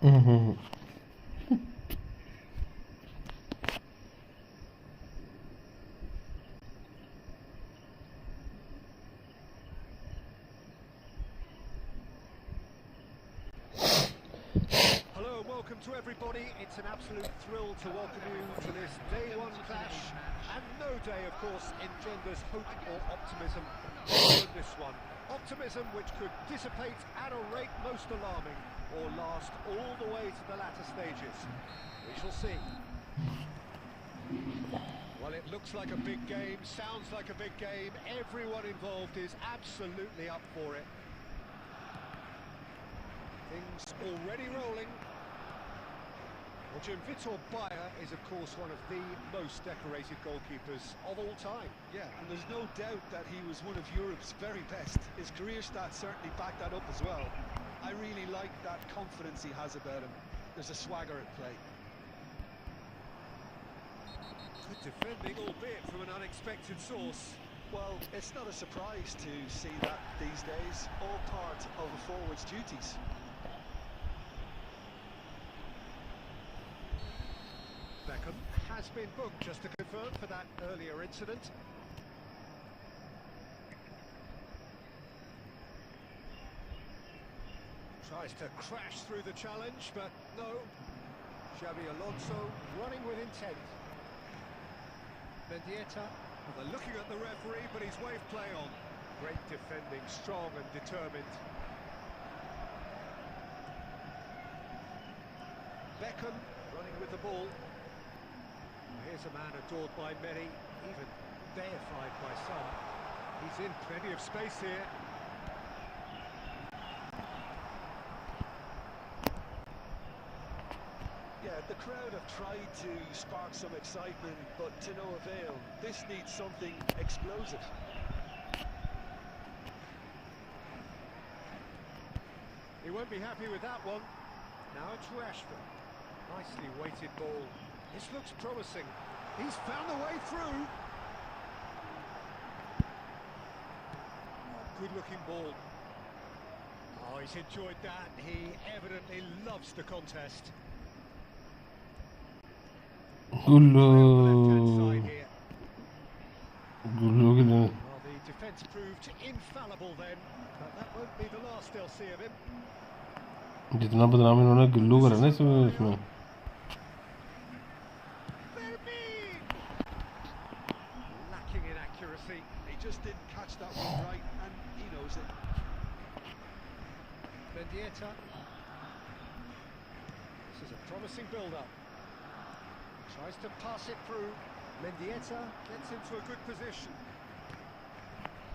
हम्म। Hello and welcome to everybody. It's an absolute thrill to welcome you to this day one clash. And no day, of course, engenders hope or optimism more than this one. Optimism which could dissipate at a rate most alarming or last all the way to the latter stages. We shall see. Well, it looks like a big game, sounds like a big game. Everyone involved is absolutely up for it. Things already rolling. Well, Vitor Bayer is, of course, one of the most decorated goalkeepers of all time. Yeah, and there's no doubt that he was one of Europe's very best. His career stats certainly back that up as well. I really like that confidence he has about him. There's a swagger at play. Good defending, albeit from an unexpected source. Well, it's not a surprise to see that these days. All part of a forward's duties. Beckham has been booked, just to confirm, for that earlier incident. Tries to crash through the challenge, but no. Xabi Alonso running with intent. Mendieta, well, they're looking at the referee, but he's waved play on. Great defending, strong and determined. Beckham running with the ball. Here's a man adored by many, even deified by some. He's in plenty of space here. Yeah, the crowd have tried to spark some excitement, but to no avail. This needs something explosive. He won't be happy with that one. Now it's Rashford. Nicely weighted ball. This looks promising. He's found a way through. Oh, good-looking ball. Oh, he's enjoyed that. He evidently loves the contest. Gullo. Well, the defence proved infallible then, but that won't be the last they'll see of him. जितना बदनाम इन्होंने गुल्लू करा ना इसमें Lacking in accuracy. He just didn't catch that one right, and he knows it. Mendieta. This is a promising build-up. Tries to pass it through. Mendieta gets into a good position.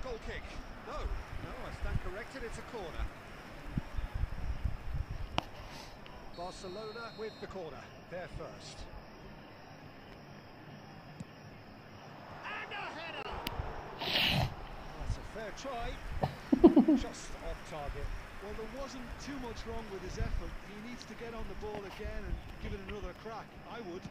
Goal kick. No, I stand corrected, it's a corner. Barcelona with the corner, they're first. Just off target. Well, there wasn't too much wrong with his effort. He needs to get on the ball again and give it another crack. I would.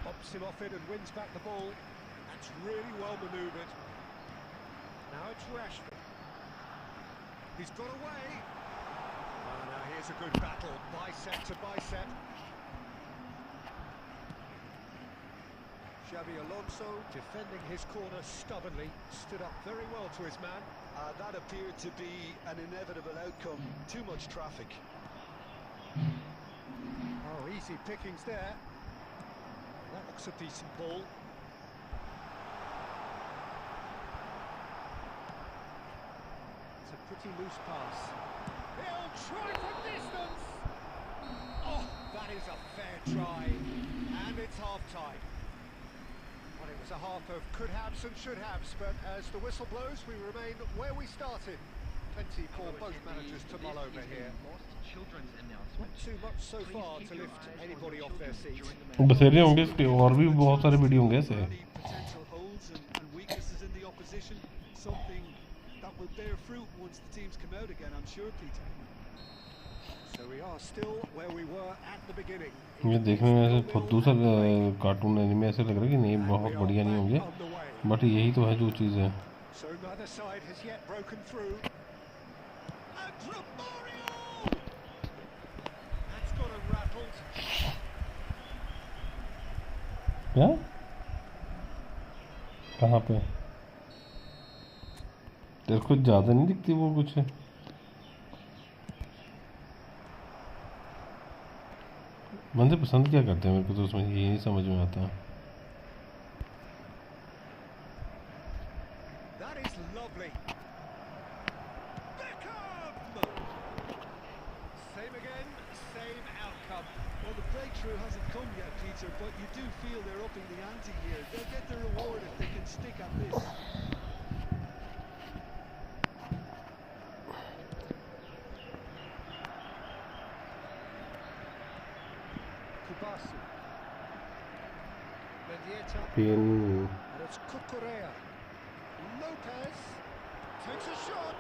Pops him off it and wins back the ball. That's really well manoeuvred. Now it's Rashford. He's got away. Oh, now here's a good battle, bicep to bicep. Xabi Alonso defending his corner stubbornly, stood up very well to his man. That appeared to be an inevitable outcome. Too much traffic. Oh, easy pickings there. That looks a decent ball. It's a pretty loose pass. He'll try from distance! Oh, that is a fair try. And it's half-time. Well, it was a half of could-haves and should-haves, but as the whistle blows, we remain where we started. Plenty for both managers to mull over here. Not too much so far to lift anybody off their seats. बसेरे होंगे इसके और भी बहुत सारे video होंगे ऐसे. Potential holes and weaknesses in the opposition. Something that will bear fruit once the teams come out again, I'm sure, Peter. So we are still where we were at the beginning. ये देखने में ऐसे फुद्दू सा cartoon anime ऐसे लग रहा है कि नहीं बहुत बढ़िया नहीं होंगे, बट यही तो है जो चीज़ है. So neither side has yet broken through. And Romario! That's got him rattled. क्या? कहाँ पे? तेरे को ज़्यादा नहीं दिखती वो कुछ है? बंदे पसंद क्या करते हैं, मेरे को तो उसमें ये नहीं समझ में आता. That is lovely. Beckham! Same again, same outcome. Well, the breakthrough hasn't come yet, Peter, but you do feel they're upping the ante here. They'll get the reward if they can stick at this. Kubasi. Mendieta. Pen And it's Cucurella. Lopez takes a shot.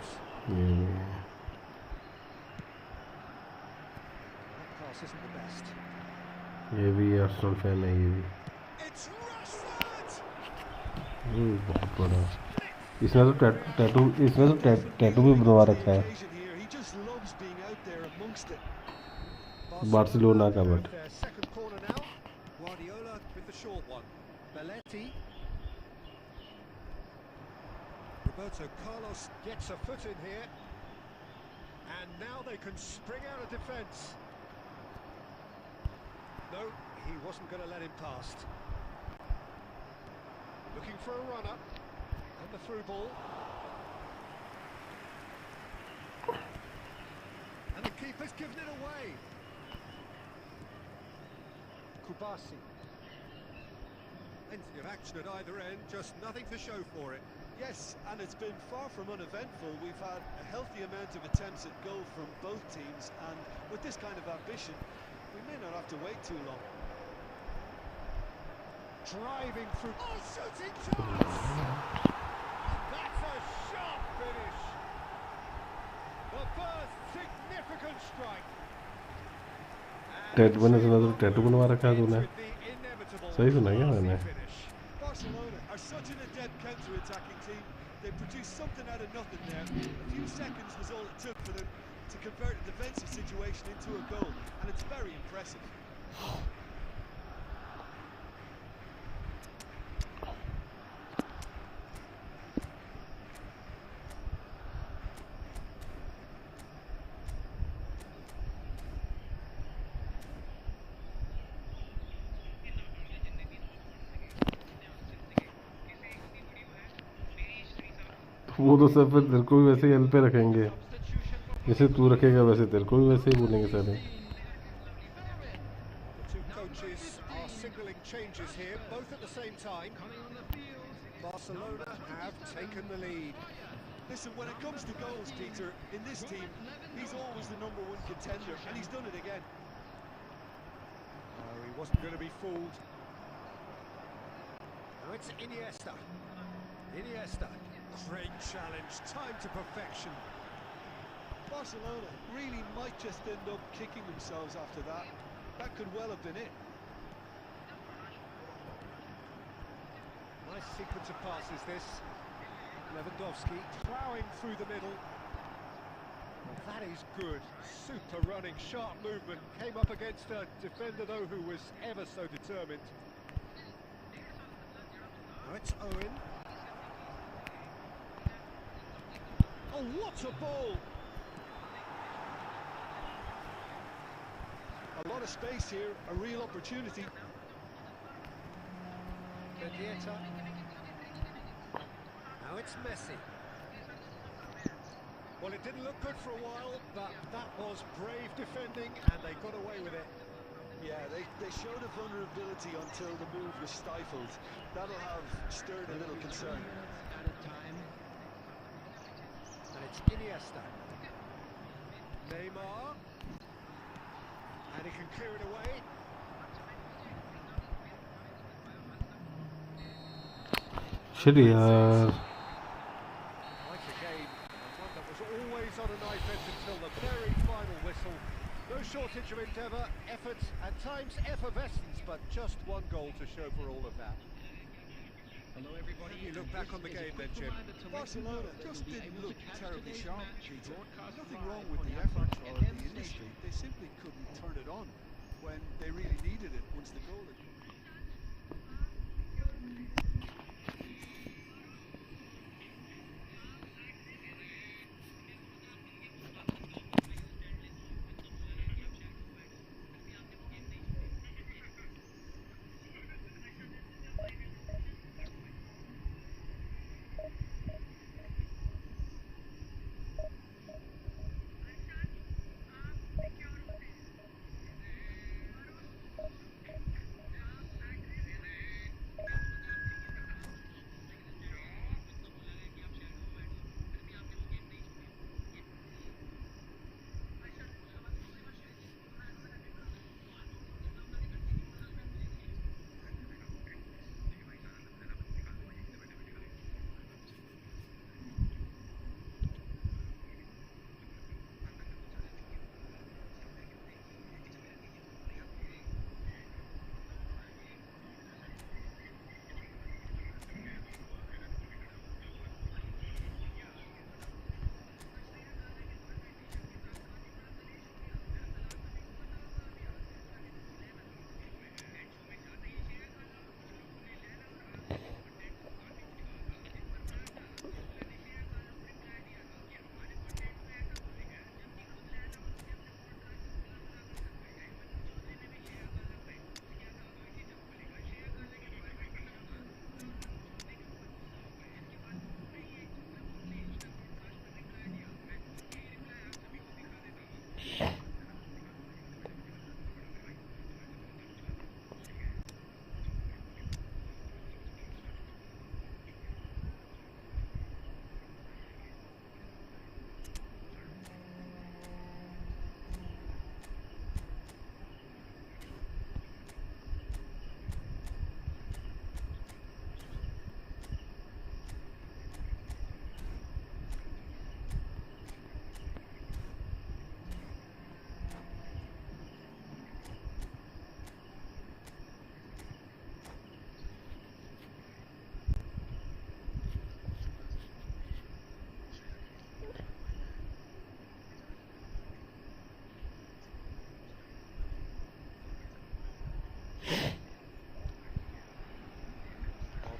That pass isn't the best. ये भी Arsenal fan है ये भी. It's Rashford! बहुत बड़ा. इसने तो tattoo भी बनवा रखा है Occasion here, he just loves being out there amongst it. Barcelona का. But Their second corner now. Guardiola with the short one. Belletti. Roberto Carlos gets a foot in here. And now they can spring out of defence. No, he wasn't going to let him past. Looking for a runner. And the through ball. And the keeper's given it away. Kubasi. Plenty of action at either end, just nothing to show for it. Yes, and it's been far from uneventful. We've had a healthy amount of attempts at goal from both teams, and with this kind of ambition, we may not have to wait too long. Driving through. Oh, shooting chance! That's a sharp finish. The first significant strike. Tattoo बने सुना तो tattoo बनवा रखा है तूने. With the inevitable सही सुना क्या मैंने? finish. Barcelona are such an adept counter-attacking team. They produced something out of nothing there. A few seconds was all it took for them to convert a defensive situation into a goal, and it's very impressive. वो तो सब फिर तेरे को भी वैसे ही L पे रखेंगे, जैसे तू रखेगा वैसे तेरे को भी वैसे ही बोलेंगे सारे. The two coaches are signalling changes here, both at the same time. Barcelona have taken the lead. Listen, when it comes to goals, Peter, in this team, he's always the #1 contender, and he's done it again. Oh, he wasn't going to be fooled. Now it's Iniesta. Iniesta. Great challenge, time to perfection. Barcelona really might just end up kicking themselves after that. That could well have been it. Nice sequence of passes this. Lewandowski ploughing through the middle. Well, that is good. Super running, sharp movement. Came up against a defender though who was ever so determined. Now it's Owen. Oh, what a ball! A lot of space here, a real opportunity. Mendieta. Now it's Messi. Well, it didn't look good for a while, but that was brave defending and they got away with it. Yeah, they showed a vulnerability until the move was stifled. That'll have stirred a little concern. Out of time. And it's Iniesta. Neymar. And he can clear it away. Shit यार. Quite a game, and one that was always on a knife edge until the very final whistle. No shortage of endeavour, effort, and times effervescence, but just one goal to show for all of that. Hello, everybody. You look back on the game then, Jim. Barcelona just didn't look terribly sharp, Peter. Broadcast Nothing live wrong with on the the effort iPhone or FM the industry. station. They simply couldn't turn it on when they really needed it once the goal had come.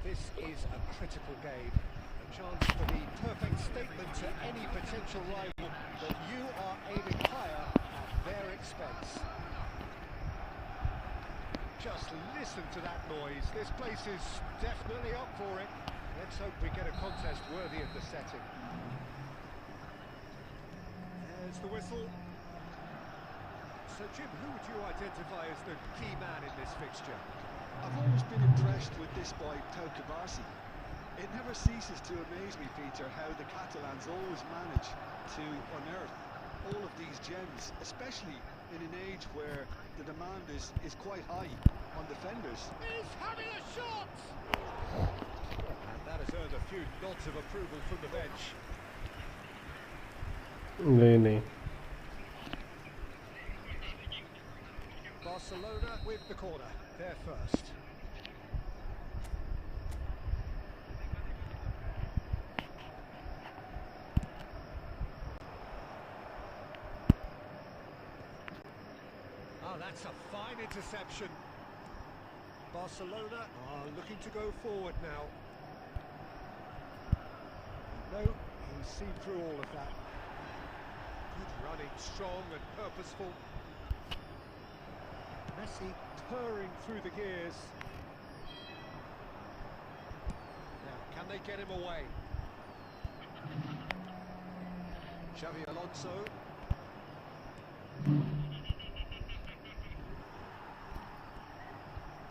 This is a critical game, a chance for the perfect statement to any potential rival that you are aiming higher at their expense. Just listen to that noise. This place is definitely up for it. Let's hope we get a contest worthy of the setting. There's the whistle. So Jim, who would you identify as the key man in this fixture? I've always been impressed with this boy, Pau Cubarsí. It never ceases to amaze me, Peter, how the Catalans always manage to unearth all of these gems, especially in an age where the demand is quite high on defenders. He's having a shot! And that has earned a few nods of approval from the bench. नहीं नहीं Barcelona with the corner. They're first. Oh, that's a fine interception. Barcelona are looking to go forward now. No, he's seen through all of that. Good running, strong and purposeful. Messi purring through the gears. Now, can they get him away? Xavi Alonso.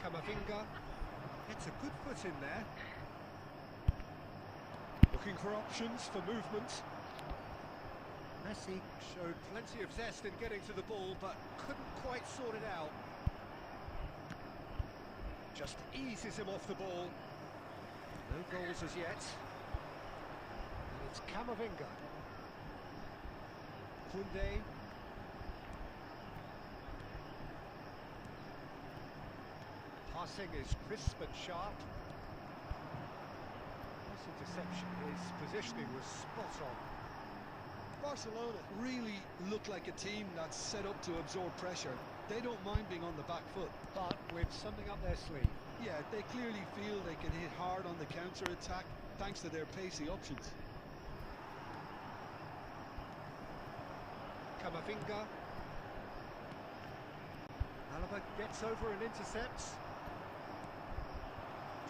Camavinga gets a good foot in there. Looking for options for movement. Messi showed plenty of zest in getting to the ball, but couldn't quite sort it out. Just eases him off the ball. No goals as yet. And it's Camavinga. Koundé. Passing is crisp and sharp. This interception, his positioning was spot on. Barcelona really look like a team that's set up to absorb pressure. They don't mind being on the back foot. But with something up their sleeve. Yeah, they clearly feel they can hit hard on the counter-attack thanks to their pacey options. Camavinga. Alaba gets over and intercepts.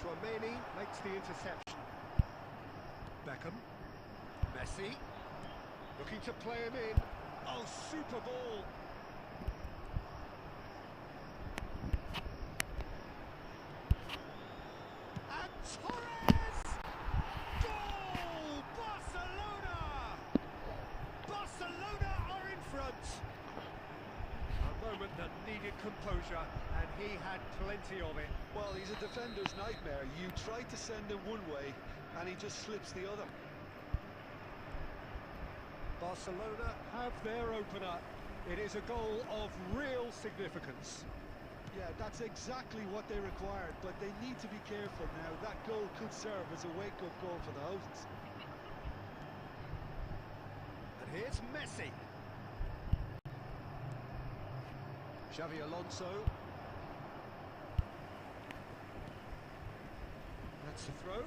Tchouaméni makes the interception. Beckham. Messi. Looking to play him in. Oh, super ball. And Torres! Goal! Barcelona! Barcelona are in front. A moment that needed composure, and he had plenty of it. Well, he's a defender's nightmare. You try to send him one way, and he just slips the other. Barcelona have their opener. It is a goal of real significance. Yeah, that's exactly what they required, but they need to be careful now. That goal could serve as a wake-up goal for the hosts. And here's Messi. Xavi Alonso. That's the throw.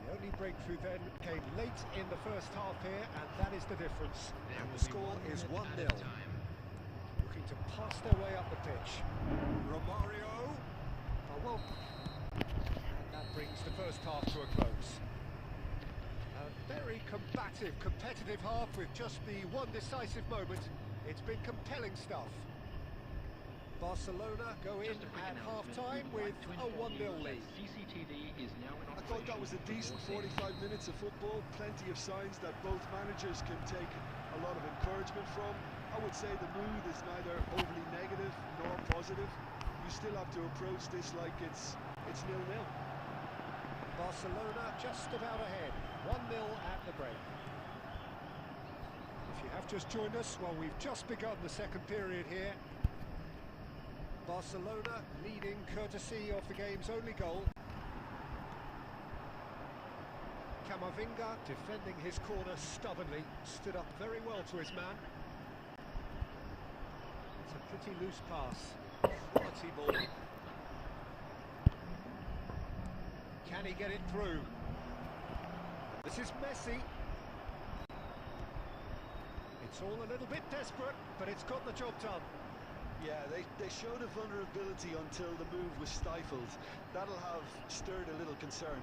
The only breakthrough then came late in the first half here, and that is the difference. And the score is 1-0. Looking to pass their way up the pitch. Romario. Oh, well. And that brings the first half to a close. A very combative, competitive half with just the one decisive moment. It's been compelling stuff. Barcelona go in at half-time with a 1-0 lead. I thought that was a decent 45 minutes of football. Plenty of signs that both managers can take a lot of encouragement from. I would say the mood is neither overly negative nor positive. You still have to approach this like it's 0-0. Barcelona just about ahead. 1-0 at the break. If you have just joined us, well, we've just begun the second period here. Barcelona leading courtesy of the game's only goal. Camavinga defending his corner stubbornly, stood up very well to his man. It's a pretty loose pass. Quality ball. Can he get it through? This is Messi. It's all a little bit desperate, but it's got the job done. Yeah, they showed a vulnerability until the move was stifled. That'll have stirred a little concern.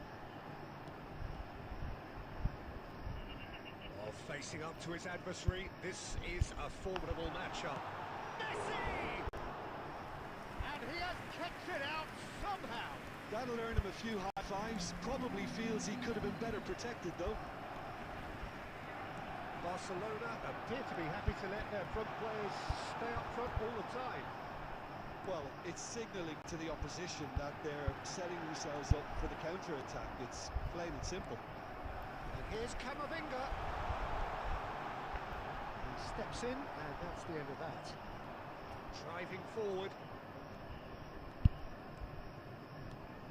Oh, facing up to his adversary, this is a formidable matchup. Messi! And he has kicked it out somehow. That'll earn him a few high fives. Probably feels he could have been better protected, though. Barcelona appear to be happy to let their front players stay up front all the time. Well, it's signalling to the opposition that they're setting themselves up for the counter-attack. It's plain and simple. And here's Camavinga. He steps in, and that's the end of that. Driving forward.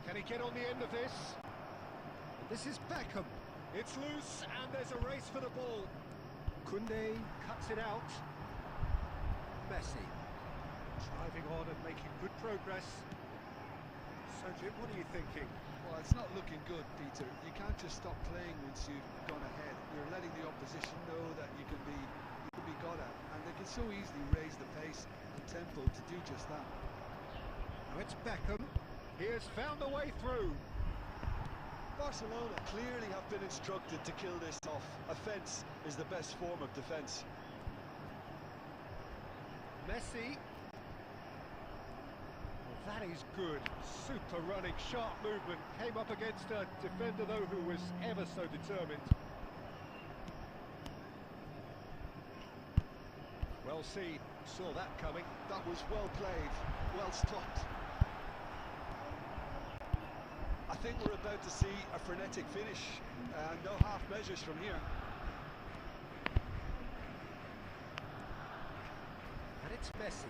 Can he get on the end of this? And this is Beckham. It's loose, and there's a race for the ball. Koundé cuts it out. Messi. Driving on and making good progress. So, Jim, what are you thinking? Well, it's not looking good, Peter. You can't just stop playing once you've gone ahead. You're letting the opposition know that you can be got at, and they can so easily raise the pace and tempo to do just that. Now it's Beckham. He has found a way through. Barcelona clearly have been instructed to kill this off. Offence is the best form of defence. Messi. Well, that is good. Super running, sharp movement. Came up against a defender, though, who was ever so determined. Well seen. Saw that coming. That was well played. Well stopped. I think we're about to see a frenetic finish. No half measures from here. And it's Messi.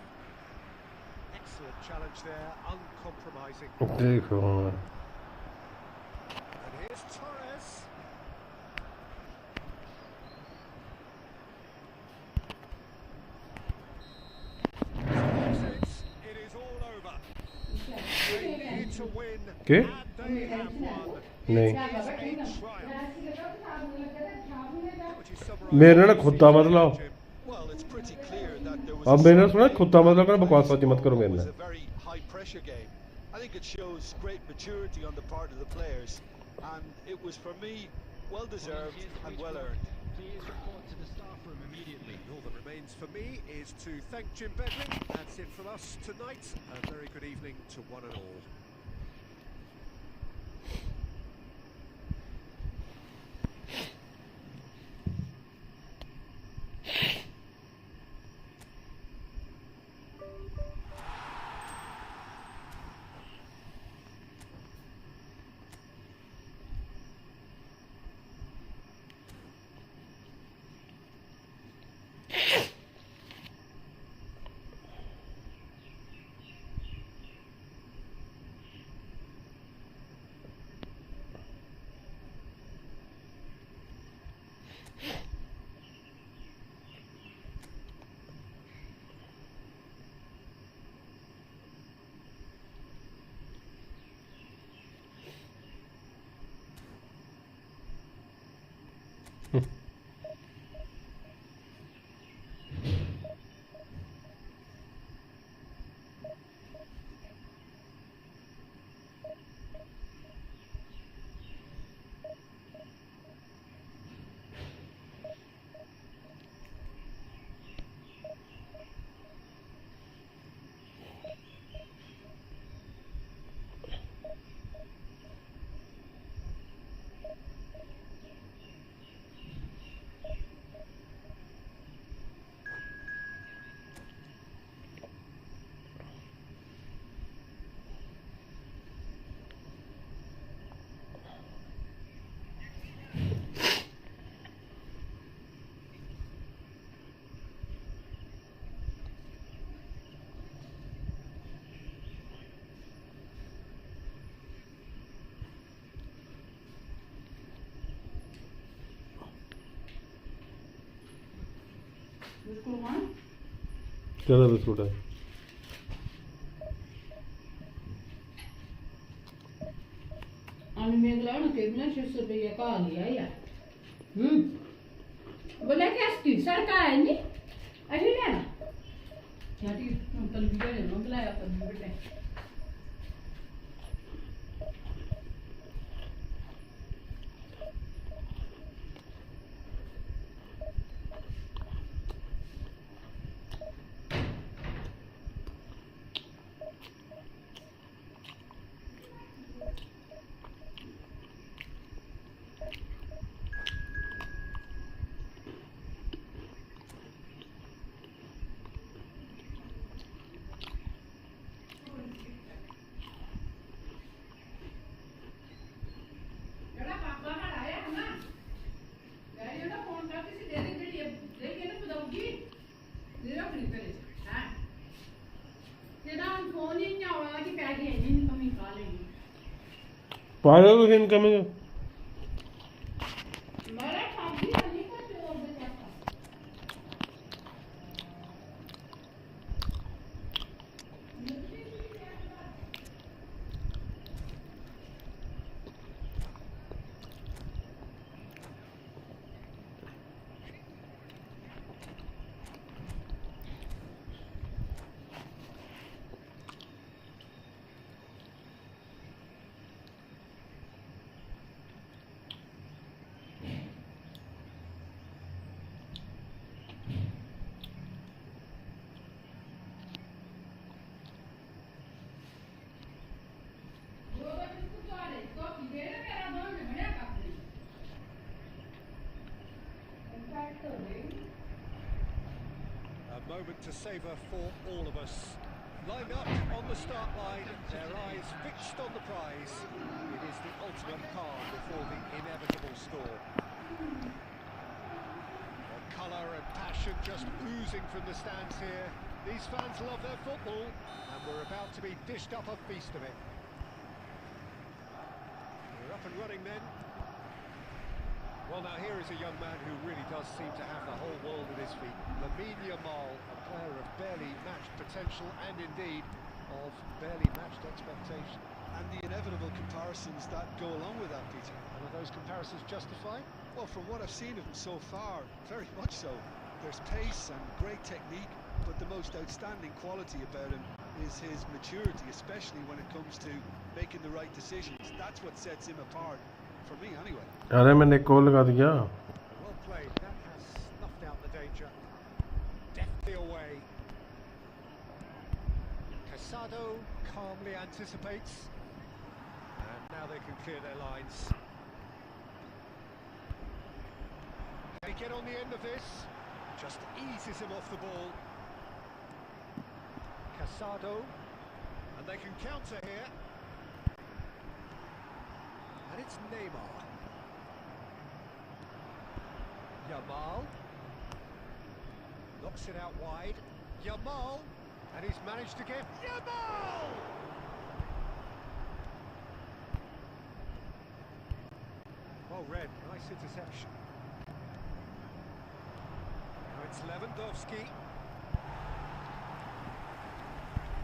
Excellent challenge there, uncompromising. देखो And here's Torres. It is all over. They need to win, Okay. and they have won. नहीं It is a triumph. Would you summarise मेरे ना this खुदा season, मतलब Jim? Well, it's pretty clear that there was अब मैंने सुना खुदा मतलब करना बकवास बात मत करो It मेरे was ना a very high pressure game. I think it shows great maturity on the part of the players, and it was for me well deserved and well earned. Please report to the staff room immediately. All that remains for me is to thank Jim Bedlin. That's it from us tonight. A very good evening to one and all. ज़्यादा biscuit है आणि मेघला ना केवढा 600 रुपये का लिया या बोला की असती सरकार आहे नी अरे ना याटी कल भी गए ना बुलाया अपन बेटे पागल हो इनकमिंग मला खाली आणि पण जोर देता A moment to savour for all of us. Lined up on the start line, their eyes fixed on the prize. It is the ultimate calm before the inevitable score. Well, colour and passion just oozing from the stands here. These fans love their football, and we're about to be dished up a feast of it. We're up and running then. Well, now here is a young man who really does seem to have the whole world at his feet. Lamine Yamal, a player of barely matched potential and indeed of barely matched expectation. And the inevitable comparisons that go along with that, Peter. And are those comparisons justified? Well, from what I've seen of him so far, very much so. There's pace and great technique, but the most outstanding quality about him is his maturity, especially when it comes to making the right decisions. That's what sets him apart, for me anyway. अरे मैंने call लगा दिया Well played, that has snuffed out the danger. Deftly away. Casado calmly anticipates. And now they can clear their lines. They get on the end of this. Just eases him off the ball. Casado. And they can counter here. And it's Neymar. Yamal. Knocks it out wide. Yamal. And he's managed to get Yamal! Well read, nice interception. Now it's Lewandowski.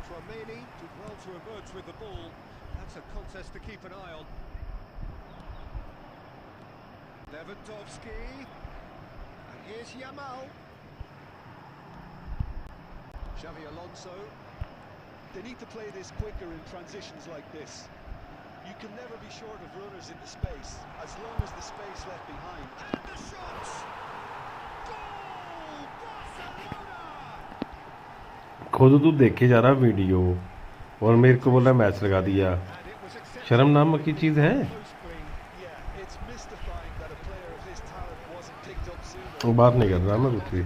Tchouaméni did well to emerge with the ball. That's a contest to keep an eye on. Lewandowski. And here's Yamal. Xavi Alonso. They need to play this quicker in transitions like this. You can never be short of runners into space, as long as the space left behind. And the shot! Goal! Barcelona! खुद तू देखे जा रहा video और मेरे को बोला match लगा दिया And it was accepted. शर्म नामक की चीज़ है Close clean. Yeah, it's mystifying that a player of his talent wasn't picked up sooner. बात नहीं कर रहा मैं कुछ भी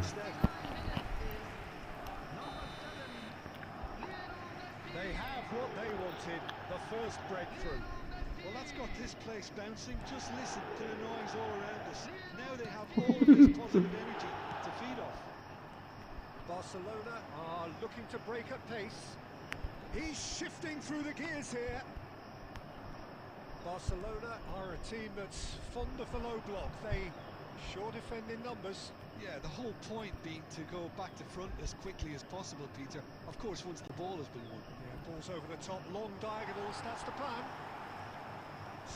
They have what they wanted, the first breakthrough. Well, that's got this place bouncing. Just listen to the noise all around us. Now they have all of this positive energy to feed off. Barcelona are looking to break at pace. He's shifting through the gears here. Barcelona are a team that's fond of the low block. They sure defend in numbers. Yeah, the whole point being to go back to front as quickly as possible, Peter. Of course, once the ball has been won. Yeah, ball's over the top, long diagonals, that's the plan.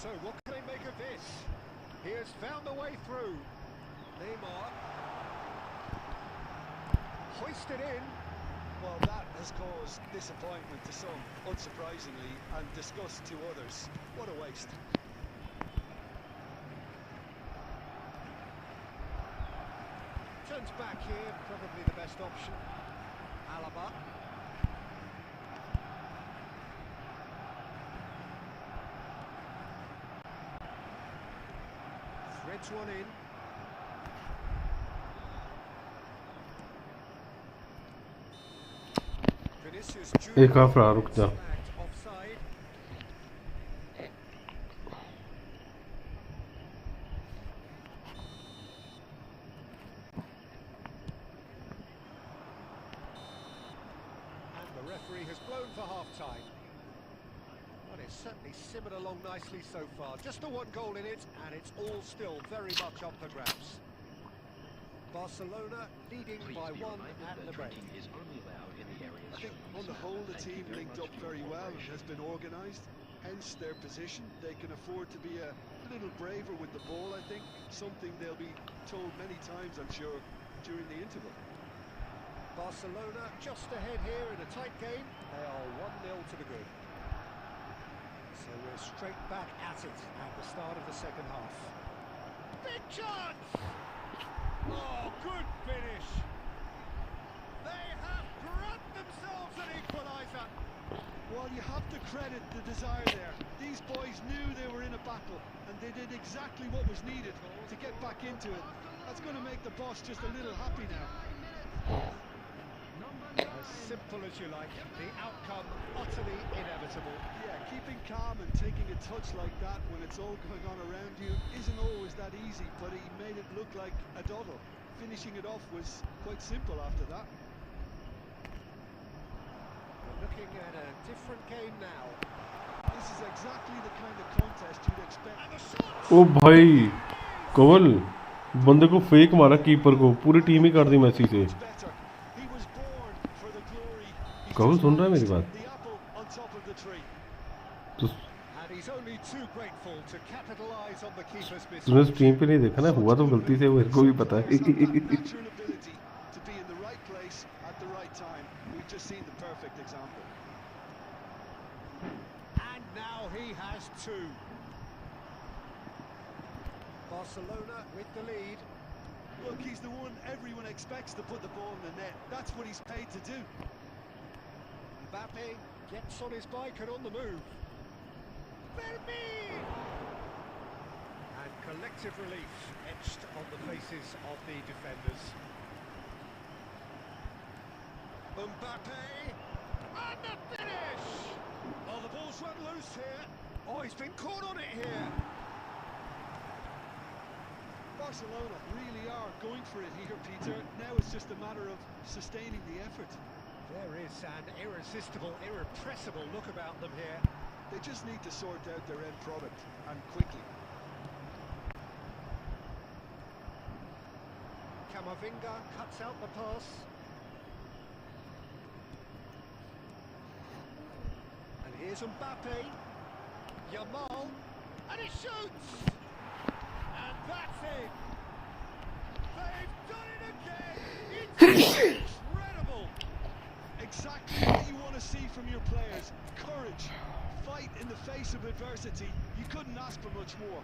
So what can they make of this? He has found a way through. Neymar. Hoisted in. Well, that has caused disappointment to some, unsurprisingly, and disgust to others. What a waste. Turns back here, probably the best option. Alaba. Threads one in. Vinicius Junior एक half रहा रुक जा flagged offside. And the referee has blown for half-time. Well, it's certainly simmered along nicely so far. Just the one goal in it, and it's all still very much up for grabs. Barcelona leading Please by be one reminded at that the break. drinking is only allowed in the areas I think shown on the sign. whole the Thank team you very linked much up for very your well and cooperation. has been organised, hence their position. They can afford to be a little braver with the ball, I think, something they'll be told many times, I'm sure, during the interval. Barcelona just ahead here in a tight game. They are 1-0 to the good. So we're straight back at it at the start of the second half. Big chance! Oh, good finish! They have grabbed themselves an equaliser. Well, you have to credit the desire there. These boys knew they were in a battle, and they did exactly what was needed to get back into it. That's going to make the boss just a little happy now. As simple as you like, the outcome utterly inevitable. Yeah, keeping calm and taking a touch like that when it's all going on around you isn't always that easy, but he made it look like a doddle. Finishing it off was quite simple after that. We're looking at a different game now. This is exactly the kind of contest you'd expect. And the shot! ओ भाई कवल बंदे को fake मारा keeper को, पूरी team ही कर दी मैसी से। Much better. He was born for the glory. He's Kawal just सुन रहा है मेरी managed बात? the apple on top of the tree. तो And he's only too grateful to capitalise on the keeper's miss. तूने stream पे नहीं देखा ना, हुआ तो गलती से, मेरे को भी पता है। Players have that natural ability to be in the right place at the right time. We've just seen the perfect example. And now he has two. Barcelona with the lead. Look, he's the one everyone expects to put the ball in the net. That's what he's paid to do. Mbappe gets on his bike and on the move. Vermeer! And collective relief etched on the faces of the defenders. Mbappe! And the finish! Oh, the ball's run loose here. Oh, he's been caught on it here. Barcelona really are going for it here, Peter. Now it's just a matter of sustaining the effort. There is an irresistible, irrepressible look about them here. They just need to sort out their end product, and quickly. Camavinga cuts out the pass. And here's Mbappe. Yamal. And he shoots! And that's it! They've done it again! It's incredible! Exactly what you want to see from your players. Courage. Fight in the face of adversity. You couldn't ask for much more.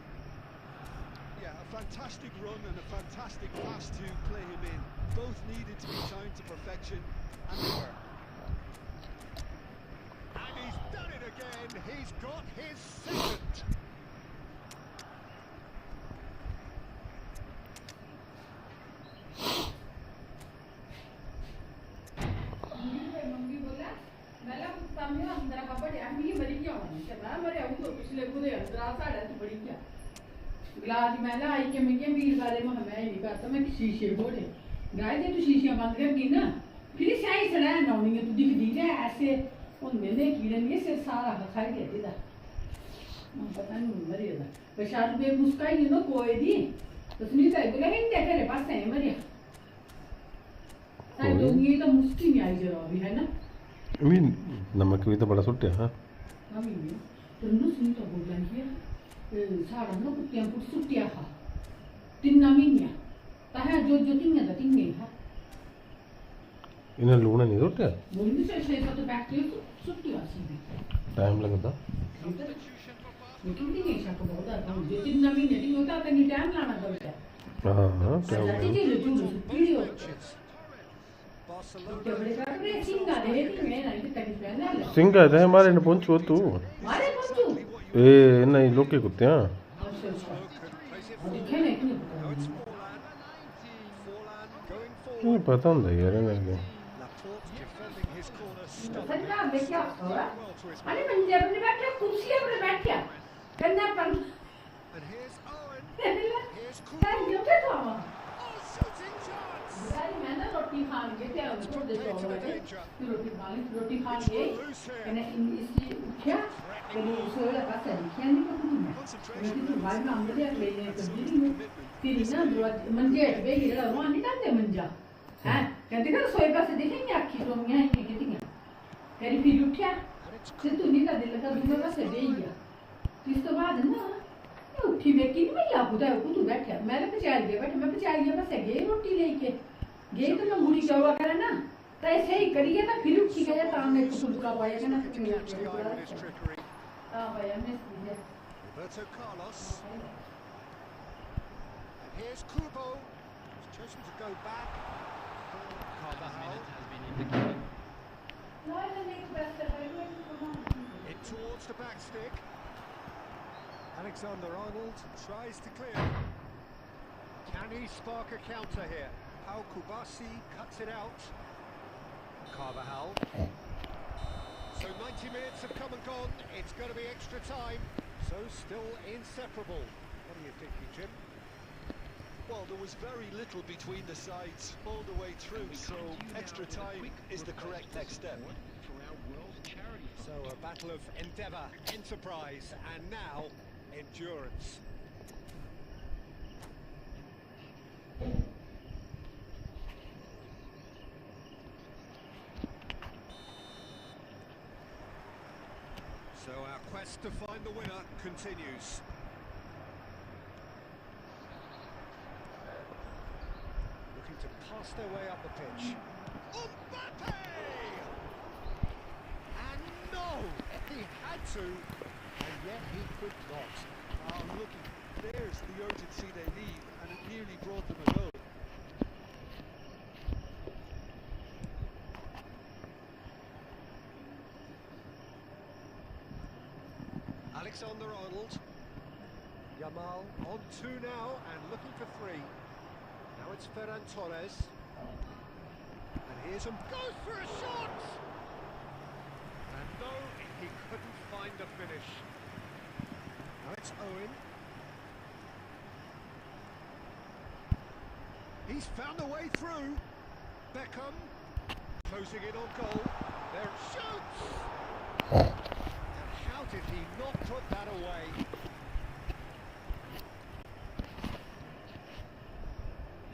Yeah, a fantastic run and a fantastic pass to play him in. Both needed to be timed to perfection, and they were. And he's done it again! He's got his second! Mummy बोला मला तामी अंदर कपड़े अम्मी बड़ी क्या होनी है मैं मरे अब तो पिछले पूरे अंदर साड़ा तो बड़ी क्या गिलास मैं ना आई के मैं वीर वाले में मैं नहीं करता मैं शीशे बोले गाय दे तू शीशियां बंद कर दी ना फिर सही सड़ा ना होनी है तू दिख दी है ऐसे उन मैंने कीड़े नहीं से सारा खाई देती था मैं पता नहीं मरिया बेचारा बे मुस्काई नहीं ना कोई दी तो सुनी तो बोला है क्या तेरे पास है मरिया ताई लोग ये तो मुश्किल नहीं आई जरा अभी है ना I mean, नमक भी तो बड़ा सुट्टे हाँ। Kami ni, terus ni tak boleh dia. Sarang no kutiang pun sutia ha. Tinaminya. Tahan jo tingnya dah tingnya ha. इन्हें लूना नहीं सुट्टे? Mungkin saya satu bakteria tu sutia sini. Time लगता। Mungkin tingnya siapa bawa dah. Kalau jo tinaminya tinggal tak tani time lana kau dah. हाँ हाँ क्या Jadi हुआ? dia lebih sutia. Barcelona. Kita boleh kata dia singgah dia tinggal na itu tadi sebenarnya lah. Singh कहते हैं हमारे ने पहुंचो तू। Mari pun ए नहीं लोग के कुत्ते हैं। Dikhane ni. No, it's Forlan. Forlan going नहीं forward. पता नहीं यार इन्हें क्या। Laporte defending his corner stubbornly. Saya देखा होगा. Well to his अरे man. मैं जब ने बैठा कुर्सी पर बैठ गया. करना पर And here's Owen. है Here's जो Kubo. क्या था? Oh, shooting chance. यार मैं ना रोटी खान के क्या छोड़ दे छोड़ के रोटी खा ली It's ये run loose here. मैंने इसलिए उठा Sola passa di chi anni con me. Quindi tu vai a vedere le tiri na dua manje be gira ro ani tante manja. कहते कर सोए पासे देखेंगे आखी तो मैं ही कहती हैं करी फिर उठा से तू नहीं दिल का दूसरा पासे दे गया इस तो बाद ना ये उठी बेकी नहीं मैं लापू था तू बैठा मैंने पचाल दिया बैठा मैं पचाल दिया बस गई रोटी लेके गई तो मैं मुड़ी चौवा करा ना तो ऐसे ही करिए ना फिर उठी गया ताम ने कुछ का पाया ना हां भाई हमने सीधे Roberto Carlos. And here's Kubo. He's chosen to go back. Carvajal. In towards the back stick. Alexander-Arnold tries to clear. Can he spark a counter here? Pau Kubasi cuts it out. Carvajal. So 90 minutes have come and gone. It's going to be extra time. So still inseparable. What are you thinking, Jim? Well, there was very little between the sides all the way through, so extra time is the correct next step. So a battle of endeavour, enterprise, and now endurance. So our quest to find the winner continues. Looking to pass their way up the pitch. Mbappe! And no! He had to, and yet he could not. Looking, there's the urgency they need, and it nearly brought them a goal. Alexander-Arnold. Yamal on two now and looking for three. Now it's Ferran Torres. And here's him. Goes for a shot! And no, he couldn't find a finish. Now it's Owen. He's found a way through. Beckham closing in on goal. There it shoots! How did he not put that away?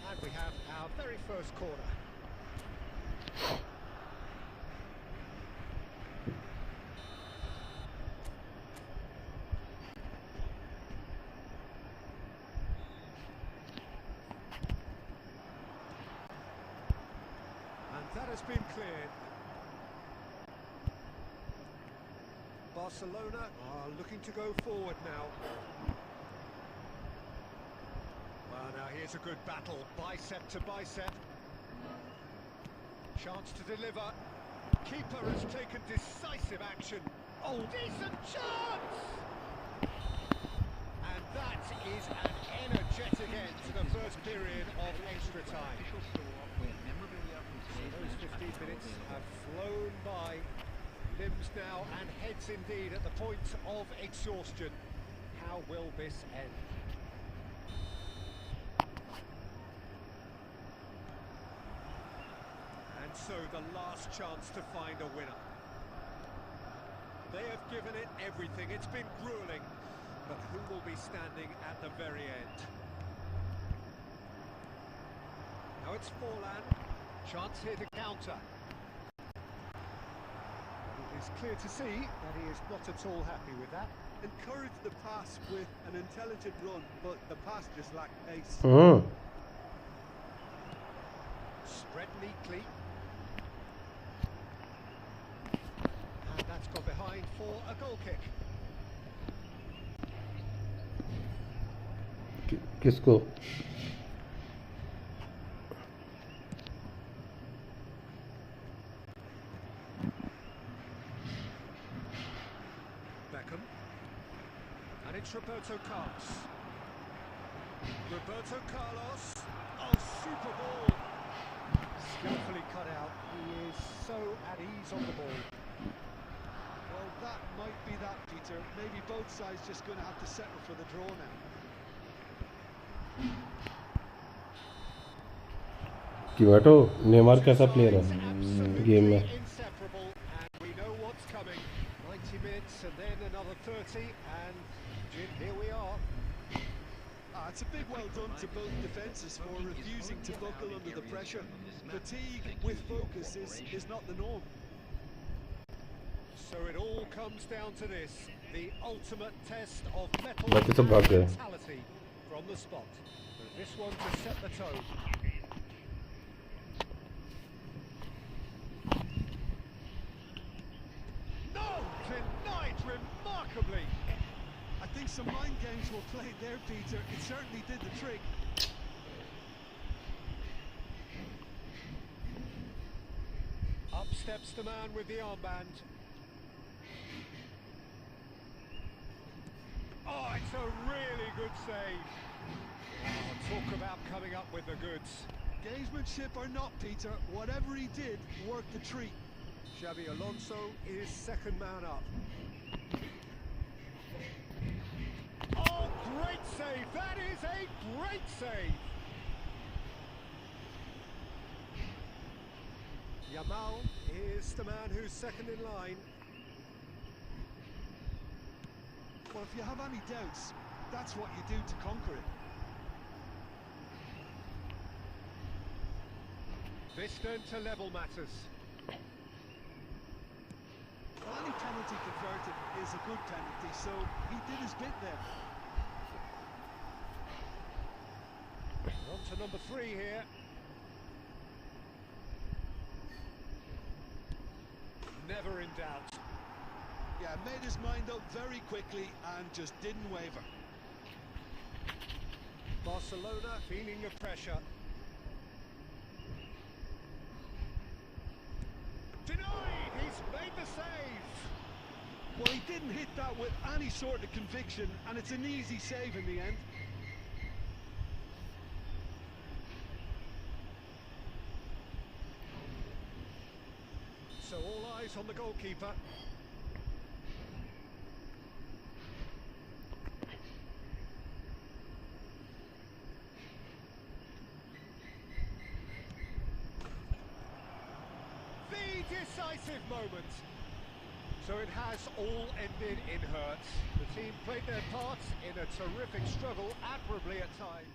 And we have our very first corner. And that has been cleared. Barcelona are looking to go forward now. Well, now here's a good battle, bicep to bicep. Chance to deliver. Keeper has taken decisive action. Oh, decent chance! And that is an energetic end to the first period of extra time. So those 15 minutes have flown by. Limbs now and heads indeed at the point of exhaustion. How will this end? And so the last chance to find a winner. They have given it everything. It's been grueling. But who will be standing at the very end? Now it's Forlan. Chance here to counter. It's clear to see that he is not at all happy with that. Encourage the pass with an intelligent run, but the pass just lacked pace. Spread neatly. And that's gone behind for a goal kick. किसको Beckham. And it's Roberto Carlos. Roberto Carlos. Oh, super ball. Skillfully cut out. He is so at ease on the ball. Well, that might be that, Peter. Maybe both sides just going to have to settle for the draw now. कि बैठो Neymar कैसा player है game में Inseparable, and we know what's coming. 90 minutes and then another 30, and Jim, here we are. It's a big well done to both defences for refusing to buckle under the pressure. Fatigue with focus is not the norm. So it all comes down to this, the ultimate test of mettle बाकी सब भाग गए। mentality from the spot. And this one to set the tone. No! Denied remarkably! I think some mind games were played there, Peter. It certainly did the trick. Up steps the man with the armband. Oh, it's a really good save. Oh, talk about coming up with the goods. Gamesmanship or not, Peter, whatever he did worked the treat. Xabi Alonso is second man up. Oh, great save! That is a great save! Yamal is the man who's second in line. Well, if you have any doubts, that's what you do to conquer it. This then to level matters. Well, any penalty converted is a good penalty, so he did his bit there. On to number 3 here. Never in doubt. Yeah, made his mind up very quickly and just didn't waver. Barcelona feeling the pressure. Denied! He's made the save! Well, he didn't hit that with any sort of conviction, and it's an easy save in the end. So all eyes on the goalkeeper. The decisive moment. So it has all ended in hurts. The team played their parts in a terrific struggle, admirably at times.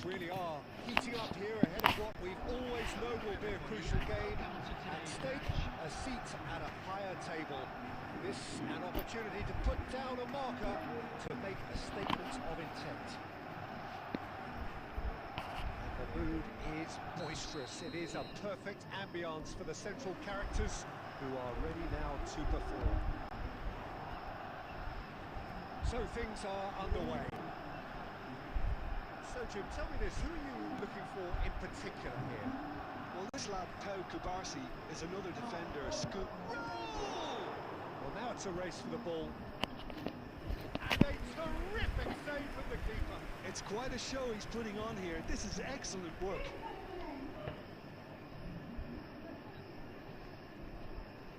Really are heating up here ahead of what we've always known will be a crucial game. At stake, a seat at a higher table. This an opportunity to put down a marker to make a statement of intent. And the mood is boisterous. It is a perfect ambience for the central characters who are ready now to perform. So things are underway. So Jim, tell me this, who are you looking for in particular here? Well, this lad, Pau Kubarsi, is another defender. Well, now it's a race for the ball. And a terrific save from the keeper. It's quite a show he's putting on here. This is excellent work.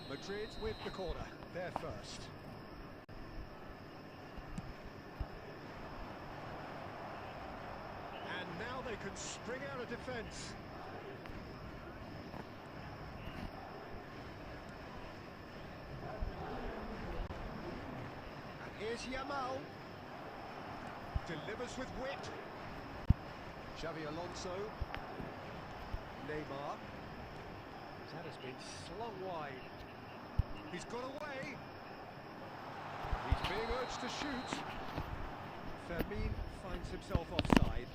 Madrid with the corner, they're first. And now they can spring out of defence. And here's Yamal. Delivers with wit. Xavi Alonso. Neymar. That has been slung wide. He's got away. He's being urged to shoot. Fermin finds himself offside.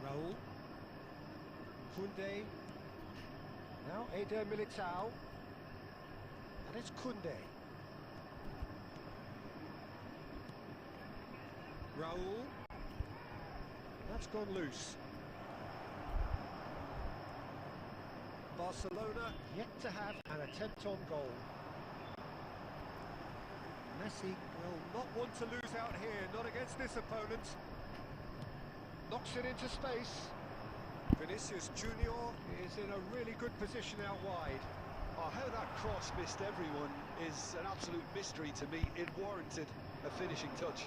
Raul. Koundé. Now Eder Militao. And it's Koundé. Raul. That's gone loose. Barcelona yet to have an attempt on goal. Messi will not want to lose out here, not against this opponent. Knocks it into space. Vinicius Junior is in a really good position out wide. Oh, how that cross missed everyone is an absolute mystery to me. It warranted a finishing touch.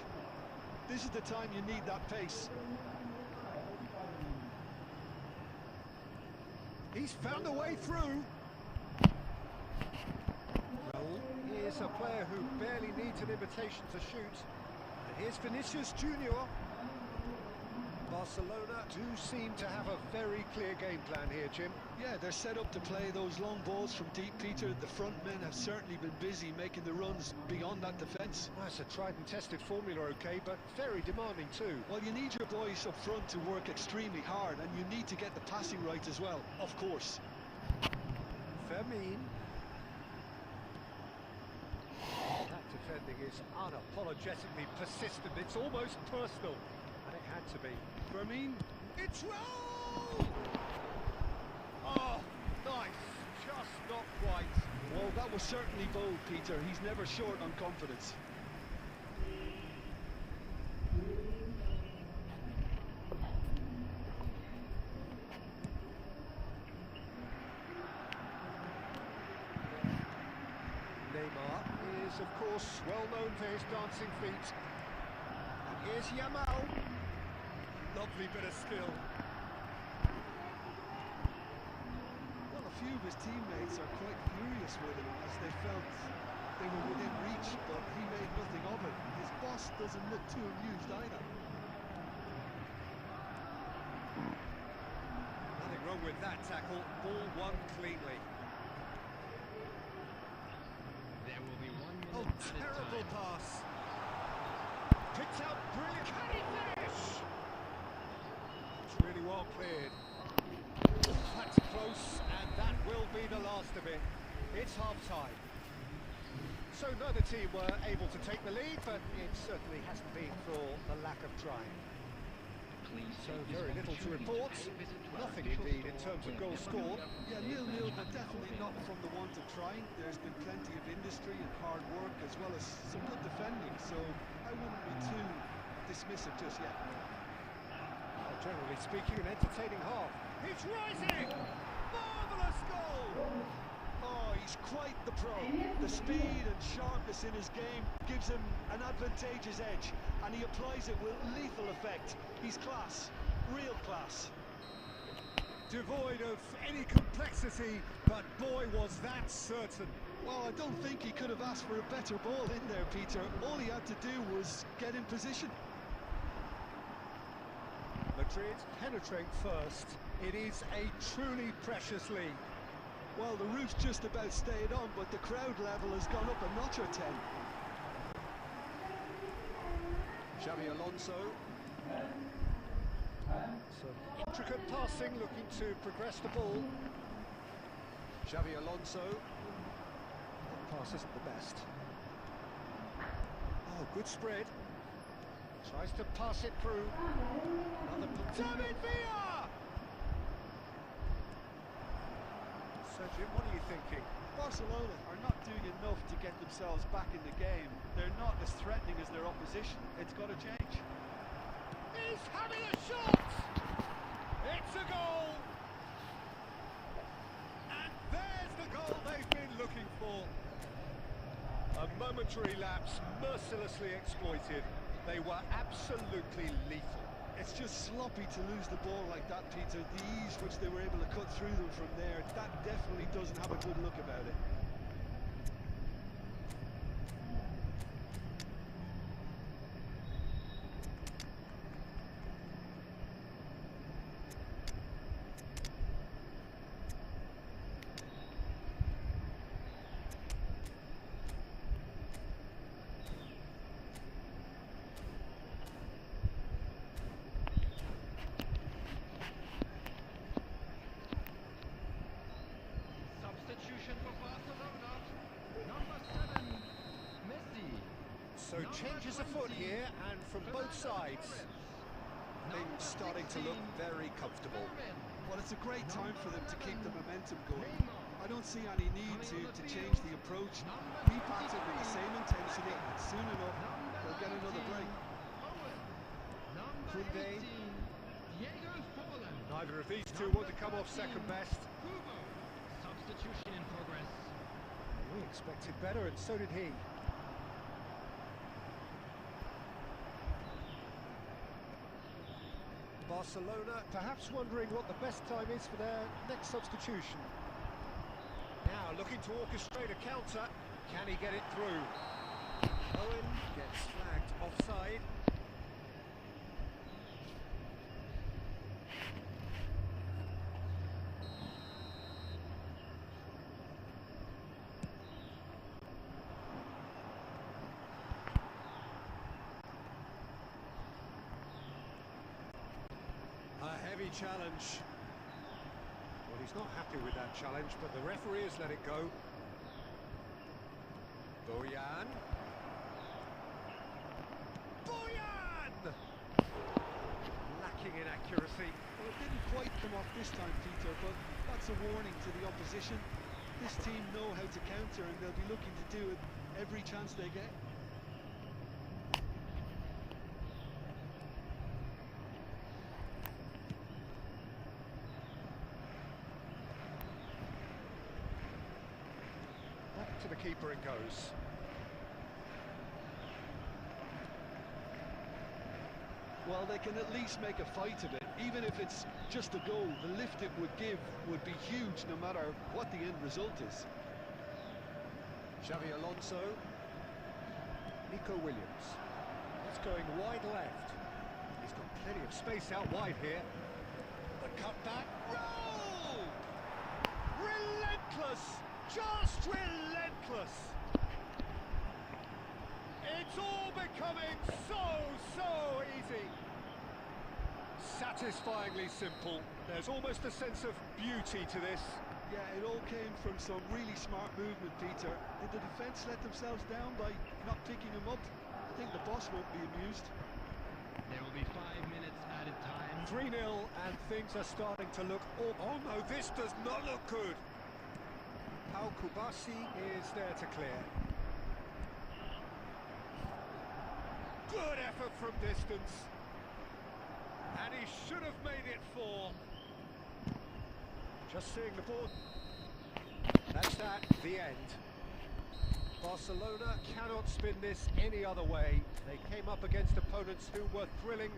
This is the time you need that pace. He's found a way through. Raul is a player who barely needs an invitation to shoot. And here's Vinicius Junior. Barcelona do seem to have a very clear game plan here, Jim. Yeah, they're set up to play those long balls from deep, Peter. The front men have certainly been busy making the runs beyond that defence. That's a tried and tested formula, okay, but very demanding too. Well, you need your boys up front to work extremely hard, and you need to get the passing right as well, of course. Fermin. That defending is unapologetically persistent. It's almost personal, and it had to be. Fermin. It's Raul! Oh, nice. Just not quite. Well, that was certainly bold, Peter. He's never short on confidence. Neymar is, of course, well known for his dancing feet. And here's Yamal. Lovely bit of skill. Well, a few of his teammates are quite furious with him as they felt they were within reach, but he made nothing of it. His boss doesn't look too amused either. Nothing wrong with that tackle. Ball won cleanly. There will be 1 Oh, minute at a terrible time. pass. Picked out brilliant. Can he finish? It's really well cleared. That's close, and that will be the last of it. It's half-time. So neither team were able to take the lead, but it certainly hasn't been for the lack of trying. Please So take this very little to opportunity report. pay a visit to our Nothing official indeed in store terms of where goals every scored. Yeah, nil-nil, but definitely not from the want of trying. There's been plenty of industry and hard work, as well as some good defending, so I wouldn't be too dismissive just yet. Well, generally speaking, an entertaining half. It's rising! Marvellous goal! Oh, he's quite the pro. The speed and sharpness in his game gives him an advantageous edge, and he applies it with lethal effect. He's class, real class. Devoid of any complexity, but boy was that certain. Well, I don't think he could have asked for a better ball in there, Peter. All he had to do was get in position. Madrid penetrate first. It is a truly precious league. Well, the roof's just about stayed on, but the crowd level has gone up a notch or 10. Xavi Alonso. Some intricate passing, looking to progress the ball. Xavi Alonso. That pass isn't the best. Oh, good spread. Tries to pass it through. Another David Villa! So Jim, what are you thinking? Barcelona are not doing enough to get themselves back in the game. They're not as threatening as their opposition. It's got to change. He's having a shot! It's a goal! And there's the goal they've been looking for. A momentary lapse, mercilessly exploited. They were absolutely lethal. It's just sloppy to lose the ball like that, Peter. The ease which they were able to cut through them from there, that definitely doesn't have a good look about it. So changes afoot here, and from both sides, things starting to look very comfortable. Well, it's a great time for them to keep the momentum going. I don't see any need to change the approach. Keep at it with the same intensity, and soon enough, they'll get another break. Kunde. Neither of these two want to come off second best. Substitution in progress. We expected better, and so did he. Barcelona perhaps wondering what the best time is for their next substitution. Now looking to orchestrate a counter. Can he get it through? Owen gets flagged offside. Challenge. Well, he's not happy with that challenge, but the referee has let it go. Bojan. Bojan! Lacking in accuracy. Well, it didn't quite come off this time, Peter, but that's a warning to the opposition. This team know how to counter, and they'll be looking to do it every chance they get. To the keeper it goes. Well, they can at least make a fight of it. Even if it's just a goal, the lift it would give would be huge no matter what the end result is. Xavi Alonso. Nico Williams. That's going wide left. He's got plenty of space out wide here. The cutback. Roll! Relentless! Just relentless! It's all becoming so easy. Satisfyingly simple. There's almost a sense of beauty to this. Yeah, it all came from some really smart movement, Peter. Did the defence let themselves down by not picking him up? I think the boss won't be amused. There will be 5 minutes added time. 3-0, and things are starting to look... Oh no, this does not look good. Al-Kubasi is there to clear. Good effort from distance. And he should have made it 4. Just seeing the ball. That's that, the end. Barcelona cannot spin this any other way. They came up against opponents who were thrilling.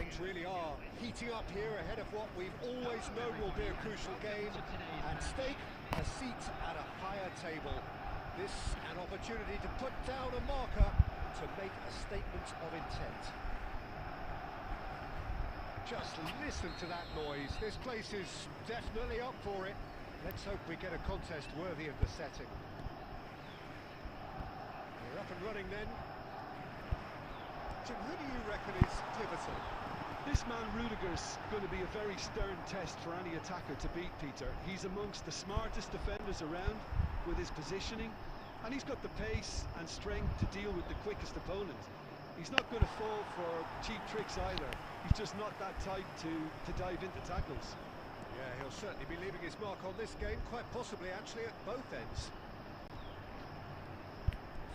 Things really are heating up here ahead of what we've always known will be a crucial game. At stake, a seat at a higher table. This an opportunity to put down a marker to make a statement of intent. Just listen to that noise. This place is definitely up for it. Let's hope we get a contest worthy of the setting. We're up and running then. Jim, who do you reckon is pivotal? This man Rudiger's going to be a very stern test for any attacker to beat, Peter. He's amongst the smartest defenders around with his positioning, and he's got the pace and strength to deal with the quickest opponent. He's not going to fall for cheap tricks either. He's just not that type to dive into tackles. Yeah, he'll certainly be leaving his mark on this game, quite possibly actually at both ends.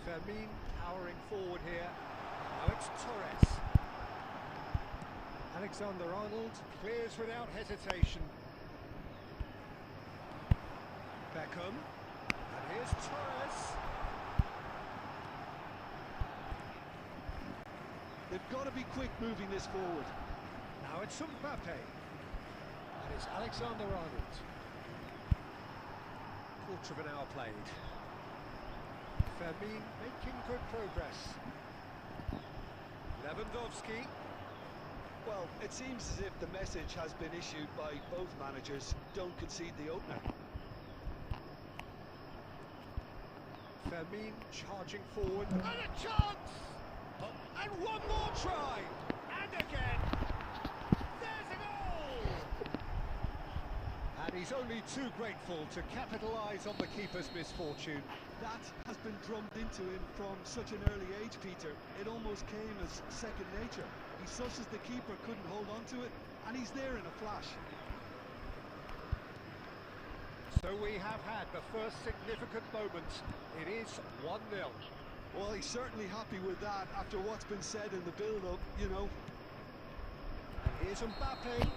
Fermin powering forward here. Now it's Torres. Alexander-Arnold clears without hesitation. Beckham. And here's Torres. They've got to be quick moving this forward. Now it's Mbappe. And it's Alexander-Arnold. Quarter of an hour played. Fermin making good progress. Lewandowski. Well, it seems as if the message has been issued by both managers: don't concede the opener. Fermin charging forward. And a chance! Oh, and one more try! And again! There's a goal! And he's only too grateful to capitalise on the keeper's misfortune. That has been drummed into him from such an early age, Peter. It almost came as second nature. He susses the keeper couldn't hold on to it, and he's there in a flash. So we have had the first significant moment. It is 1-0. Well, he's certainly happy with that after what's been said in the build-up, you know. And here's Mbappe.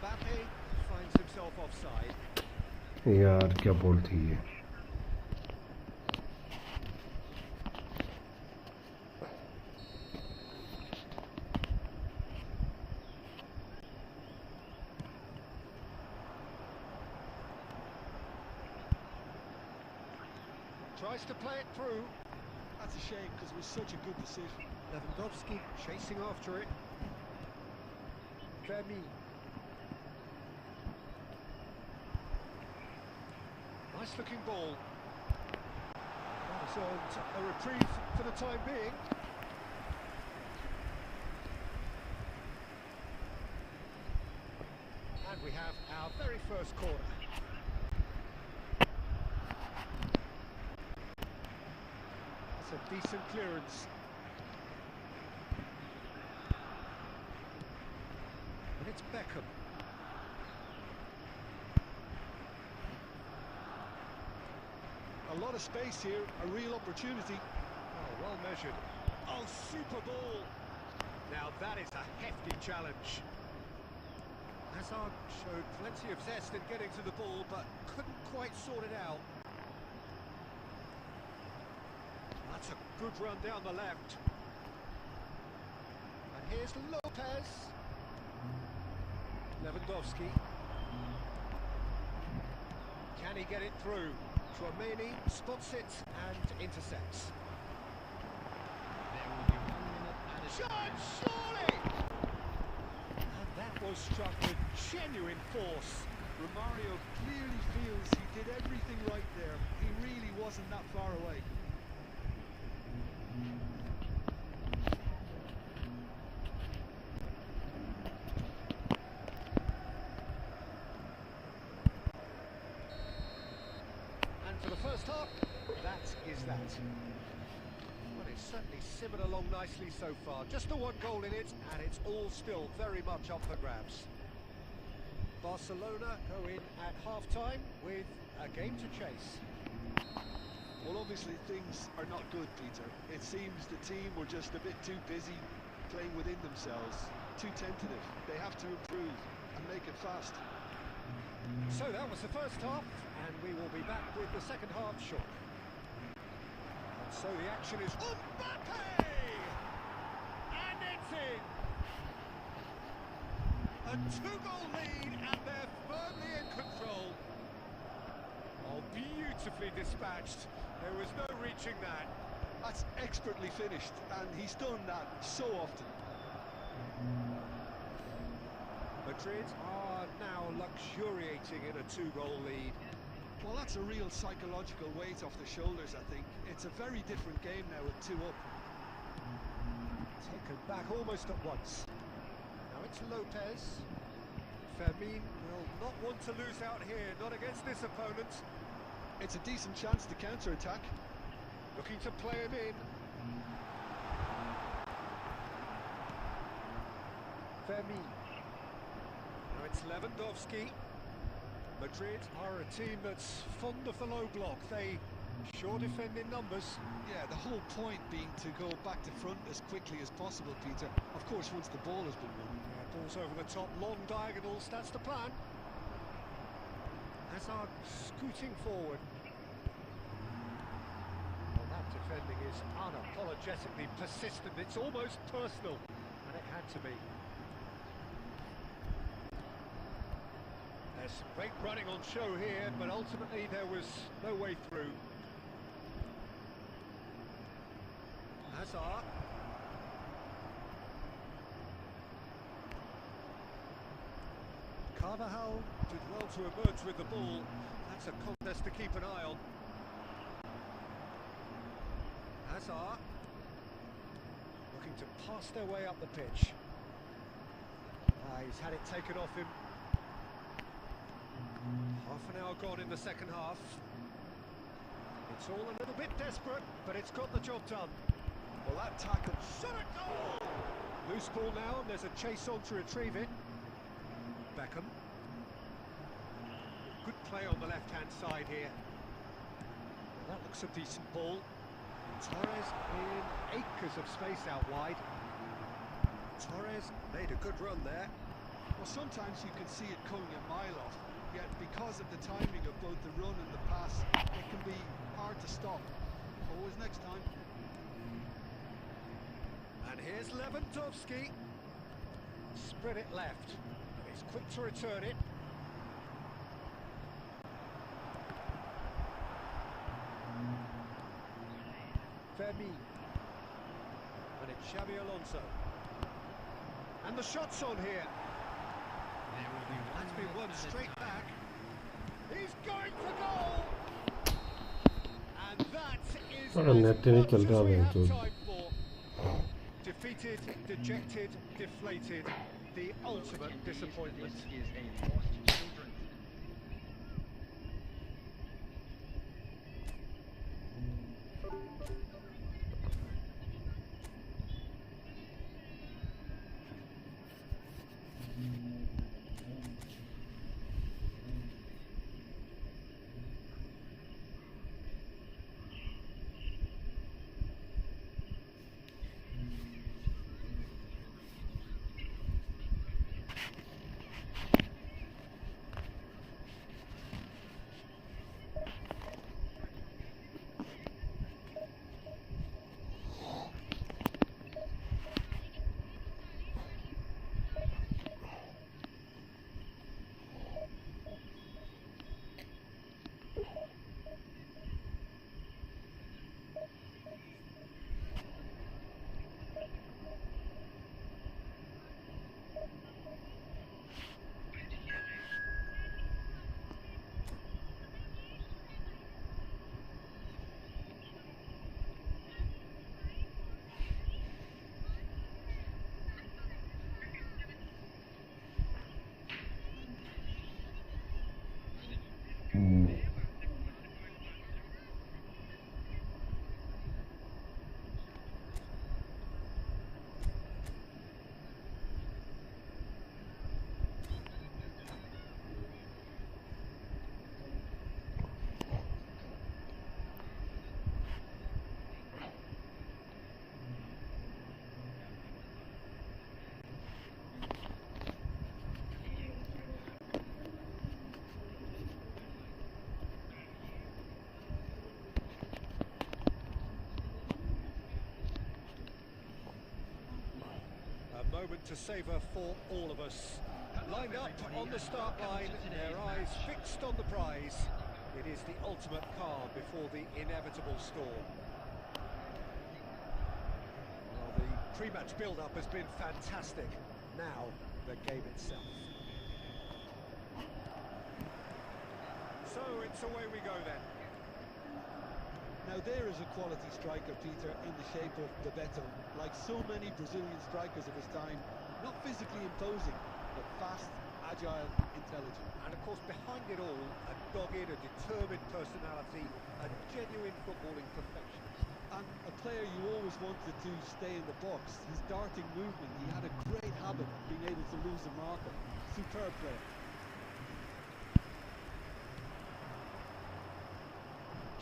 Mbappe finds himself offside. यार क्या बोलती है Tries to play it through. That's a shame, because it was such a good decision. Lewandowski chasing after it. Fermin. Nice looking ball. That has earned a reprieve for the time being. And we have our very first corner. A decent clearance. And it's Beckham. A lot of space here, a real opportunity. Oh, well measured. Oh, super ball. Now that is a hefty challenge. Hazard showed plenty of zest in getting to the ball, but couldn't quite sort it out. That's a good run down the left. And here's Lopez. Lewandowski. Can he get it through? Chouameni spots it and intercepts. There will be 1 minute added Shot, time. surely! And that was struck with genuine force. Romario clearly feels he did everything right there. He really wasn't that far away. And for the first half, that is that. Well, it's certainly simmered along nicely so far. Just the one goal in it, and it's all still very much up for grabs. Barcelona go in at half-time with a game to chase. Well, obviously things are not good, Peter. It seems the team were just a bit too busy playing within themselves, too tentative. They have to improve and make it fast. So that was the first half, and we will be back with the second half shortly. And so the action is Mbappe! And it's in! A two-goal lead, and they're firmly in control. Oh, beautifully dispatched. There was no reaching that. That's expertly finished, and he's done that so often. Madrid are now luxuriating in a two-goal lead. Well, that's a real psychological weight off the shoulders, I think. It's a very different game now with 2 up. Taken back almost at once. Now it's Lopez. Fermin will not want to lose out here, not against this opponent. It's a decent chance to counter-attack. Looking to play him in. Fermin. Now it's Lewandowski. Madrid are a team that's fond of the low block. They sure defend in numbers. Yeah, the whole point being to go back to front as quickly as possible, Peter. Of course, once the ball has been won. Yeah, ball's over the top, long diagonals, that's the plan. Hazard scooting forward. Well, that defending is unapologetically persistent. It's almost personal, and it had to be. There's some great running on show here, but ultimately there was no way through. Hazard. Carvajal did well to emerge with the ball. That's a contest to keep an eye on. Hazard. Looking to pass their way up the pitch. He's had it taken off him. Half an hour gone in the second half. It's all a little bit desperate, but it's got the job done. Well, that tackle... Shot a goal! Loose ball now, and there's a chase on to retrieve it. Beckham. Good play on the left-hand side here. That looks a decent ball. Torres in acres of space out wide. Torres made a good run there. Well, sometimes you can see it coming a mile off, yet because of the timing of both the run and the pass, it can be hard to stop. Always next time. And here's Lewandowski. Spread it left. And he's quick to return it. Fermin. And it's Xabi Alonso. And the shot's on here. There will be 1 That's been minute won added straight time. back. He's going for goal! And that is और net नहीं चल रहा as we है have तो time for. Defeated, dejected, deflated. The ultimate disappointment. This is a lost children. moment to savour for all of us. Lined up on the start line, their eyes fixed on the prize. It is the ultimate calm before the inevitable storm. Well, the pre-match build-up has been fantastic. Now, the game itself. So it's away we go then. Now there is a quality striker, Peter, in the shape of Bebeto. Like so many Brazilian strikers of his time, not physically imposing, but fast, agile, intelligent. And of course, behind it all, a dogged, a determined personality, a genuine footballing perfectionist. And a player you always wanted to stay in the box. His darting movement, he had a great habit of being able to lose a marker. Superb player.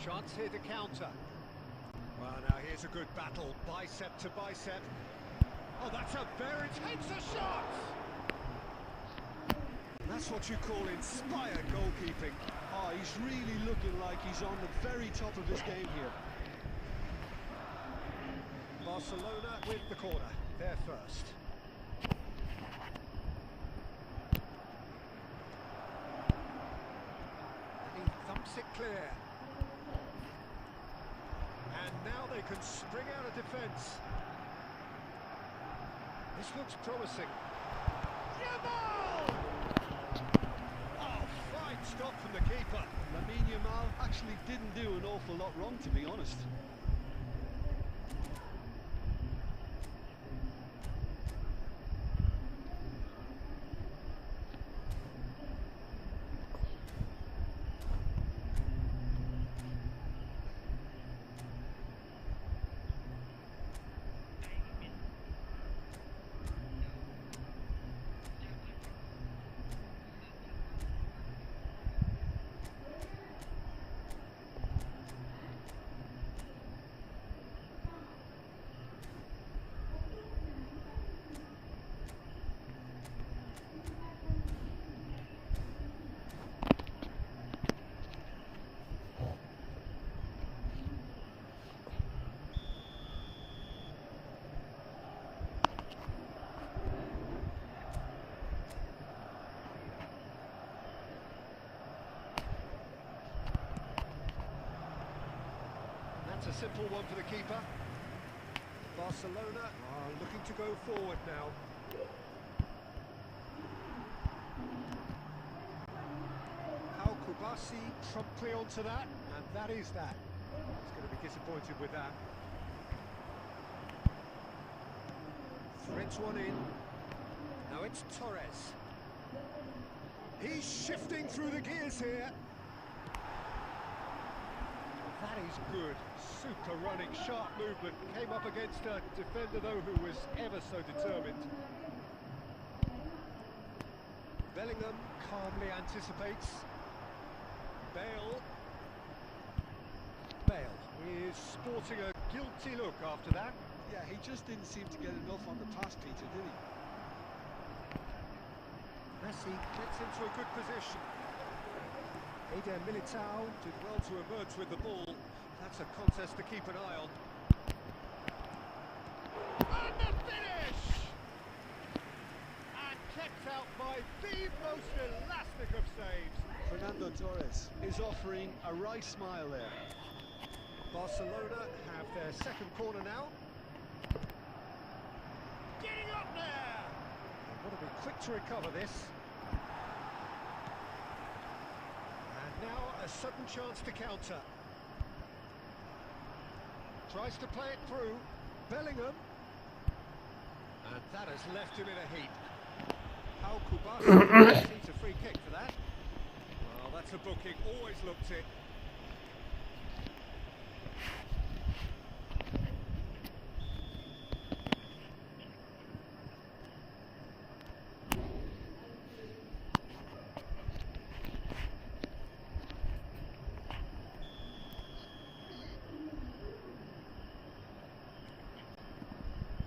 Chance here to counter. Well, now here's a good battle, bicep to bicep. Oh, that's a very takes a shot! That's what you call inspired goalkeeping. Oh, he's really looking like he's on the very top of his game here. Barcelona with the corner, they're first. And he thumps it clear. And now they can spring out of defence. This looks promising. Yamal! Oh, fine stop from the keeper. Lamine Yamal actually didn't do an awful lot wrong, to be honest. That's a simple one for the keeper. Barcelona are looking to go forward now. How Kubasi promptly onto that, and that is that. He's going to be disappointed with that. Threads one in. Now it's Torres. He's shifting through the gears here. That is good. Super running, sharp movement. Came up against a defender, though, who was ever so determined. Bellingham calmly anticipates. Bale is sporting a guilty look after that. Yeah, he just didn't seem to get enough on the pass, Peter, did he? Messi gets into a good position. Eder Militao did well to emerge with the ball. That's a contest to keep an eye on. And the finish! And kept out by the most elastic of saves. Fernando Torres is offering a right smile there. Barcelona have their second corner now. Getting up there! They want to be quick to recover this. Now a sudden chance to counter. Tries to play it through. Bellingham. And that has left him in a heap. How Kubasi needs a free kick for that. Well, that's a booking. Always looked it.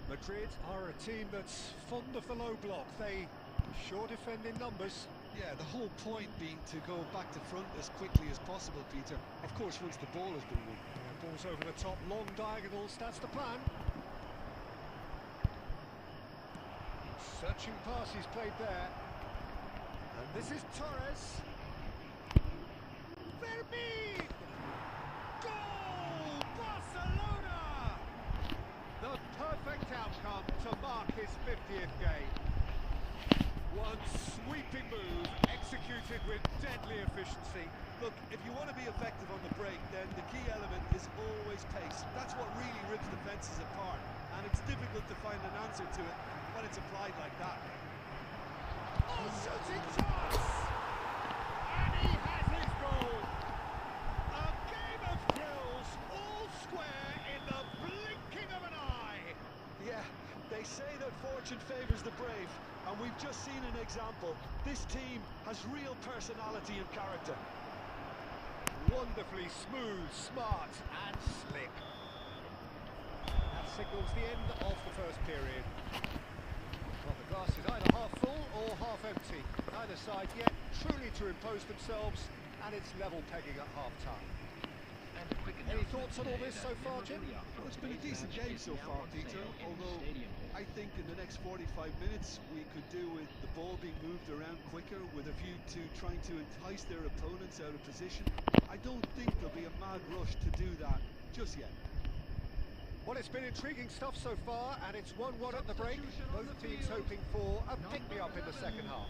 Madrid are a team that's fond of the low block. They sure defend in numbers. Yeah, the whole point being to go back to front as quickly as possible, Peter. Of course, once the ball has been won. Yeah, ball's over the top, long diagonals, that's the plan. Searching pass he's played there. And this is Torres. Vermeer! Goal! Barcelona! The perfect outcome to mark his 50th game. One sweeping move, executed with deadly efficiency. Look, if you want to be effective on the break, then the key element is always pace. That's what really rips defences apart, and it's difficult to find an answer to it when it's applied like that. Oh, shooting chance! And he has his goal! A game of thrills, all square in the blinking of an eye! Yeah, they say that fortune favours the brave, and we've just seen an example. This team has real personality and character. Wonderfully smooth, smart and slick. That signals the end of the first period. Well, the glass is either half full or half empty. Neither side yet truly to impose themselves, and it's level pegging at half-time. Any thoughts on all this so far, Jim? Well, it's been a decent game so far, Peter, although I think in the next 45 minutes we could do with the ball being moved around quicker with a view to trying to entice their opponents out of position. I don't think there'll be a mad rush to do that just yet. Well, it's been intriguing stuff so far, and it's 1-1 at the break. Both teams hoping for a pick-me-up in the second half.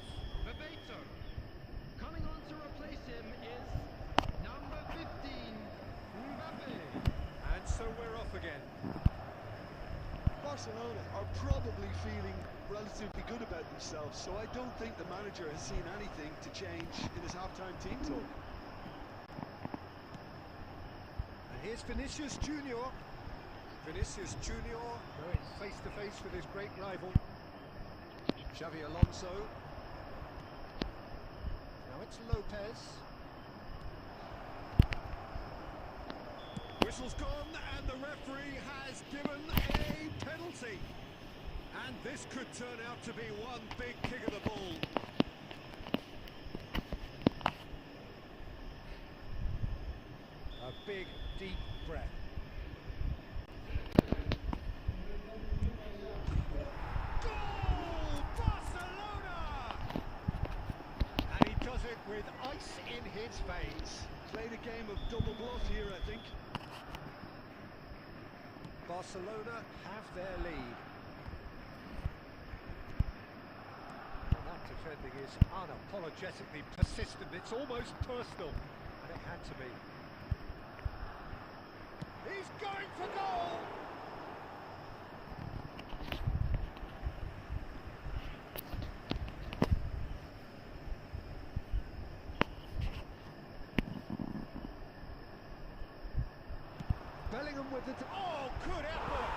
Coming on to replace him is number 15, Mbappe. And so we're off again. Barcelona are probably feeling relatively good about themselves, so I don't think the manager has seen anything to change in his half-time team talk. And here's Vinicius Junior. Vinicius Junior going face-to-face with his great rival, Xavi Alonso. Now it's Lopez. Whistle's gone, and the referee has given a penalty. And this could turn out to be one big kick of the ball. A big, deep breath. Goal! Barcelona! And he does it with ice in his veins. Played a game of double bluff here, I think. Barcelona have their lead. And that defending is unapologetically persistent. It's almost personal, and it had to be. He's going for goal! Bellingham with it. Oh, good effort!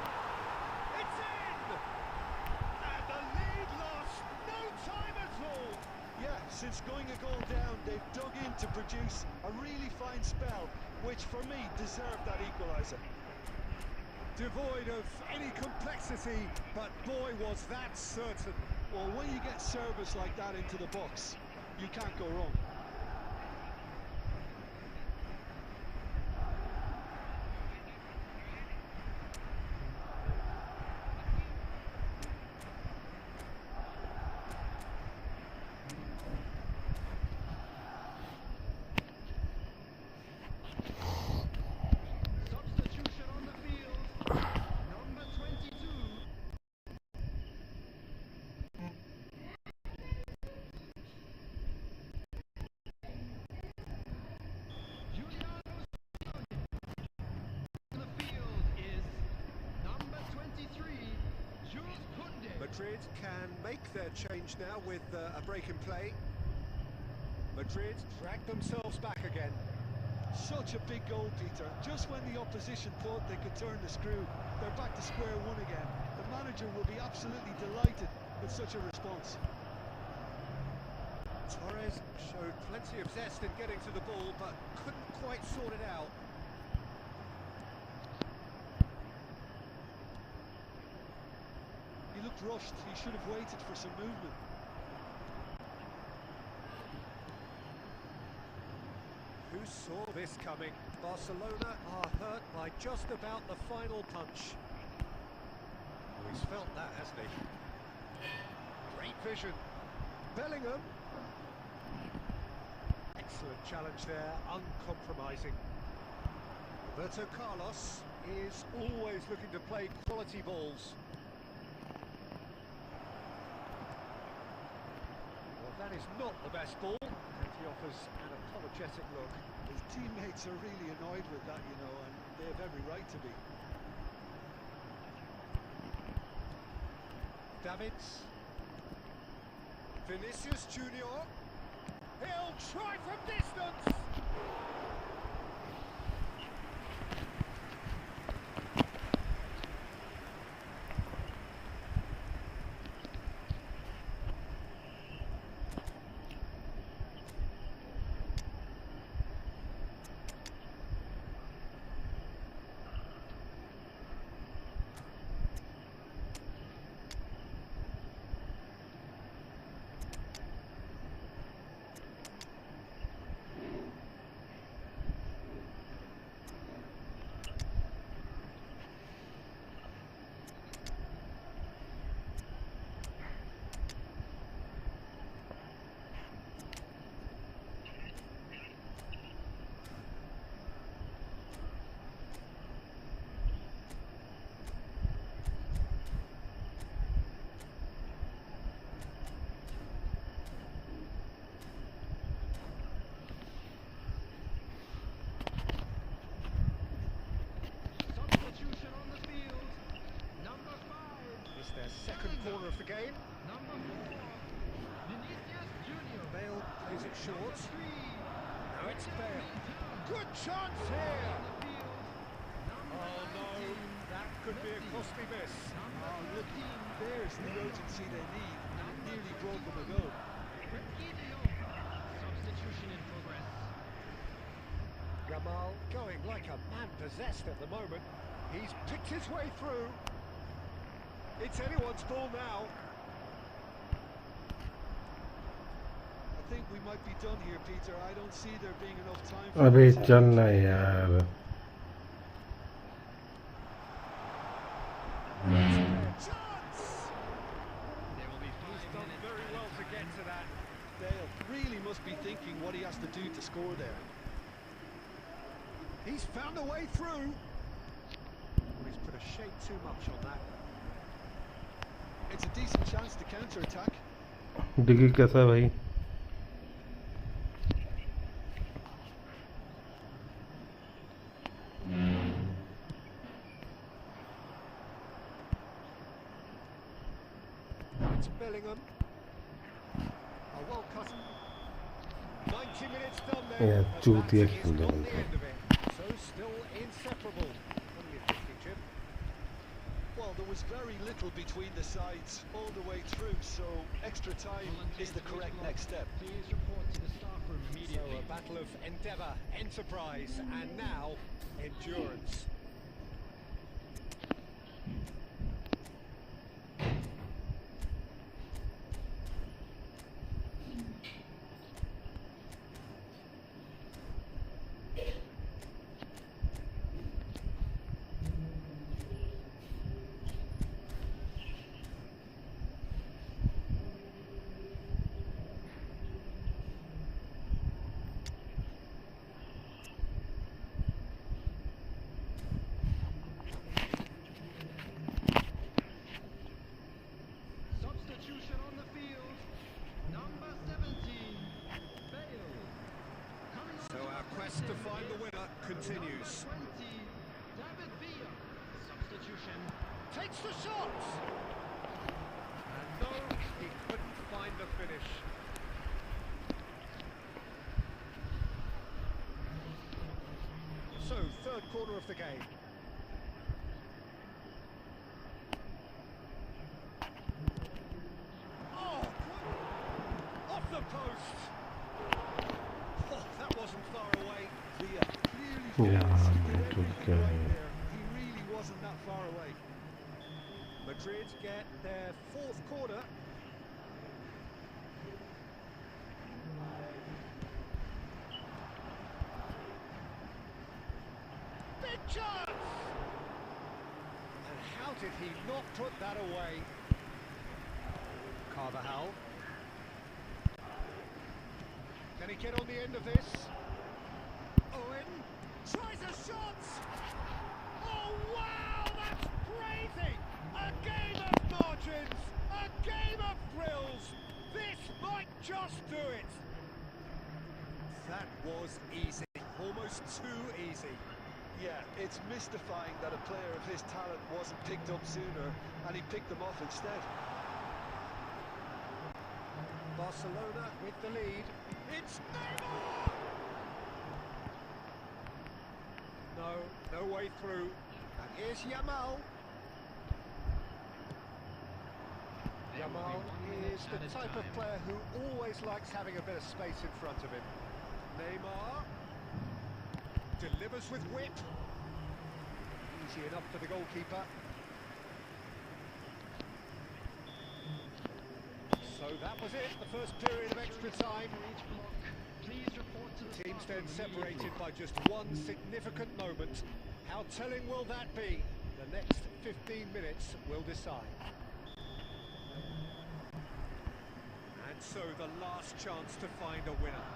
It's in! And the lead lost no time at all! Yeah, since going a goal down, they've dug in to produce a really fine spell, which for me deserved that equaliser. Devoid of any complexity, but boy was that certain. Well, when you get service like that into the box, you can't go wrong. Madrid can make their change now with a break in play. Madrid drag themselves back again. Such a big goal, Peter. Just when the opposition thought they could turn the screw, they're back to square one again. The manager will be absolutely delighted with such a response. Torres showed plenty of zest in getting to the ball, but couldn't quite sort it out. He looked rushed. He should have waited for some movement. Who saw this coming? Barcelona are hurt by just about the final punch. Oh, he's felt that, hasn't he? vision. Bellingham. Excellent challenge there, uncompromising. Roberto Carlos is always looking to play quality balls. Well, that is not the best ball, and he offers an apologetic look. His teammates are really annoyed with that, you know, and they have every right to be. Davids. Vinicius Junior. He'll try from distance. Second corner of the game. Number 4, Vinicius Junior. Bale plays it short. Now it's Bale. Good chance here. Oh no, that could be a costly miss. Look, there's the urgency they need, and it nearly broke them a goal. Substitution in progress. Gamal going like a man possessed at the moment. He's picked his way through. It's anyone's ball now. I think we might be done here, Peter. I don't see there being enough time for अबे this. चलना यार. Chance! There will be 5 He's done minutes very added well to time. get to that. Bale really must be thinking what he has to do to score there. He's found a way through. Well, he's put a shade too much on that. It's a decent chance to counter-attack. Degree कैसा है भाई? It's Bellingham. A well cut. 90 minutes done there. Yeah, but चूतिया that is खेल not रहे the हैं. end of it. So still inseparable. What are you thinking, Jim? Well, there was very little between the sides all the way through, so extra time is the correct next step. Please report to the staff room So immediately. a battle of endeavour, enterprise, and now endurance. Substitution on the field. Number 17, Bale. Coming on So our quest to find the winner continues. Number 20, David Villa. Substitution. Takes the shot! And no, he couldn't find the finish. So, third quarter of the game. Oh, off the post! Oh, that wasn't far away. Villa clearly Yeah, feels he did man, everything good right game. there. He really wasn't that far away. Madrid get their fourth quarter. Big chance! And how did he not put that away? Carvajal. Can he get on the end of this? Owen tries a shot! Oh wow, that's crazy! A game of margins! A game of thrills! This might just do it! That was easy. Almost too easy. Yeah, it's mystifying that a player of his talent wasn't picked up sooner, and he picked them off instead. Barcelona with the lead. It's Neymar! No way through. And here's Yamal. Yamal is the type of player who always likes having a bit of space in front of him. Neymar delivers with wit. Easy enough for the goalkeeper. So that was it, the first period of extra time. The teams then separated by just one significant moment. How telling will that be? The next 15 minutes will decide. And so the last chance to find a winner.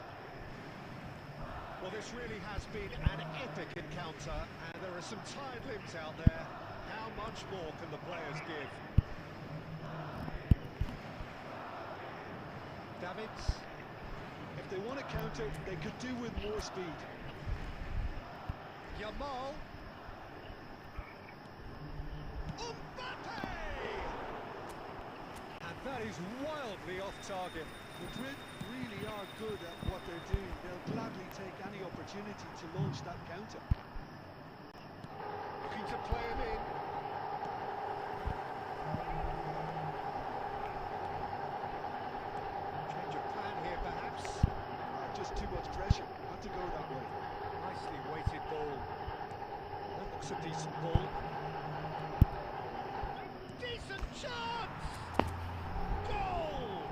Well, this really has been an epic encounter, and there are some tired limbs out there. How much more can the players give? Davids. If they want to counter, they could do with more speed. Yamal. Mbappe! And that is wildly off target. Madrid really are good at what they're doing. They'll gladly take any opportunity to launch that counter. Looking to play him in. Change of plan here, perhaps. Just too much pressure. Not to go that way. Nicely weighted ball. That looks a decent ball. Decent chance! Goal!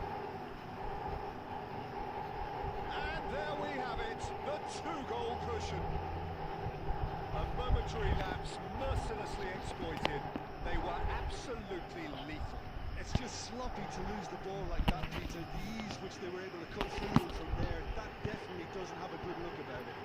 And there we have it, the two-goal cushion. A momentary lapse mercilessly exploited. They were absolutely lethal. It's just sloppy to lose the ball like that, Peter. The ease which they were able to cut through from there, that definitely doesn't have a good look about it.